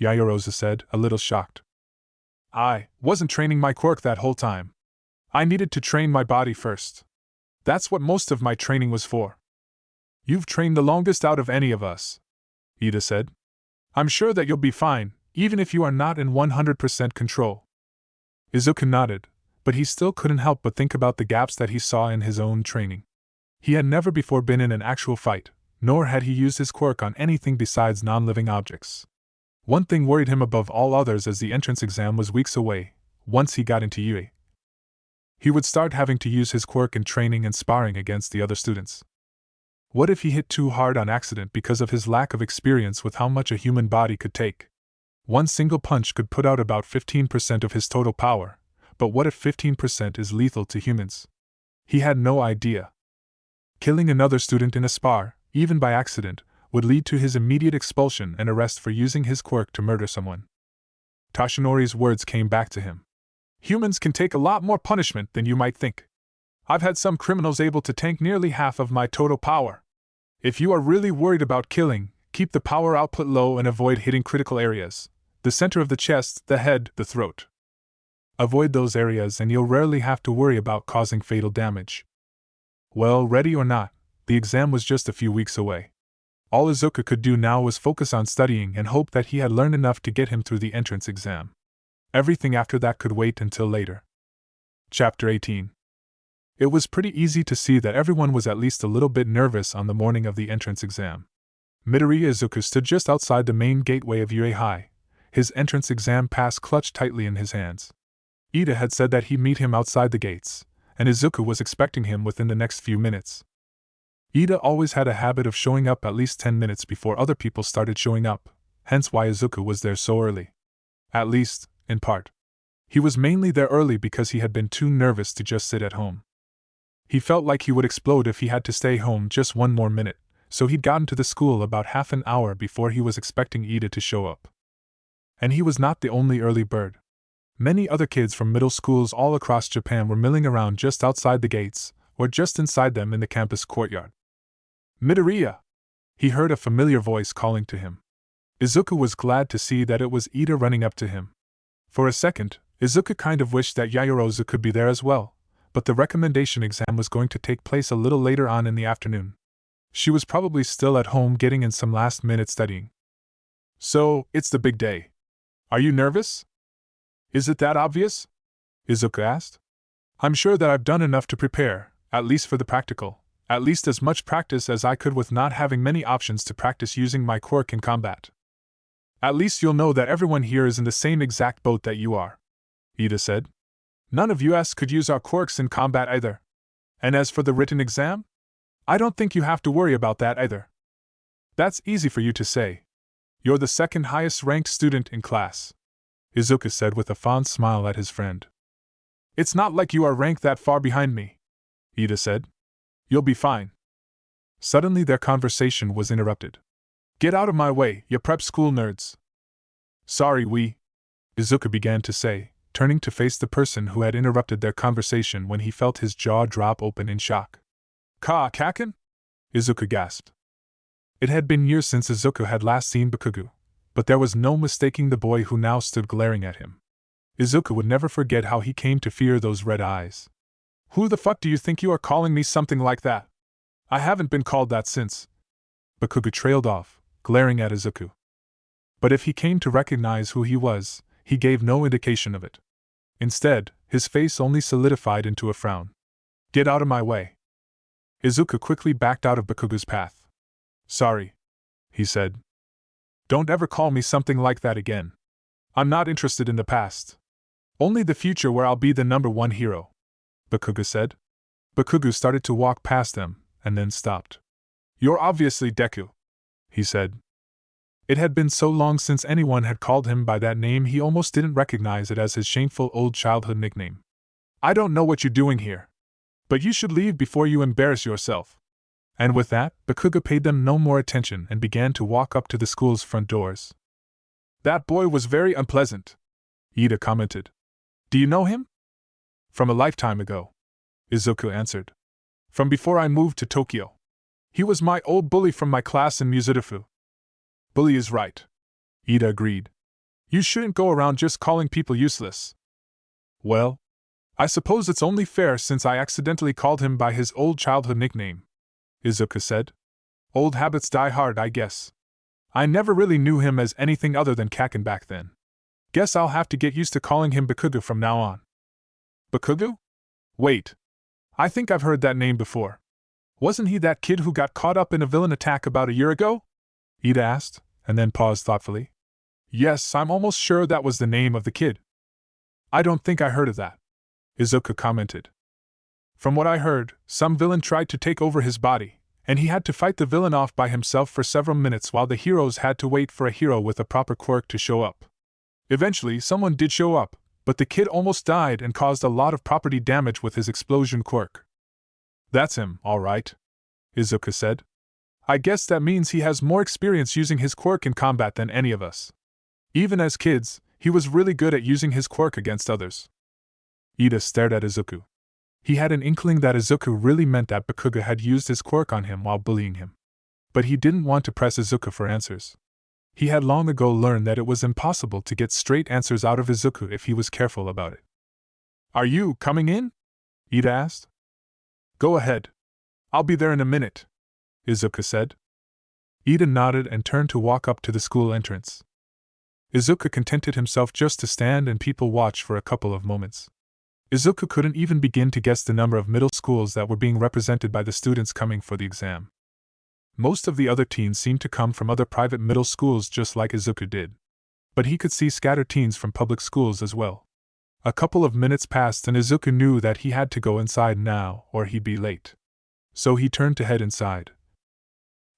Yaoyorozu said, a little shocked. I wasn't training my quirk that whole time. I needed to train my body first. That's what most of my training was for. You've trained the longest out of any of us, Ida said. I'm sure that you'll be fine, even if you are not in 100% control. Izuku nodded, but he still couldn't help but think about the gaps that he saw in his own training. He had never before been in an actual fight, nor had he used his quirk on anything besides non-living objects. One thing worried him above all others as the entrance exam was weeks away. Once he got into UA, he would start having to use his quirk in training and sparring against the other students. What if he hit too hard on accident because of his lack of experience with how much a human body could take? One single punch could put out about 15% of his total power, but what if 15% is lethal to humans? He had no idea. Killing another student in a spar, even by accident, would lead to his immediate expulsion and arrest for using his quirk to murder someone. Toshinori's words came back to him. Humans can take a lot more punishment than you might think. I've had some criminals able to tank nearly half of my total power. If you are really worried about killing, keep the power output low and avoid hitting critical areas. The center of the chest, the head, the throat. Avoid those areas and you'll rarely have to worry about causing fatal damage. Well, ready or not, the exam was just a few weeks away. All Izuku could do now was focus on studying and hope that he had learned enough to get him through the entrance exam. Everything after that could wait until later. Chapter 18. It was pretty easy to see that everyone was at least a little bit nervous on the morning of the entrance exam. Midoriya Izuku stood just outside the main gateway of UA High, his entrance exam pass clutched tightly in his hands. Ida had said that he'd meet him outside the gates, and Izuku was expecting him within the next few minutes. Ida always had a habit of showing up at least 10 minutes before other people started showing up, hence why Izuku was there so early. At least, in part. He was mainly there early because he had been too nervous to just sit at home. He felt like he would explode if he had to stay home just one more minute, so he'd gotten to the school about half an hour before he was expecting Ida to show up. And he was not the only early bird. Many other kids from middle schools all across Japan were milling around just outside the gates, or just inside them in the campus courtyard. Midoriya! He heard a familiar voice calling to him. Izuku was glad to see that it was Ida running up to him. For a second, Izuku kind of wished that Yaoyorozu could be there as well, but the recommendation exam was going to take place a little later on in the afternoon. She was probably still at home getting in some last-minute studying. So, it's the big day. Are you nervous? Is it that obvious? Izuku asked. I'm sure that I've done enough to prepare, at least for the practical, at least as much practice as I could with not having many options to practice using my quirk in combat. At least you'll know that everyone here is in the same exact boat that you are, Ida said. None of us could use our quirks in combat either. And as for the written exam? I don't think you have to worry about that either. That's easy for you to say. You're the second highest ranked student in class, Izuku said with a fond smile at his friend. It's not like you are ranked that far behind me, Ida said. You'll be fine. Suddenly their conversation was interrupted. Get out of my way, you prep school nerds. Sorry, Izuku began to say, turning to face the person who had interrupted their conversation when he felt his jaw drop open in shock. Kaken? Izuku gasped. It had been years since Izuku had last seen Bakugo, but there was no mistaking the boy who now stood glaring at him. Izuku would never forget how he came to fear those red eyes. Who the fuck do you think you are calling me something like that? I haven't been called that since. Bakugo trailed off, glaring at Izuku. But if he came to recognize who he was, he gave no indication of it. Instead, his face only solidified into a frown. Get out of my way. Izuku quickly backed out of Bakugo's path. Sorry, he said. Don't ever call me something like that again. I'm not interested in the past. Only the future where I'll be the #1 hero, Bakugo said. Bakugo started to walk past them, and then stopped. You're obviously Deku, he said. It had been so long since anyone had called him by that name he almost didn't recognize it as his shameful old childhood nickname. I don't know what you're doing here, but you should leave before you embarrass yourself. And with that, Bakugo paid them no more attention and began to walk up to the school's front doors. That boy was very unpleasant, Ida commented. Do you know him? From a lifetime ago, Izuku answered. From before I moved to Tokyo. He was my old bully from my class in Musudafu. Bully is right, Ida agreed. You shouldn't go around just calling people useless. Well, I suppose it's only fair since I accidentally called him by his old childhood nickname, Izuku said. Old habits die hard, I guess. I never really knew him as anything other than Kaken back then. Guess I'll have to get used to calling him Bakugo from now on. Bakugo? Wait. I think I've heard that name before. Wasn't he that kid who got caught up in a villain attack about a year ago? Ida asked, and then paused thoughtfully. Yes, I'm almost sure that was the name of the kid. I don't think I heard of that, Izuku commented. From what I heard, some villain tried to take over his body, and he had to fight the villain off by himself for several minutes while the heroes had to wait for a hero with a proper quirk to show up. Eventually, someone did show up, but the kid almost died and caused a lot of property damage with his explosion quirk. That's him, all right, Izuku said. I guess that means he has more experience using his quirk in combat than any of us. Even as kids, he was really good at using his quirk against others. Ida stared at Izuku. He had an inkling that Izuku really meant that Bakugo had used his quirk on him while bullying him. But he didn't want to press Izuku for answers. He had long ago learned that it was impossible to get straight answers out of Izuku if he was careful about it. Are you coming in? Ida asked. Go ahead. I'll be there in a minute, Izuku said. Ida nodded and turned to walk up to the school entrance. Izuku contented himself just to stand and people watch for a couple of moments. Izuku couldn't even begin to guess the number of middle schools that were being represented by the students coming for the exam. Most of the other teens seemed to come from other private middle schools just like Izuku did. But he could see scattered teens from public schools as well. A couple of minutes passed and Izuku knew that he had to go inside now or he'd be late. So he turned to head inside.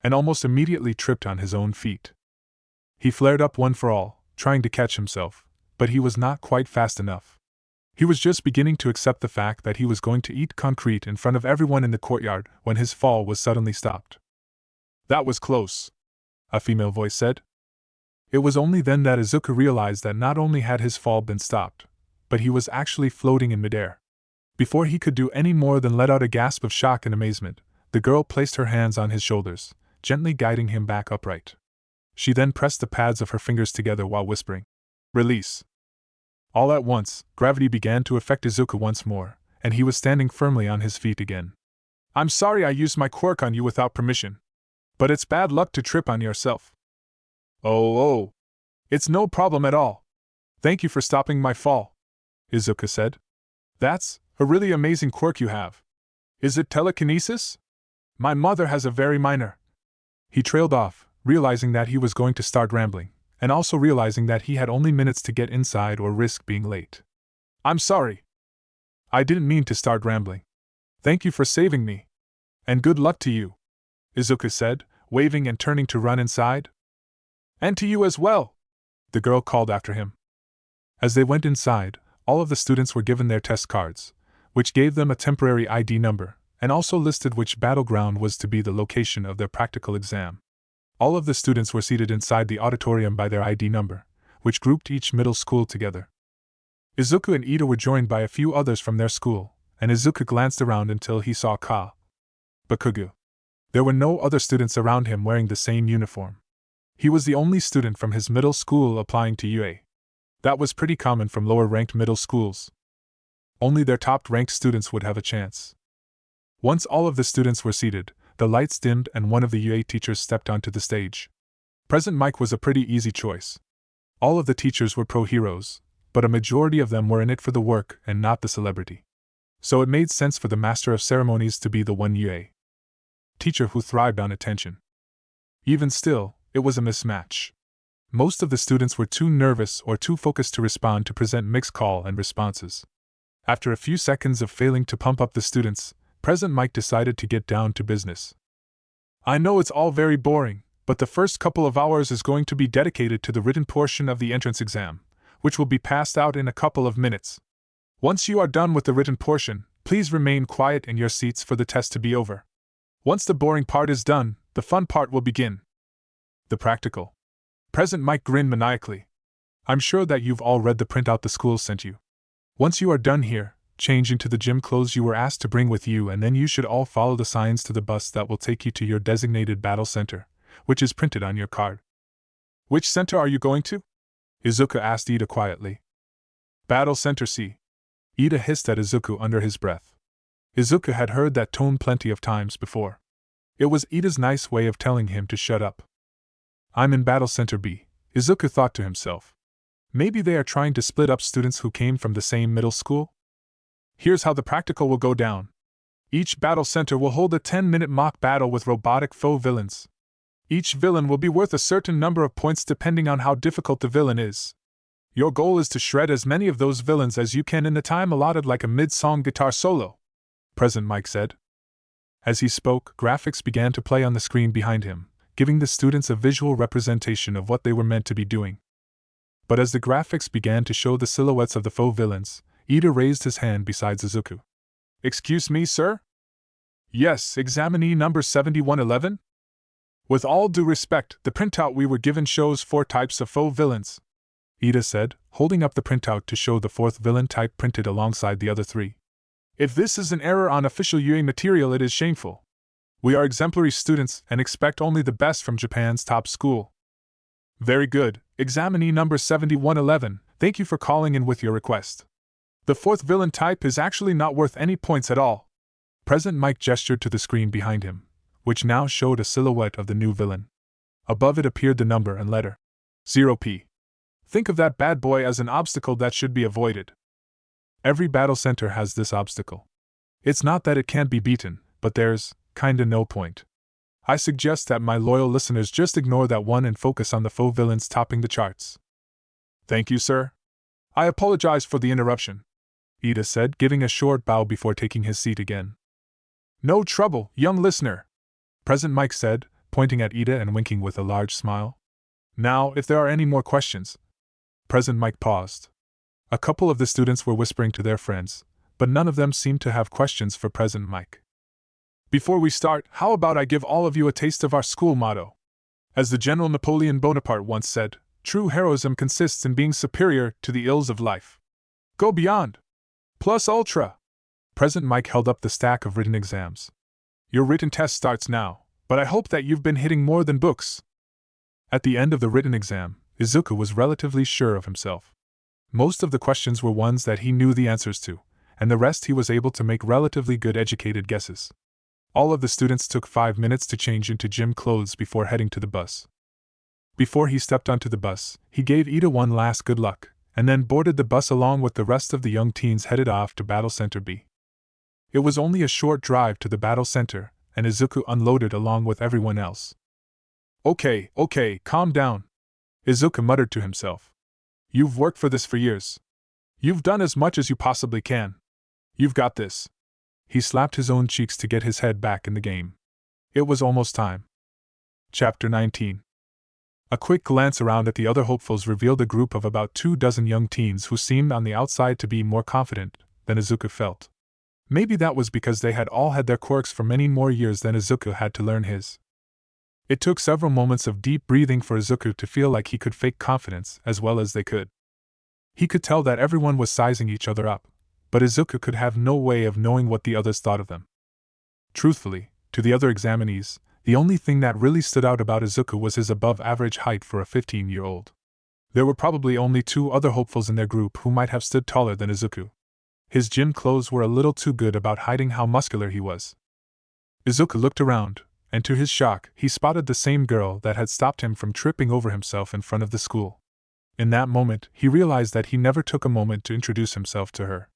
And almost immediately tripped on his own feet. He flared up one for all, trying to catch himself, but he was not quite fast enough. He was just beginning to accept the fact that he was going to eat concrete in front of everyone in the courtyard when his fall was suddenly stopped. That was close, a female voice said. It was only then that Izuku realized that not only had his fall been stopped, but he was actually floating in midair. Before he could do any more than let out a gasp of shock and amazement, the girl placed her hands on his shoulders, gently guiding him back upright. She then pressed the pads of her fingers together while whispering, "Release." All at once, gravity began to affect Izuku once more, and he was standing firmly on his feet again. I'm sorry I used my quirk on you without permission. But it's bad luck to trip on yourself. Oh. It's no problem at all. Thank you for stopping my fall, Izuku said. That's a really amazing quirk you have. Is it telekinesis? My mother has a very minor. He trailed off, realizing that he was going to start rambling, and also realizing that he had only minutes to get inside or risk being late. I'm sorry. I didn't mean to start rambling. Thank you for saving me. And good luck to you, Izuku said, waving and turning to run inside. And to you as well, the girl called after him. As they went inside, all of the students were given their test cards, which gave them a temporary ID number, and also listed which battleground was to be the location of their practical exam. All of the students were seated inside the auditorium by their ID number, which grouped each middle school together. Izuku and Ida were joined by a few others from their school, and Izuku glanced around until he saw Bakugo. There were no other students around him wearing the same uniform. He was the only student from his middle school applying to UA. That was pretty common from lower-ranked middle schools. Only their top-ranked students would have a chance. Once all of the students were seated, the lights dimmed and one of the UA teachers stepped onto the stage. Present Mike was a pretty easy choice. All of the teachers were pro-heroes, but a majority of them were in it for the work and not the celebrity. So it made sense for the Master of Ceremonies to be the one UA teacher who thrived on attention. Even still, it was a mismatch. Most of the students were too nervous or too focused to respond to present mixed call and responses. After a few seconds of failing to pump up the students, President Mike decided to get down to business. I know it's all very boring, but the first couple of hours is going to be dedicated to the written portion of the entrance exam, which will be passed out in a couple of minutes. Once you are done with the written portion, please remain quiet in your seats for the test to be over. Once the boring part is done, the fun part will begin. The practical. President Mike grinned maniacally. I'm sure that you've all read the printout the school sent you. Once you are done here, change into the gym clothes you were asked to bring with you, and then you should all follow the signs to the bus that will take you to your designated battle center, which is printed on your card. Which center are you going to? Izuku asked Ida quietly. Battle Center C. Ida hissed at Izuku under his breath. Izuku had heard that tone plenty of times before. It was Ida's nice way of telling him to shut up. I'm in Battle Center B, Izuku thought to himself. Maybe they are trying to split up students who came from the same middle school? Here's how the practical will go down. Each battle center will hold a 10-minute mock battle with robotic foe villains. Each villain will be worth a certain number of points depending on how difficult the villain is. Your goal is to shred as many of those villains as you can in the time allotted, like a mid-song guitar solo, President Mike said. As he spoke, graphics began to play on the screen behind him, giving the students a visual representation of what they were meant to be doing. But as the graphics began to show the silhouettes of the foe villains, Ida raised his hand beside Izuku. Excuse me, sir? Yes, examinee number 7111? With all due respect, the printout we were given shows 4 types of foe villains, Ida said, holding up the printout to show the 4th villain type printed alongside the other 3. If this is an error on official UA material, it is shameful. We are exemplary students and expect only the best from Japan's top school. Very good, examinee number 7111, thank you for calling in with your request. The 4th villain type is actually not worth any points at all. President Mike gestured to the screen behind him, which now showed a silhouette of the new villain. Above it appeared the number and letter 0p. Think of that bad boy as an obstacle that should be avoided. Every battle center has this obstacle. It's not that it can't be beaten, but there's kinda no point. I suggest that my loyal listeners just ignore that one and focus on the foe villains topping the charts. Thank you, sir. I apologize for the interruption, Ida said, giving a short bow before taking his seat again. No trouble, young listener, President Mike said, pointing at Ida and winking with a large smile. Now, if there are any more questions. President Mike paused. A couple of the students were whispering to their friends, but none of them seemed to have questions for President Mike. Before we start, how about I give all of you a taste of our school motto? As the General Napoleon Bonaparte once said, true heroism consists in being superior to the ills of life. Go beyond. Plus ultra. President Mike held up the stack of written exams. Your written test starts now, but I hope that you've been hitting more than books. At the end of the written exam, Izuku was relatively sure of himself. Most of the questions were ones that he knew the answers to, and the rest he was able to make relatively good educated guesses. All of the students took 5 minutes to change into gym clothes before heading to the bus. Before he stepped onto the bus, he gave Ida one last good luck, and then boarded the bus along with the rest of the young teens headed off to Battle Center B. It was only a short drive to the Battle Center, and Izuku unloaded along with everyone else. Okay, calm down, Izuku muttered to himself. You've worked for this for years. You've done as much as you possibly can. You've got this. He slapped his own cheeks to get his head back in the game. It was almost time. Chapter 19. A quick glance around at the other hopefuls revealed a group of about 24 young teens who seemed on the outside to be more confident than Izuku felt. Maybe that was because they had all had their quirks for many more years than Izuku had to learn his. It took several moments of deep breathing for Izuku to feel like he could fake confidence as well as they could. He could tell that everyone was sizing each other up, but Izuku could have no way of knowing what the others thought of them. Truthfully, to the other examinees, the only thing that really stood out about Izuku was his above-average height for a 15-year-old. There were probably only 2 other hopefuls in their group who might have stood taller than Izuku. His gym clothes were a little too good about hiding how muscular he was. Izuku looked around, and to his shock, he spotted the same girl that had stopped him from tripping over himself in front of the school. In that moment, he realized that he never took a moment to introduce himself to her.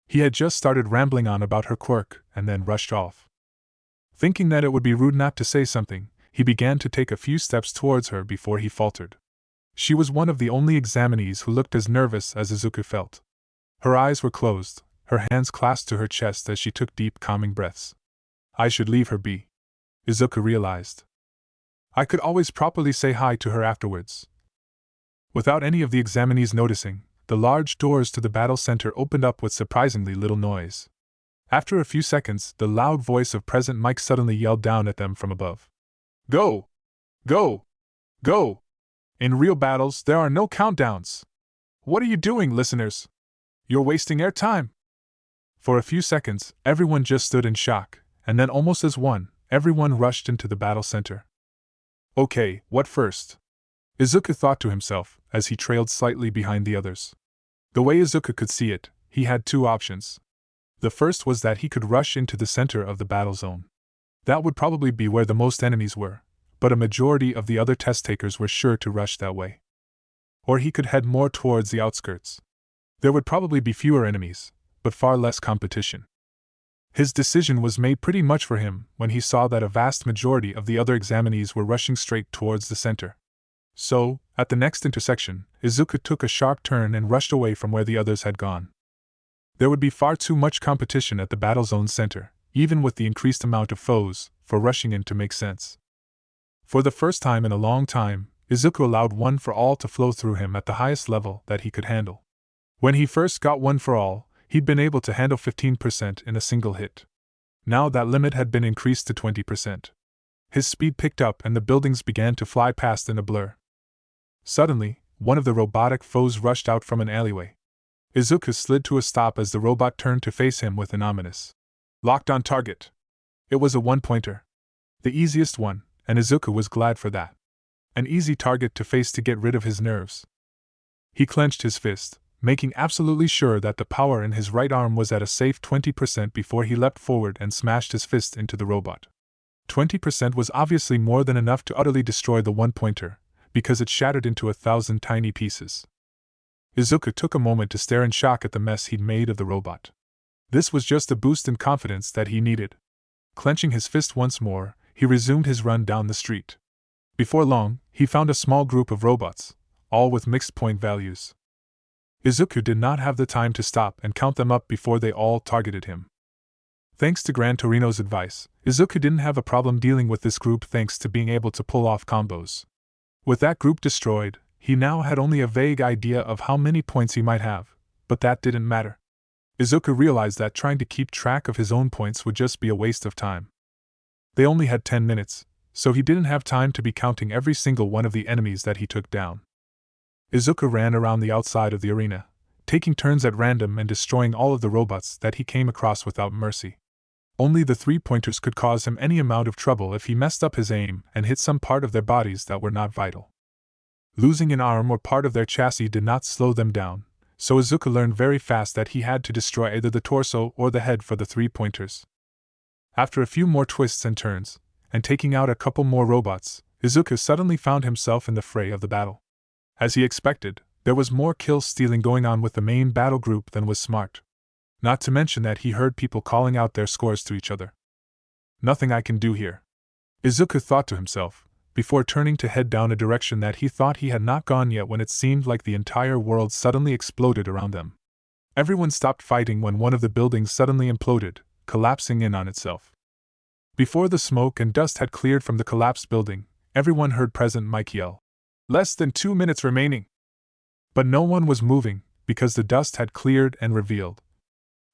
He had just started rambling on about her quirk, and then rushed off. Thinking that it would be rude not to say something, he began to take a few steps towards her before he faltered. She was one of the only examinees who looked as nervous as Izuku felt. Her eyes were closed, her hands clasped to her chest as she took deep, calming breaths. I should leave her be, Izuku realized. I could always properly say hi to her afterwards. Without any of the examinees noticing, the large doors to the battle center opened up with surprisingly little noise. After a few seconds, the loud voice of President Mike suddenly yelled down at them from above. Go! Go! Go! In real battles, there are no countdowns. What are you doing, listeners? You're wasting air time. For a few seconds, everyone just stood in shock, and then almost as one, everyone rushed into the battle center. Okay, what first? Izuku thought to himself, as he trailed slightly behind the others. The way Izuku could see it, he had 2 options. The first was that he could rush into the center of the battle zone. That would probably be where the most enemies were, but a majority of the other test takers were sure to rush that way. Or he could head more towards the outskirts. There would probably be fewer enemies, but far less competition. His decision was made pretty much for him when he saw that a vast majority of the other examinees were rushing straight towards the center. So, at the next intersection, Izuku took a sharp turn and rushed away from where the others had gone. There would be far too much competition at the battle zone's center, even with the increased amount of foes, for rushing in to make sense. For the first time in a long time, Izuku allowed one for all to flow through him at the highest level that he could handle. When he first got one for all, he'd been able to handle 15% in a single hit. Now that limit had been increased to 20%. His speed picked up and the buildings began to fly past in a blur. Suddenly, one of the robotic foes rushed out from an alleyway. Izuku slid to a stop as the robot turned to face him with an ominous "Locked on target." It was a one-pointer. The easiest one, and Izuku was glad for that. An easy target to face to get rid of his nerves. He clenched his fist, making absolutely sure that the power in his right arm was at a safe 20% before he leapt forward and smashed his fist into the robot. 20% was obviously more than enough to utterly destroy the one-pointer, because it shattered into 1,000 tiny pieces. Izuku took a moment to stare in shock at the mess he'd made of the robot. This was just a boost in confidence that he needed. Clenching his fist once more, he resumed his run down the street. Before long, he found a small group of robots, all with mixed point values. Izuku did not have the time to stop and count them up before they all targeted him. Thanks to Gran Torino's advice, Izuku didn't have a problem dealing with this group thanks to being able to pull off combos. With that group destroyed, he now had only a vague idea of how many points he might have, but that didn't matter. Izuku realized that trying to keep track of his own points would just be a waste of time. They only had 10 minutes, so he didn't have time to be counting every single one of the enemies that he took down. Izuku ran around the outside of the arena, taking turns at random and destroying all of the robots that he came across without mercy. Only the three-pointers could cause him any amount of trouble if he messed up his aim and hit some part of their bodies that were not vital. Losing an arm or part of their chassis did not slow them down, so Izuku learned very fast that he had to destroy either the torso or the head for the three-pointers. After a few more twists and turns, and taking out a couple more robots, Izuku suddenly found himself in the fray of the battle. As he expected, there was more kill-stealing going on with the main battle group than was smart. Not to mention that he heard people calling out their scores to each other. Nothing I can do here, Izuku thought to himself, before turning to head down a direction that he thought he had not gone yet when it seemed like the entire world suddenly exploded around them. Everyone stopped fighting when one of the buildings suddenly imploded, collapsing in on itself. Before the smoke and dust had cleared from the collapsed building, everyone heard President Mike yell, "Less than 2 minutes remaining!" But no one was moving, because the dust had cleared and revealed.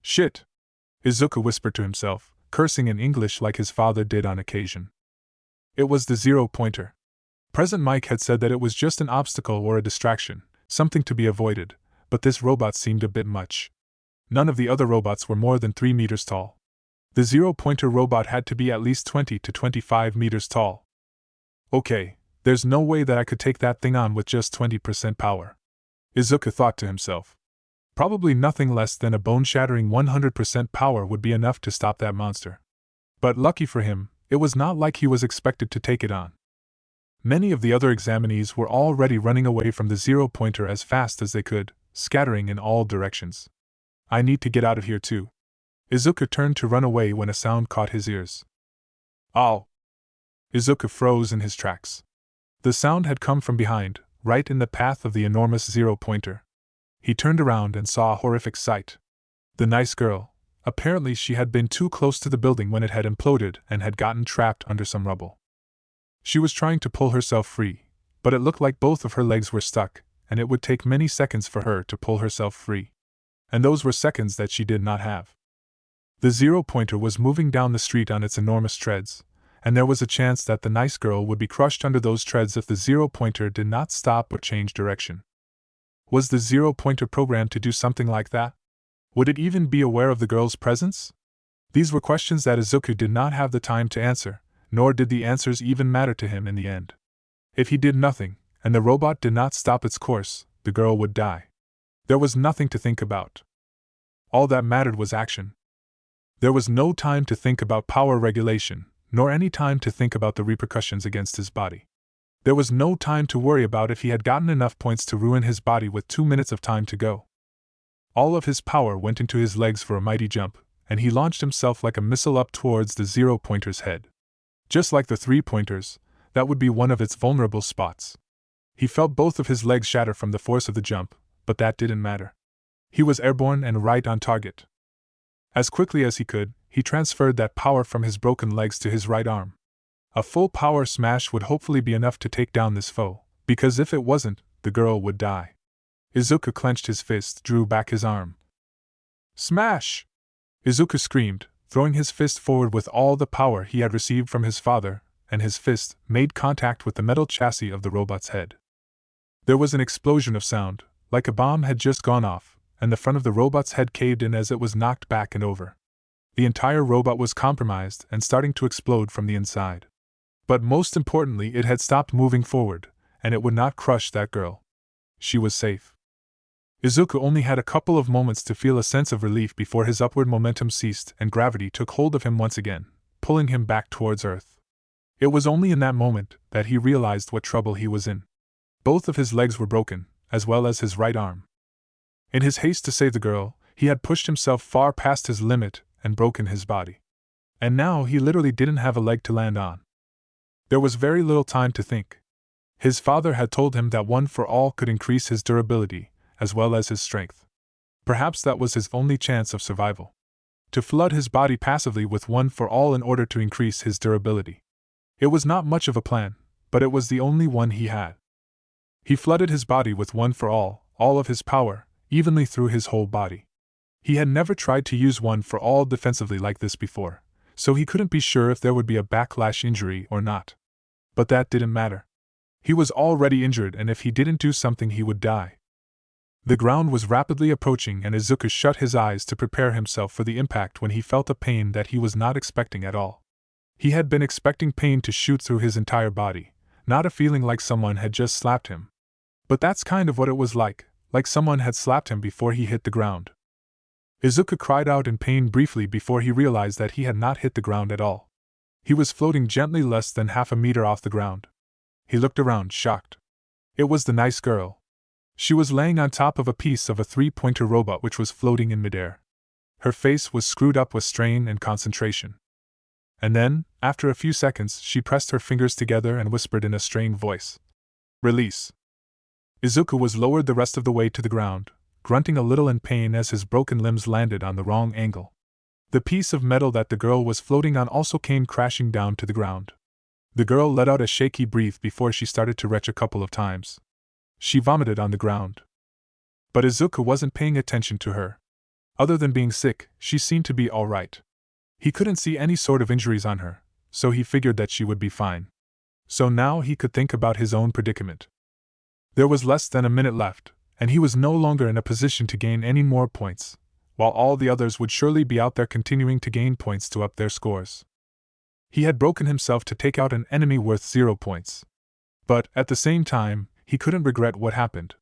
"Shit!" Izuku whispered to himself, cursing in English like his father did on occasion. It was the zero-pointer. President Mike had said that it was just an obstacle or a distraction, something to be avoided, but this robot seemed a bit much. None of the other robots were more than 3 meters tall. The zero-pointer robot had to be at least 20 to 25 meters tall. Okay, there's no way that I could take that thing on with just 20% power, Izuku thought to himself. Probably nothing less than a bone-shattering 100% power would be enough to stop that monster. But lucky for him, it was not like he was expected to take it on. Many of the other examinees were already running away from the zero-pointer as fast as they could, scattering in all directions. I need to get out of here too. Izuku turned to run away when a sound caught his ears. Ow! Izuku froze in his tracks. The sound had come from behind, right in the path of the enormous zero-pointer. He turned around and saw a horrific sight. The nice girl. Apparently she had been too close to the building when it had imploded and had gotten trapped under some rubble. She was trying to pull herself free, but it looked like both of her legs were stuck, and it would take many seconds for her to pull herself free. And those were seconds that she did not have. The zero-pointer was moving down the street on its enormous treads, and there was a chance that the nice girl would be crushed under those treads if the zero-pointer did not stop or change direction. Was the zero-pointer programmed to do something like that? Would it even be aware of the girl's presence? These were questions that Izuku did not have the time to answer, nor did the answers even matter to him in the end. If he did nothing, and the robot did not stop its course, the girl would die. There was nothing to think about. All that mattered was action. There was no time to think about power regulation, nor any time to think about the repercussions against his body. There was no time to worry about if he had gotten enough points to ruin his body with 2 minutes of time to go. All of his power went into his legs for a mighty jump, and he launched himself like a missile up towards the 0-pointer's head. Just like the 3-pointers, that would be one of its vulnerable spots. He felt both of his legs shatter from the force of the jump, but that didn't matter. He was airborne and right on target. As quickly as he could, he transferred that power from his broken legs to his right arm. A full power smash would hopefully be enough to take down this foe, because if it wasn't, the girl would die. Izuku clenched his fist, drew back his arm. Smash! Izuku screamed, throwing his fist forward with all the power he had received from his father, and his fist made contact with the metal chassis of the robot's head. There was an explosion of sound, like a bomb had just gone off, and the front of the robot's head caved in as it was knocked back and over. The entire robot was compromised and starting to explode from the inside. But most importantly, it had stopped moving forward, and it would not crush that girl. She was safe. Izuku only had a couple of moments to feel a sense of relief before his upward momentum ceased and gravity took hold of him once again, pulling him back towards Earth. It was only in that moment that he realized what trouble he was in. Both of his legs were broken, as well as his right arm. In his haste to save the girl, he had pushed himself far past his limit and broken his body. And now he literally didn't have a leg to land on. There was very little time to think. His father had told him that one for all could increase his durability, as well as his strength. Perhaps that was his only chance of survival. To flood his body passively with one for all in order to increase his durability. It was not much of a plan, but it was the only one he had. He flooded his body with one for all of his power, evenly through his whole body. He had never tried to use one for all defensively like this before, so he couldn't be sure if there would be a backlash injury or not. But that didn't matter. He was already injured, and if he didn't do something he would die. The ground was rapidly approaching, and Izuku shut his eyes to prepare himself for the impact when he felt a pain that he was not expecting at all. He had been expecting pain to shoot through his entire body, not a feeling like someone had just slapped him. But that's kind of what it was like someone had slapped him before he hit the ground. Izuku cried out in pain briefly before he realized that he had not hit the ground at all. He was floating gently less than half a meter off the ground. He looked around, shocked. It was the nice girl. She was laying on top of a piece of a 3-pointer robot which was floating in midair. Her face was screwed up with strain and concentration. And then, after a few seconds, she pressed her fingers together and whispered in a strained voice. Release. Izuku was lowered the rest of the way to the ground, grunting a little in pain as his broken limbs landed on the wrong angle. The piece of metal that the girl was floating on also came crashing down to the ground. The girl let out a shaky breath before she started to retch a couple of times. She vomited on the ground. But Izuku wasn't paying attention to her. Other than being sick, she seemed to be all right. He couldn't see any sort of injuries on her, so he figured that she would be fine. So now he could think about his own predicament. There was less than a minute left, and he was no longer in a position to gain any more points, while all the others would surely be out there continuing to gain points to up their scores. He had broken himself to take out an enemy worth 0 points. But, at the same time, he couldn't regret what happened.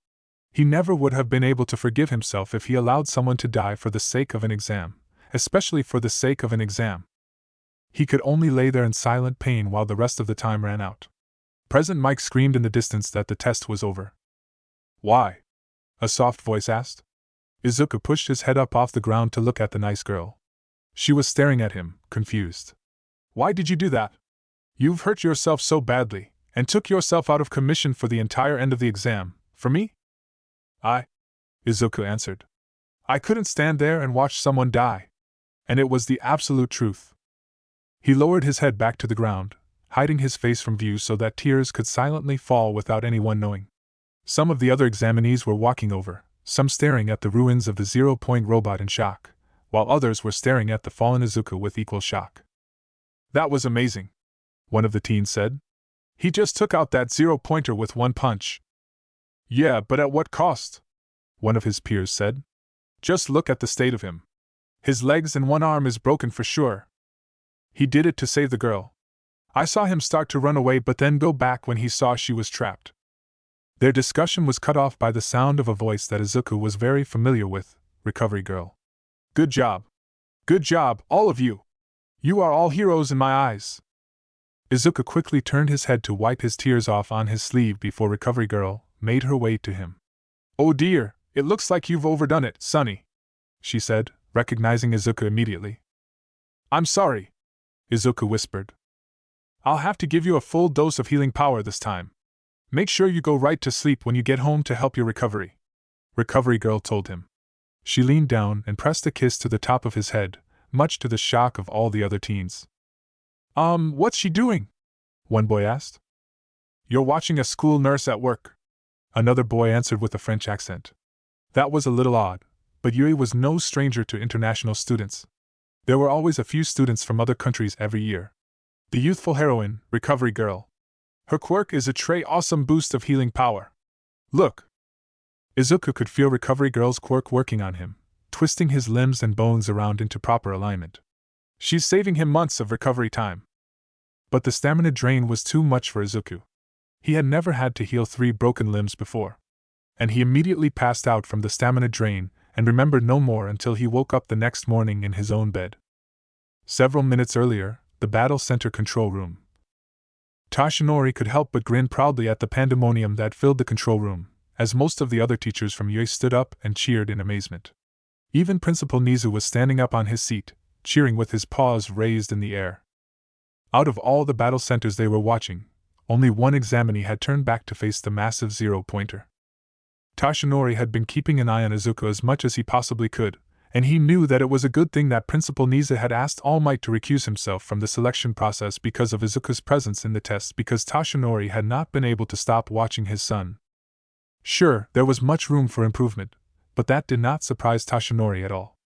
He never would have been able to forgive himself if he allowed someone to die for the sake of an exam, especially for the sake of an exam. He could only lay there in silent pain while the rest of the time ran out. President Mike screamed in the distance that the test was over. Why? A soft voice asked. Izuku pushed his head up off the ground to look at the nice girl. She was staring at him, confused. Why did you do that? You've hurt yourself so badly, and took yourself out of commission for the entire end of the exam, for me? Izuku answered. I couldn't stand there and watch someone die. And it was the absolute truth. He lowered his head back to the ground, hiding his face from view so that tears could silently fall without anyone knowing. Some of the other examinees were walking over, some staring at the ruins of the 0-point robot in shock, while others were staring at the fallen Izuku with equal shock. That was amazing, one of the teens said. He just took out that 0-pointer with one punch. Yeah, but at what cost? One of his peers said. Just look at the state of him. His legs and one arm is broken for sure. He did it to save the girl. I saw him start to run away but then go back when he saw she was trapped. Their discussion was cut off by the sound of a voice that Izuku was very familiar with, Recovery Girl. Good job. Good job, all of you. You are all heroes in my eyes. Izuku quickly turned his head to wipe his tears off on his sleeve before Recovery Girl made her way to him. Oh dear, it looks like you've overdone it, Sonny. she said, recognizing Izuku immediately. I'm sorry, Izuku whispered. I'll have to give you a full dose of healing power this time. Make sure you go right to sleep when you get home to help your recovery. Recovery Girl told him. She leaned down and pressed a kiss to the top of his head, much to the shock of all the other teens. What's she doing? One boy asked. You're watching a school nurse at work, another boy answered with a French accent. That was a little odd, but Yui was no stranger to international students. There were always a few students from other countries every year. The youthful heroine, Recovery Girl. Her quirk is a awesome boost of healing power. Look! Izuku could feel Recovery Girl's quirk working on him, twisting his limbs and bones around into proper alignment. She's saving him months of recovery time. But the stamina drain was too much for Izuku. He had never had to heal 3 broken limbs before. And he immediately passed out from the stamina drain and remembered no more until he woke up the next morning in his own bed. Several minutes earlier, the Battle Center control room. Toshinori could help but grin proudly at the pandemonium that filled the control room, as most of the other teachers from Yui stood up and cheered in amazement. Even Principal Nizu was standing up on his seat, cheering with his paws raised in the air. Out of all the battle centers they were watching, only one examinee had turned back to face the massive zero-pointer. Toshinori had been keeping an eye on Izuku as much as he possibly could, and he knew that it was a good thing that Principal Nizu had asked All Might to recuse himself from the selection process because of Izuku's presence in the test, because Toshinori had not been able to stop watching his son. Sure, there was much room for improvement, but that did not surprise Toshinori at all.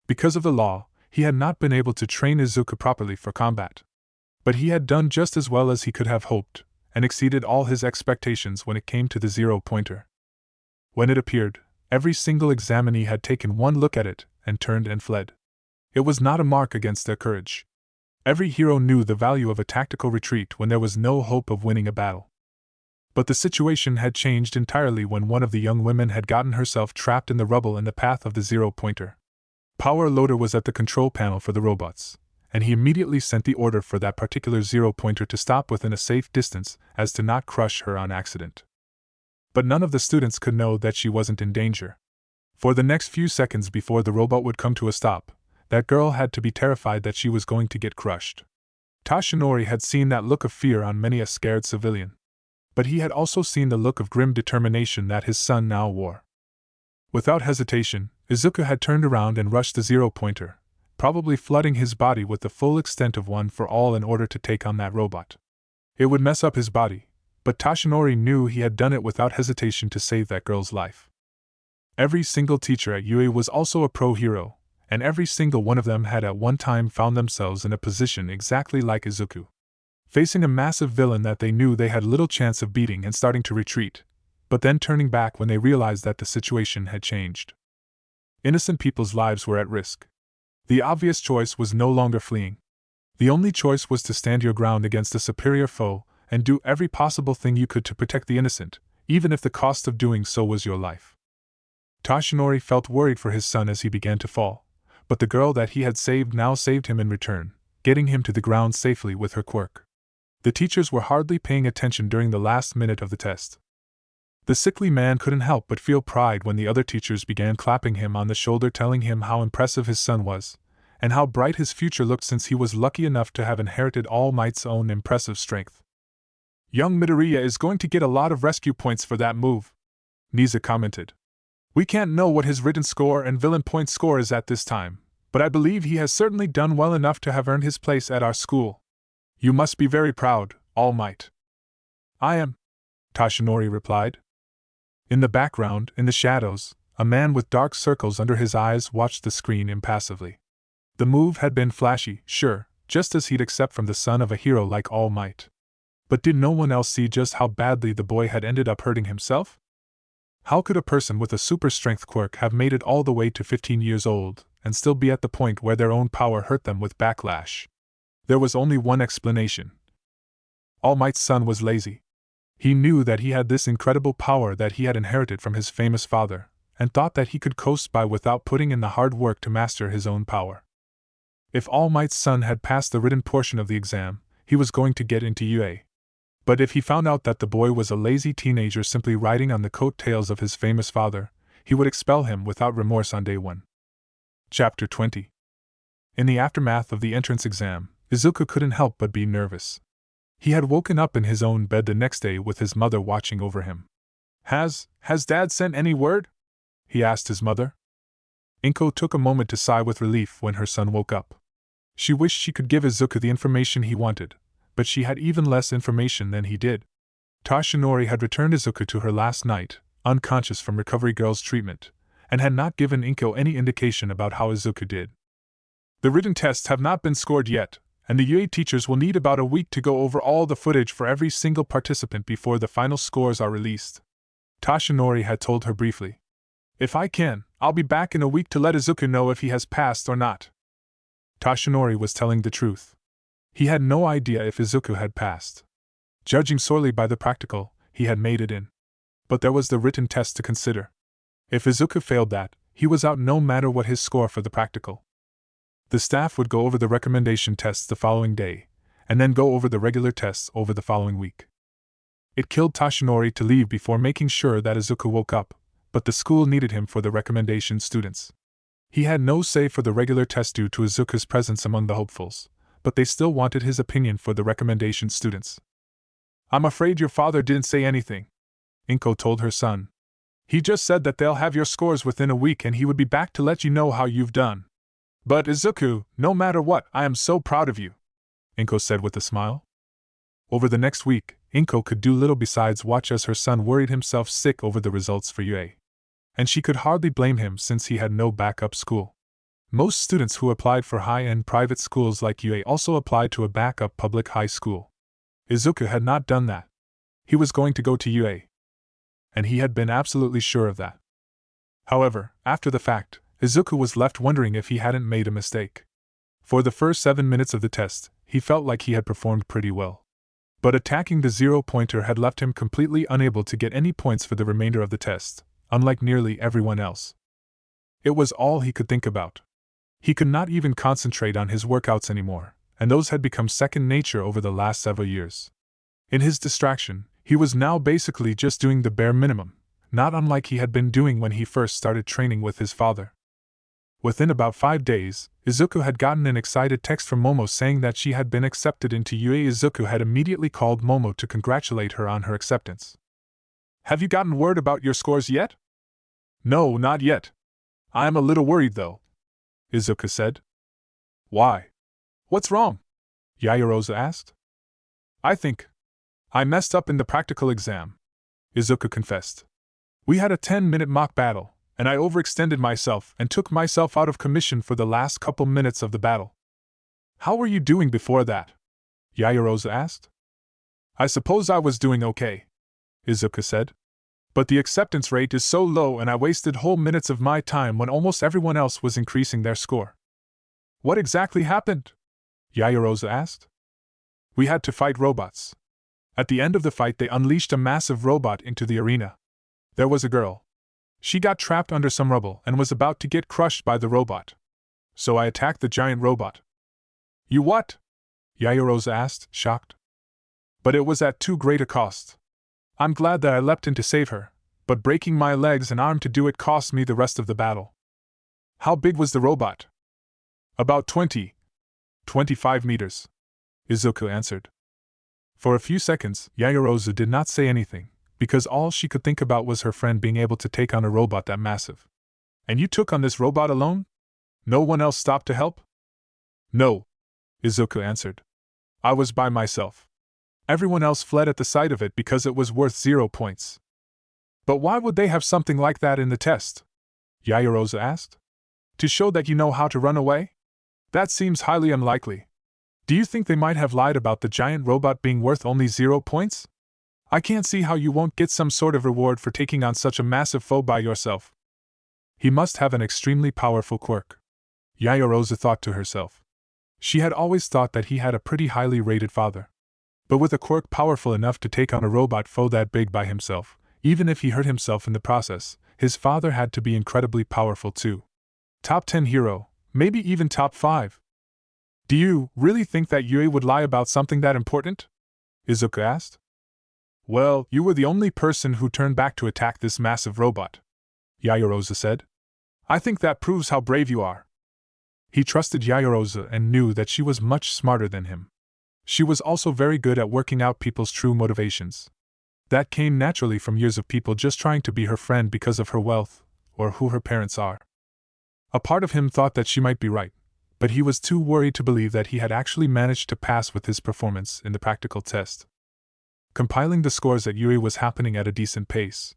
Because of the law, he had not been able to train Izuku properly for combat. But he had done just as well as he could have hoped, and exceeded all his expectations when it came to the zero-pointer. When it appeared, every single examinee had taken one look at it and turned and fled. It was not a mark against their courage. Every hero knew the value of a tactical retreat when there was no hope of winning a battle. But the situation had changed entirely when one of the young women had gotten herself trapped in the rubble in the path of the zero-pointer. Power Loader was at the control panel for the robots, and he immediately sent the order for that particular zero-pointer to stop within a safe distance as to not crush her on accident. But none of the students could know that she wasn't in danger. For the next few seconds before the robot would come to a stop, that girl had to be terrified that she was going to get crushed. Toshinori had seen that look of fear on many a scared civilian. But he had also seen the look of grim determination that his son now wore. Without hesitation, Izuku had turned around and rushed the zero-pointer, probably flooding his body with the full extent of One for All in order to take on that robot. It would mess up his body, but Toshinori knew he had done it without hesitation to save that girl's life. Every single teacher at Yui was also a pro-hero, and every single one of them had at one time found themselves in a position exactly like Izuku. Facing a massive villain that they knew they had little chance of beating and starting to retreat, but then turning back when they realized that the situation had changed. Innocent people's lives were at risk. The obvious choice was no longer fleeing. The only choice was to stand your ground against a superior foe and do every possible thing you could to protect the innocent, even if the cost of doing so was your life. Toshinori felt worried for his son as he began to fall, but the girl that he had saved now saved him in return, getting him to the ground safely with her quirk. The teachers were hardly paying attention during the last minute of the test. The sickly man couldn't help but feel pride when the other teachers began clapping him on the shoulder, telling him how impressive his son was, and how bright his future looked since he was lucky enough to have inherited All Might's own impressive strength. Young Midoriya is going to get a lot of rescue points for that move, Nizu commented. We can't know what his written score and villain point score is at this time, but I believe he has certainly done well enough to have earned his place at our school. You must be very proud, All Might. I am, Toshinori replied. In the background, in the shadows, a man with dark circles under his eyes watched the screen impassively. The move had been flashy, sure, just as he'd accept from the son of a hero like All Might. But did no one else see just how badly the boy had ended up hurting himself? How could a person with a super strength quirk have made it all the way to 15 years old, and still be at the point where their own power hurt them with backlash? There was only one explanation. All Might's son was lazy. He knew that he had this incredible power that he had inherited from his famous father, and thought that he could coast by without putting in the hard work to master his own power. If All Might's son had passed the written portion of the exam, he was going to get into UA. But if he found out that the boy was a lazy teenager simply riding on the coattails of his famous father, he would expel him without remorse on day one. Chapter 20. In the aftermath of the entrance exam, Izuku couldn't help but be nervous. He had woken up in his own bed the next day with his mother watching over him. Has Dad sent any word? He asked his mother. Inko took a moment to sigh with relief when her son woke up. She wished she could give Izuku the information he wanted, but she had even less information than he did. Toshinori had returned Izuku to her last night, unconscious from recovery girl's treatment, and had not given Inko any indication about how Izuku did. The written tests have not been scored yet, and the UA teachers will need about a week to go over all the footage for every single participant before the final scores are released. Toshinori had told her briefly. If I can, I'll be back in a week to let Izuku know if he has passed or not. Toshinori was telling the truth. He had no idea if Izuku had passed. Judging solely by the practical, he had made it in. But there was the written test to consider. If Izuku failed that, he was out no matter what his score for the practical. The staff would go over the recommendation tests the following day, and then go over the regular tests over the following week. It killed Toshinori to leave before making sure that Izuku woke up, but the school needed him for the recommendation students. He had no say for the regular test due to Izuku's presence among the hopefuls, but they still wanted his opinion for the recommendation students. I'm afraid your father didn't say anything, Inko told her son. He just said that they'll have your scores within a week and he would be back to let you know how you've done. But Izuku, no matter what, I am so proud of you, Inko said with a smile. Over the next week, Inko could do little besides watch as her son worried himself sick over the results for UA. And she could hardly blame him since he had no backup school. Most students who applied for high-end private schools like UA also applied to a backup public high school. Izuku had not done that. He was going to go to UA. And he had been absolutely sure of that. However, after the fact, Izuku was left wondering if he hadn't made a mistake. For the first 7 minutes of the test, he felt like he had performed pretty well. But attacking the zero-pointer had left him completely unable to get any points for the remainder of the test, unlike nearly everyone else. It was all he could think about. He could not even concentrate on his workouts anymore, and those had become second nature over the last several years. In his distraction, he was now basically just doing the bare minimum, not unlike he had been doing when he first started training with his father. Within about 5 days, Izuku had gotten an excited text from Momo saying that she had been accepted into UA. Izuku had immediately called Momo to congratulate her on her acceptance. Have you gotten word about your scores yet? No, not yet. I am a little worried though, Izuku said. Why? What's wrong? Yaoyorozu asked. I think I messed up in the practical exam, Izuku confessed. We had a 10-minute mock battle, and I overextended myself and took myself out of commission for the last couple minutes of the battle. How were you doing before that? Yaoyorozu asked. I suppose I was doing okay, Izuku said. But the acceptance rate is so low and I wasted whole minutes of my time when almost everyone else was increasing their score. What exactly happened? Yaoyorozu asked. We had to fight robots. At the end of the fight they unleashed a massive robot into the arena. There was a girl. She got trapped under some rubble and was about to get crushed by the robot. So I attacked the giant robot. You what? Yaoyorozu asked, shocked. But it was at too great a cost. I'm glad that I leapt in to save her, but breaking my legs and arm to do it cost me the rest of the battle. How big was the robot? About 25 meters, Izuku answered. For a few seconds, Yaoyorozu did not say anything, because all she could think about was her friend being able to take on a robot that massive. And you took on this robot alone? No one else stopped to help? No, Izuku answered. I was by myself. Everyone else fled at the sight of it because it was worth 0 points. But why would they have something like that in the test? Yaoyorozu asked. To show that you know how to run away? That seems highly unlikely. Do you think they might have lied about the giant robot being worth only 0 points? I can't see how you won't get some sort of reward for taking on such a massive foe by yourself. He must have an extremely powerful quirk, Yaoyorozu thought to herself. She had always thought that he had a pretty highly rated father. But with a quirk powerful enough to take on a robot foe that big by himself, even if he hurt himself in the process, his father had to be incredibly powerful too. Top 10 hero, maybe even top 5. Do you really think that Yui would lie about something that important? Izuku asked. Well, you were the only person who turned back to attack this massive robot, Yaoyorozu said. I think that proves how brave you are. He trusted Yaoyorozu and knew that she was much smarter than him. She was also very good at working out people's true motivations. That came naturally from years of people just trying to be her friend because of her wealth, or who her parents are. A part of him thought that she might be right, but he was too worried to believe that he had actually managed to pass with his performance in the practical test. Compiling the scores at Yuri was happening at a decent pace.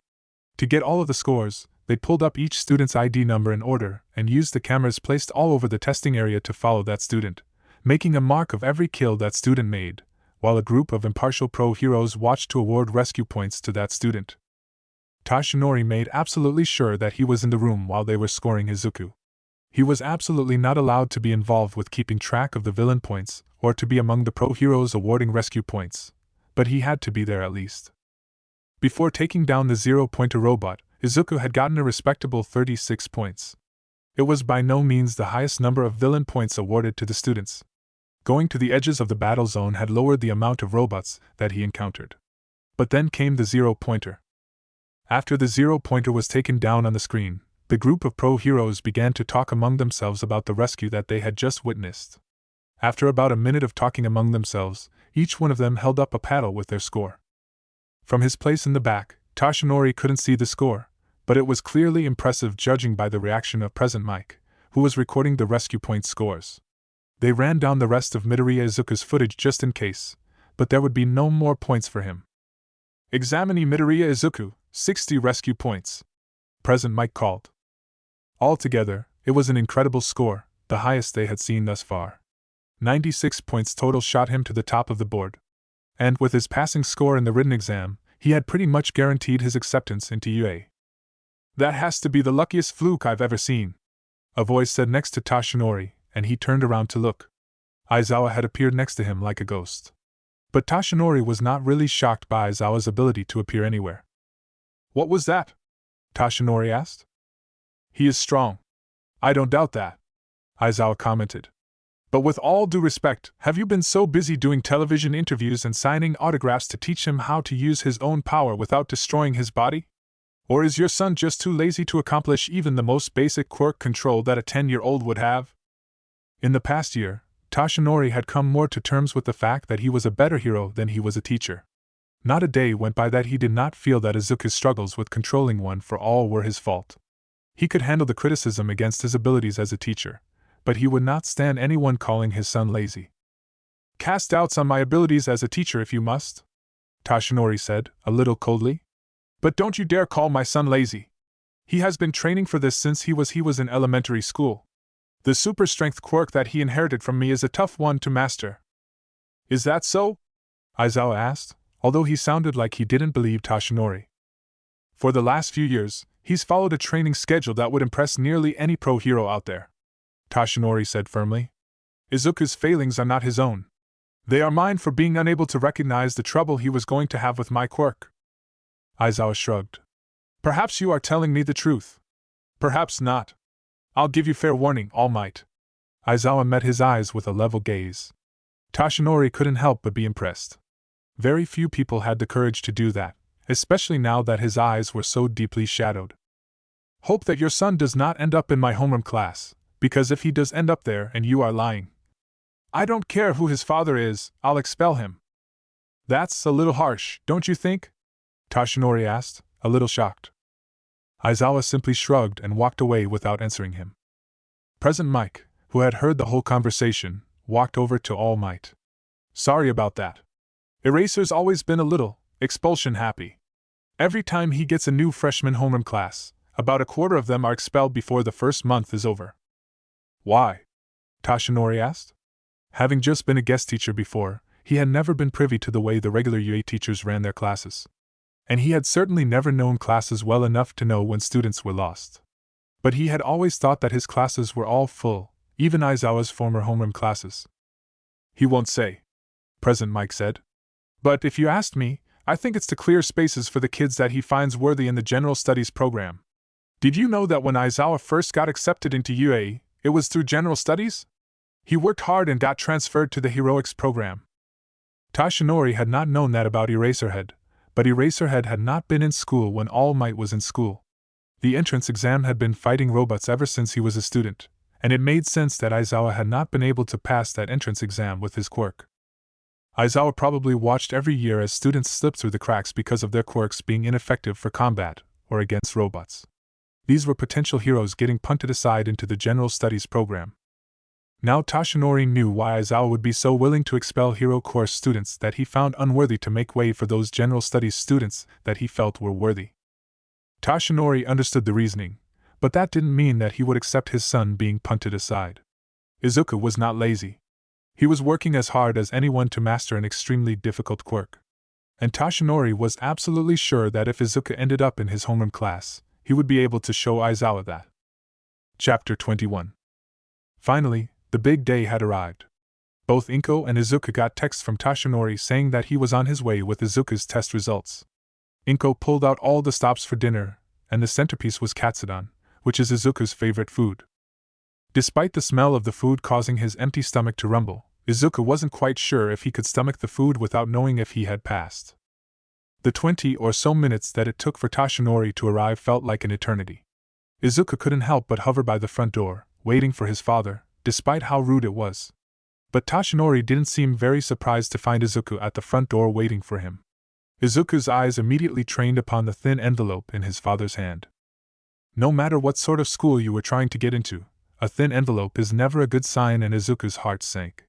To get all of the scores, they pulled up each student's ID number in order and used the cameras placed all over the testing area to follow that student, making a mark of every kill that student made, while a group of impartial pro heroes watched to award rescue points to that student. Toshinori made absolutely sure that he was in the room while they were scoring Izuku. He was absolutely not allowed to be involved with keeping track of the villain points or to be among the pro heroes awarding rescue points, but he had to be there at least. Before taking down the zero-pointer robot, Izuku had gotten a respectable 36 points. It was by no means the highest number of villain points awarded to the students. Going to the edges of the battle zone had lowered the amount of robots that he encountered. But then came the zero-pointer. After the zero-pointer was taken down on the screen, the group of pro heroes began to talk among themselves about the rescue that they had just witnessed. After about a minute of talking among themselves, each one of them held up a paddle with their score. From his place in the back, Toshinori couldn't see the score, but it was clearly impressive judging by the reaction of Present Mike, who was recording the rescue point scores. They ran down the rest of Midoriya Izuku's footage just in case, but there would be no more points for him. Examining Midoriya Izuku, 60 rescue points. Present Mike called. Altogether, it was an incredible score, the highest they had seen thus far. 96 points total shot him to the top of the board. And with his passing score in the written exam, he had pretty much guaranteed his acceptance into UA. That has to be the luckiest fluke I've ever seen, a voice said next to Toshinori, and he turned around to look. Aizawa had appeared next to him like a ghost. But Toshinori was not really shocked by Aizawa's ability to appear anywhere. What was that? Toshinori asked. He is strong. I don't doubt that, Aizawa commented. But with all due respect, have you been so busy doing television interviews and signing autographs to teach him how to use his own power without destroying his body? Or is your son just too lazy to accomplish even the most basic quirk control that a 10-year-old would have? In the past year, Toshinori had come more to terms with the fact that he was a better hero than he was a teacher. Not a day went by that he did not feel that Izuku's struggles with controlling One for All were his fault. He could handle the criticism against his abilities as a teacher, but he would not stand anyone calling his son lazy. Cast doubts on my abilities as a teacher if you must, Toshinori said, a little coldly. But don't you dare call my son lazy. He has been training for this since he was in elementary school. The super strength quirk that he inherited from me is a tough one to master. Is that so? Aizawa asked, although he sounded like he didn't believe Toshinori. For the last few years, he's followed a training schedule that would impress nearly any pro hero out there, Toshinori said firmly. Izuku's failings are not his own. They are mine for being unable to recognize the trouble he was going to have with my quirk. Aizawa shrugged. Perhaps you are telling me the truth. Perhaps not. I'll give you fair warning, All Might. Aizawa met his eyes with a level gaze. Toshinori couldn't help but be impressed. Very few people had the courage to do that, especially now that his eyes were so deeply shadowed. Hope that your son does not end up in my homeroom class, because if he does end up there and you are lying, I don't care who his father is, I'll expel him. That's a little harsh, don't you think? Toshinori asked, a little shocked. Aizawa simply shrugged and walked away without answering him. Present Mike, who had heard the whole conversation, walked over to All Might. Sorry about that. Eraser's always been a little expulsion happy. Every time he gets a new freshman homeroom class, about a quarter of them are expelled before the first month is over. Why? Toshinori asked. Having just been a guest teacher before, he had never been privy to the way the regular UA teachers ran their classes. And he had certainly never known classes well enough to know when students were lost. But he had always thought that his classes were all full, even Aizawa's former homeroom classes. He won't say, Present Mike said. But if you asked me, I think it's to clear spaces for the kids that he finds worthy in the general studies program. Did you know that when Aizawa first got accepted into UA, it was through general studies? He worked hard and got transferred to the heroics program. Toshinori had not known that about Eraserhead, but Eraserhead had not been in school when All Might was in school. The entrance exam had been fighting robots ever since he was a student, and it made sense that Aizawa had not been able to pass that entrance exam with his quirk. Aizawa probably watched every year as students slipped through the cracks because of their quirks being ineffective for combat or against robots. These were potential heroes getting punted aside into the general studies program. Now Toshinori knew why Aizawa would be so willing to expel hero course students that he found unworthy to make way for those general studies students that he felt were worthy. Toshinori understood the reasoning, but that didn't mean that he would accept his son being punted aside. Izuku was not lazy. He was working as hard as anyone to master an extremely difficult quirk. And Toshinori was absolutely sure that if Izuku ended up in his homeroom class, he would be able to show Aizawa that. Chapter 21. Finally, the big day had arrived. Both Inko and Izuku got texts from Toshinori saying that he was on his way with Izuku's test results. Inko pulled out all the stops for dinner, and the centerpiece was katsudon, which is Izuku's favorite food. Despite the smell of the food causing his empty stomach to rumble, Izuku wasn't quite sure if he could stomach the food without knowing if he had passed. The 20 or so minutes that it took for Toshinori to arrive felt like an eternity. Izuku couldn't help but hover by the front door, waiting for his father, despite how rude it was. But Toshinori didn't seem very surprised to find Izuku at the front door waiting for him. Izuku's eyes immediately trained upon the thin envelope in his father's hand. No matter what sort of school you were trying to get into, a thin envelope is never a good sign, and Izuku's heart sank.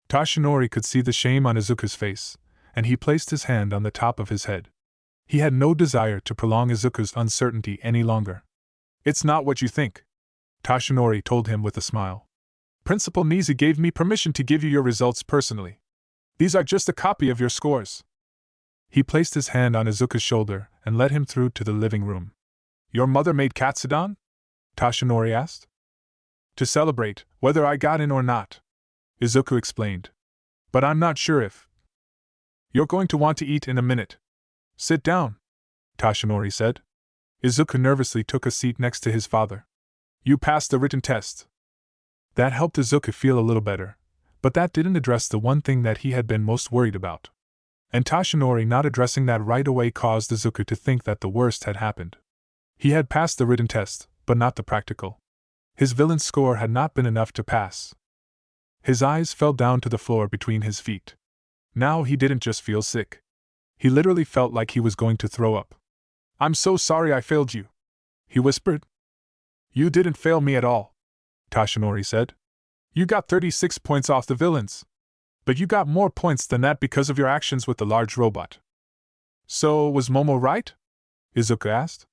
Toshinori could see the shame on Izuku's face, and he placed his hand on the top of his head. He had no desire to prolong Izuku's uncertainty any longer. "It's not what you think," Toshinori told him with a smile. "Principal Nizi gave me permission to give you your results personally. These are just a copy of your scores." He placed his hand on Izuku's shoulder and led him through to the living room. "Your mother made katsudon?" Toshinori asked. "To celebrate, whether I got in or not," Izuku explained. "But I'm not sure if you're going to want to eat in a minute." "Sit down," Toshinori said. Izuku nervously took a seat next to his father. "You passed the written test." That helped Izuku feel a little better, but that didn't address the one thing that he had been most worried about. And Toshinori not addressing that right away caused Izuku to think that the worst had happened. He had passed the written test, but not the practical. His villain score had not been enough to pass. His eyes fell down to the floor between his feet. Now he didn't just feel sick. He literally felt like he was going to throw up. "I'm so sorry I failed you," he whispered. "You didn't fail me at all," Toshinori said. "You got 36 points off the villains. But you got more points than that because of your actions with the large robot." "So, was Momo right?" Izuku asked.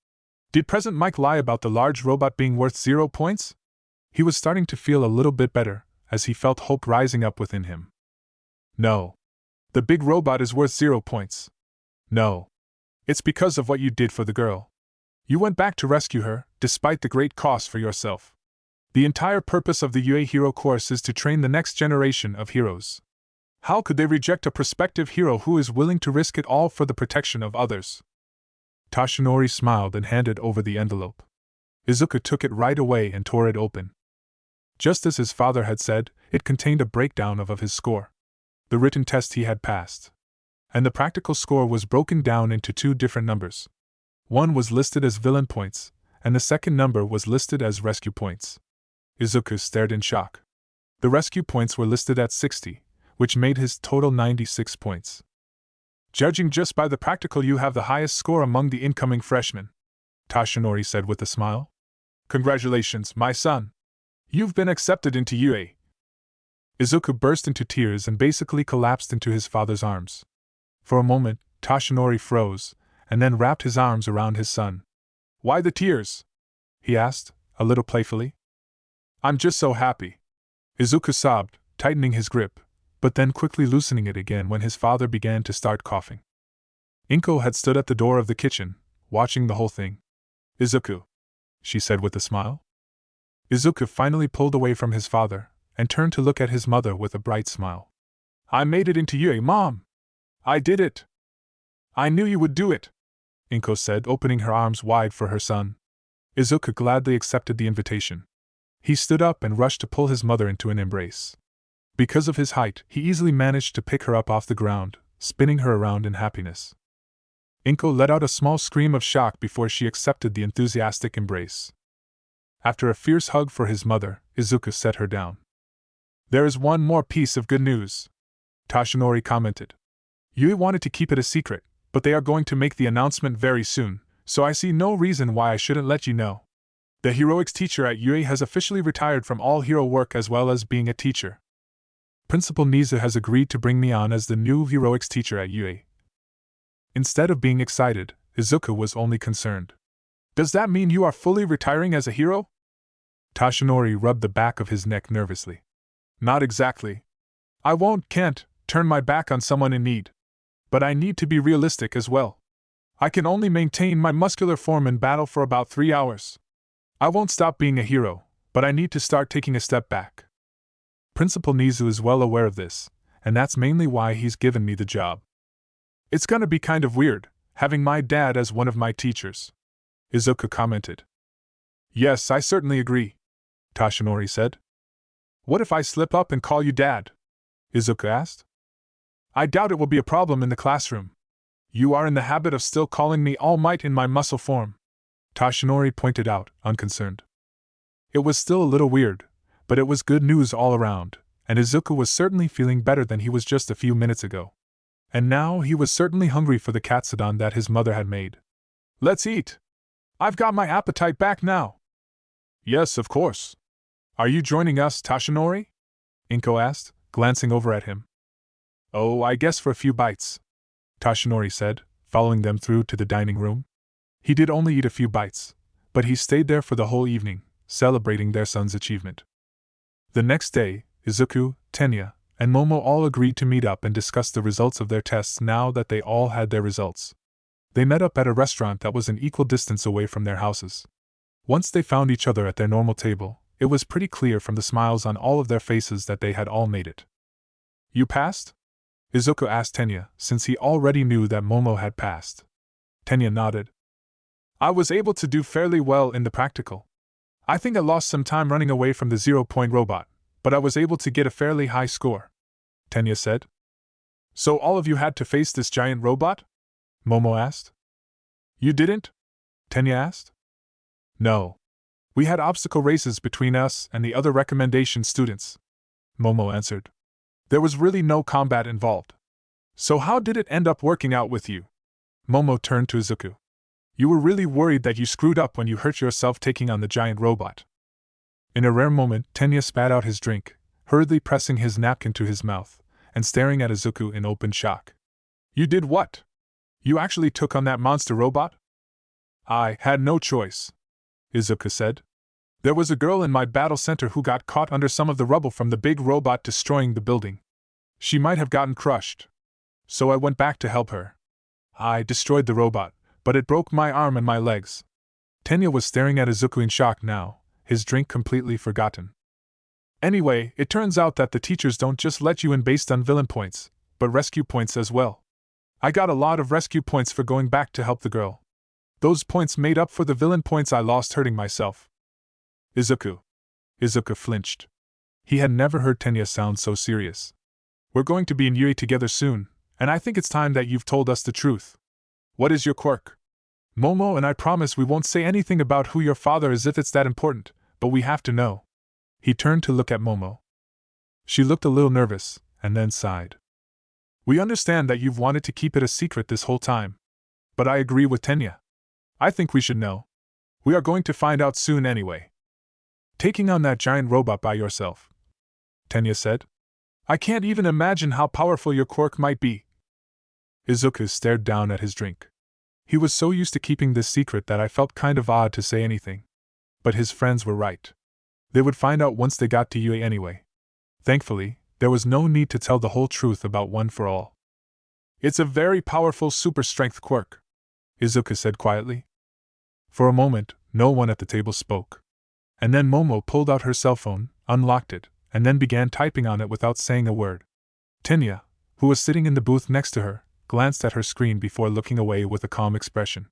"Did President Mike lie about the large robot being worth 0 points?" He was starting to feel a little bit better, as he felt hope rising up within him. "No. The big robot is worth 0 points. No. It's because of what you did for the girl. You went back to rescue her, despite the great cost for yourself. The entire purpose of the UA Hero course is to train the next generation of heroes. How could they reject a prospective hero who is willing to risk it all for the protection of others?" Toshinori smiled and handed over the envelope. Izuku took it right away and tore it open. Just as his father had said, it contained a breakdown of his score. The written test he had passed. And the practical score was broken down into 2 different numbers. One was listed as villain points, and the second number was listed as rescue points. Izuku stared in shock. The rescue points were listed at 60, which made his total 96 points. "Judging just by the practical, you have the highest score among the incoming freshmen," Toshinori said with a smile. "Congratulations, my son. You've been accepted into UA." Izuku burst into tears and basically collapsed into his father's arms. For a moment, Toshinori froze, and then wrapped his arms around his son. "Why the tears?" he asked, a little playfully. "I'm just so happy," Izuku sobbed, tightening his grip, but then quickly loosening it again when his father began to start coughing. Inko had stood at the door of the kitchen, watching the whole thing. "Izuku," she said with a smile. Izuku finally pulled away from his father, and turned to look at his mother with a bright smile. "I made it into UA, Mom! I did it! I knew you would do it!" Inko said, opening her arms wide for her son. Izuku gladly accepted the invitation. He stood up and rushed to pull his mother into an embrace. Because of his height, he easily managed to pick her up off the ground, spinning her around in happiness. Inko let out a small scream of shock before she accepted the enthusiastic embrace. After a fierce hug for his mother, Izuku set her down. There is one more piece of good news, Toshinori commented. Yui wanted to keep it a secret, but they are going to make the announcement very soon, so I see no reason why I shouldn't let you know. The heroics teacher at Yui has officially retired from all hero work as well as being a teacher. Principal Nizu has agreed to bring me on as the new heroics teacher at Yui. Instead of being excited, Izuku was only concerned. Does that mean you are fully retiring as a hero? Toshinori rubbed the back of his neck nervously. Not exactly. I can't turn my back on someone in need. But I need to be realistic as well. I can only maintain my muscular form in battle for about 3 hours. I won't stop being a hero, but I need to start taking a step back. Principal Nizu is well aware of this, and that's mainly why he's given me the job. It's gonna be kind of weird, having my dad as one of my teachers, Izuku commented. Yes, I certainly agree, Toshinori said. What if I slip up and call you Dad? Izuku asked. I doubt it will be a problem in the classroom. You are in the habit of still calling me All Might in my muscle form, Toshinori pointed out, unconcerned. It was still a little weird, but it was good news all around, and Izuku was certainly feeling better than he was just a few minutes ago. And now he was certainly hungry for the katsudon that his mother had made. Let's eat! I've got my appetite back now. Yes, of course. Are you joining us, Toshinori? Inko asked, glancing over at him. Oh, I guess for a few bites, Toshinori said, following them through to the dining room. He did only eat a few bites, but he stayed there for the whole evening, celebrating their son's achievement. The next day, Izuku, Tenya, and Momo all agreed to meet up and discuss the results of their tests now that they all had their results. They met up at a restaurant that was an equal distance away from their houses. Once they found each other at their normal table, it was pretty clear from the smiles on all of their faces that they had all made it. You passed? Izuku asked Tenya, since he already knew that Momo had passed. Tenya nodded. I was able to do fairly well in the practical. I think I lost some time running away from the 0-point robot, but I was able to get a fairly high score, Tenya said. So all of you had to face this giant robot? Momo asked. You didn't? Tenya asked. No. We had obstacle races between us and the other recommendation students, Momo answered. There was really no combat involved. So how did it end up working out with you? Momo turned to Izuku. You were really worried that you screwed up when you hurt yourself taking on the giant robot. In a rare moment, Tenya spat out his drink, hurriedly pressing his napkin to his mouth, and staring at Izuku in open shock. You did what? You actually took on that monster robot? I had no choice, Izuku said. There was a girl in my battle center who got caught under some of the rubble from the big robot destroying the building. She might have gotten crushed. So I went back to help her. I destroyed the robot, but it broke my arm and my legs. Tenya was staring at Izuku in shock now, his drink completely forgotten. Anyway, it turns out that the teachers don't just let you in based on villain points, but rescue points as well. I got a lot of rescue points for going back to help the girl. Those points made up for the villain points I lost hurting myself. Izuku flinched. He had never heard Tenya sound so serious. We're going to be in Yui together soon, and I think it's time that you've told us the truth. What is your quirk? Momo and I promise we won't say anything about who your father is if it's that important, but we have to know. He turned to look at Momo. She looked a little nervous, and then sighed. We understand that you've wanted to keep it a secret this whole time. But I agree with Tenya. I think we should know. We are going to find out soon anyway. Taking on that giant robot by yourself, Tenya said. I can't even imagine how powerful your quirk might be. Izuku stared down at his drink. He was so used to keeping this secret that I felt kind of odd to say anything. But his friends were right. They would find out once they got to Yui anyway. Thankfully, there was no need to tell the whole truth about One for All. It's a very powerful super strength quirk, Izuku said quietly. For a moment, no one at the table spoke. And then Momo pulled out her cell phone, unlocked it, and then began typing on it without saying a word. Tenya, who was sitting in the booth next to her, glanced at her screen before looking away with a calm expression.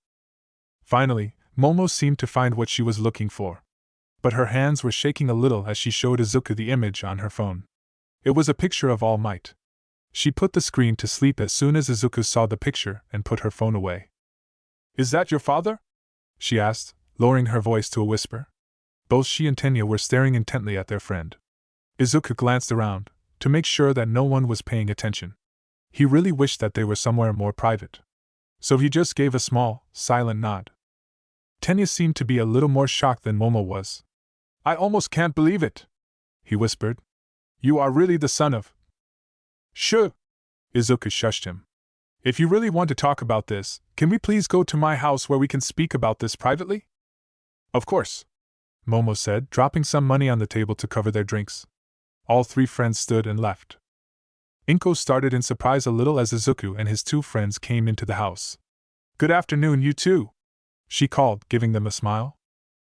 Finally, Momo seemed to find what she was looking for. But her hands were shaking a little as she showed Izuku the image on her phone. It was a picture of All Might. She put the screen to sleep as soon as Izuku saw the picture and put her phone away. Is that your father? She asked, lowering her voice to a whisper. Both she and Tenya were staring intently at their friend. Izuku glanced around, to make sure that no one was paying attention. He really wished that they were somewhere more private. So he just gave a small, silent nod. Tenya seemed to be a little more shocked than Momo was. I almost can't believe it, he whispered. You are really the son of... Sure, Izuku shushed him. If you really want to talk about this, can we please go to my house where we can speak about this privately? Of course, Momo said, dropping some money on the table to cover their drinks. All three friends stood and left. Inko started in surprise a little as Izuku and his two friends came into the house. Good afternoon, you two, she called, giving them a smile.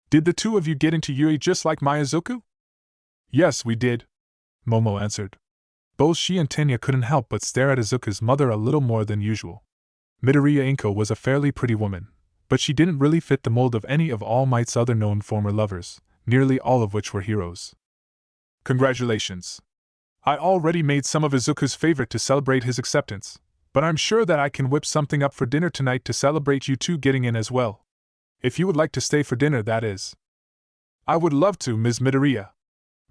Did the two of you get into Yui just like my Izuku? Yes, we did, Momo answered. Both she and Tenya couldn't help but stare at Izuku's mother a little more than usual. Midoriya Inko was a fairly pretty woman, but she didn't really fit the mold of any of All Might's other known former lovers, nearly all of which were heroes. Congratulations. I already made some of Izuku's favorite to celebrate his acceptance, but I'm sure that I can whip something up for dinner tonight to celebrate you two getting in as well. If you would like to stay for dinner, that is. I would love to, Ms. Midoriya,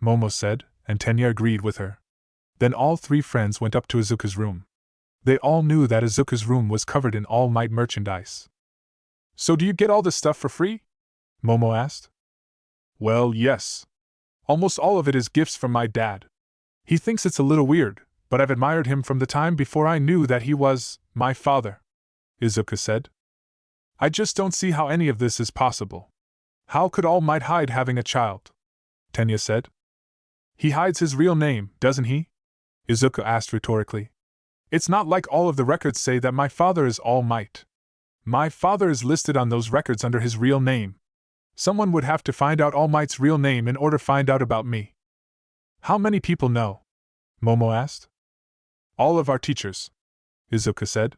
Momo said, and Tenya agreed with her. Then all three friends went up to Izuku's room. They all knew that Izuku's room was covered in All Might merchandise. So do you get all this stuff for free? Momo asked. Well, yes. Almost all of it is gifts from my dad. He thinks it's a little weird, but I've admired him from the time before I knew that he was my father, Izuku said. I just don't see how any of this is possible. How could All Might hide having a child? Tenya said. He hides his real name, doesn't he? Izuku asked rhetorically. It's not like all of the records say that my father is All Might. My father is listed on those records under his real name. Someone would have to find out All Might's real name in order to find out about me. How many people know? Momo asked. All of our teachers, Izuku said.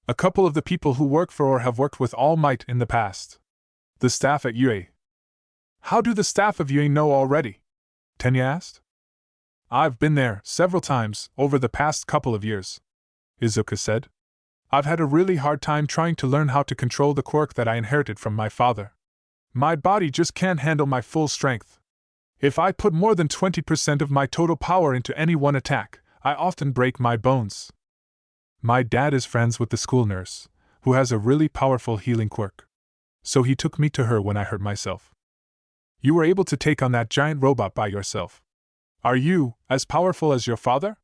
A couple of the people who work for or have worked with All Might in the past. The staff at Yui. How do the staff of Yui know already? Tenya asked. I've been there several times over the past couple of years, Izuku said. I've had a really hard time trying to learn how to control the quirk that I inherited from my father. My body just can't handle my full strength. If I put more than 20% of my total power into any one attack, I often break my bones. My dad is friends with the school nurse, who has a really powerful healing quirk. So he took me to her when I hurt myself. You were able to take on that giant robot by yourself. Are you as powerful as your father?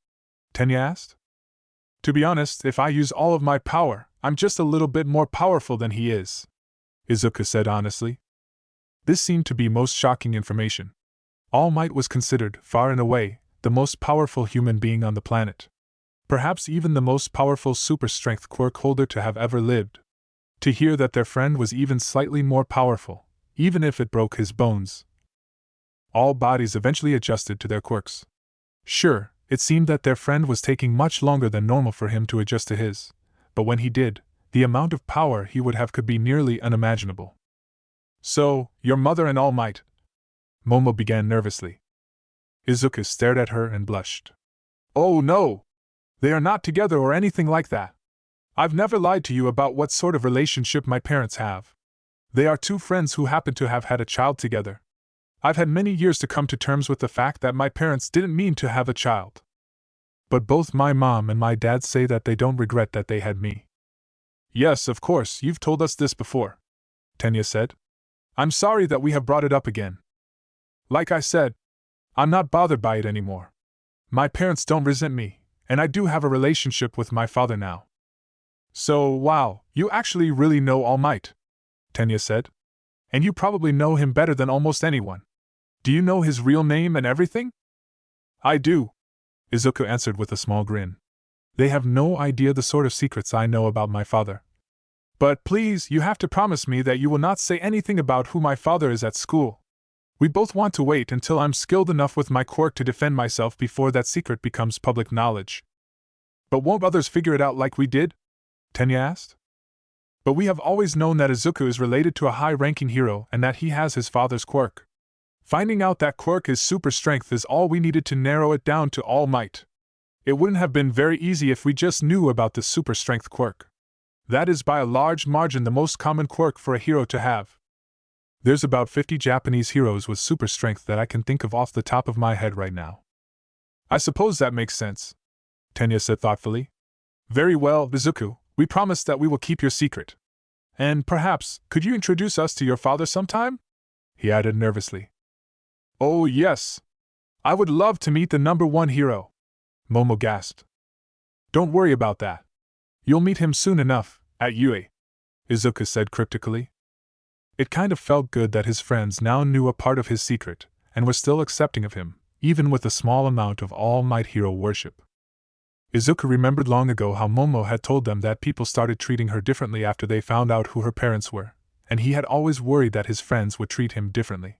Tenya asked. To be honest, if I use all of my power, I'm just a little bit more powerful than he is, Izuku said honestly. This seemed to be most shocking information. All Might was considered, far and away, the most powerful human being on the planet. Perhaps even the most powerful super-strength quirk holder to have ever lived. To hear that their friend was even slightly more powerful, even if it broke his bones. All bodies eventually adjusted to their quirks. Sure, it seemed that their friend was taking much longer than normal for him to adjust to his, but when he did, the amount of power he would have could be nearly unimaginable. So, your mother and All Might? Momo began nervously. Izuku stared at her and blushed. Oh no! They are not together or anything like that. I've never lied to you about what sort of relationship my parents have. They are two friends who happen to have had a child together. I've had many years to come to terms with the fact that my parents didn't mean to have a child. But both my mom and my dad say that they don't regret that they had me. Yes, of course, you've told us this before, Tenya said. I'm sorry that we have brought it up again. Like I said, I'm not bothered by it anymore. My parents don't resent me, and I do have a relationship with my father now. So, wow, you actually really know All Might, Tenya said. And you probably know him better than almost anyone. Do you know his real name and everything? I do, Izuku answered with a small grin. They have no idea the sort of secrets I know about my father. But please, you have to promise me that you will not say anything about who my father is at school. We both want to wait until I'm skilled enough with my quirk to defend myself before that secret becomes public knowledge. But won't others figure it out like we did? Tenya asked. But we have always known that Izuku is related to a high-ranking hero and that he has his father's quirk. Finding out that quirk is super strength is all we needed to narrow it down to All Might. It wouldn't have been very easy if we just knew about the super strength quirk. That is by a large margin the most common quirk for a hero to have. There's about 50 Japanese heroes with super strength that I can think of off the top of my head right now. I suppose that makes sense, Tenya said thoughtfully. Very well, Izuku, we promise that we will keep your secret. And perhaps, could you introduce us to your father sometime? He added nervously. Oh yes! I would love to meet the #1 hero, Momo gasped. Don't worry about that. You'll meet him soon enough, at UA, Izuku said cryptically. It kind of felt good that his friends now knew a part of his secret, and were still accepting of him, even with a small amount of All Might hero worship. Izuku remembered long ago how Momo had told them that people started treating her differently after they found out who her parents were, and he had always worried that his friends would treat him differently.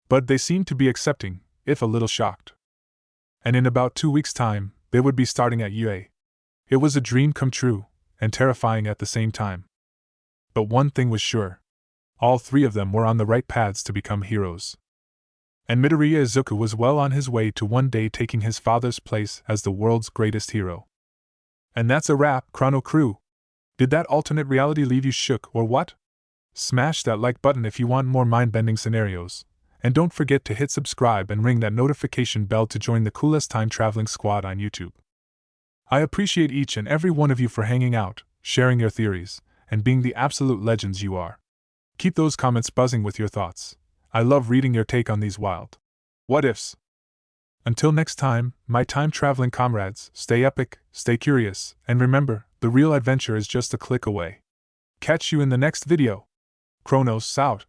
But they seemed to be accepting, if a little shocked. And in about 2 weeks' time, they would be starting at UA. It was a dream come true, and terrifying at the same time. But one thing was sure. All 3 of them were on the right paths to become heroes. And Midoriya Izuku was well on his way to one day taking his father's place as the world's greatest hero. And that's a wrap, Chrono Crew. Did that alternate reality leave you shook or what? Smash that like button if you want more mind-bending scenarios, and don't forget to hit subscribe and ring that notification bell to join the coolest time-traveling squad on YouTube. I appreciate each and every one of you for hanging out, sharing your theories, and being the absolute legends you are. Keep those comments buzzing with your thoughts. I love reading your take on these wild what-ifs. Until next time, my time-traveling comrades, stay epic, stay curious, and remember, the real adventure is just a click away. Catch you in the next video. Chronos out.